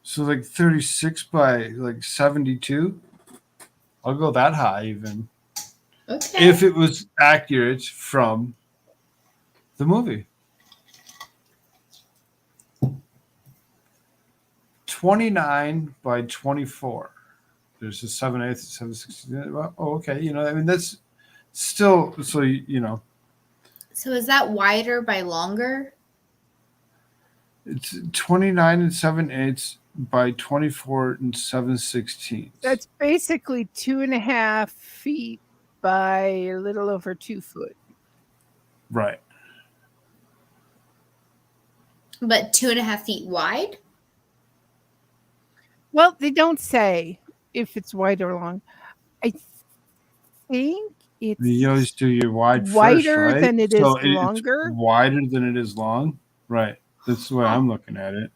Speaker 2: So like 36 by like 72. I'll go that high even.
Speaker 6: Okay.
Speaker 2: If it was accurate from the movie. 29 by 24. There's a 7/8, 7/16. Oh, okay. You know, I mean, that's still, so, you know,
Speaker 6: So is that wider by longer?
Speaker 2: it's 29 and 7/8 by 24 and 7/16.
Speaker 8: That's basically 2.5 feet by a little over 2 foot.
Speaker 2: Right.
Speaker 6: But 2.5 feet wide?
Speaker 8: Well, they don't say if it's wide or long. I think it's
Speaker 2: You always do your wide
Speaker 8: wider
Speaker 2: first, right?
Speaker 8: than it is
Speaker 2: So it's
Speaker 8: longer.
Speaker 2: wider than it is long. Right. That's the way I'm looking at it.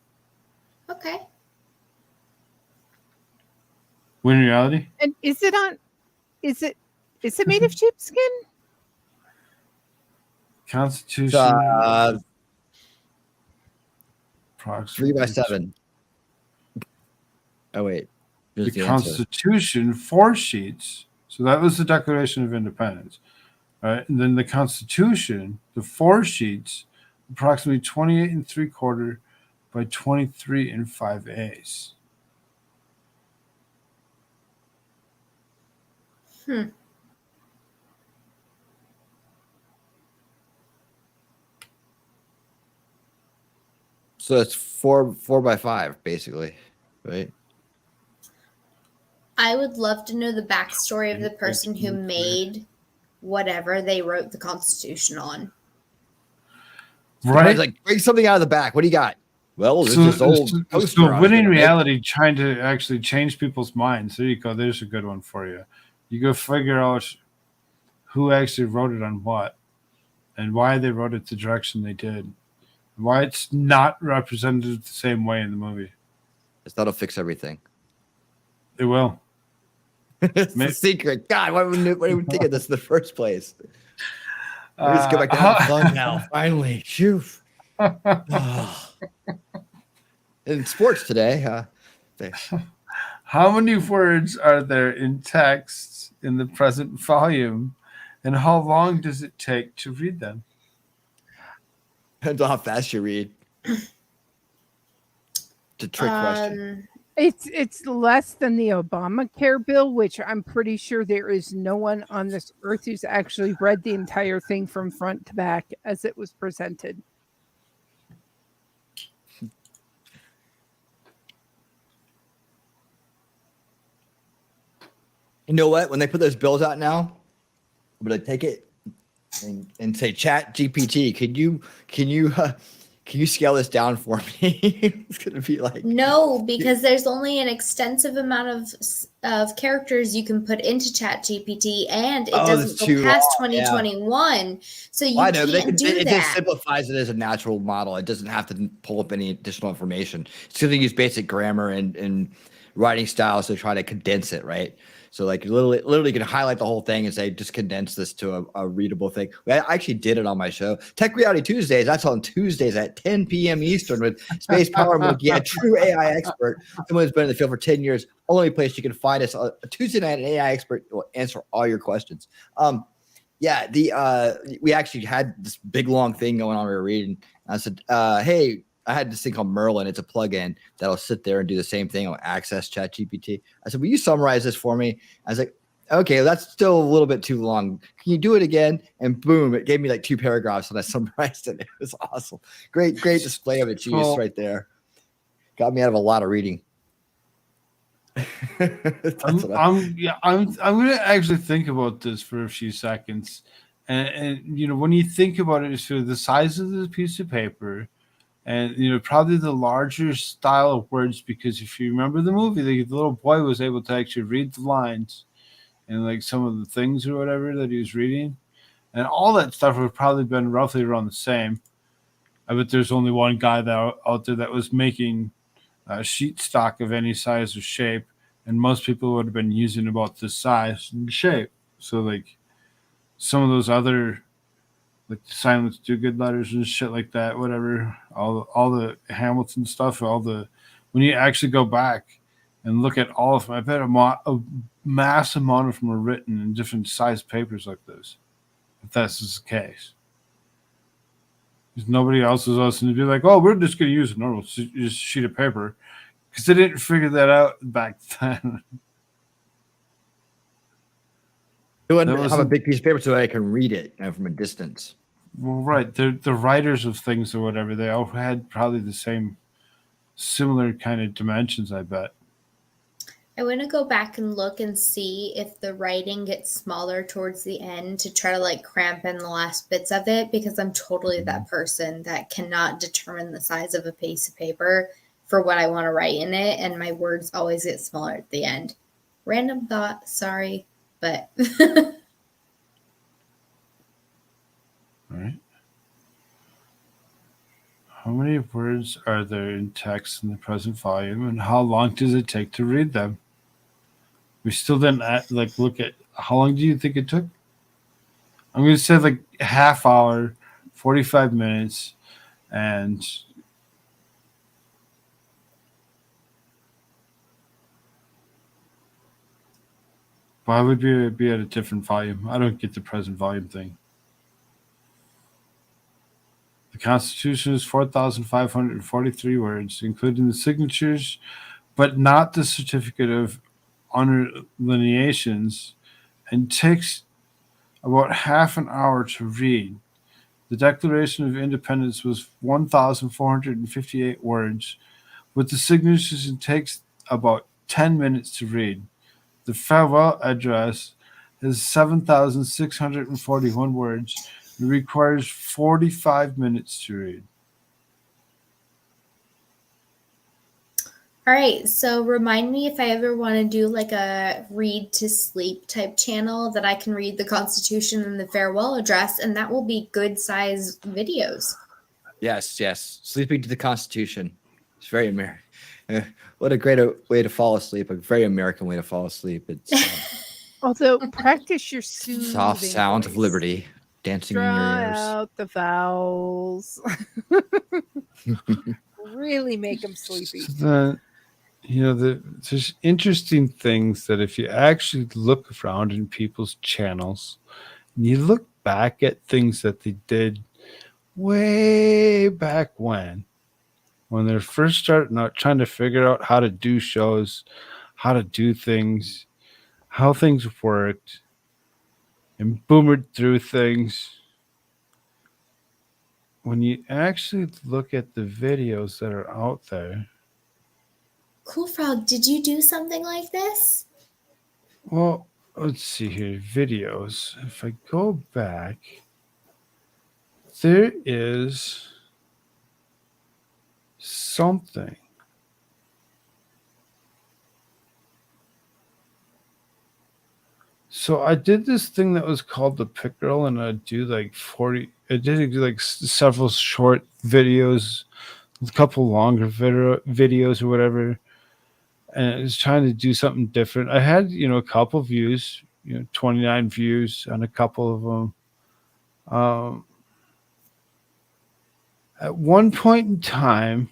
Speaker 6: Okay.
Speaker 2: When in reality,
Speaker 8: And is it made of sheepskin?
Speaker 2: Constitution, approximately
Speaker 7: 3x7. Oh wait,
Speaker 2: the
Speaker 7: here's the answer.
Speaker 2: Constitution, 4 sheets. So that was the Declaration of Independence, right? And then the Constitution, the 4 sheets, approximately 28 3/4 by 23 5/8.
Speaker 7: So it's 4x5 basically, right?
Speaker 6: I would love to know the backstory of the person who made whatever they wrote the Constitution on.
Speaker 2: Right?
Speaker 7: It's like, bring something out of the back. What do you got? Well, there's
Speaker 2: So,
Speaker 7: this old
Speaker 2: so
Speaker 7: poster I was
Speaker 2: winning
Speaker 7: gonna make.
Speaker 2: reality, trying to actually change people's minds. There you go. There's a good one for you. You go figure out who actually wrote it on what and why they wrote it the direction they did. Why it's not represented the same way in the movie.
Speaker 7: That'll fix everything.
Speaker 2: It will.
Speaker 7: It's the secret. God, why wouldn't we think of this in the first place? We're just go back to having fun now. Finally, phew. In sports today,
Speaker 2: How many words are there in text in the present volume, and how long does it take to read them?
Speaker 7: depends on how fast you read. It's a trick question.
Speaker 8: It's less than the Obamacare bill, which I'm pretty sure there is no one on this earth who's actually read the entire thing from front to back as it was presented.
Speaker 7: You know what? When they put those bills out now, I'm gonna take it and say, Chat GPT, can you scale this down for me? It's gonna be like
Speaker 6: No, because there's only an extensive amount of characters you can put into ChatGPT, and it doesn't
Speaker 7: that's too
Speaker 6: go past
Speaker 7: long, yeah.
Speaker 6: 2021. So you
Speaker 7: I know, but
Speaker 6: can't do
Speaker 7: it just
Speaker 6: that.
Speaker 7: simplifies it as a natural model. It doesn't have to pull up any additional information. It's going to use basic grammar and writing styles to try to condense it, right? So like literally you can highlight the whole thing and say, just condense this to a readable thing. I actually did it on my show. Tech Reality Tuesdays, that's on Tuesdays at 10 p.m. Eastern with Space Power Monkey, a true AI expert. Someone who's been in the field for 10 years. Only place you can find us. A Tuesday night, an AI expert will answer all your questions. Yeah, we actually had this big long thing going on we were reading. I said, hey, I had this thing called Merlin. It's a plugin that'll sit there and do the same thing. I'll access ChatGPT. I said, will you summarize this for me? I was like, okay, that's still a little bit too long. Can you do it again? And boom, it gave me like 2 paragraphs and I summarized it. It was awesome. Great display of its use right there. Got me out of a lot of reading.
Speaker 2: I'm gonna actually think about this for a few seconds, and you know, when you think about it, it's for the size of the piece of paper, and you know, probably the larger style of words. Because if you remember the movie, the little boy was able to actually read the lines and like some of the things or whatever that he was reading, and all that stuff would probably been roughly around the same. I bet there's only one guy that out there that was making sheet stock of any size or shape. And most people would have been using about this size and shape. So, like, some of those other like the Silence Do-Good letters and shit like that, whatever. All the Hamilton stuff, when you actually go back and look at all of them, I bet a mass amount of them are written in different sized papers like this. If that's the case. Because nobody else is listening to be like, oh, we're just going to use a normal sheet of paper. Because they didn't figure that out back then.
Speaker 7: They wouldn't have a big piece of paper so I can read it from a distance.
Speaker 2: Well, right. The writers of things or whatever, they all had probably the same, similar kind of dimensions, I bet.
Speaker 6: I want to go back and look and see if the writing gets smaller towards the end to try to like cramp in the last bits of it, because I'm totally that person that cannot determine the size of a piece of paper for what I want to write in it, and my words always get smaller at the end. Random thought, sorry, but
Speaker 2: All right. How many words are there in text in the present volume, and how long does it take to read them? We still didn't look at how long do you think it took? I'm going to say like a half hour, 45 minutes, and why would we be at a different volume? I don't get the present volume thing. The Constitution is 4,543 words, including the signatures, but not the certificate of underlineations, and takes about half an hour to read. The Declaration of Independence was 1,458 words, with the signatures, and takes about 10 minutes to read. The farewell address is 7,641 words. It requires 45 minutes to read.
Speaker 6: all right. So remind me if I ever want to do like a read to sleep type channel that I can read the Constitution and the farewell address, and that will be good size videos.
Speaker 7: Yes. Sleeping to the Constitution. It's very American. What a great way to fall asleep. A very American way to fall asleep. It's
Speaker 8: Although practice your soothing
Speaker 7: soft sounds of
Speaker 8: voice.
Speaker 7: liberty dancing in
Speaker 8: Draw
Speaker 7: your ears.
Speaker 8: out the vowels. Really make them sleepy.
Speaker 2: So there's interesting things that if you actually look around in people's channels and you look back at things that they did way back when they're first starting out trying to figure out how to do shows, how to do things, how things worked, and boomered through things. When you actually look at the videos that are out there,
Speaker 6: Cool Frog, did you do something like this?
Speaker 2: well, let's see here. Videos. If I go back, there is something. So I did this thing that was called the Pickerel, and I do like several short videos, a couple longer videos or whatever. And I was trying to do something different. I had, a couple views, 29 views on a couple of them. At one point in time,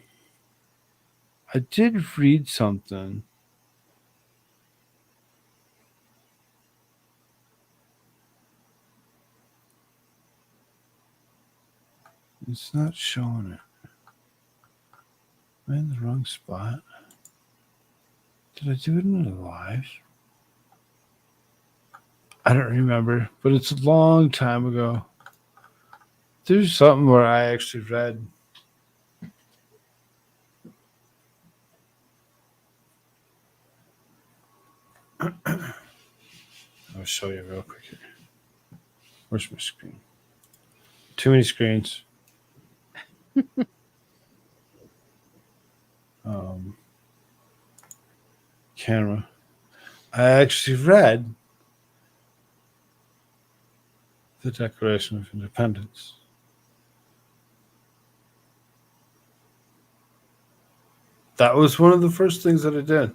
Speaker 2: I did read something. It's not showing it. Am I in the wrong spot? Did I do it in a live? I don't remember, but it's a long time ago. There's something where I actually read. I'll show you real quick here. Where's my screen? Too many screens. Camera. I actually read the Declaration of Independence. That was one of the first things that I did.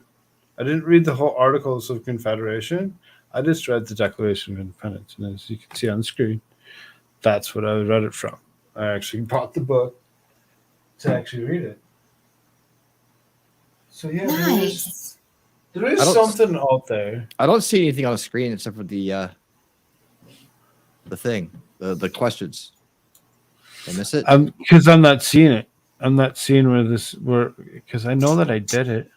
Speaker 2: I didn't read the whole Articles of Confederation. I just read the Declaration of Independence. And as you can see on the screen, That's what I read it from. I actually bought the book to actually read it. So yeah,
Speaker 6: Nice.
Speaker 2: there is
Speaker 7: I don't-
Speaker 2: something out there.
Speaker 7: I don't see anything on the screen except for the thing, the questions. I miss it.
Speaker 2: Because I'm not seeing it. I'm not seeing because I know that I did it.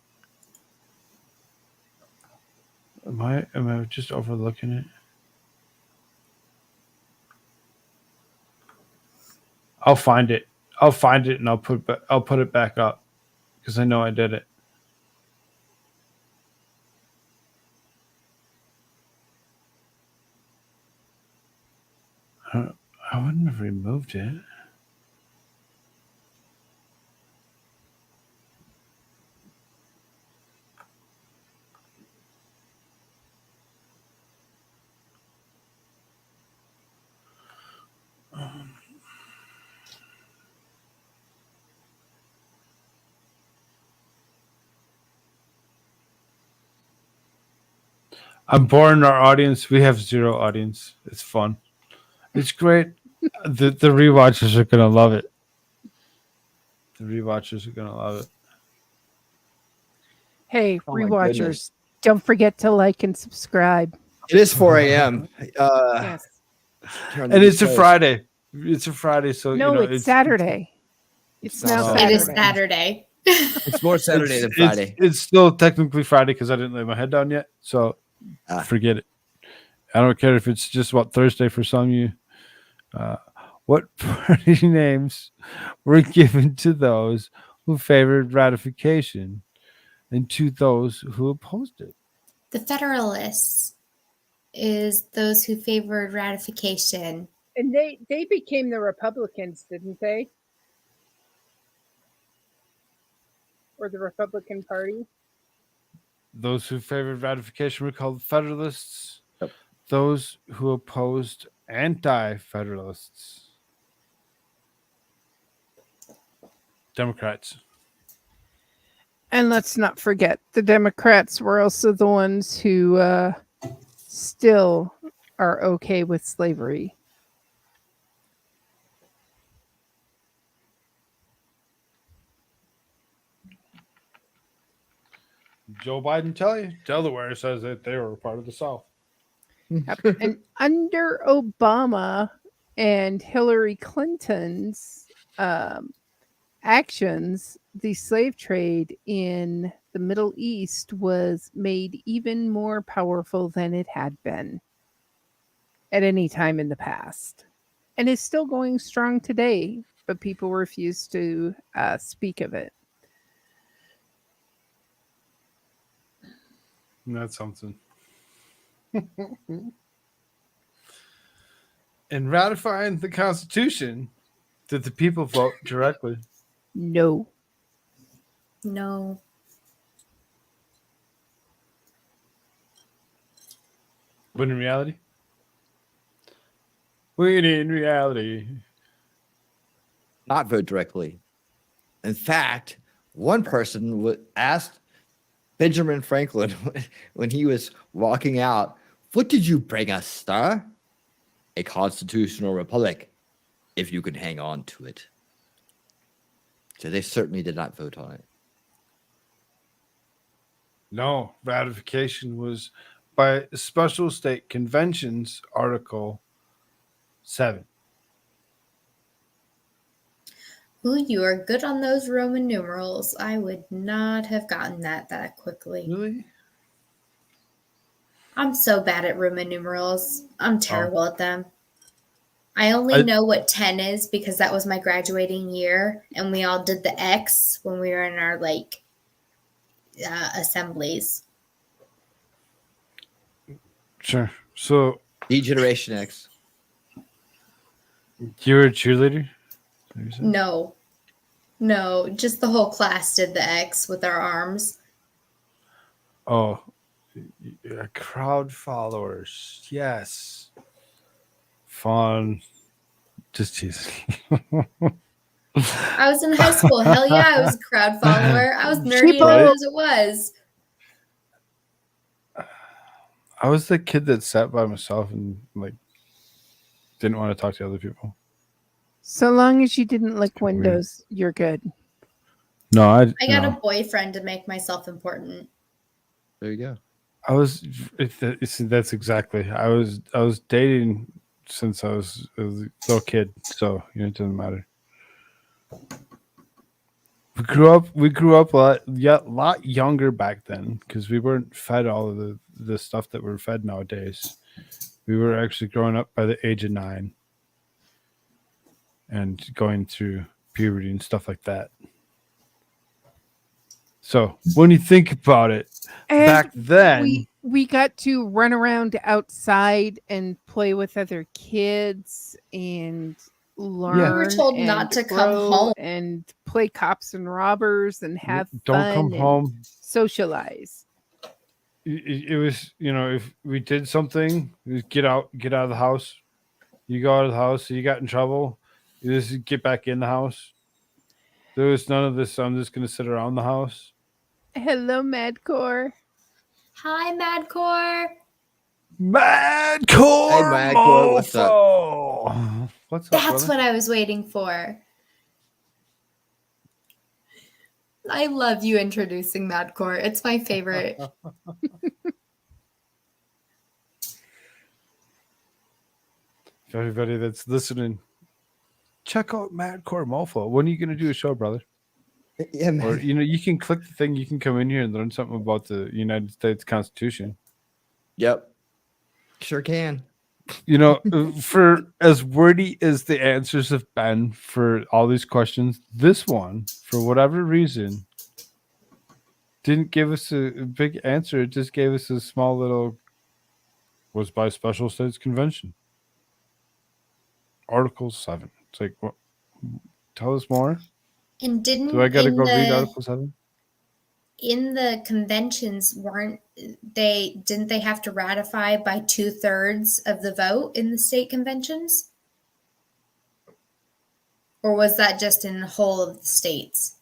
Speaker 2: Am I just overlooking it? I'll find it. And I'll put it back up because I know I did it. I wouldn't have removed it. I'm boring our audience. We have 0 audience. It's fun. It's great. The rewatchers are gonna love it. The rewatchers are gonna love it.
Speaker 8: Hey,
Speaker 7: Oh my
Speaker 8: rewatchers,
Speaker 7: goodness.
Speaker 8: don't forget to like and subscribe.
Speaker 7: It is 4 a.m.
Speaker 8: Yes.
Speaker 7: turn
Speaker 2: And
Speaker 7: the
Speaker 2: it's a
Speaker 7: shows.
Speaker 2: Friday. It's a Friday, so
Speaker 8: No,
Speaker 2: you know,
Speaker 8: it's Saturday. It's now
Speaker 7: not
Speaker 8: Saturday.
Speaker 6: It is Saturday.
Speaker 7: It's more Saturday than Friday.
Speaker 2: It's still technically Friday because I didn't lay my head down yet. So forget it. I don't care if it's just about Thursday for some of you. What party names were given to those who favored ratification and to those who opposed it?
Speaker 6: The Federalists is those who favored ratification.
Speaker 8: And they became the Republicans, didn't they? Or the Republican Party?
Speaker 2: Those who favored ratification were called Federalists.
Speaker 7: Yep.
Speaker 2: Those who opposed anti-Federalists. Democrats.
Speaker 8: And let's not forget, the Democrats were also the ones who still are okay with slavery.
Speaker 2: Joe Biden tell you. Delaware says that they were a part of the South.
Speaker 8: And under Obama and Hillary Clinton's actions, the slave trade in the Middle East was made even more powerful than it had been at any time in the past, and is still going strong today, but people refuse to speak of it.
Speaker 2: That's something. In ratifying the Constitution, did the people vote directly?
Speaker 8: No.
Speaker 6: No.
Speaker 2: When in reality? When in reality.
Speaker 7: Not vote directly. In fact, one person asked Benjamin Franklin when he was walking out, "What did you bring us, sir? A constitutional republic, if you can hang on to it." So they certainly did not vote on it.
Speaker 2: No, ratification was by Special State Conventions, Article 7.
Speaker 6: Ooh, you are good on those Roman numerals. I would not have gotten that quickly.
Speaker 2: Really?
Speaker 6: I'm so bad at Roman numerals. I'm terrible at them. I only know what 10 is because that was my graduating year, and we all did the X when we were in our assemblies.
Speaker 2: Sure. So
Speaker 7: Generation X.
Speaker 2: you're a cheerleader?
Speaker 6: No, just the whole class did the X with our arms.
Speaker 2: Oh, crowd followers. Yes. Fun. Just teasing.
Speaker 6: I was in high school. Hell yeah, I was a crowd follower. I was nerdy
Speaker 8: Sheeple.
Speaker 6: as it was.
Speaker 2: I was the kid that sat by myself and didn't want to talk to other people.
Speaker 8: So long as you didn't lick
Speaker 2: Weird.
Speaker 8: windows, you're good.
Speaker 2: No,
Speaker 6: I got
Speaker 2: no.
Speaker 6: a boyfriend to make myself important.
Speaker 7: There you go.
Speaker 2: I was. That's exactly. I was dating since I was a little kid, so it doesn't matter. We grew up a lot younger back then because we weren't fed all of the stuff that we're fed nowadays. We were actually growing up by the age of 9 and going through puberty and stuff like that. So when you think about it,
Speaker 8: And
Speaker 2: back then,
Speaker 8: we got to run around outside and play with other kids and learn.
Speaker 6: We were told
Speaker 8: and
Speaker 6: not to come
Speaker 8: grow
Speaker 6: home.
Speaker 8: and play cops and robbers and have
Speaker 2: don't
Speaker 8: fun
Speaker 2: come
Speaker 8: and
Speaker 2: home.
Speaker 8: socialize.
Speaker 2: It was, if we did something, it was get out of the house. You go out of the house, you got in trouble, you just get back in the house. There was none of this. I'm just going to sit around the house.
Speaker 8: Hello, Madcore.
Speaker 6: Hi, Madcore.
Speaker 2: Madcore,
Speaker 7: Hey, Madcore, what's up?
Speaker 2: up? What's up,
Speaker 6: That's
Speaker 2: brother?
Speaker 6: what I was waiting for. I love you introducing Madcore. It's my favorite.
Speaker 2: For everybody that's listening, check out Madcore Mofo. When are you going to do a show, brother?
Speaker 7: Yeah, man.
Speaker 2: Or you can click the thing. You can come in here and learn something about the United States Constitution.
Speaker 7: Yep. Sure can.
Speaker 2: For as wordy as the answers have been for all these questions, this one, for whatever reason, didn't give us a big answer. It just gave us a small little, was by special states convention. Article 7. It's like, what? Tell us more.
Speaker 6: And didn't
Speaker 2: Do I got to
Speaker 6: in
Speaker 2: go read
Speaker 6: the-
Speaker 2: Article 7?
Speaker 6: in the conventions didn't they have to ratify by 2/3 of the vote in the state conventions? Or was that just in the whole of the states?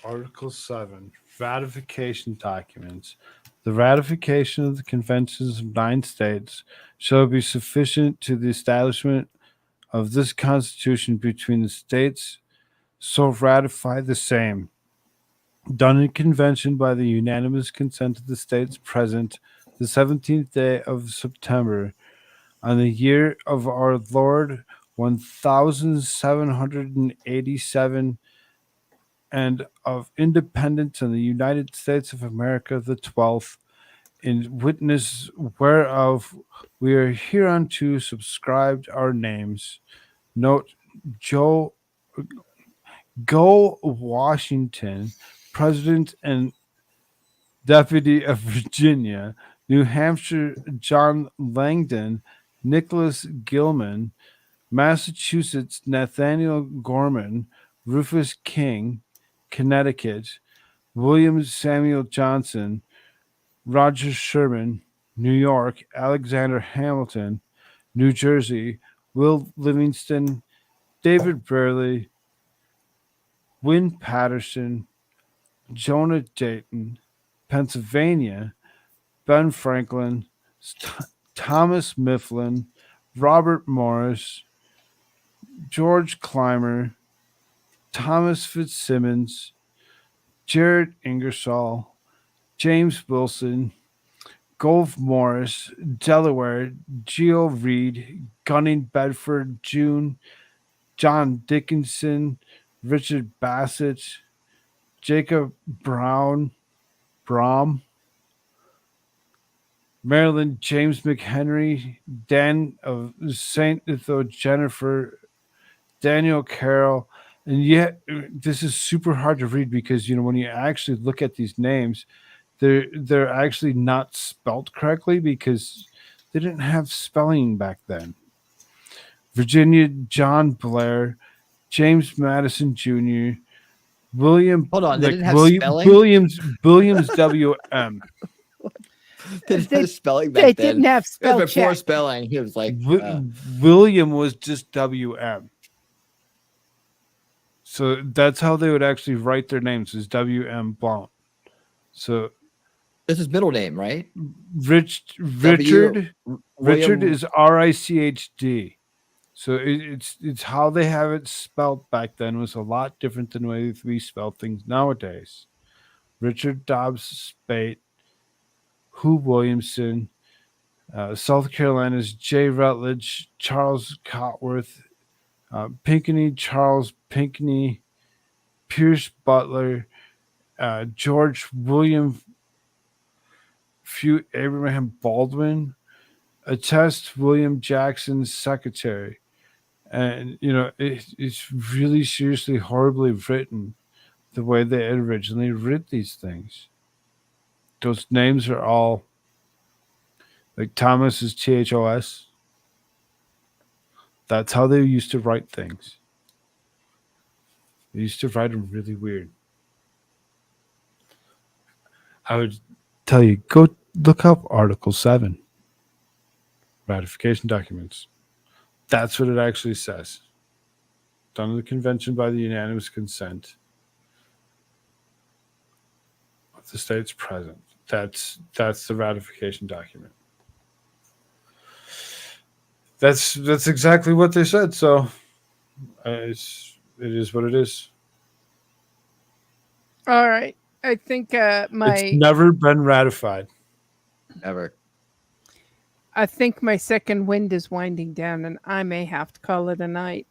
Speaker 2: Article 7, ratification documents. The ratification of the conventions of 9 states shall be sufficient to the establishment of this Constitution between the states, so ratify the same. Done in convention by the unanimous consent of the states present the 17th day of September on the year of our Lord 1787 and of independence in the United States of America the 12th, in witness whereof we are hereunto subscribed our names. Note, Go Washington, President and Deputy of Virginia, New Hampshire, John Langdon, Nicholas Gilman, Massachusetts, Nathaniel Gorman, Rufus King, Connecticut, William Samuel Johnson, Roger Sherman, New York, Alexander Hamilton, New Jersey, Will Livingston, David Burley, Win Patterson, Jonah Dayton, Pennsylvania, Ben Franklin, Thomas Mifflin, Robert Morris, George Clymer, Thomas Fitzsimmons, Jared Ingersoll, James Wilson, Gove Morris, Delaware, Geo Reed, Gunning Bedford, June, John Dickinson, Richard Bassett, Jacob Brom, Maryland, James McHenry, Dan of St. Jennifer, Daniel Carroll. And yet, this is super hard to read because, when you actually look at these names, they're actually not spelt correctly because they didn't have spelling back then. Virginia, John Blair, James Madison Jr., William.
Speaker 7: Hold on, they didn't have spelling?
Speaker 2: Williams WM.
Speaker 7: They didn't have spelling
Speaker 8: They
Speaker 7: back then.
Speaker 8: didn't have
Speaker 7: It was
Speaker 8: spell
Speaker 7: before
Speaker 8: check.
Speaker 7: spelling. He was like,
Speaker 2: William was just WM. So that's how they would actually write their names, is WM Blount. So
Speaker 7: this is middle name, right?
Speaker 2: Richard
Speaker 7: William-
Speaker 2: is RICHD. So it's how they have it spelled back then was a lot different than the way we spell things nowadays. Richard Dobbs Spate, Hugh Williamson, South Carolina's J. Rutledge, Charles Cotworth, Pinckney, Charles Pinckney, Pierce Butler, George William Few Abraham Baldwin, attest William Jackson's secretary. And, it's really seriously horribly written the way they had originally writ these things. Those names are all like Thomas is THOS. That's how they used to write things. They used to write them really weird. I would tell you, go look up Article 7. Ratification documents. That's what it actually says. Done in the convention by the unanimous consent of the states present. That's the ratification document. That's exactly what they said. So it is what it is.
Speaker 8: All right. I think
Speaker 2: It's never been ratified.
Speaker 7: Ever.
Speaker 8: I think my second wind is winding down, and I may have to call it a night.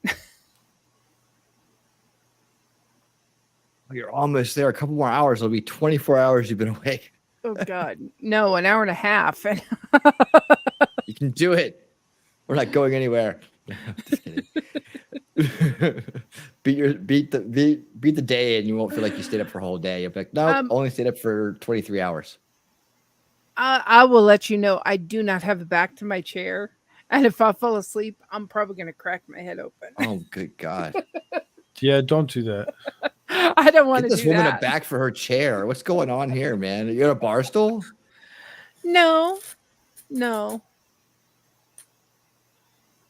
Speaker 7: You're almost there. A couple more hours. It'll be 24 hours you've been awake.
Speaker 8: Oh God, no, an hour and a half.
Speaker 7: You can do it. We're not going anywhere. Just kidding. beat the day, and you won't feel like you stayed up for a whole day. You'll be like, no, only stayed up for 23 hours.
Speaker 8: I will let you know. I do not have a back to my chair, and if I fall asleep, I'm probably going to crack my head open.
Speaker 7: Oh, good God!
Speaker 2: Yeah, don't do that.
Speaker 8: I don't want
Speaker 7: Get
Speaker 8: to
Speaker 7: this
Speaker 8: do
Speaker 7: woman
Speaker 8: that.
Speaker 7: a back for her chair. What's going on here, man? You got a bar stool?
Speaker 8: No.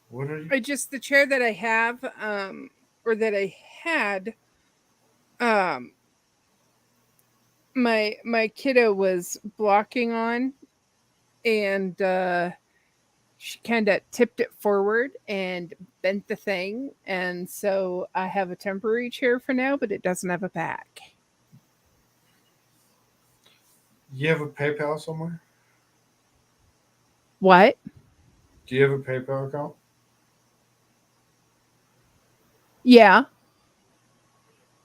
Speaker 2: What are you?
Speaker 8: I just the chair that I have, or that I had, my kiddo was blocking on, and she kind of tipped it forward and bent the thing, and so I have a temporary chair for now, but it doesn't have a back.
Speaker 2: You have a PayPal somewhere?
Speaker 8: What?
Speaker 2: Do you have a PayPal account?
Speaker 8: Yeah.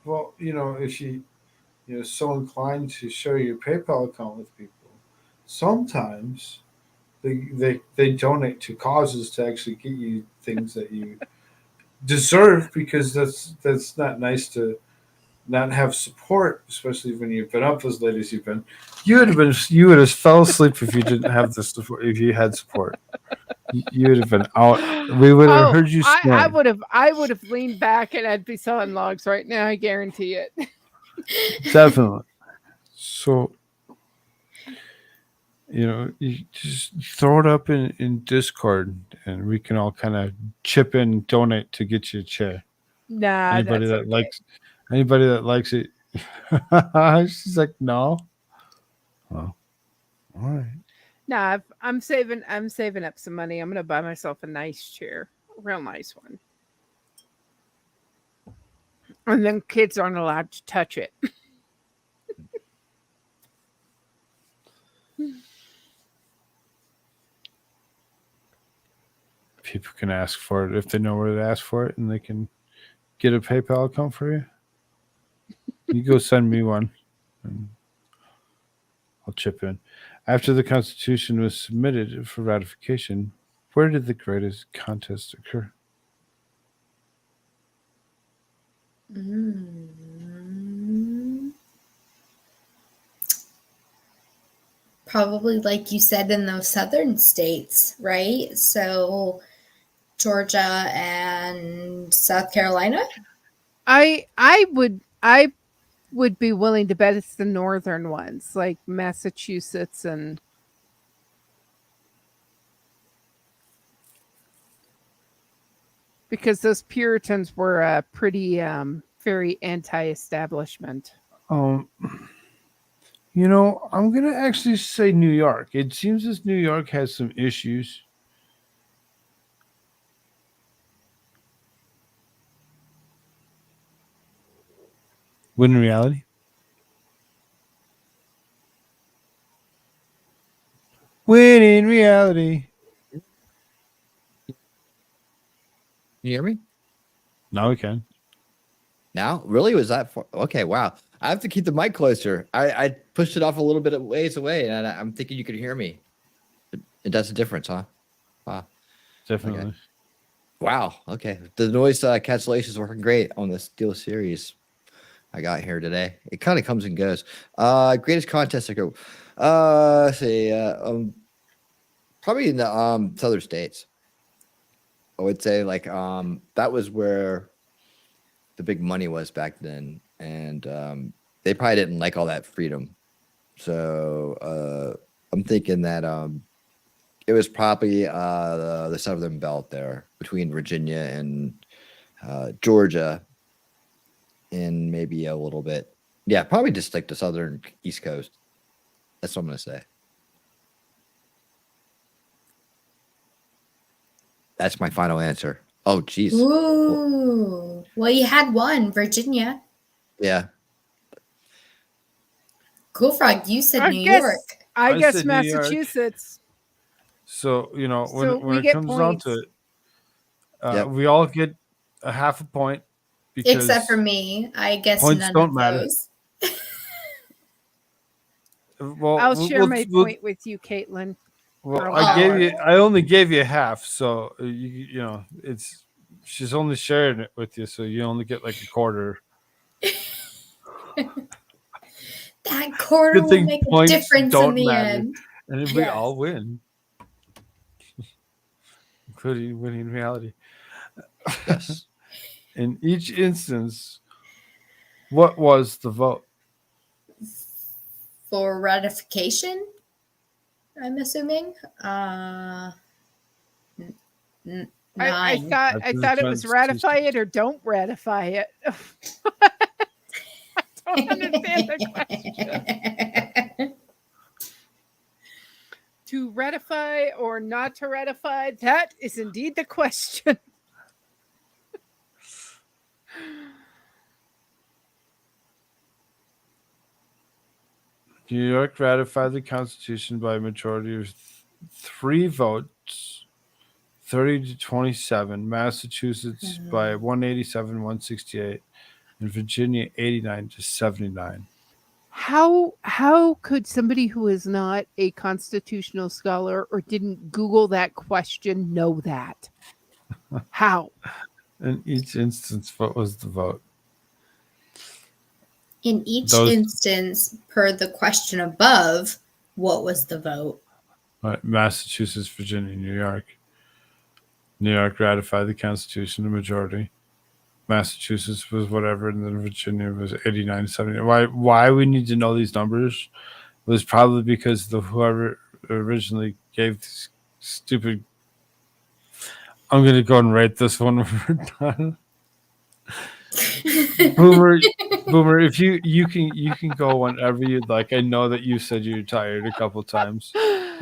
Speaker 2: Well, if she, so inclined to share your PayPal account with people, sometimes they donate to causes to actually get you things that you deserve, because that's not nice to not have support, especially when you've been up as late as you've been. You would have fell asleep if you didn't have the support. If you had support, you would have been out. We would have heard you snore.
Speaker 8: I would have leaned back and I'd be selling logs right now. I guarantee it.
Speaker 2: Definitely. So, you just throw it up in Discord, and we can all kind of chip in, donate to get you a chair.
Speaker 8: Nah,
Speaker 2: Anybody
Speaker 8: that's
Speaker 2: that
Speaker 8: okay.
Speaker 2: anybody that likes it. She's like, no. Oh, all right.
Speaker 8: Nah, I'm saving up some money. I'm gonna buy myself a nice chair, a real nice one. And then kids aren't allowed to touch it.
Speaker 2: People can ask for it if they know where to ask for it, and they can get a PayPal account for you. You go send me one, and I'll chip in. After the Constitution was submitted for ratification, where did the greatest contest occur?
Speaker 6: Probably, like you said, in those southern states, right? So Georgia and South Carolina.
Speaker 8: I would be willing to bet it's the northern ones, like Massachusetts and because those Puritans were pretty very anti-establishment.
Speaker 2: I'm gonna actually say New York. It seems as New York has some issues. When in reality,
Speaker 7: You hear me?
Speaker 2: now we can.
Speaker 7: Now, really, was that far? Okay, wow. I have to keep the mic closer. I pushed it off a little bit of ways away, and I'm thinking you could hear me. It does a difference, huh? Wow.
Speaker 2: Definitely.
Speaker 7: Okay. Wow. Okay. The noise cancellation is working great on this Steel Series I got here today. It kind of comes and goes. Greatest contest I go. Let's see. Probably in the southern states. I would say like that was where the big money was back then, and they probably didn't like all that freedom. So I'm thinking that it was probably the southern belt there between Virginia and Georgia, and maybe a little bit, yeah, probably just like the southern East Coast. That's what I'm gonna say. That's my final answer. Oh, geez.
Speaker 6: Ooh. Well, you had one, Virginia.
Speaker 7: Yeah.
Speaker 6: Cool Frog, you said New
Speaker 8: guess,
Speaker 6: York.
Speaker 8: I guess
Speaker 2: said New York.
Speaker 8: Massachusetts.
Speaker 2: So
Speaker 8: So
Speaker 2: when
Speaker 8: we
Speaker 2: it
Speaker 8: get
Speaker 2: comes
Speaker 8: points.
Speaker 2: down to it,
Speaker 7: Yep.
Speaker 2: we all get a half a point because
Speaker 6: Except for me. I guess
Speaker 2: points
Speaker 6: none
Speaker 2: don't
Speaker 6: of
Speaker 2: matter.
Speaker 6: those.
Speaker 2: Well,
Speaker 8: I'll share my point with you, Caitlin.
Speaker 2: Well,
Speaker 6: Oh.
Speaker 2: I only gave you half, so it's she's only sharing it with you, so you only get like a quarter.
Speaker 6: That quarter
Speaker 2: Good
Speaker 6: will
Speaker 2: thing
Speaker 6: make a
Speaker 2: points
Speaker 6: difference
Speaker 2: don't
Speaker 6: in the
Speaker 2: matter.
Speaker 6: end.
Speaker 2: And we
Speaker 6: Yes.
Speaker 2: all win, including winning reality.
Speaker 7: Yes.
Speaker 2: In each instance, what was the vote?
Speaker 6: For ratification, I'm assuming.
Speaker 8: I
Speaker 6: Nine.
Speaker 8: thought
Speaker 2: That's
Speaker 8: it
Speaker 2: the
Speaker 8: was
Speaker 2: Constitution.
Speaker 8: ratify it or don't ratify it. I don't understand the question. To ratify or not to ratify, that is indeed the question.
Speaker 2: New York ratified the Constitution by a majority of 3 votes, 30 to 27. Massachusetts by 187, 168, and Virginia 89 to 79.
Speaker 8: How could somebody who is not a constitutional scholar or didn't Google that question know that? How?
Speaker 2: In each instance, what was the vote?
Speaker 6: In each
Speaker 2: Those-
Speaker 6: instance, per the question above, what was the vote?
Speaker 2: Right, Massachusetts, Virginia, New York. New York ratified the Constitution, the majority. Massachusetts was whatever, and then Virginia was 89 to 70. Why we need to know these numbers was probably because whoever originally gave these stupid. I'm gonna go and rate this one when we're done. Boomer, if you can go whenever you'd like. I know that you said you're tired a couple times.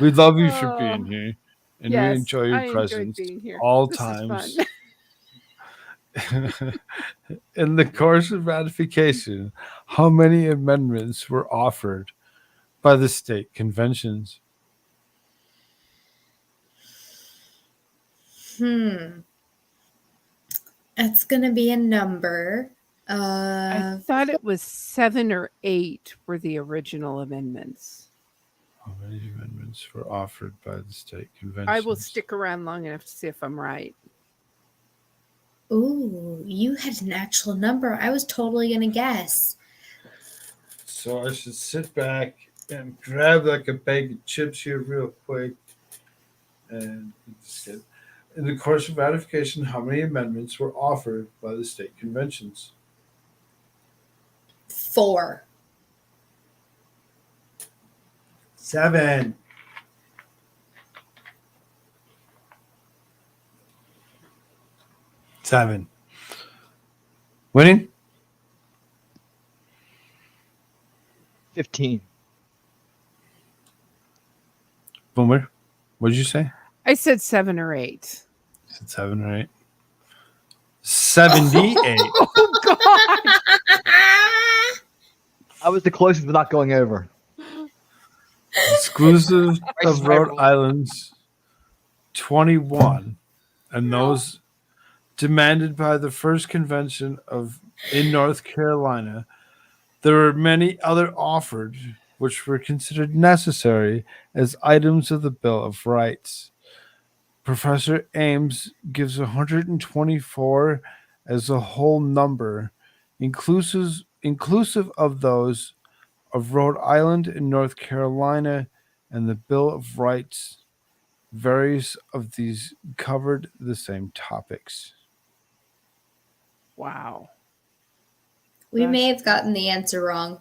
Speaker 2: We love you for being here, and we enjoy your presence
Speaker 8: being here.
Speaker 2: all
Speaker 8: This is
Speaker 2: times.
Speaker 8: fun.
Speaker 2: In the course of ratification, how many amendments were offered by the state conventions?
Speaker 6: It's going to be a number.
Speaker 8: I thought it was 7 or 8 were the original amendments.
Speaker 2: How many amendments were offered by the state conventions?
Speaker 8: I will stick around long enough to see if I'm right.
Speaker 6: Ooh, you had an actual number. I was totally going to guess.
Speaker 2: So I should sit back and grab like a bag of chips here real quick. And sit. In the course of ratification, how many amendments were offered by the state conventions?
Speaker 6: 4.
Speaker 2: 7. Winning?
Speaker 9: 15.
Speaker 2: Boomer, what did you say?
Speaker 8: I said 7 or 8.
Speaker 2: You said 7 or 8. 78.
Speaker 9: I was the closest without going over.
Speaker 2: Exclusive
Speaker 9: Price is
Speaker 2: of
Speaker 9: Right
Speaker 2: Rhode
Speaker 9: rule.
Speaker 2: Island's 21, and those demanded by the first convention in North Carolina. There were many other offered, which were considered necessary as items of the Bill of Rights. Professor Ames gives 124 as a whole number, inclusive of those of Rhode Island and North Carolina, and the Bill of Rights. Various of these covered the same topics.
Speaker 8: Wow.
Speaker 6: We may have gotten the answer wrong.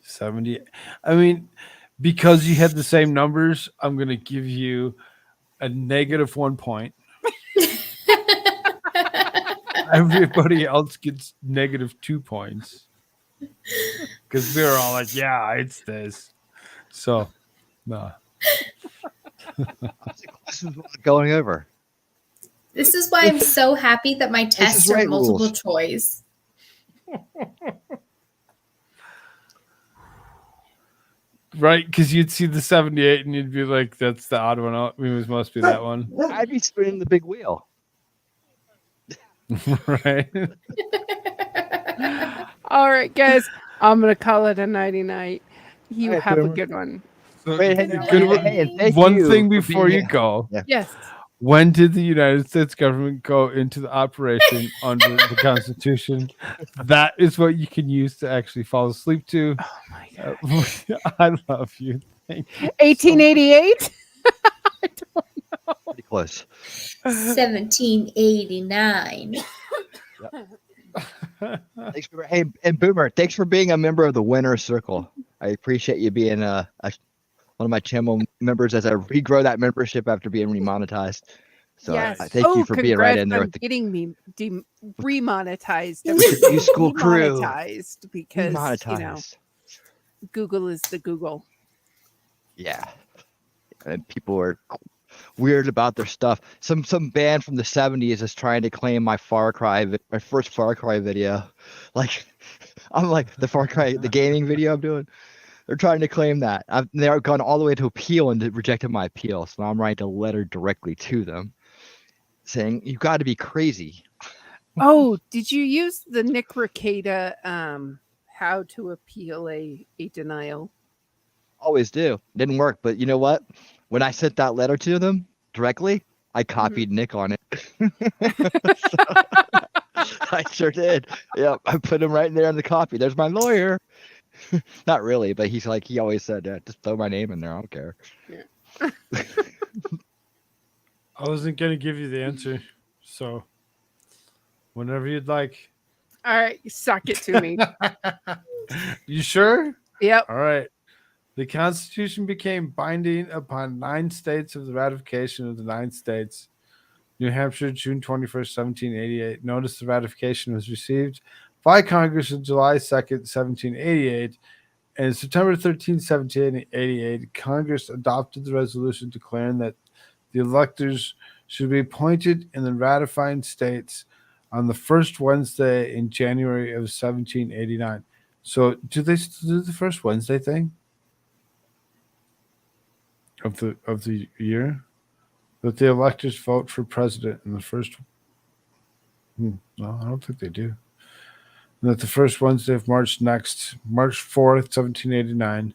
Speaker 2: 70. I mean, because you had the same numbers, I'm going to give you a -1 point. Everybody else gets -2 points. Because we were all like, yeah, it's this. So, no.
Speaker 9: I was the closest without going over.
Speaker 6: This is why I'm so happy that my tests
Speaker 9: is
Speaker 6: are
Speaker 9: right
Speaker 6: multiple
Speaker 9: rules.
Speaker 6: choice.
Speaker 2: Right? Because you'd see the 78 and you'd be like, that's the odd one out. It must be that one.
Speaker 9: I'd be spinning the big wheel.
Speaker 2: Right?
Speaker 8: All right, guys. I'm going to call it a nighty night. You
Speaker 9: All right,
Speaker 8: have a
Speaker 9: Boomer.
Speaker 8: good one.
Speaker 9: Wait, hey,
Speaker 2: Good
Speaker 9: hey, hey, and thank
Speaker 2: One
Speaker 9: you
Speaker 2: thing
Speaker 9: for
Speaker 2: before
Speaker 9: being
Speaker 2: you
Speaker 9: here.
Speaker 2: go.
Speaker 9: Yeah.
Speaker 8: Yes.
Speaker 2: When did the United States government go into the operation under the Constitution? That is what you can use to actually fall asleep to.
Speaker 8: Oh, my God.
Speaker 2: I love you. Thank you.
Speaker 8: 1888?
Speaker 9: Pretty close.
Speaker 6: 1789.
Speaker 9: Thanks for, hey, and Boomer, thanks for being a member of the Winner's Circle. I appreciate you being one of my channel members as I regrow that membership after being remonetized. So
Speaker 8: Yes.
Speaker 9: thank you for being right
Speaker 8: congrats
Speaker 9: in there
Speaker 8: on
Speaker 9: with the
Speaker 8: getting me remonetized.
Speaker 9: new school crew.
Speaker 8: Remonetized because,
Speaker 9: Remonetized.
Speaker 8: Google is the Google.
Speaker 9: Yeah. And people are weird about their stuff. Some band from the 70s is trying to claim my my first Far Cry video. Like, I'm like, the Far Cry, the gaming video I'm doing. They're trying to claim that. They've gone all the way to appeal and rejected my appeal. So now I'm writing a letter directly to them saying, you got to be crazy.
Speaker 8: Oh, did you use the Nick Rekieta how to appeal a denial?
Speaker 9: Always do. Didn't work. But you know what? When I sent that letter to them directly, I copied Nick on it. I sure did. Yeah, I put him right in there in the copy. There's my lawyer. Not really, but he's like, he always said, just throw my name in there. I don't care.
Speaker 2: I wasn't going to give you the answer. So, whenever you'd like.
Speaker 8: All right, suck it to me.
Speaker 2: You sure?
Speaker 8: Yep.
Speaker 2: All right. The Constitution became binding upon 9 states of the ratification of the 9 states. New Hampshire, June 21st, 1788. Notice the ratification was received by Congress on July 2nd, 1788. And September 13th, 1788, Congress adopted the resolution declaring that the electors should be appointed in the ratifying states on the first Wednesday in January of 1789. So do they still do the first Wednesday thing of the year? That the electors vote for president in the first. No, I don't think they do. And that the first Wednesday of March next, March 4th, 1789,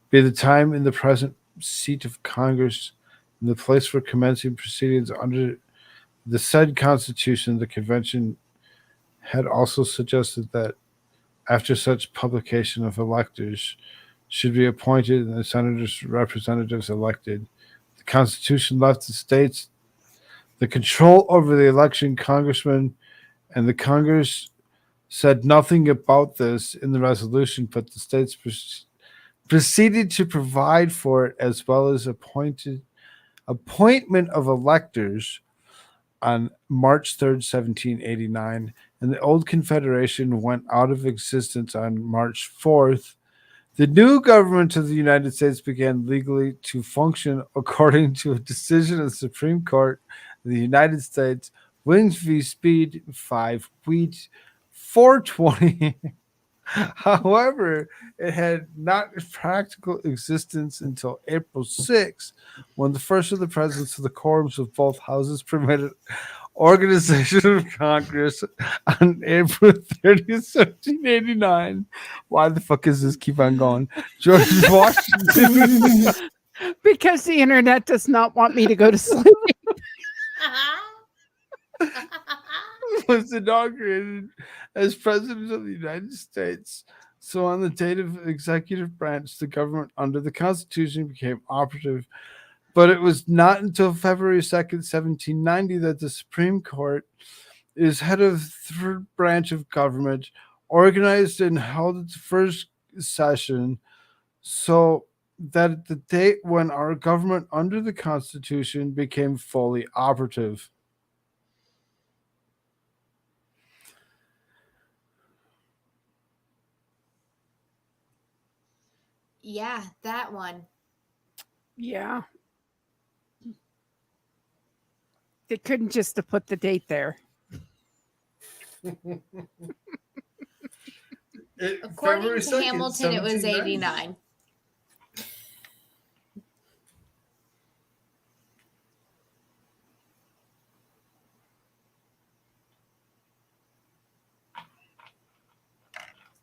Speaker 2: be the time in the present seat of Congress and the place for commencing proceedings under the said Constitution. The convention had also suggested that after such publication of electors should be appointed and the senators representatives elected. The Constitution left the states the control over the election congressmen, and the Congress said nothing about this in the resolution, but the states proceeded to provide for it as well as appointment of electors on March 3rd, 1789, and the old Confederation went out of existence on March 4th. The new government of the United States began legally to function according to a decision of the Supreme Court of the United States, Williams v. Speed, 5 Wheat, 420. However, it had not practical existence until April 6, when the first of the presidents of the quorums of both houses permitted organization of Congress on April 30th, 1789. Why the fuck is this keep on going? George Washington
Speaker 8: Because the internet does not want me to go to sleep.
Speaker 2: was inaugurated as president of the United States. So on the date of executive branch, the government under the Constitution became operative. But it was not until February 2nd, 1790 that the Supreme Court is head of the third branch of government, organized and held its first session, so that the date when our government under the Constitution became fully operative.
Speaker 6: Yeah, that one.
Speaker 8: Yeah. They couldn't just have put the date there.
Speaker 6: According to Hamilton, it was 89.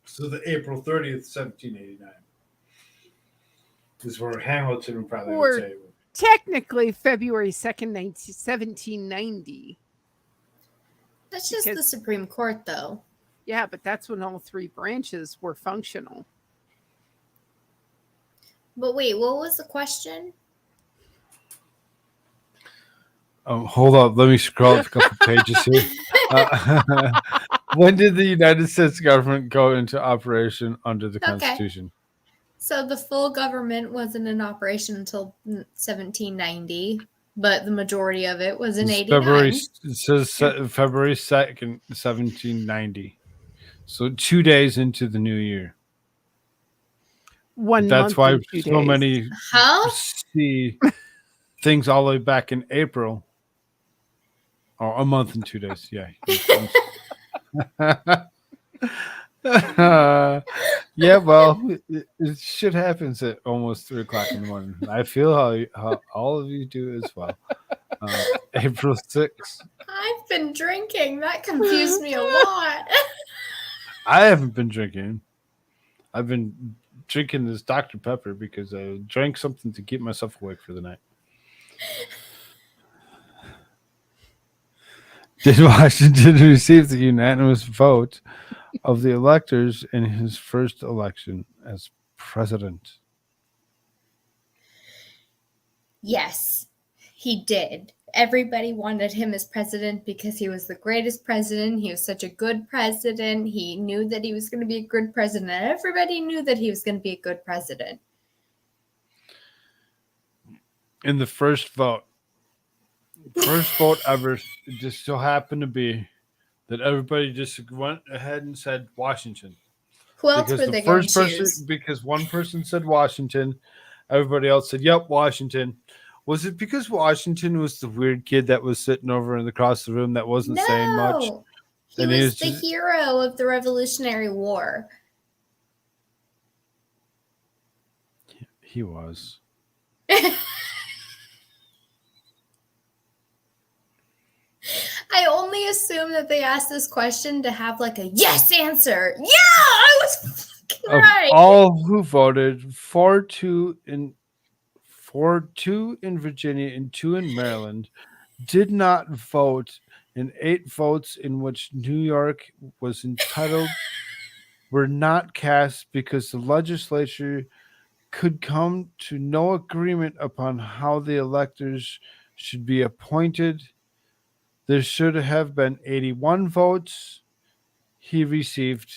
Speaker 2: So the April 30th, 1789 is where Hamilton probably
Speaker 8: Or-
Speaker 2: would say.
Speaker 8: Technically, February 2nd, 1790.
Speaker 6: That's just
Speaker 8: Because-
Speaker 6: the Supreme Court, though.
Speaker 8: Yeah, but that's when all three branches were functional.
Speaker 6: But wait, what was the question?
Speaker 2: Hold up. Let me scroll a couple pages here. When did the United States government go into operation under the
Speaker 6: Okay.
Speaker 2: Constitution?
Speaker 6: So the full government wasn't in operation until 1790, but the majority of it was in
Speaker 2: It's
Speaker 6: 89.
Speaker 2: it says February 2nd, 1790. So 2 days into the new year.
Speaker 8: 1
Speaker 2: That's
Speaker 8: month
Speaker 2: why
Speaker 8: and 2
Speaker 2: so
Speaker 8: days.
Speaker 2: many
Speaker 6: Huh?
Speaker 2: see things all the way back in April. Or a month and 2 days. Yeah. Yeah, well, shit happens at almost 3 o'clock in the morning. I feel how all of you do as well. April 6th.
Speaker 6: I've been drinking. That confused me a lot.
Speaker 2: I haven't been drinking. I've been drinking this Dr. Pepper because I drank something to keep myself awake for the night. Did Washington receive the unanimous vote of the electors in his first election as president?
Speaker 6: Yes, he did. Everybody wanted him as president because he was the greatest president. He was such a good president. He knew that he was going to be a good president. Everybody knew that he was going to be a good president.
Speaker 2: In the first vote ever, it just so happened to be that everybody just went ahead and said Washington.
Speaker 6: Who else were they going to choose?
Speaker 2: Because one person said Washington, everybody else said, "Yep, Washington." Was it because Washington was the weird kid that was sitting over in across the room that wasn't saying much?
Speaker 6: He
Speaker 2: And
Speaker 6: was
Speaker 2: he
Speaker 6: the hero of the Revolutionary War.
Speaker 2: He was.
Speaker 6: I only assume that they asked this question to have like a yes answer. Yeah, I was fucking
Speaker 2: Of
Speaker 6: right.
Speaker 2: all who voted, 4-2 in Virginia and 2 in Maryland did not vote, and 8 votes in which New York was entitled were not cast because the legislature could come to no agreement upon how the electors should be appointed. There should have been 81 votes. he received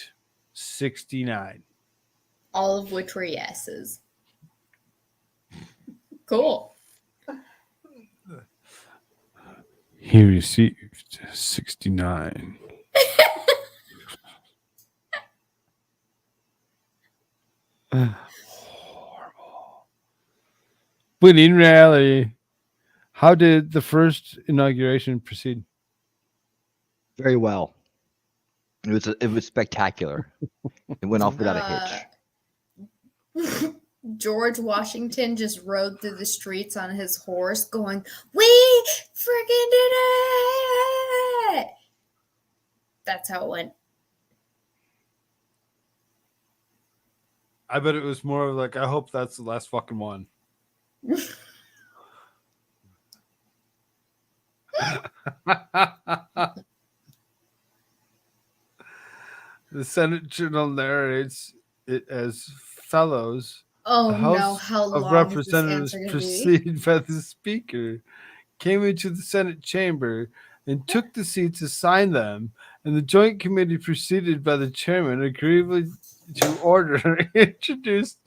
Speaker 2: 69.
Speaker 6: All of which were yeses. Cool.
Speaker 2: He received 69. Horrible. But in reality, how did the first inauguration proceed?
Speaker 9: Very well. It was spectacular. It went off without a hitch.
Speaker 6: George Washington just rode through the streets on his horse going, "We freaking did it!" That's how it went.
Speaker 2: I bet it was more of like, I hope that's the last fucking one. The Senate Journal narrates it as follows.
Speaker 6: Oh
Speaker 2: The
Speaker 6: no,
Speaker 2: House
Speaker 6: how
Speaker 2: of
Speaker 6: long is this
Speaker 2: Representatives
Speaker 6: answer going to be?
Speaker 2: preceded by the Speaker came into the Senate chamber and took the seats assigned them, and the Joint Committee preceded by the Chairman agreeably to order introduced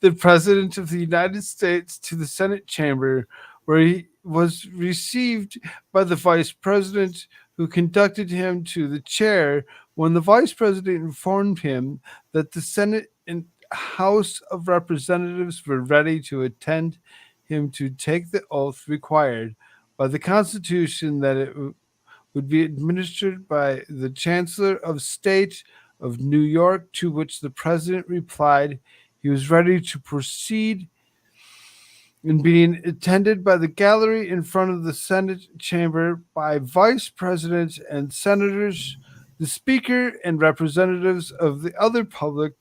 Speaker 2: the President of the United States to the Senate chamber, where he was received by the Vice President, who conducted him to the chair. When the Vice President informed him that the Senate and House of Representatives were ready to attend him to take the oath required by the Constitution, that it would be administered by the Chancellor of State of New York, to which the President replied he was ready to proceed, and being attended by the gallery in front of the Senate chamber by Vice Presidents and Senators, the Speaker, and representatives of the other public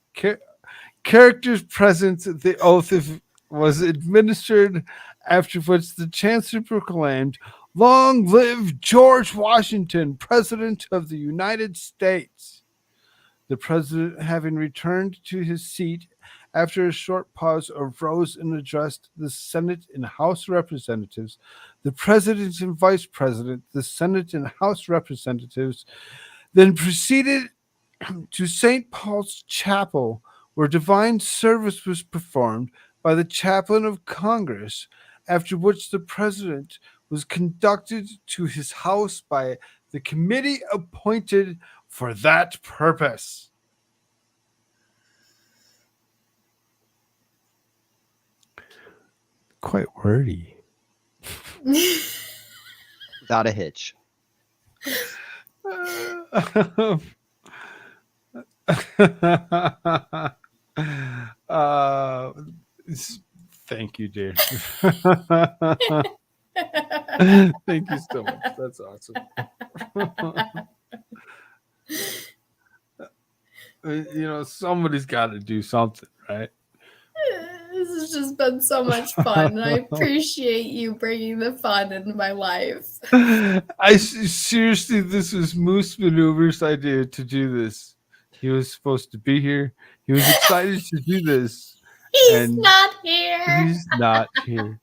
Speaker 2: characters present, the oath was administered, after which the Chancellor proclaimed, "Long live George Washington, President of the United States." The President, having returned to his seat after a short pause, arose and addressed the Senate and House Representatives. The President and Vice President, the Senate and House Representatives, then proceeded to St. Paul's Chapel, where divine service was performed by the Chaplain of Congress, after which the President was conducted to his house by the committee appointed for that purpose. Quite wordy.
Speaker 9: Without a hitch.
Speaker 2: Thank you, dear. Thank you so much. That's awesome. Somebody's got to do something, right?
Speaker 6: This has just been so much fun, and I appreciate you bringing the fun into my life.
Speaker 2: Seriously, this was Moose Maneuver's idea to do this. He was supposed to be here. He was excited to do this.
Speaker 6: He's not here.
Speaker 2: He's not here.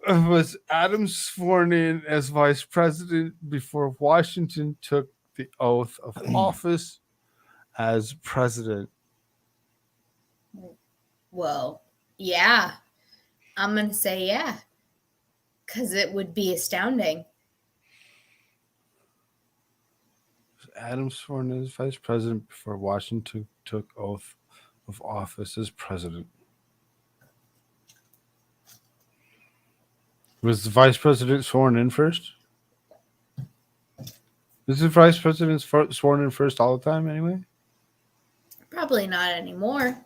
Speaker 2: Was Adams sworn in as Vice President before Washington took the oath of office as President?
Speaker 6: Well, yeah. I'm going to say yeah. Because it would be astounding.
Speaker 2: Adams sworn in as Vice President before Washington took oath of office as President. Was the Vice President sworn in first? Is the Vice President sworn in first all the time anyway?
Speaker 6: Probably not anymore.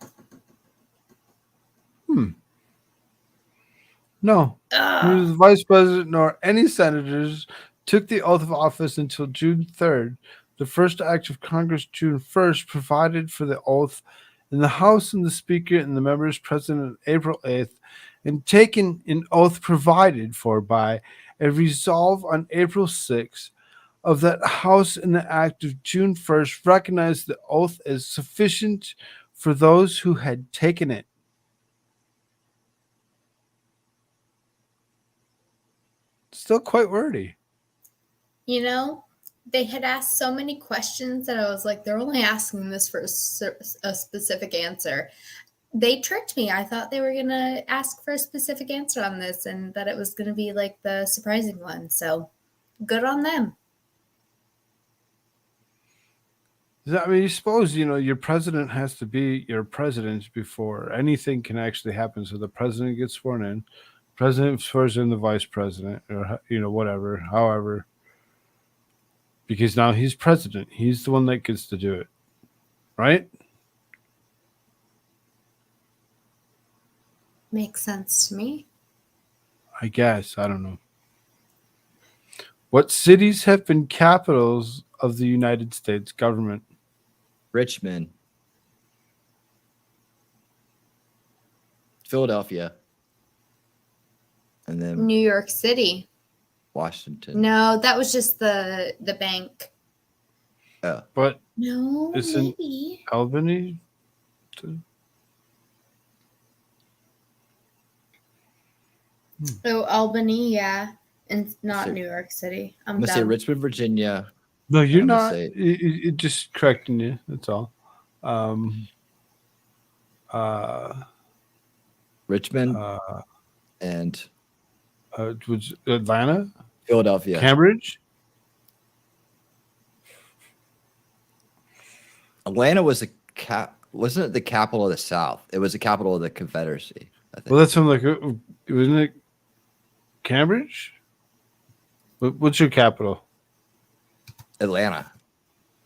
Speaker 2: No. Neither the Vice President nor any senators took the oath of office until June 3rd. The first act of Congress, June 1st, provided for the oath in the House, and the Speaker and the members present on April 8th, and taken an oath provided for by a resolve on April 6th of that House, and the act of June 1st recognized the oath as sufficient for those who had taken it. Still quite wordy.
Speaker 6: You know, they had asked so many questions that I was like, they're only asking this for a specific answer. They tricked me. I thought they were going to ask for a specific answer on this and that it was going to be like the surprising one. So good on them.
Speaker 2: I mean, you suppose, your president has to be your president before anything can actually happen. So the president gets sworn in, president swears in the vice president, or, whatever, however, because now he's president. He's the one that gets to do it. Right?
Speaker 6: Makes sense to me.
Speaker 2: I guess. I don't know. What cities have been capitals of the United States government?
Speaker 7: Richmond, Philadelphia, and then
Speaker 6: New York City.
Speaker 7: Washington.
Speaker 6: No, that was just the bank.
Speaker 7: Oh,
Speaker 2: But
Speaker 6: No,
Speaker 2: isn't
Speaker 6: maybe.
Speaker 2: Albany?
Speaker 6: Oh, Albany, yeah. And not
Speaker 7: So-
Speaker 6: New York City. I'm
Speaker 7: I'm gonna say
Speaker 6: dumb.
Speaker 7: Richmond, Virginia.
Speaker 2: No, you're
Speaker 7: I'm gonna
Speaker 2: not.
Speaker 7: say-
Speaker 2: It just correcting you. That's all.
Speaker 7: Richmond
Speaker 2: Uh,
Speaker 7: and
Speaker 2: was Atlanta,
Speaker 7: Philadelphia.
Speaker 2: Cambridge.
Speaker 7: Atlanta was wasn't it the capital of the South? It was the capital of the Confederacy, I think.
Speaker 2: Well, that's something like, wasn't it Cambridge? What's your capital
Speaker 7: Atlanta.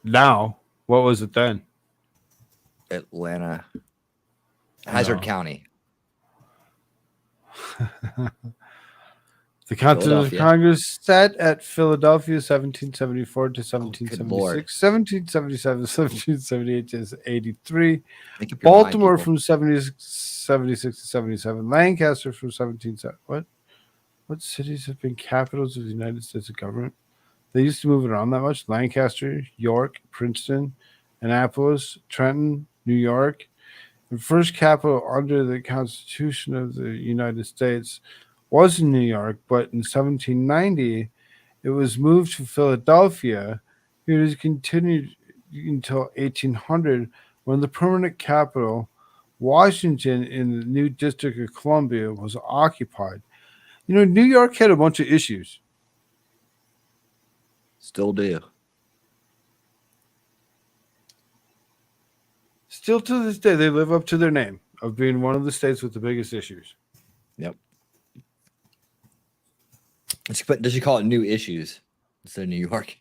Speaker 2: now? What was it then?
Speaker 7: Atlanta. Hazard County.
Speaker 2: The Continental
Speaker 7: Philadelphia.
Speaker 2: Congress sat at Philadelphia 1774 to 1776,
Speaker 7: Lord.
Speaker 2: 1777, 1778 to 83.
Speaker 7: Make up your mind,
Speaker 2: Baltimore
Speaker 7: people.
Speaker 2: from 76 to 77. Lancaster from 1770. What cities have been capitals of the United States government? They used to move it around that much. Lancaster, York, Princeton, Annapolis, Trenton, New York. The first capital under the Constitution of the United States was in New York, but in 1790 it was moved to Philadelphia. It was continued until 1800 when the permanent capital, Washington, in the new District of Columbia, was occupied. New York had a bunch of issues.
Speaker 7: Still do.
Speaker 2: Still to this day, they live up to their name of being one of the states with the biggest issues.
Speaker 7: Yep. Does she call it new issues instead of New York?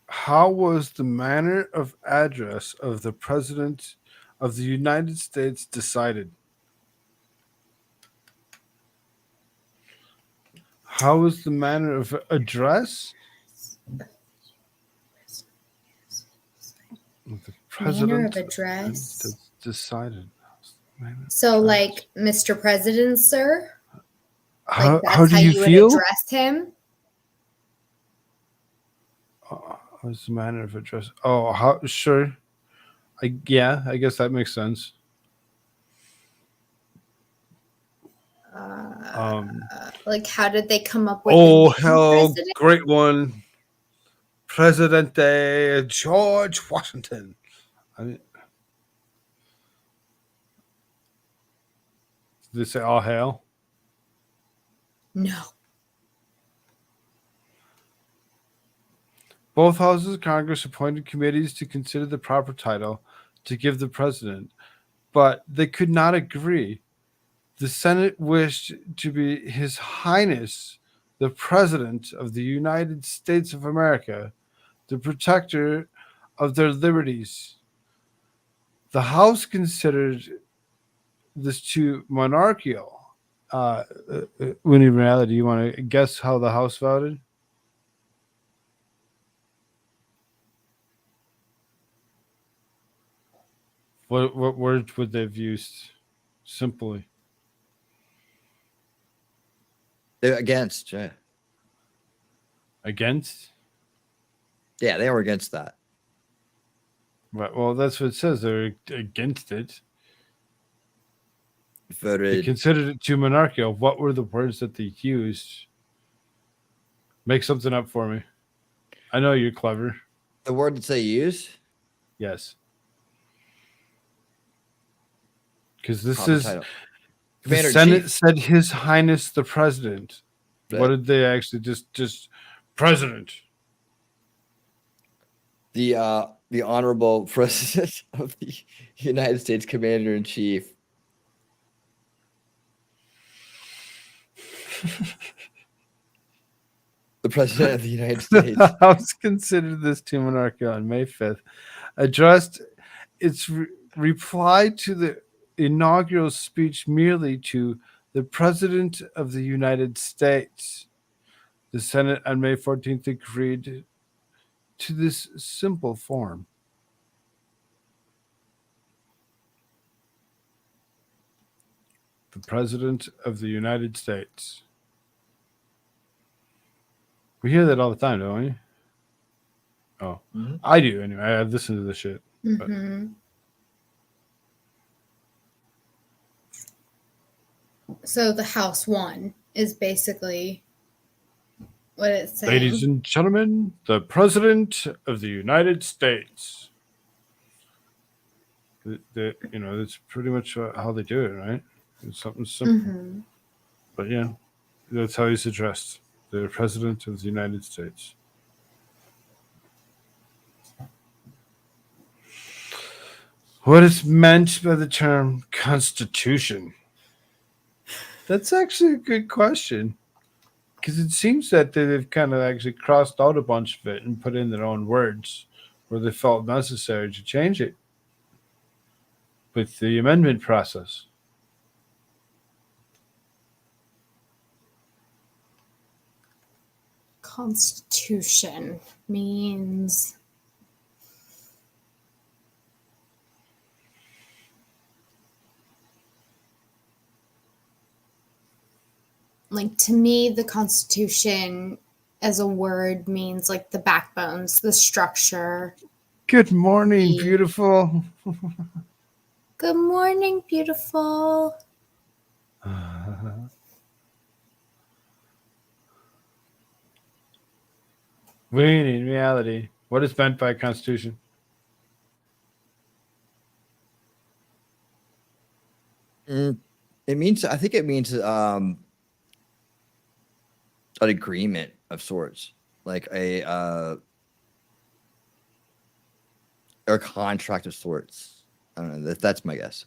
Speaker 2: How was the manner of address of the President of the United States decided? How was the manner of address? The
Speaker 6: Manner of
Speaker 2: President
Speaker 6: address.
Speaker 2: decided.
Speaker 6: So, like, Mr. President, sir?
Speaker 2: How,
Speaker 6: Like, that's
Speaker 2: how do you
Speaker 6: would
Speaker 2: feel?
Speaker 6: address him?
Speaker 2: What's the manner of address? Oh, how sure. I guess that makes sense.
Speaker 6: Like, how did they come up with
Speaker 2: Oh,
Speaker 6: the name
Speaker 2: hell,
Speaker 6: president?
Speaker 2: great one. Presidente George Washington. I mean, did they say all hail?
Speaker 6: No.
Speaker 2: Both houses of Congress appointed committees to consider the proper title to give the president, but they could not agree. The Senate wished to be His Highness, the President of the United States of America, the protector of their liberties. The House considered this too monarchical. When in reality, you want to guess how the House voted? What words would they have used? Simply.
Speaker 7: They're against. Yeah.
Speaker 2: Against?
Speaker 7: Yeah, they were against that.
Speaker 2: Right, well, that's what it says. They're against it. They
Speaker 7: Voted
Speaker 2: considered it too monarchical. What were the words that they used? Make something up for me. I know you're clever.
Speaker 7: the word that they use.
Speaker 2: Yes. Because this
Speaker 7: Proper
Speaker 2: is
Speaker 7: title.
Speaker 2: the
Speaker 7: Commander-in-Chief.
Speaker 2: Senate said His Highness the President.
Speaker 7: Right.
Speaker 2: What did they actually just President?
Speaker 7: The honorable president of the United States, Commander-in-Chief. The president of the United States.
Speaker 2: House considered this too monarchical on May 5th. Addressed its reply to the inaugural speech merely to the President of the United States. The Senate on May 14th agreed to this simple form. The President of the United States. We hear that all the time, don't we? Oh,
Speaker 7: Mhm.
Speaker 2: I do anyway. I listen to this shit.
Speaker 6: Hmm. So the House one is basically what it's saying.
Speaker 2: Ladies and gentlemen, the President of the United States. That's pretty much how they do it, right? It's something simple.
Speaker 6: Mhm.
Speaker 2: But yeah, that's how he's addressed. The President of the United States. What is meant by the term Constitution? That's actually a good question. Because it seems that they've kind of actually crossed out a bunch of it and put in their own words where they felt necessary to change it with the amendment process.
Speaker 6: Constitution means like, to me, the Constitution as a word means like the backbones, the structure.
Speaker 2: Good morning,
Speaker 6: Yeah.
Speaker 2: beautiful.
Speaker 6: Good morning, beautiful.
Speaker 2: Winning in reality. What is meant by Constitution?
Speaker 7: It means, I think it means an agreement of sorts, like a contract of sorts. I don't know. That's my guess,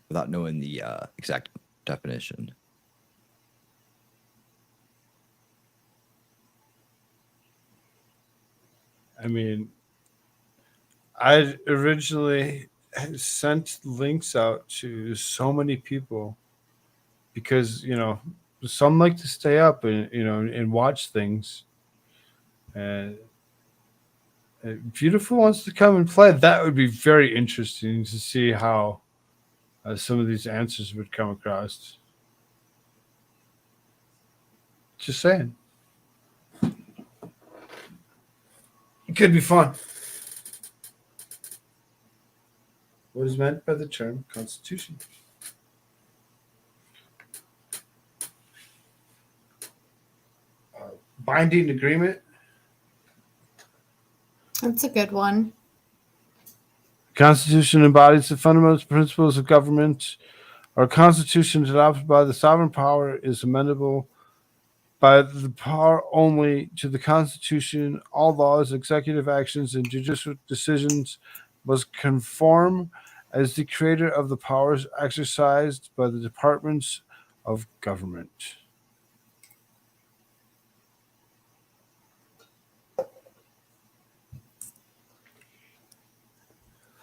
Speaker 7: without knowing the exact definition.
Speaker 2: I mean, I originally sent links out to so many people because, some like to stay up and watch things. And Beautiful wants to come and play. That would be very interesting to see how some of these answers would come across. Just saying. It could be fun. What is meant by the term Constitution? Binding agreement.
Speaker 6: That's a good one.
Speaker 2: The Constitution embodies the fundamental principles of government. Our Constitution adopted by the sovereign power is amendable by the power only to the Constitution. All laws, executive actions, and judicial decisions must conform as the creator of the powers exercised by the departments of government.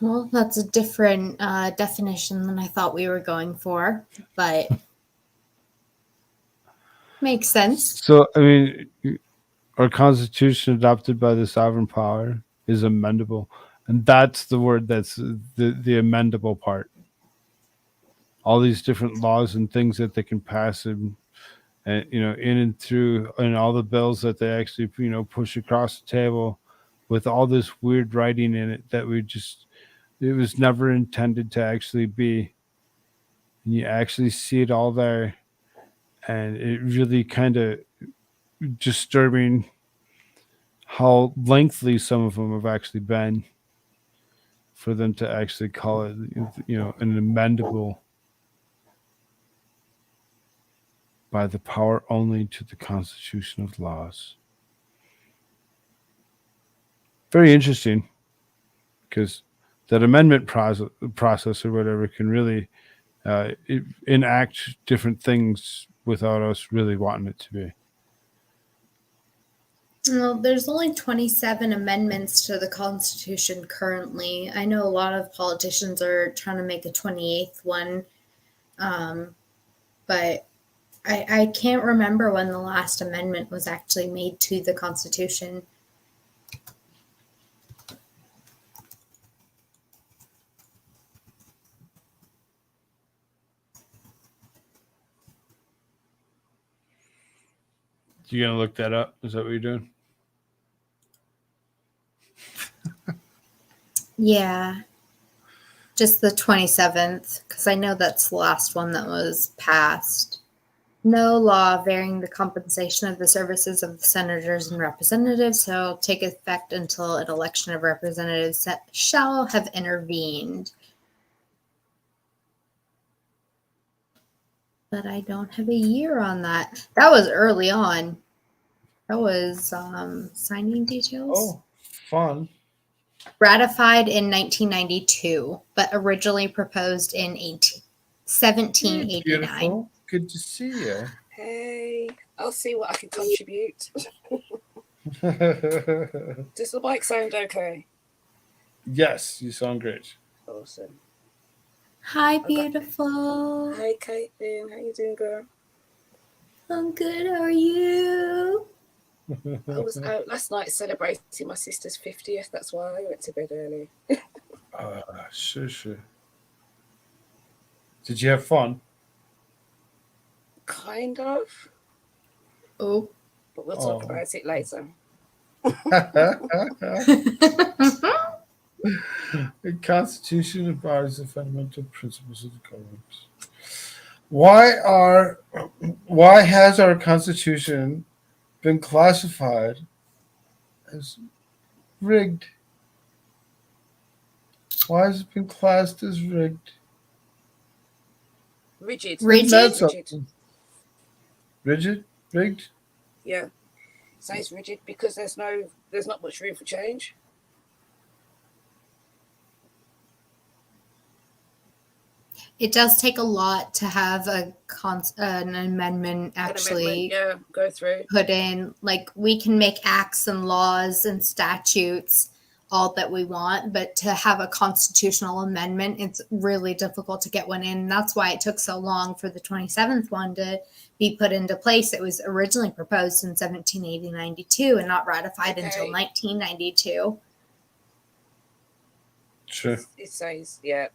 Speaker 6: Well, that's a different definition than I thought we were going for, but makes sense.
Speaker 2: So, I mean, our Constitution adopted by the sovereign power is amendable. And that's the word that's the amendable part. All these different laws and things that they can pass in and through, and all the bills that they actually, push across the table, with all this weird writing in it that it was never intended to actually be. And you actually see it all there. And it really kind of disturbing how lengthy some of them have actually been for them to actually call it, an amendable by the power only to the Constitution of laws. Very interesting, because that amendment process or whatever can really enact different things without us really wanting it to be.
Speaker 6: Well, there's only 27 amendments to the Constitution currently. I know a lot of politicians are trying to make a 28th one, but I can't remember when the last amendment was actually made to the Constitution.
Speaker 2: You gonna look that up? Is that what you're doing?
Speaker 6: Yeah, just the 27th, because I know that's the last one that was passed. No law varying the compensation of the services of the senators and representatives shall take effect until an election of representatives shall have intervened. But I don't have a year on that. That was early on. That was signing details.
Speaker 2: Oh, fun.
Speaker 6: Ratified in 1992, but originally proposed in 1789.
Speaker 2: Beautiful. Good to see you.
Speaker 10: Hey, I'll see what I can contribute. Does the mic sound okay?
Speaker 2: Yes, you sound great.
Speaker 10: Awesome.
Speaker 6: Hi, beautiful.
Speaker 10: Hey, Caitlin, how you doing, girl?
Speaker 6: I'm good. How are you?
Speaker 10: I was out last night celebrating my sister's 50th. That's why I went to bed early.
Speaker 2: Sure. Did you have fun?
Speaker 10: Kind of.
Speaker 6: Oh.
Speaker 10: But we'll talk about it later.
Speaker 2: The Constitution embodies the fundamental principles of the government. Why has our Constitution been classified as rigged? Why has it been classed as rigged?
Speaker 10: Rigid.
Speaker 2: Rigid? Rigged?
Speaker 10: Yeah. Sounds rigid because there's not much room for change.
Speaker 6: It does take a lot to have an amendment actually
Speaker 10: go through.
Speaker 6: Put in. Like, we can make acts and laws and statutes all that we want, but to have a constitutional amendment, it's really difficult to get one in. That's why it took so long for the 27th one to be put into place. It was originally proposed in 1792 and not ratified until 1992.
Speaker 2: Sure.
Speaker 10: It says, yeah.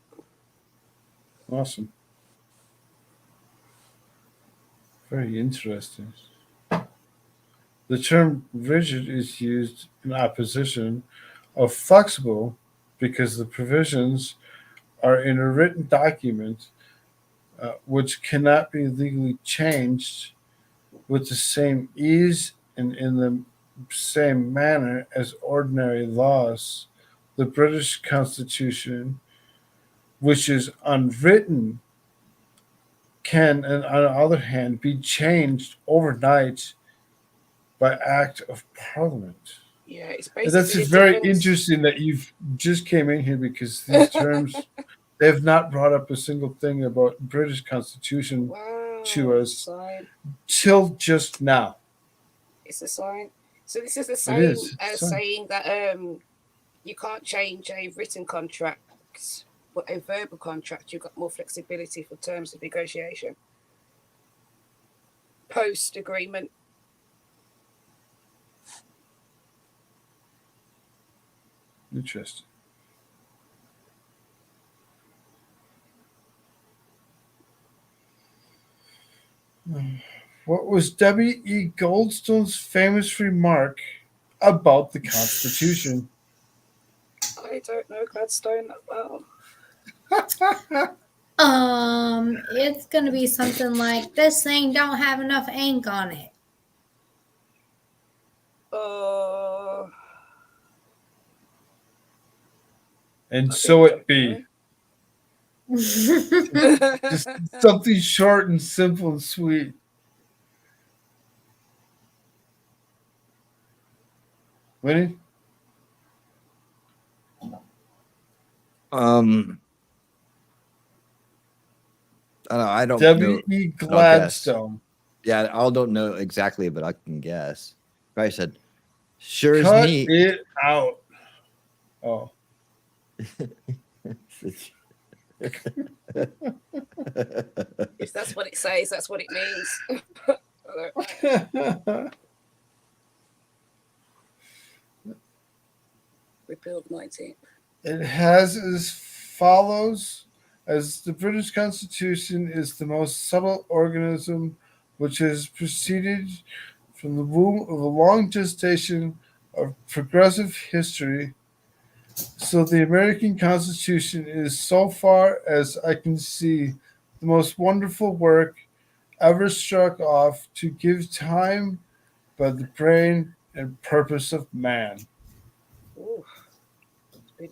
Speaker 2: Awesome. Very interesting. The term rigid is used in opposition of flexible because the provisions are in a written document which cannot be legally changed with the same ease and in the same manner as ordinary laws. The British Constitution, which is unwritten, can, on the other hand, be changed overnight by act of Parliament.
Speaker 10: Yeah, it's basically.
Speaker 2: That's just very interesting that you've just came in here, because these terms, they have not brought up a single thing about British Constitution to us till just now.
Speaker 10: It's a sign. So this is the same as saying that you can't change a written contract, but a verbal contract, you've got more flexibility for terms of negotiation. Post-agreement.
Speaker 2: Interesting. What was W.E. Goldstone's famous remark
Speaker 11: about the Constitution?
Speaker 10: I don't know Gladstone that well.
Speaker 6: It's gonna be something like this thing don't have enough ink on it.
Speaker 11: And so it be. Just something short and simple and sweet. Winnie?
Speaker 7: I don't
Speaker 11: W.
Speaker 7: know.
Speaker 11: E.
Speaker 7: I'll guess.
Speaker 11: Gladstone.
Speaker 7: Yeah, I don't know exactly, but I can guess. Probably said, "Sure
Speaker 11: Cut
Speaker 7: as me."
Speaker 11: it out. Oh.
Speaker 10: If that's what it says, that's what it means. Repealed 19th.
Speaker 11: It has as follows: as the British Constitution is the most subtle organism which has proceeded from the womb of a long gestation of progressive history, so the American Constitution is, so far as I can see, the most wonderful work ever struck off to give time by the brain and purpose of man.
Speaker 10: Ooh,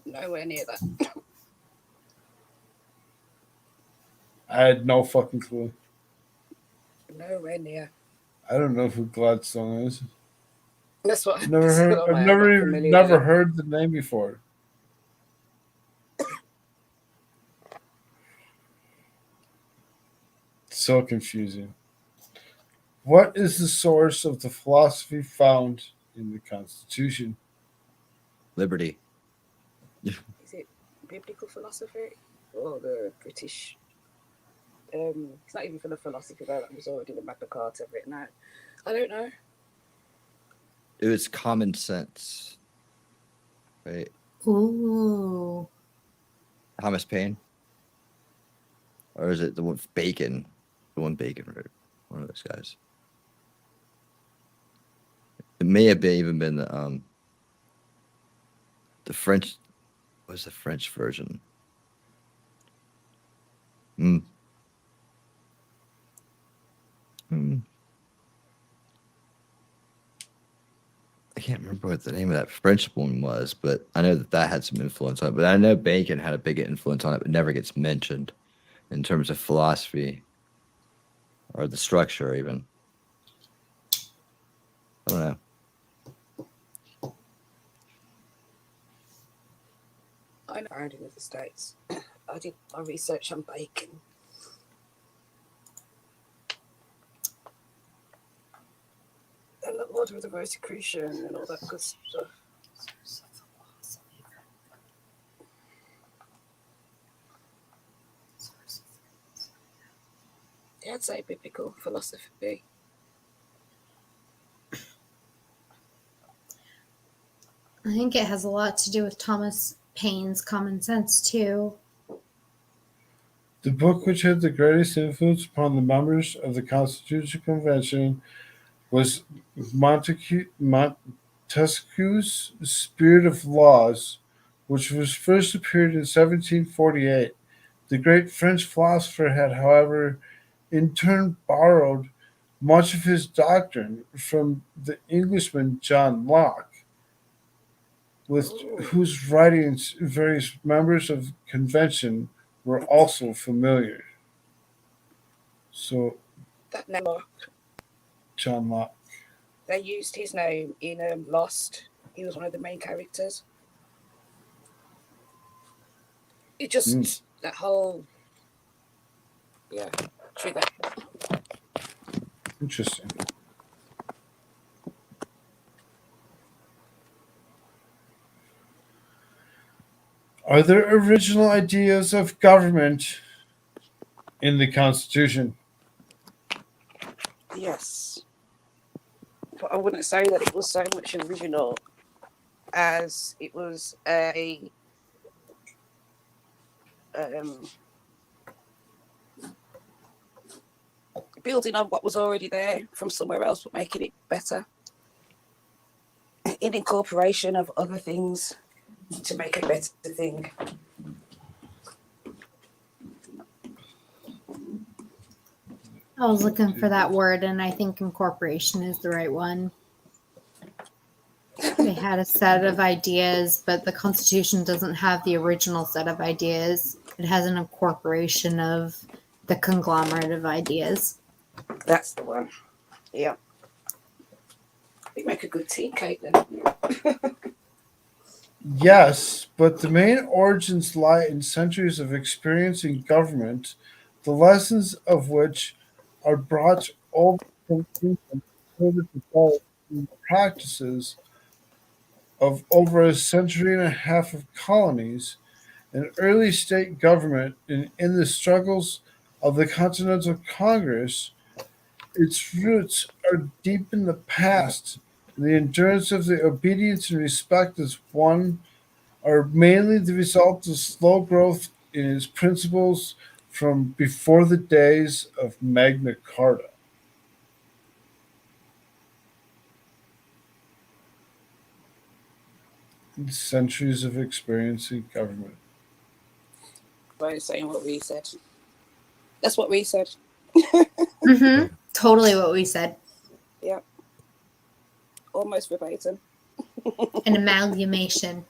Speaker 10: nowhere near that.
Speaker 11: I had no fucking clue.
Speaker 10: Nowhere near.
Speaker 11: I don't know who Gladstone is.
Speaker 10: That's what
Speaker 11: Never heard. I've never heard the name before. So confusing. What is the source of the philosophy found in the Constitution?
Speaker 7: Liberty.
Speaker 10: Is it biblical philosophy or the British? It's not even for the philosophy though. That was already the Magna Carta written out. I don't know.
Speaker 7: It was common sense, right?
Speaker 6: Ooh.
Speaker 7: Thomas Paine, or is it the one Bacon? The one Bacon wrote. One of those guys. It may have even been the French. What was the French version? I can't remember what the name of that French one was, but I know that had some influence on it. But I know Bacon had a big influence on it, but never gets mentioned in terms of philosophy or the structure, even. I don't know.
Speaker 10: I know around in the States. I did my research on Bacon. And the Order of the Rosicrucian and all that good stuff. Yeah, I'd say biblical philosophy.
Speaker 6: I think it has a lot to do with Thomas Paine's Common Sense too.
Speaker 11: The book which had the greatest influence upon the members of the Constitutional Convention was Montesquieu's Spirit of Laws, which was first appeared in 1748. The great French philosopher had, however, in turn borrowed much of his doctrine from the Englishman John Locke, with whose writings various members of the convention were also familiar. So,
Speaker 10: That name,
Speaker 11: John Locke.
Speaker 10: they used his name in Lost. He was one of the main characters. It just, that whole, yeah, trigger.
Speaker 11: Interesting. Are there original ideas of government in the Constitution?
Speaker 10: Yes. But I wouldn't say that it was so much original as it was a building on what was already there from somewhere else, but making it better. in incorporation of other things to make a better thing.
Speaker 6: I was looking for that word, and I think incorporation is the right one. They had a set of ideas, but the Constitution doesn't have the original set of ideas. It has an incorporation of the conglomerate of ideas.
Speaker 10: That's the one. Yeah. We make a good tea cake then.
Speaker 11: Yes, but the main origins lie in centuries of experience in government, the lessons of which are brought over from England over to follow the practices of over a century and a half of colonies and early state government in the struggles of the Continental Congress. Its roots are deep in the past. The endurance of the obedience and respect as one are mainly the result of slow growth in its principles from before the days of Magna Carta. Centuries of experience in government.
Speaker 10: By saying what we said. That's what we said.
Speaker 6: Mm-hmm. Totally what we said.
Speaker 10: Yeah. Almost verbatim.
Speaker 6: An amalgamation.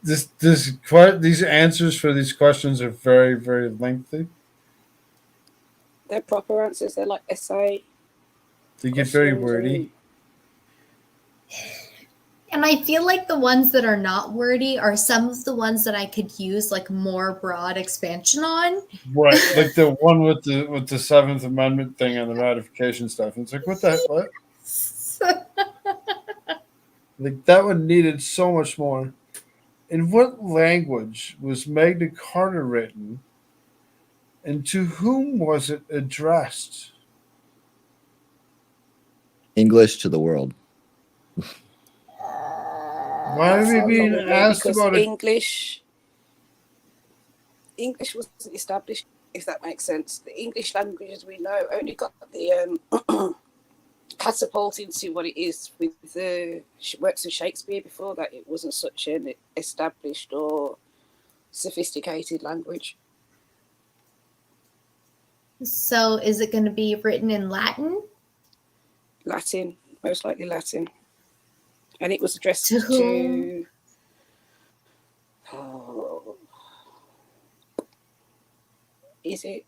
Speaker 11: These answers for these questions are very, very lengthy.
Speaker 10: They're proper answers. They're like essay.
Speaker 11: They get very wordy.
Speaker 6: And I feel like the ones that are not wordy are some of the ones that I could use like more broad expansion on.
Speaker 11: Right, like the one with the Seventh Amendment thing and the ratification stuff. It's like, what the heck? What? Like that one needed so much more. In what language was Magna Carta written, and to whom was it addressed?
Speaker 7: English to the world.
Speaker 11: Why are we being asked
Speaker 10: because
Speaker 11: about it?
Speaker 10: English wasn't established, if that makes sense. The English language, as we know, only got the catapult into what it is with the works of Shakespeare. Before that, it wasn't such an established or sophisticated language.
Speaker 6: So is it going to be written in Latin?
Speaker 10: Latin, most likely Latin. And it was addressed
Speaker 6: To whom?
Speaker 10: to is it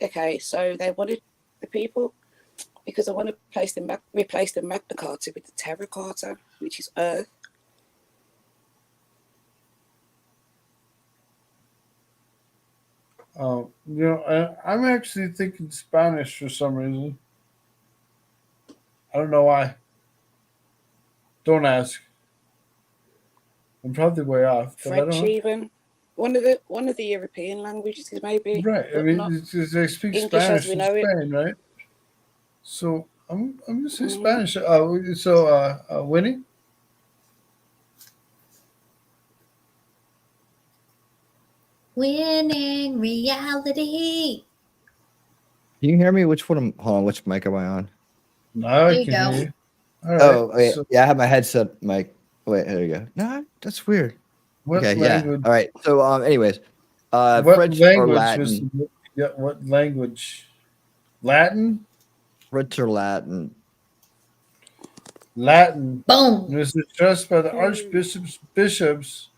Speaker 10: okay? So they wanted the people because I want to replace the Magna Carta with the Terra Carta, which is Earth.
Speaker 11: I'm actually thinking Spanish for some reason. I don't know why. Don't ask. I'm probably way off. But I don't
Speaker 10: French,
Speaker 11: know.
Speaker 10: even one of the European languages, maybe.
Speaker 11: Right. I
Speaker 10: but
Speaker 11: mean,
Speaker 10: not
Speaker 11: they speak
Speaker 10: English
Speaker 11: Spanish
Speaker 10: as we
Speaker 11: in
Speaker 10: know it.
Speaker 11: Spain, right? So I'm gonna say
Speaker 10: Mhm.
Speaker 11: Spanish. Winnie.
Speaker 6: Winning reality.
Speaker 7: Can you hear me? Which one? Hold on. Which mic am I on?
Speaker 11: Now
Speaker 6: There
Speaker 11: I
Speaker 6: you
Speaker 11: can
Speaker 6: go.
Speaker 11: hear you. All right.
Speaker 7: Oh, wait.
Speaker 11: So
Speaker 7: Yeah, I have my headset mic. Wait, there you go. No, that's weird.
Speaker 11: what
Speaker 7: Okay,
Speaker 11: language?
Speaker 7: yeah. All right. So, anyways,
Speaker 11: What
Speaker 7: French or
Speaker 11: language was?
Speaker 7: Latin?
Speaker 11: Yeah. What language? Latin.
Speaker 7: French or Latin?
Speaker 11: Latin.
Speaker 6: Boom.
Speaker 11: It was addressed by the archbishops, bishops,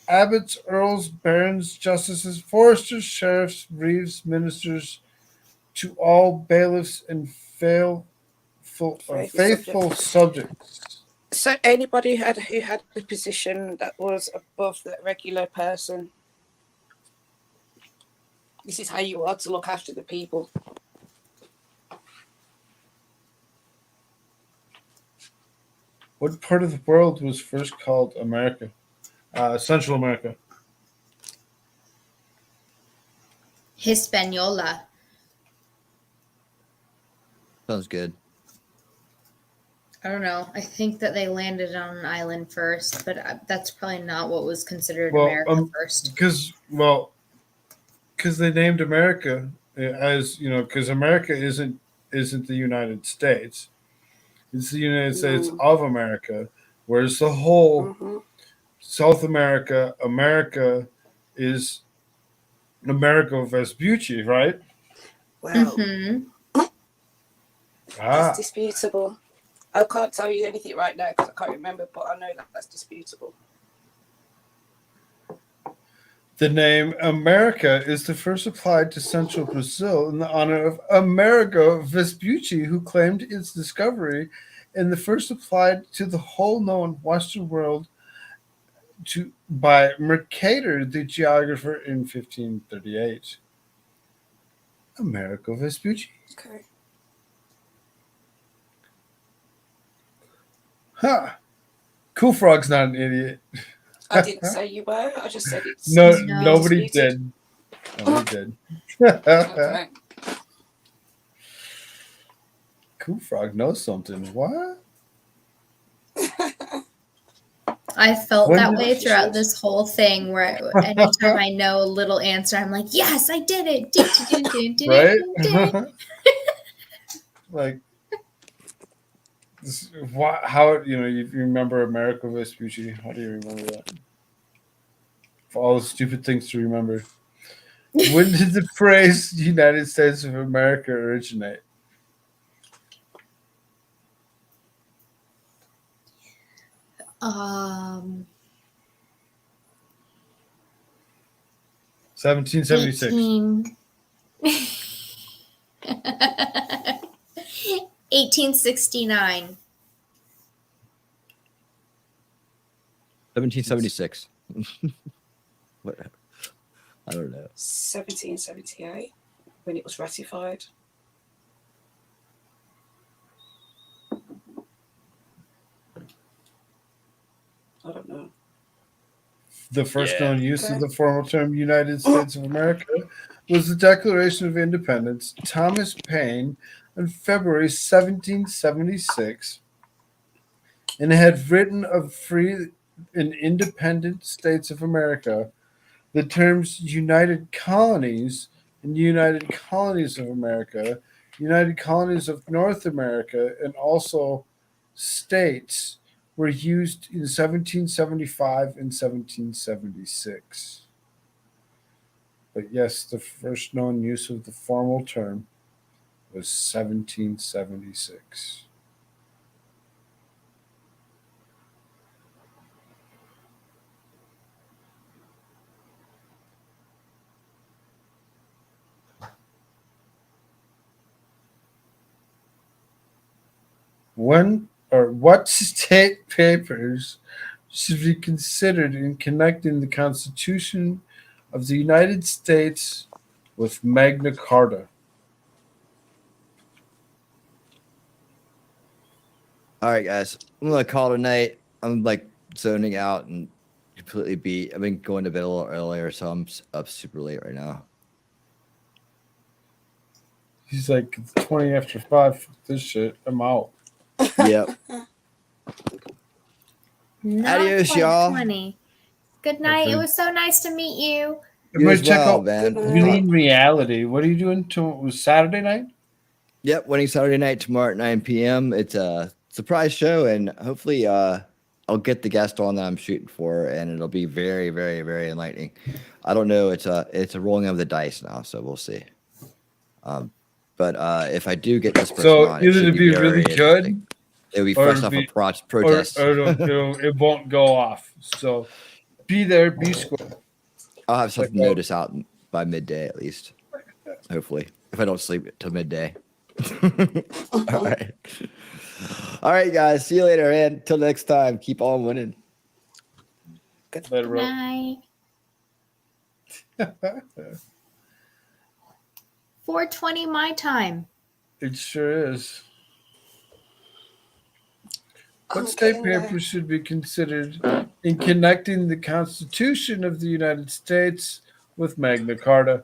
Speaker 11: abbots, earls, barons, justices, foresters, sheriffs, reeves, ministers, to all bailiffs and faithful subjects.
Speaker 10: So anybody who had a position that was above the regular person. This is how you are to look after the people.
Speaker 11: What part of the world was first called America? Central America.
Speaker 6: Hispaniola.
Speaker 7: Sounds good.
Speaker 6: I don't know. I think that they landed on an island first, but that's probably not what was considered
Speaker 11: Well,
Speaker 6: America first.
Speaker 11: because they named America as because America isn't isn't the United States. It's the United States of America, whereas the whole South America, America is Amerigo Vespucci, right?
Speaker 10: Well,
Speaker 6: Mhm.
Speaker 10: that's disputable. I can't tell you anything right now because I can't remember, but I know that that's disputable.
Speaker 11: The name America is the first applied to central Brazil in the honor of Amerigo Vespucci, who claimed its discovery, and the first applied to the whole known Western world by Mercator, the geographer, in 1538. Amerigo Vespucci.
Speaker 10: Okay.
Speaker 11: Huh. Cool Frog's not an idiot.
Speaker 10: I didn't say you were. I just said it's
Speaker 11: Nobody
Speaker 10: disputed.
Speaker 11: did. Nobody did.
Speaker 10: Okay.
Speaker 11: Cool Frog knows something. What?
Speaker 6: I felt
Speaker 11: When
Speaker 6: that
Speaker 11: did
Speaker 6: way
Speaker 11: she
Speaker 6: throughout
Speaker 11: say-
Speaker 6: this whole thing where anytime I know a little answer, I'm like, yes, I did it. Dun, dun, dun, dun,
Speaker 11: Right?
Speaker 6: dun, dun.
Speaker 11: Like, how, you remember Americo Vespucci? How do you remember that? For all the stupid things to remember. When did the phrase United States of America originate?
Speaker 6: Um,
Speaker 11: 1776.
Speaker 6: 1869.
Speaker 7: 1776. What? I don't know.
Speaker 10: 1778 when it was ratified. I don't know.
Speaker 11: The first known use of the formal term United States of America was the Declaration of Independence, Thomas Paine, in February 1776, and had written of free and independent states of America. The terms United Colonies and United Colonies of America, United Colonies of North America, and also states were used in 1775 and 1776. But yes, the first known use of the formal term was 1776. When or what state papers should be considered in connecting the Constitution of the United States with Magna Carta?
Speaker 7: All right, guys. I'm gonna call it a night. I'm like zoning out and completely beat. I've been going to bed a little earlier, so I'm up super late right now.
Speaker 11: He's like, it's 20 after 5. Fuck this shit. I'm out.
Speaker 7: Yep.
Speaker 6: Not
Speaker 7: Adios,
Speaker 6: quite
Speaker 7: y'all.
Speaker 6: 20. Good night. It was so nice to meet you.
Speaker 7: You as
Speaker 11: check
Speaker 7: well,
Speaker 11: out
Speaker 7: man.
Speaker 11: Winning Reality. What are you doing? It was Saturday night?
Speaker 7: Yep, Winning Saturday night tomorrow at 9 p.m. It's a surprise show, and hopefully I'll get the guest on that I'm shooting for, and it'll be very, very, very enlightening. I don't know. It's a rolling of the dice now, so we'll see. But if I do get this person on, it
Speaker 11: either
Speaker 7: should
Speaker 11: to be
Speaker 7: very
Speaker 11: really
Speaker 7: interesting.
Speaker 11: good,
Speaker 7: It'll be
Speaker 11: or
Speaker 7: fresh
Speaker 11: to
Speaker 7: off
Speaker 11: be-
Speaker 7: a protest.
Speaker 11: or it won't go off. So be there, be square.
Speaker 7: I'll have something to notice out by midday at least. Hopefully, if I don't sleep till midday. All right. All right, guys. See you later, man. Until next time, keep on winning.
Speaker 11: Later, bro.
Speaker 6: Night. 4:20 my time.
Speaker 11: It sure is. What
Speaker 10: I'm
Speaker 11: state
Speaker 10: getting there.
Speaker 11: papers should be considered in connecting the Constitution of the United States with Magna Carta?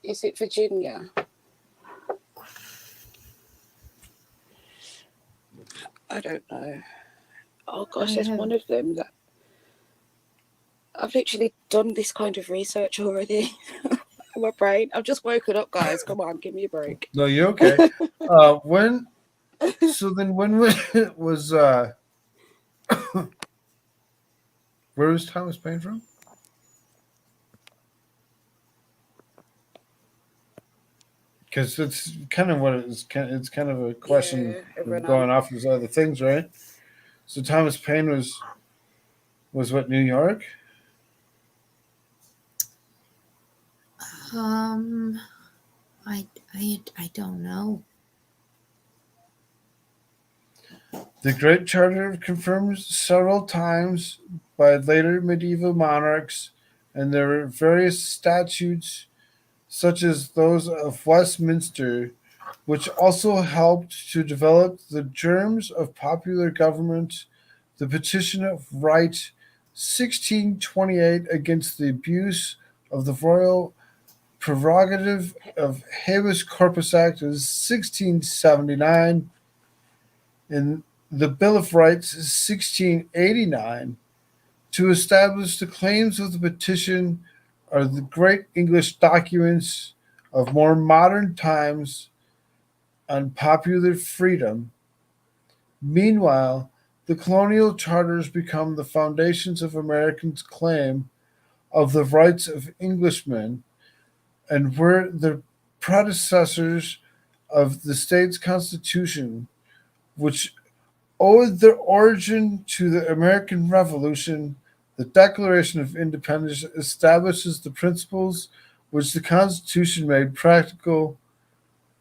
Speaker 10: Is it Virginia? I don't know. Oh gosh, there's one of them that I've literally done this kind of research already. in my brain. I've just woken up, guys. Come on, give me a break.
Speaker 11: No, you're okay. When was where was Thomas Paine from? Because it's kind of what it's kind of a question going off these other things, right? So Thomas Paine was what, New York?
Speaker 6: I don't know.
Speaker 11: The Great Charter confirmed several times by later medieval monarchs, and there were various statutes, such as those of Westminster, which also helped to develop the germs of popular government. The Petition of Right 1628 against the abuse of the royal prerogative of Habeas Corpus Act is 1679, and the Bill of Rights is 1689. To establish the claims of the petition are the great English documents of more modern times on popular freedom. Meanwhile, the colonial charters become the foundations of Americans' claim of the rights of Englishmen, and were the predecessors of the state's constitution, which owed their origin to the American Revolution. The Declaration of Independence establishes the principles which the Constitution made practical.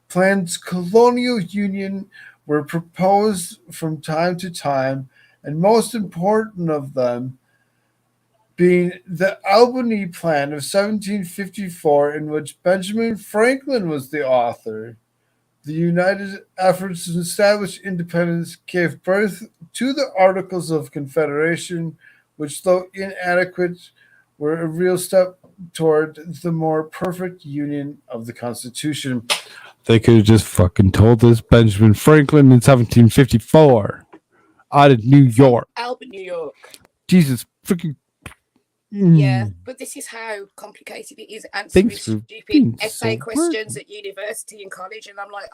Speaker 11: Plans colonial union were proposed from time to time, and most important of them being the Albany Plan of 1754, in which Benjamin Franklin was the author. The united efforts to establish independence gave birth to the Articles of Confederation, which, though inadequate, were a real step toward the more perfect union of the Constitution.
Speaker 2: They could have just fucking told us Benjamin Franklin in 1754 out of New York.
Speaker 10: Albert, New York.
Speaker 2: Jesus freaking.
Speaker 10: Yeah, but this is how complicated it is answering
Speaker 2: Thanks for
Speaker 10: stupid
Speaker 2: being
Speaker 10: essay
Speaker 2: so
Speaker 10: questions at university and college, and I'm like,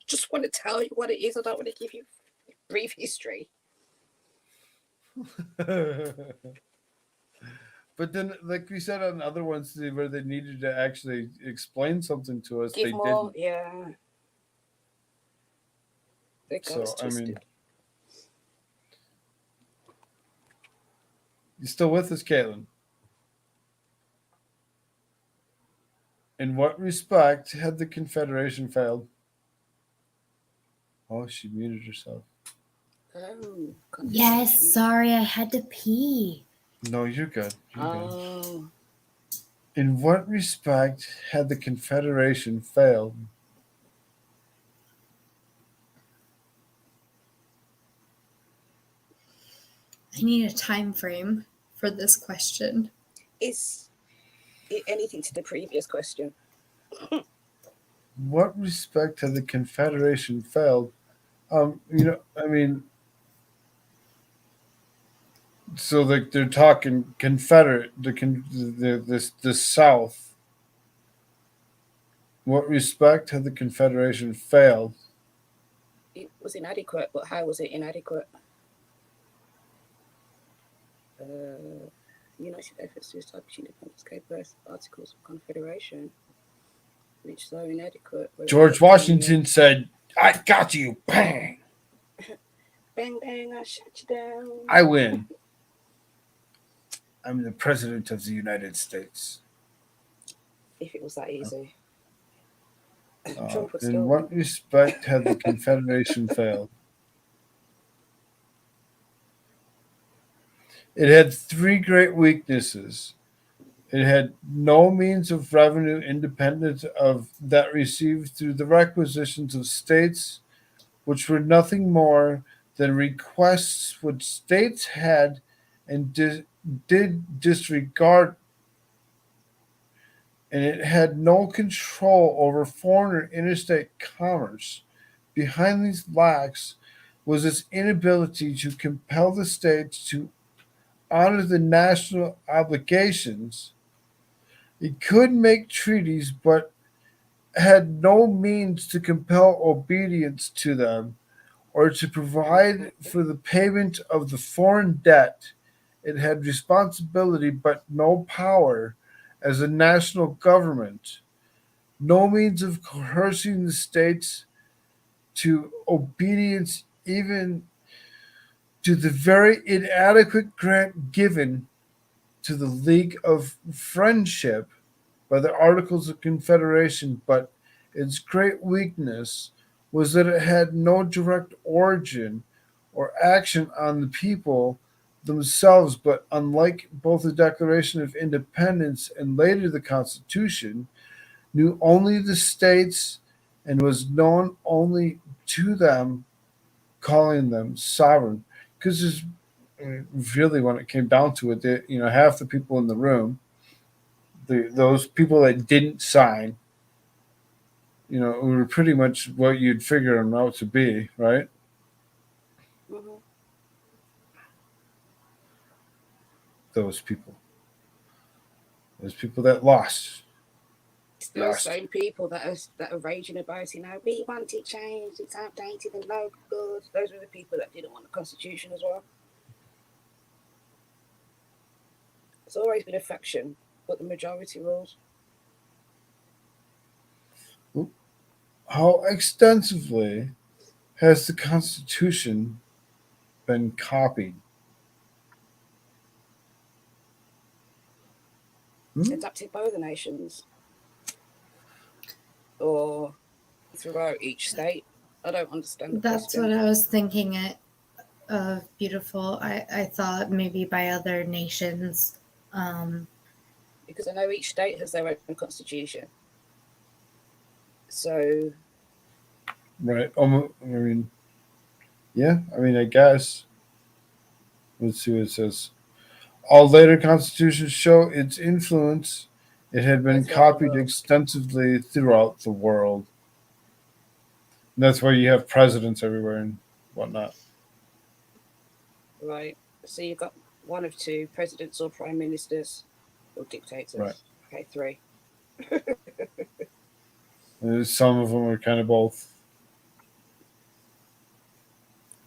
Speaker 10: just want to tell you what it is. I don't want to give you brief history.
Speaker 11: But then, like we said on other ones where they needed to actually explain something to us,
Speaker 10: Give
Speaker 11: they
Speaker 10: more,
Speaker 11: didn't.
Speaker 10: yeah. They got us
Speaker 11: So, I mean,
Speaker 10: twisted.
Speaker 11: you still with us, Caitlin? In what respect had the Confederation failed? Oh, she muted herself.
Speaker 10: Oh,
Speaker 6: Yes, sorry, I had to pee.
Speaker 11: No, you're good. You're good.
Speaker 10: oh,
Speaker 11: In what respect had the Confederation failed?
Speaker 6: I need a time frame for this question.
Speaker 10: is it anything to the previous question?
Speaker 11: What respect had the Confederation failed? I mean, so like they're talking Confederate, the South. What respect had the Confederation failed?
Speaker 10: It was inadequate, but how was it inadequate? United efforts to establish independence gave birth to Articles of Confederation, which, though inadequate, were
Speaker 11: George Washington said, "I got you, bang!
Speaker 10: bang bang, I shut you down.
Speaker 11: I win. I'm the President of the United States."
Speaker 10: If it was that easy.
Speaker 11: In
Speaker 10: Trump would still
Speaker 11: what
Speaker 10: win.
Speaker 11: respect had the Confederation failed? It had three great weaknesses. It had no means of revenue independent of that received through the requisitions of states, which were nothing more than requests which states had and did disregard. And it had no control over foreign or interstate commerce. Behind these lacks was its inability to compel the states to honor the national obligations. It could make treaties, but had no means to compel obedience to them or to provide for the payment of the foreign debt. It had responsibility but no power as a national government, no means of coercing the states to obedience, even to the very inadequate grant given to the League of Friendship by the Articles of Confederation, but its great weakness was that it had no direct origin or action on the people themselves, but unlike both the Declaration of Independence and later the Constitution, knew only the states and was known only to them, calling them sovereign. Because really, when it came down to it, half the people in the room, those people that didn't sign, were pretty much what you'd figure them out to be, right?
Speaker 10: Mm-hmm.
Speaker 11: Those people that lost.
Speaker 10: It's those same people that are raging about, we want it changed, it's outdated and no good. Those were the people that didn't want the Constitution as well. It's always been a faction, but the majority rules.
Speaker 11: How extensively has the Constitution been copied?
Speaker 10: Adapted by other nations or throughout each state. I don't understand.
Speaker 6: That's what I was thinking of. Beautiful. I thought maybe by other nations.
Speaker 10: Because I know each state has their own constitution. So.
Speaker 11: Right. I guess. Let's see what it says. All later constitutions show its influence. It had been copied extensively throughout the world. And that's why you have presidents everywhere and whatnot.
Speaker 10: Right. So you've got one of two, presidents or prime ministers or dictators.
Speaker 11: Right.
Speaker 10: Okay, three.
Speaker 11: Some of them are kind of both.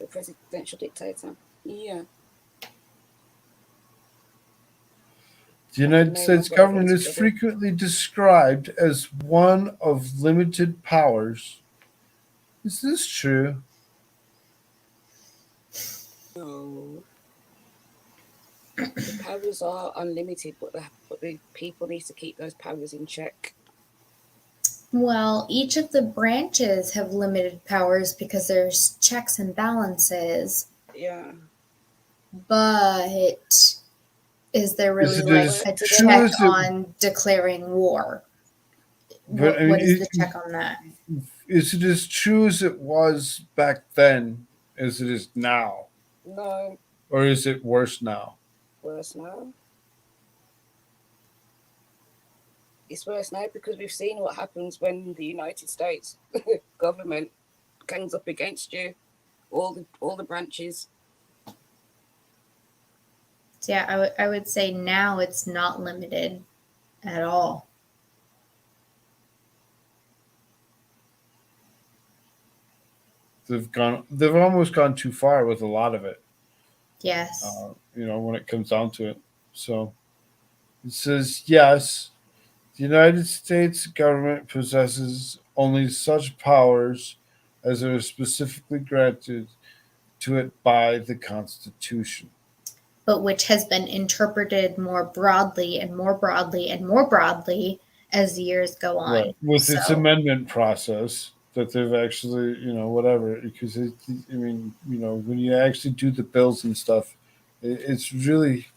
Speaker 10: The presidential dictator. Yeah.
Speaker 11: The United States government is frequently described as one of limited powers. Is this true?
Speaker 10: No. The powers are unlimited, but the people need to keep those powers in check.
Speaker 6: Well, each of the branches have limited powers because there's checks and balances.
Speaker 10: Yeah.
Speaker 6: But is there really a check on declaring war? What is the check on that?
Speaker 11: Is it as true as it was back then as it is now?
Speaker 10: No.
Speaker 11: Or is it worse now?
Speaker 10: Worse now. It's worse now because we've seen what happens when the United States government gangs up against you, all the branches.
Speaker 6: Yeah, I would say now it's not limited at all.
Speaker 11: They've almost gone too far with a lot of it.
Speaker 6: Yes.
Speaker 11: When it comes down to it. So it says, yes, the United States government possesses only such powers as are specifically granted to it by the Constitution.
Speaker 6: But which has been interpreted more broadly and more broadly and more broadly as the years go on.
Speaker 11: Right. With its amendment process that they've actually, whatever, because when you actually do the bills and stuff, it's really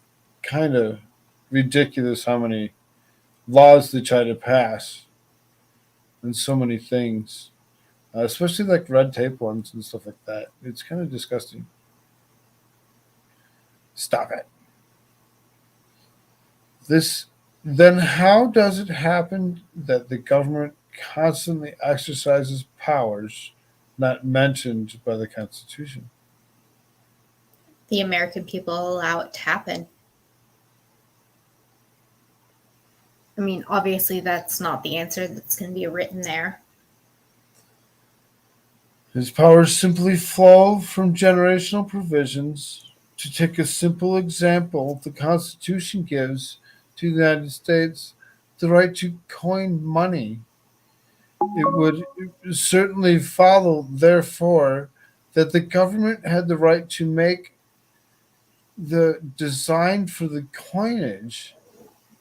Speaker 11: kind of ridiculous how many laws they try to pass and so many things, especially like red tape ones and stuff like that. It's kind of disgusting. Stop it. Then how does it happen that the government constantly exercises powers not mentioned by the Constitution?
Speaker 6: The American people allow it to happen. I mean, obviously, that's not the answer that's going to be written there.
Speaker 11: His powers simply flow from generational provisions. To take a simple example, the Constitution gives to the United States the right to coin money. It would certainly follow, therefore, that the government had the right to make the design for the coinage.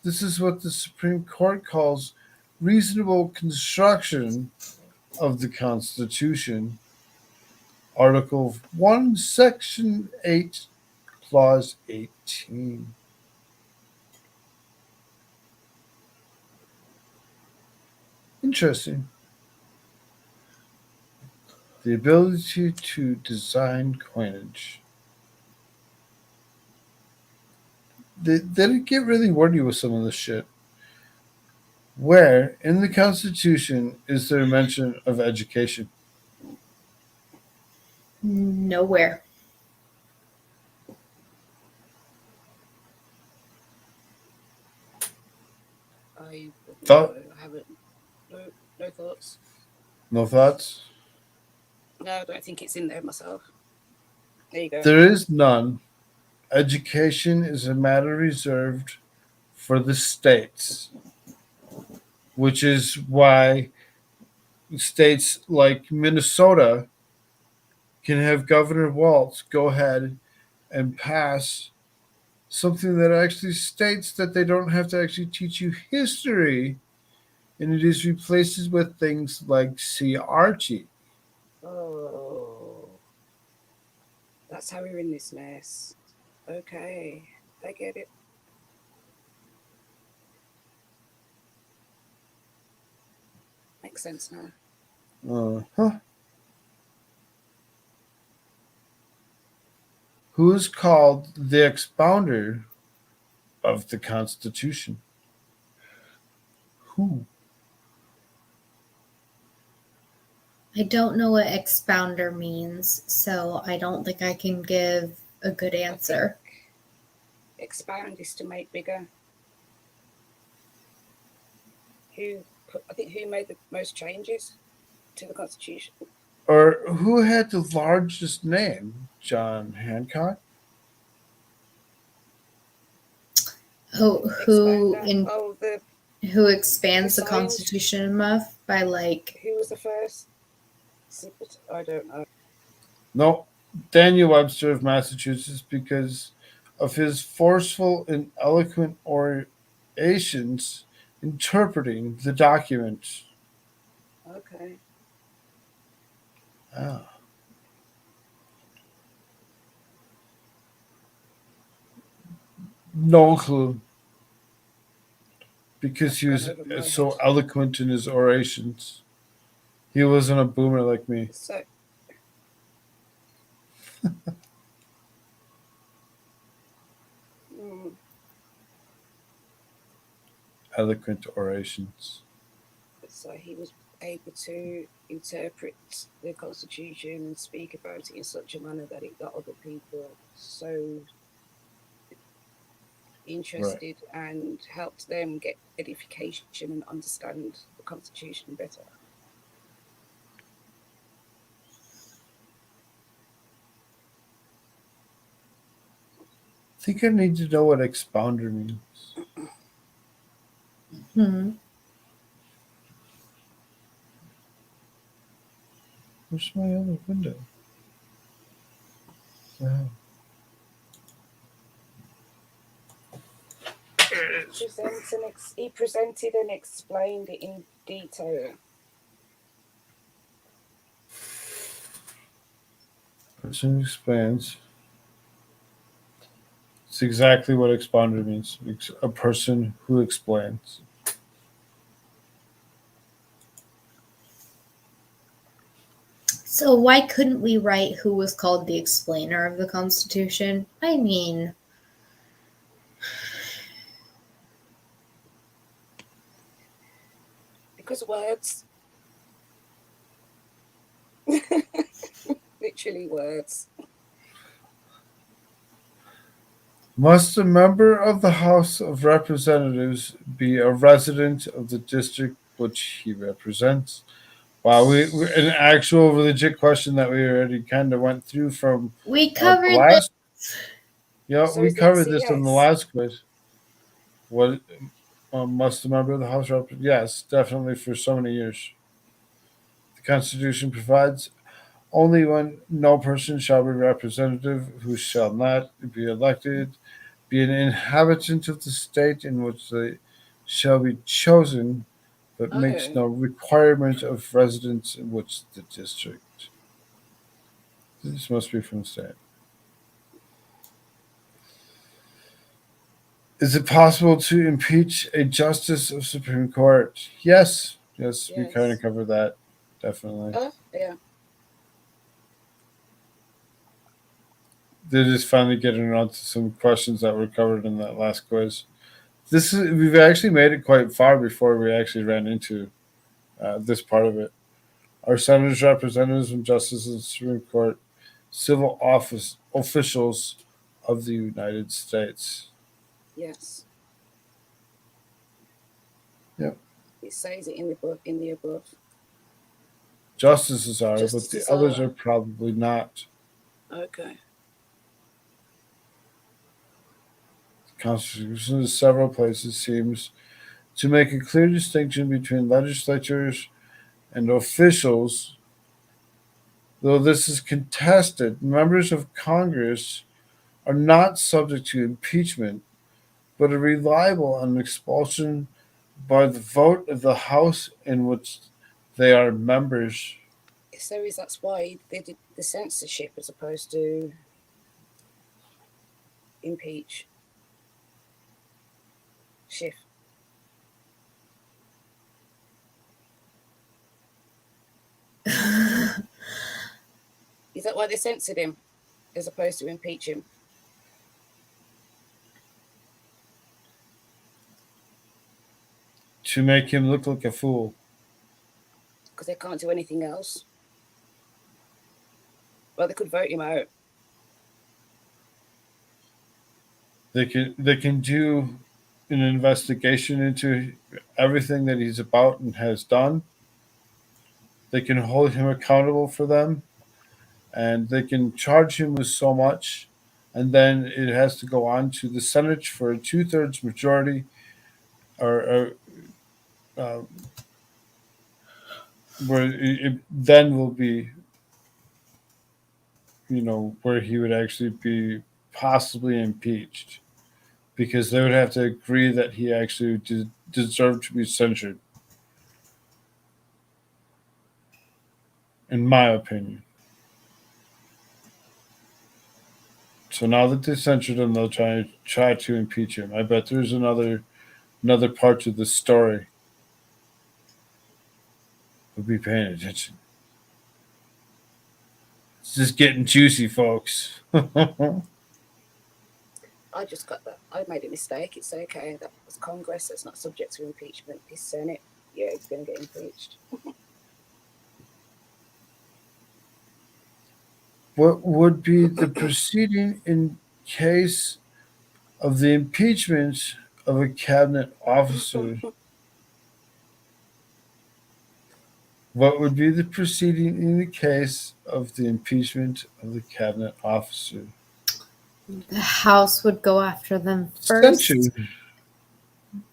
Speaker 11: This is what the Supreme Court calls reasonable construction of the Constitution. Article 1, Section 8, Clause 18. Interesting. The ability to design coinage. They didn't get really wordy with some of this shit. Where in the Constitution is there mention of education?
Speaker 6: Nowhere.
Speaker 10: I
Speaker 11: Thought?
Speaker 10: haven't. No thoughts.
Speaker 11: No thoughts?
Speaker 10: No, I don't think it's in there myself. There you go.
Speaker 11: There is none. Education is a matter reserved for the states, which is why states like Minnesota can have Governor Walz go ahead and pass something that actually states that they don't have to actually teach you history, and it is replaces with things like C. Archie.
Speaker 10: Oh, that's how we're in this mess. Okay, I get it. Makes sense now.
Speaker 11: Who is called the expounder of the Constitution? Who?
Speaker 6: I don't know what expounder means, so I don't think I can give a good answer.
Speaker 10: Expound is to make bigger. I think who made the most changes to the Constitution?
Speaker 11: Or who had the largest name? John Hancock?
Speaker 6: Who
Speaker 10: Expander?
Speaker 6: who expands the
Speaker 10: signs.
Speaker 6: Constitution enough by like
Speaker 10: Who was the first? I don't know.
Speaker 11: No, Daniel Webster of Massachusetts, because of his forceful and eloquent orations interpreting the document.
Speaker 10: Okay.
Speaker 11: Ah. No clue. Because he was so eloquent in his orations. He wasn't a boomer like me.
Speaker 10: So,
Speaker 11: Eloquent orations.
Speaker 10: so he was able to interpret the Constitution and speak about it in such a manner that it got other people so interested and helped them get edification and understand the Constitution better.
Speaker 11: I think I need to know what expounder means. Where's my other window? Wow.
Speaker 10: He presented and explained it in detail.
Speaker 11: Person explains. It's exactly what expounder means. A person who explains.
Speaker 6: So why couldn't we write who was called the explainer of the Constitution? I mean,
Speaker 10: because words. Literally words.
Speaker 11: Must a member of the House of Representatives be a resident of the district which he represents? Wow, we an actual legit question that we already kind of went through from
Speaker 6: We
Speaker 11: the
Speaker 6: covered this.
Speaker 11: last. Yeah,
Speaker 10: So
Speaker 11: we
Speaker 10: is the
Speaker 11: covered
Speaker 10: answer
Speaker 11: this in the
Speaker 10: yes?
Speaker 11: last quiz. What must a member of the House represent? Yes, definitely for so many years. The Constitution provides only when no person shall be representative who shall not be elected, be an inhabitant of the state in which they shall be chosen, but makes
Speaker 10: Oh,
Speaker 11: no requirement of residence in which the district. This must be from the state. Is it possible to impeach a justice of Supreme Court? Yes. Yes, we kind of
Speaker 10: yes.
Speaker 11: covered that. Definitely.
Speaker 10: Oh, yeah.
Speaker 11: They're just finally getting around to some questions that were covered in that last quiz. We've actually made it quite far before we actually ran into this part of it. Are senators, representatives, and justices of the Supreme Court civil office officials of the United States?
Speaker 10: Yes.
Speaker 11: Yep.
Speaker 10: It says it in the book, in the above.
Speaker 11: Justices are, but
Speaker 10: Justices
Speaker 11: the others
Speaker 10: are.
Speaker 11: are probably not.
Speaker 10: Okay.
Speaker 11: The Constitution in several places seems to make a clear distinction between legislatures and officials. Though this is contested, members of Congress are not subject to impeachment, but are reliable on expulsion by the vote of the House in which they are members.
Speaker 10: So is that's why they did the censorship as opposed to impeach. Shift. Is that why they censored him as opposed to impeach him?
Speaker 11: To make him look like a fool.
Speaker 10: Because they can't do anything else. Well, they could vote him out.
Speaker 11: They can do an investigation into everything that he's about and has done. They can hold him accountable for them, and they can charge him with so much, and then it has to go on to the Senate for a 2/3 majority, or where it then will be, where he would actually be possibly impeached, because they would have to agree that he actually deserved to be censured, in my opinion. So now that they censored him, they'll try to impeach him. I bet there's another part to the story. We'll be paying attention. It's just getting juicy, folks.
Speaker 10: I just got that. I made a mistake. It's okay. That was Congress. That's not subject to impeachment. This Senate, yeah, it's going to get impeached.
Speaker 11: What would be the proceeding in case of the impeachment of a cabinet officer? What would be the proceeding in the case of the impeachment of the cabinet officer?
Speaker 6: The House would go after them first,
Speaker 11: Censure.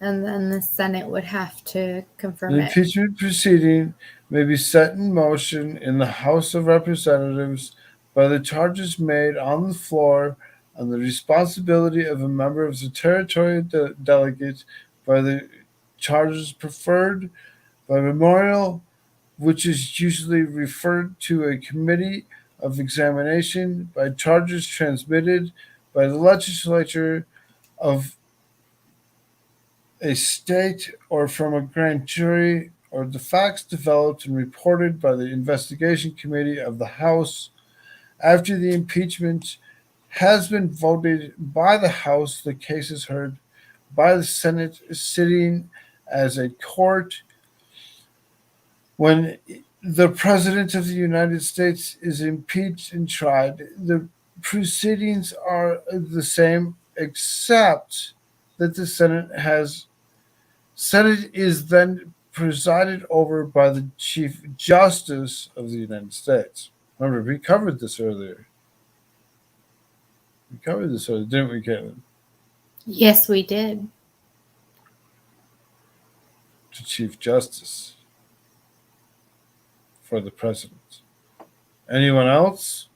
Speaker 6: and then the Senate would have to confirm
Speaker 11: The
Speaker 6: it.
Speaker 11: impeachment proceeding may be set in motion in the House of Representatives by the charges made on the floor on the responsibility of a member of the territorial delegate, by the charges preferred by memorial, which is usually referred to a committee of examination, by charges transmitted by the legislature of a state or from a grand jury, or the facts developed and reported by the investigation committee of the House. After the impeachment has been voted by the House, the case is heard by the Senate, sitting as a court. When the President of the United States is impeached and tried, the proceedings are the same except that the Senate is then presided over by the Chief Justice of the United States. Remember, we covered this earlier. Didn't we, Caitlin?
Speaker 6: Yes, we did.
Speaker 11: To Chief Justice for the president. Anyone else?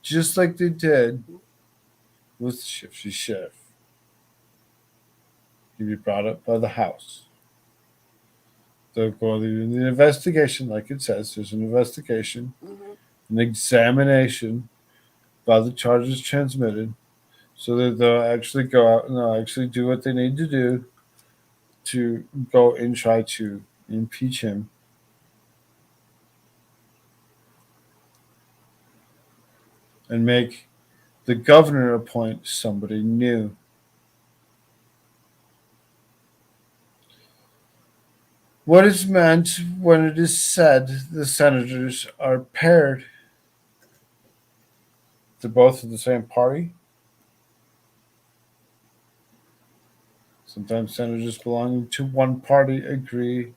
Speaker 11: Just like they did with Shifty Schiff. He'd be brought up by the House. They'll go in the investigation, like it says. There's an investigation, an examination by the charges transmitted, so that they'll actually go out and they'll actually do what they need to do to go and try to impeach him. And make the governor appoint somebody new. What is meant when it is said the senators are paired? They're both of the same party. Sometimes senators belonging to one party agree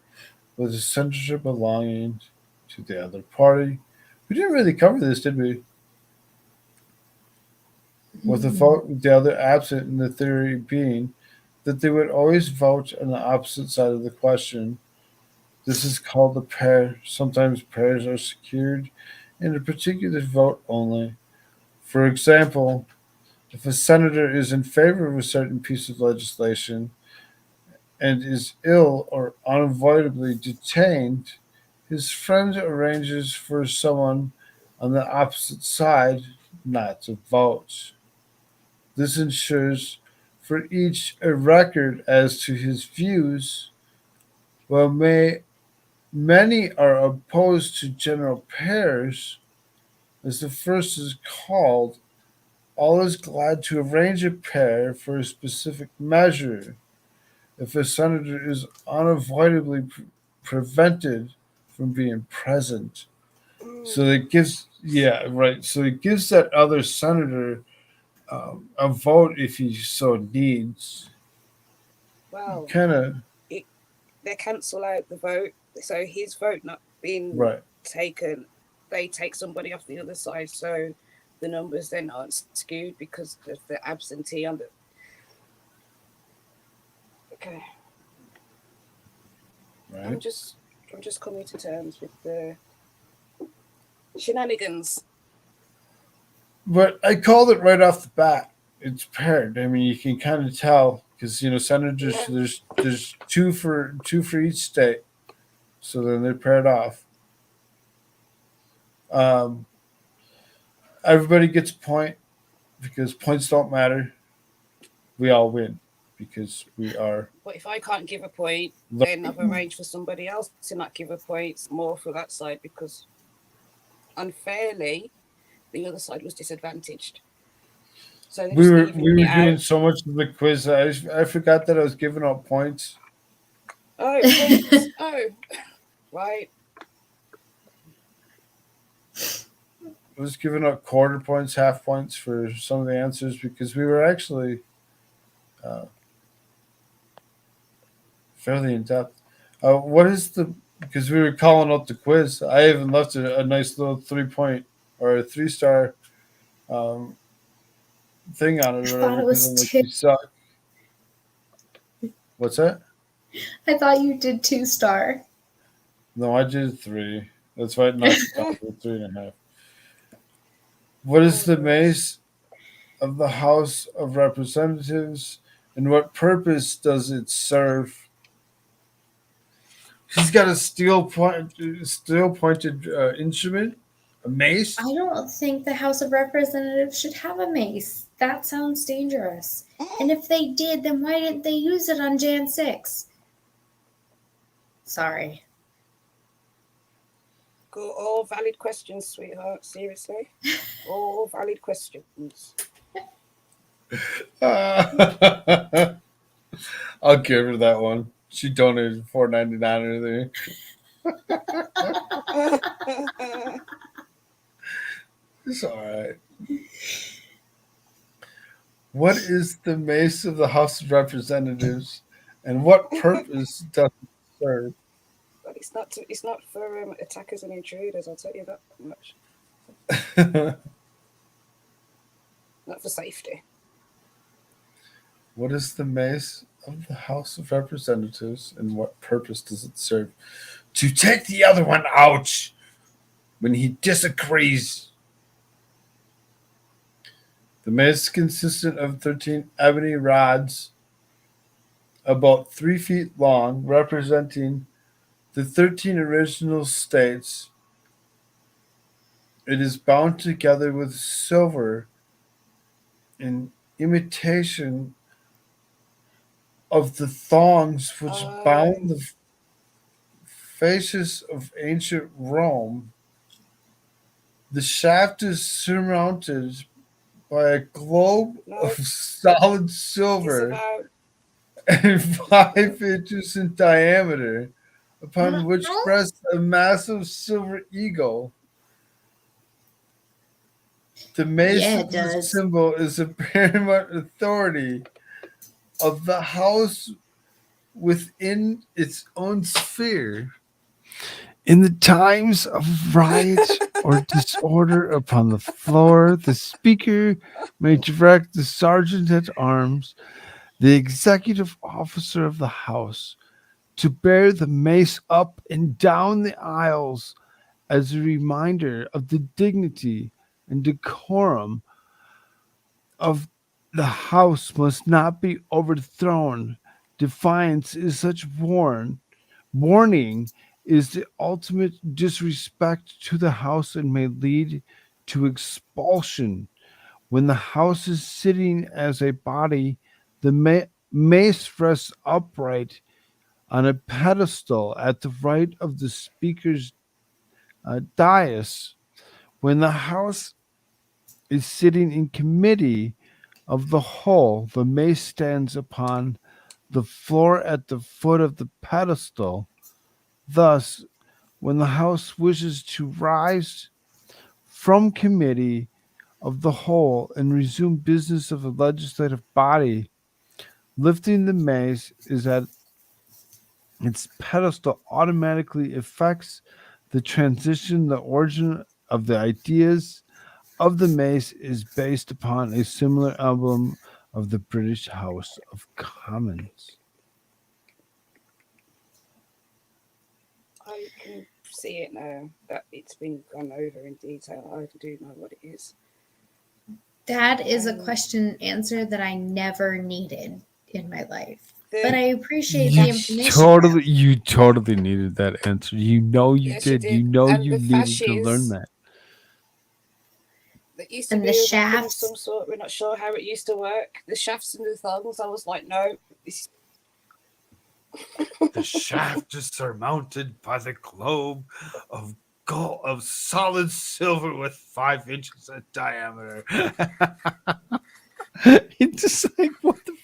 Speaker 11: with a senator belonging to the other party. We didn't really cover this, did we? With the vote, the other absent, and the theory being that they would always vote on the opposite side of the question. This is called a pair. Sometimes pairs are secured in a particular vote only. For example, if a senator is in favor of a certain piece of legislation and is ill or unavoidably detained, his friend arranges for someone on the opposite side not to vote. This ensures for each a record as to his views, while many are opposed to general pairs, as the first is called. All is glad to arrange a pair for a specific measure if a senator is unavoidably prevented from being present. So it gives, So it gives that other senator a vote if he so needs.
Speaker 10: Wow.
Speaker 11: Kind of.
Speaker 10: They cancel out the vote, so his vote not being taken, they take somebody off the other side, so the numbers then aren't skewed because of the absentee on the. Okay.
Speaker 11: Right.
Speaker 10: I'm just coming to terms with the shenanigans.
Speaker 11: But I called it right off the bat. It's paired. I mean, you can kind of tell because senators. There's two for each state, so then they're paired off. Everybody gets a point because points don't matter. We all win because we are.
Speaker 10: But if I can't give a point, then I've arranged for somebody else to not give a point more for that side because unfairly, the other side was disadvantaged. So
Speaker 11: we were doing so much of the quiz. I forgot that I was giving out points.
Speaker 10: Oh, points. Oh, right.
Speaker 11: I was giving out quarter points, half points for some of the answers because we were actually fairly in depth. Because we were calling out the quiz. I even left a nice little 3-point or a 3-star thing on it.
Speaker 6: I thought it was 2.
Speaker 11: You suck. What's that?
Speaker 6: I thought you did 2-star.
Speaker 11: No, I did 3. That's why it knocked it down to 3.5. What is the mace of the House of Representatives, and what purpose does it serve? He's got a steel-pointed instrument, a mace.
Speaker 6: I don't think the House of Representatives should have a mace. That sounds dangerous. And if they did, then why didn't they use it on Jan 6? Sorry.
Speaker 10: Go all valid questions, sweetheart. Seriously, all valid questions.
Speaker 11: I'll give her that one. She donated $4.99 or there. It's all right. What is the mace of the House of Representatives, and what purpose does it serve?
Speaker 10: But it's not for attackers and intruders. I'll tell you that much. Not for safety.
Speaker 11: What is the mace of the House of Representatives, and what purpose does it serve? To take the other one out when he disagrees. The mace consisted of 13 ebony rods about 3 feet long, representing the 13 original states. It is bound together with silver in imitation of the thongs which bound the fasces of ancient Rome. The shaft is surmounted by a globe of solid silver and 5 inches in diameter, upon which rests a massive silver eagle. The mace symbol is a paramount authority of the house within its own sphere.
Speaker 2: In the times of riot or disorder upon the floor, the speaker may direct the sergeant at arms, the executive officer of the house, to bear the mace up and down the aisles as a reminder of the dignity and decorum of the house must not be overthrown. Defiance is such warning is the ultimate disrespect to the house and may lead to expulsion. When the house is sitting as a body, the mace rests upright on a pedestal at the right of the speaker's dais. When the house is sitting in committee of the whole, the mace stands upon the floor at the foot of the pedestal. Thus, when the house wishes to rise from committee of the whole and resume business of the legislative body, lifting the mace is at its pedestal automatically affects the transition. The origin of the ideas of the mace is based upon a similar emblem of the British House of Commons.
Speaker 10: I can see it now that it's been gone over in detail. I do know what it is.
Speaker 6: That is a question answered that I never needed in my life. But I appreciate the information.
Speaker 2: You totally needed that answer. You know you
Speaker 10: Yes,
Speaker 2: did. You know you needed to learn that.
Speaker 10: That used to be the shafts of some sort. We're not sure how it used to work. The shafts and the thongs. I was like, no.
Speaker 2: The shaft is surmounted by the globe of gold, of solid silver with 5 inches in diameter. It's just like, what the?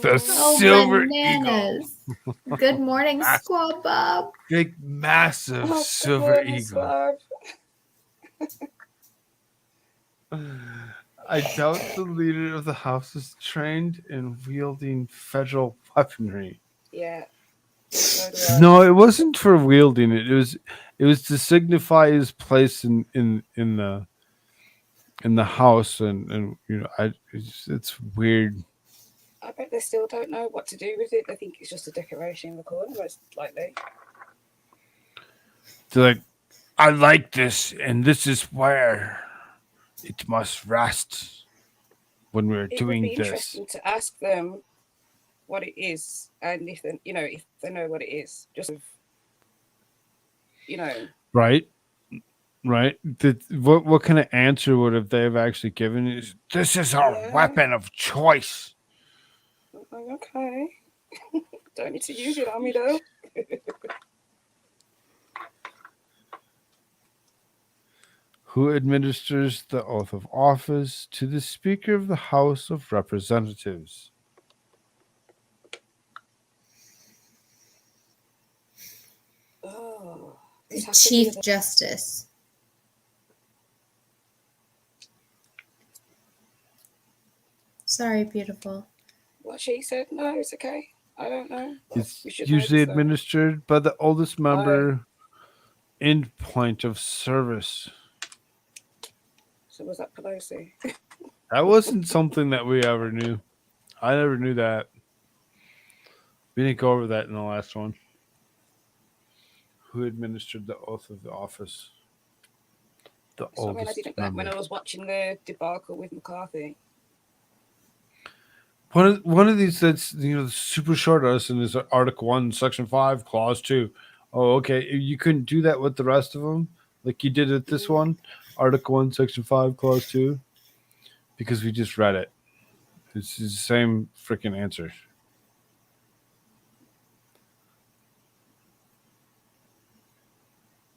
Speaker 2: The silver
Speaker 6: bananas. Eagle. Good morning, Squad Bob.
Speaker 2: Big, massive silver eagle. I doubt the leader of the house is trained in wielding federal weaponry.
Speaker 10: Yeah.
Speaker 2: No, it wasn't for wielding it. It was to signify his place in the house, and you know, it's weird.
Speaker 10: I bet they still don't know what to do with it. They think it's just a decoration in the corner, most likely.
Speaker 2: They're like, I like this, and this is where it must rest when we're doing this. It would be
Speaker 10: interesting to ask them what it is, and if they know what it is, just
Speaker 2: right. What kind of answer would have they have actually given? Is this is our weapon of choice?
Speaker 10: Okay, don't need to use it on me though.
Speaker 2: Who administers the oath of office to the Speaker of the House of Representatives?
Speaker 10: Oh,
Speaker 6: Chief Justice. Sorry, beautiful.
Speaker 10: What she said? No, it's okay. I don't know.
Speaker 2: It's
Speaker 10: We should know
Speaker 2: usually
Speaker 10: this, though.
Speaker 2: administered by the oldest
Speaker 10: Oh,
Speaker 2: member in point of service.
Speaker 10: so was that Pelosi?
Speaker 2: That wasn't something that we ever knew. I never knew that. We didn't go over that in the last one. Who administered the oath of the office? The
Speaker 10: So, I mean, I
Speaker 2: oldest
Speaker 10: didn't when
Speaker 2: member.
Speaker 10: I was watching the debacle with McCarthy.
Speaker 2: One of these that's super short lesson is Article 1, Section 5, Clause 2. Oh, okay. You couldn't do that with the rest of them like you did with this one, Article 1, Section 5, Clause 2, because we just read it. It's the same freaking answer.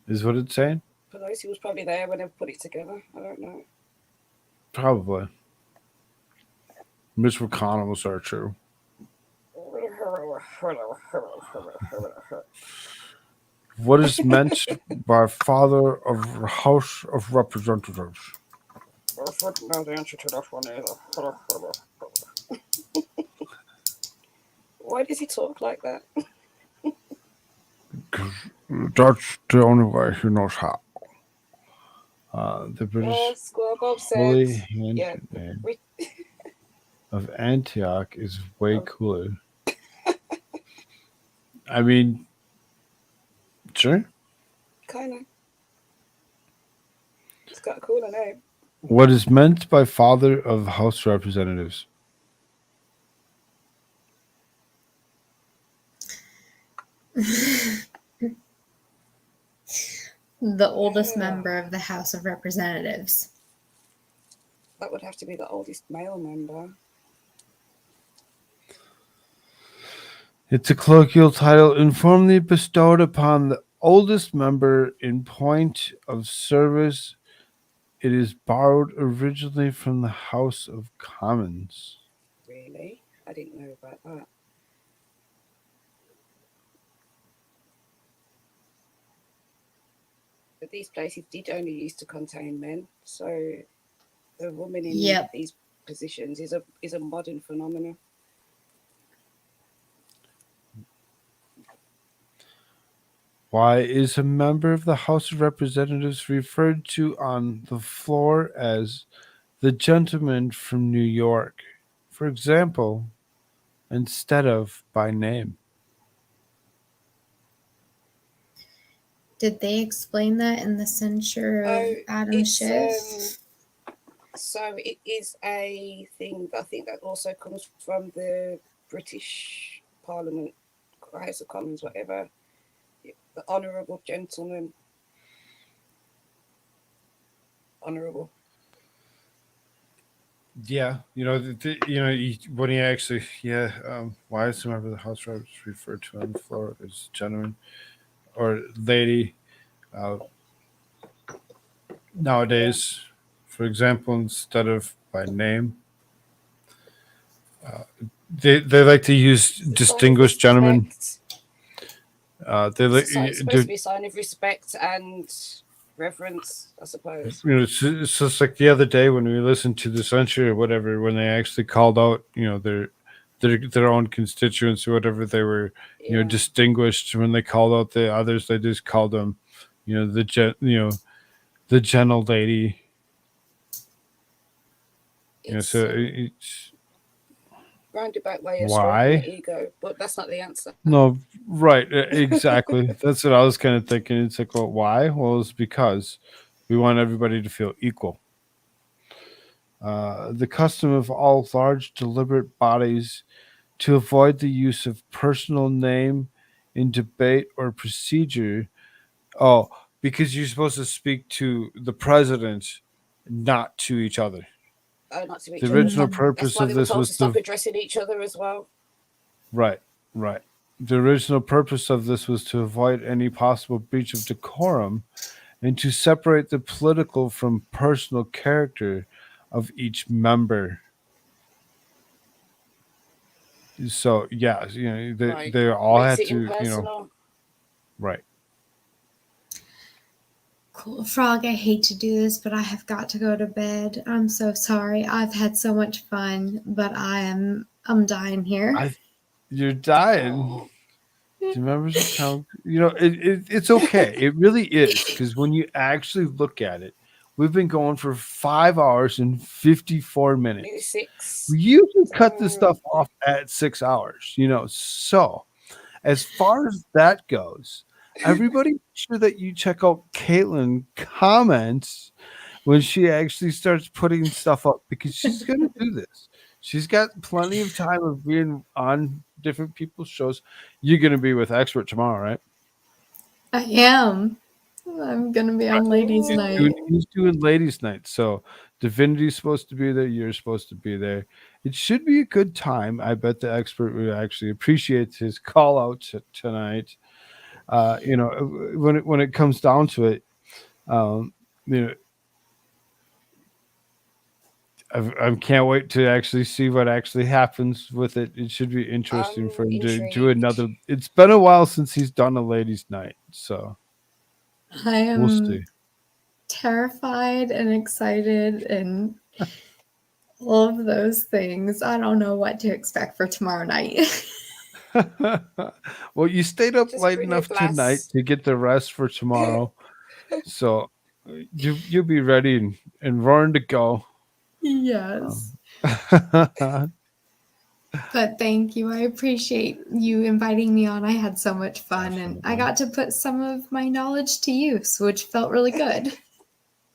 Speaker 2: Is what it's saying?
Speaker 10: Pelosi was probably there when they put it together. I don't know.
Speaker 2: Probably. Mitch McConnell was our true. What is meant by Father of House of Representatives?
Speaker 10: I wouldn't know the answer to that one either. Why does he talk like that?
Speaker 2: That's the only way he knows how. The British
Speaker 10: Squirrel Bob
Speaker 2: Holy
Speaker 10: said,
Speaker 2: Hand
Speaker 10: yeah,
Speaker 2: name of Antioch is way cooler. I mean, sure.
Speaker 10: kind of. It's got a cooler name.
Speaker 2: What is meant by Father of House of Representatives?
Speaker 6: The oldest member of the House of Representatives.
Speaker 10: That would have to be the oldest male member.
Speaker 2: It's a colloquial title informally bestowed upon the oldest member in point of service. It is borrowed originally from the House of Commons.
Speaker 10: Really? I didn't know about that. But these places did only used to contain men, so the woman in these positions is a modern phenomenon.
Speaker 2: Why is a member of the House of Representatives referred to on the floor as the gentleman from New York, for example, instead of by name?
Speaker 6: Did they explain that in the censure of Adam Schiff?
Speaker 10: So it is a thing. I think that also comes from the British Parliament, House of Commons, whatever. The honourable gentleman. Honourable.
Speaker 2: Yeah, when he actually, why is a member of the House of Representatives referred to on the floor as gentleman or lady? Nowadays, for example, instead of by name, they like to use distinguished gentlemen.
Speaker 10: It's supposed to be a sign of respect and reverence, I suppose.
Speaker 2: It's just like the other day when we listened to the censure or whatever, when they actually called out, their own constituents or whatever, they were, distinguished. When they called out the others, they just called them, the gentle lady. So it's
Speaker 10: roundabout way of
Speaker 2: why
Speaker 10: stroking the ego, but that's not the answer.
Speaker 2: No, right, exactly. That's what I was kind of thinking. It's like, well, why? Well, it's because we want everybody to feel equal. The custom of all large deliberate bodies to avoid the use of personal name in debate or procedure. Oh, because you're supposed to speak to the president, not to each other.
Speaker 10: Not to each
Speaker 2: The
Speaker 10: other.
Speaker 2: original purpose
Speaker 10: That's why
Speaker 2: of
Speaker 10: they were
Speaker 2: this
Speaker 10: told
Speaker 2: was
Speaker 10: to stop
Speaker 2: to
Speaker 10: addressing each other as well.
Speaker 2: Right. The original purpose of this was to avoid any possible breach of decorum and to separate the political from personal character of each member. So, yeah, they all had
Speaker 10: Makes it
Speaker 2: to,
Speaker 10: impersonal.
Speaker 2: right.
Speaker 6: Cool. Frog, I hate to do this, but I have got to go to bed. I'm so sorry. I've had so much fun, but I'm dying here.
Speaker 2: You're dying. Do you remember how, it's okay. It really is, because when you actually look at it, we've been going for 5 hours and 54 minutes.
Speaker 10: Maybe 6.
Speaker 2: We usually cut this stuff off at 6 hours, So, as far as that goes, everybody make sure that you check out Caitlin comments when she actually starts putting stuff up, because she's going to do this. She's got plenty of time of being on different people's shows. You're going to be with Expert tomorrow, right?
Speaker 6: I am. I'm going to be on Ladies' Night.
Speaker 2: He's doing Ladies' Night. So Divinity's supposed to be there. You're supposed to be there. It should be a good time. I bet the Expert would actually appreciate his call out tonight. When it comes down to it, I can't wait to actually see what actually happens with it. It should be interesting for him to do another. It's been a while since he's done a Ladies' Night, so
Speaker 6: I am
Speaker 2: we'll see.
Speaker 6: Terrified and excited and all of those things. I don't know what to expect for tomorrow night.
Speaker 2: Well, you stayed up
Speaker 10: Just
Speaker 2: late
Speaker 10: bring
Speaker 2: enough
Speaker 10: your glass.
Speaker 2: tonight to get the rest for tomorrow, so you'll be ready and roaring to go.
Speaker 6: Yes. But thank you. I appreciate you inviting me on. I had so much fun and I got to put some of my knowledge to use, which felt really good.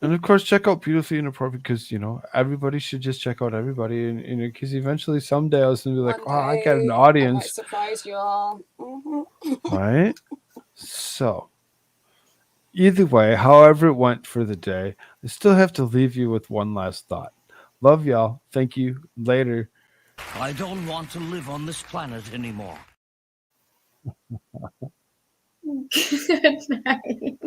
Speaker 2: And of course, check out Beautifully Inappropriate, because everybody should just check out everybody, and because eventually someday I was gonna be like,
Speaker 10: One
Speaker 2: "Wow, I got an
Speaker 10: day, I might
Speaker 2: audience,"
Speaker 10: surprise you all. Mhm.
Speaker 2: right? So, either way, however it went for the day, I still have to leave you with one last thought. Love y'all. Thank you. Later.
Speaker 12: I don't want to live on this planet anymore.
Speaker 6: Good night.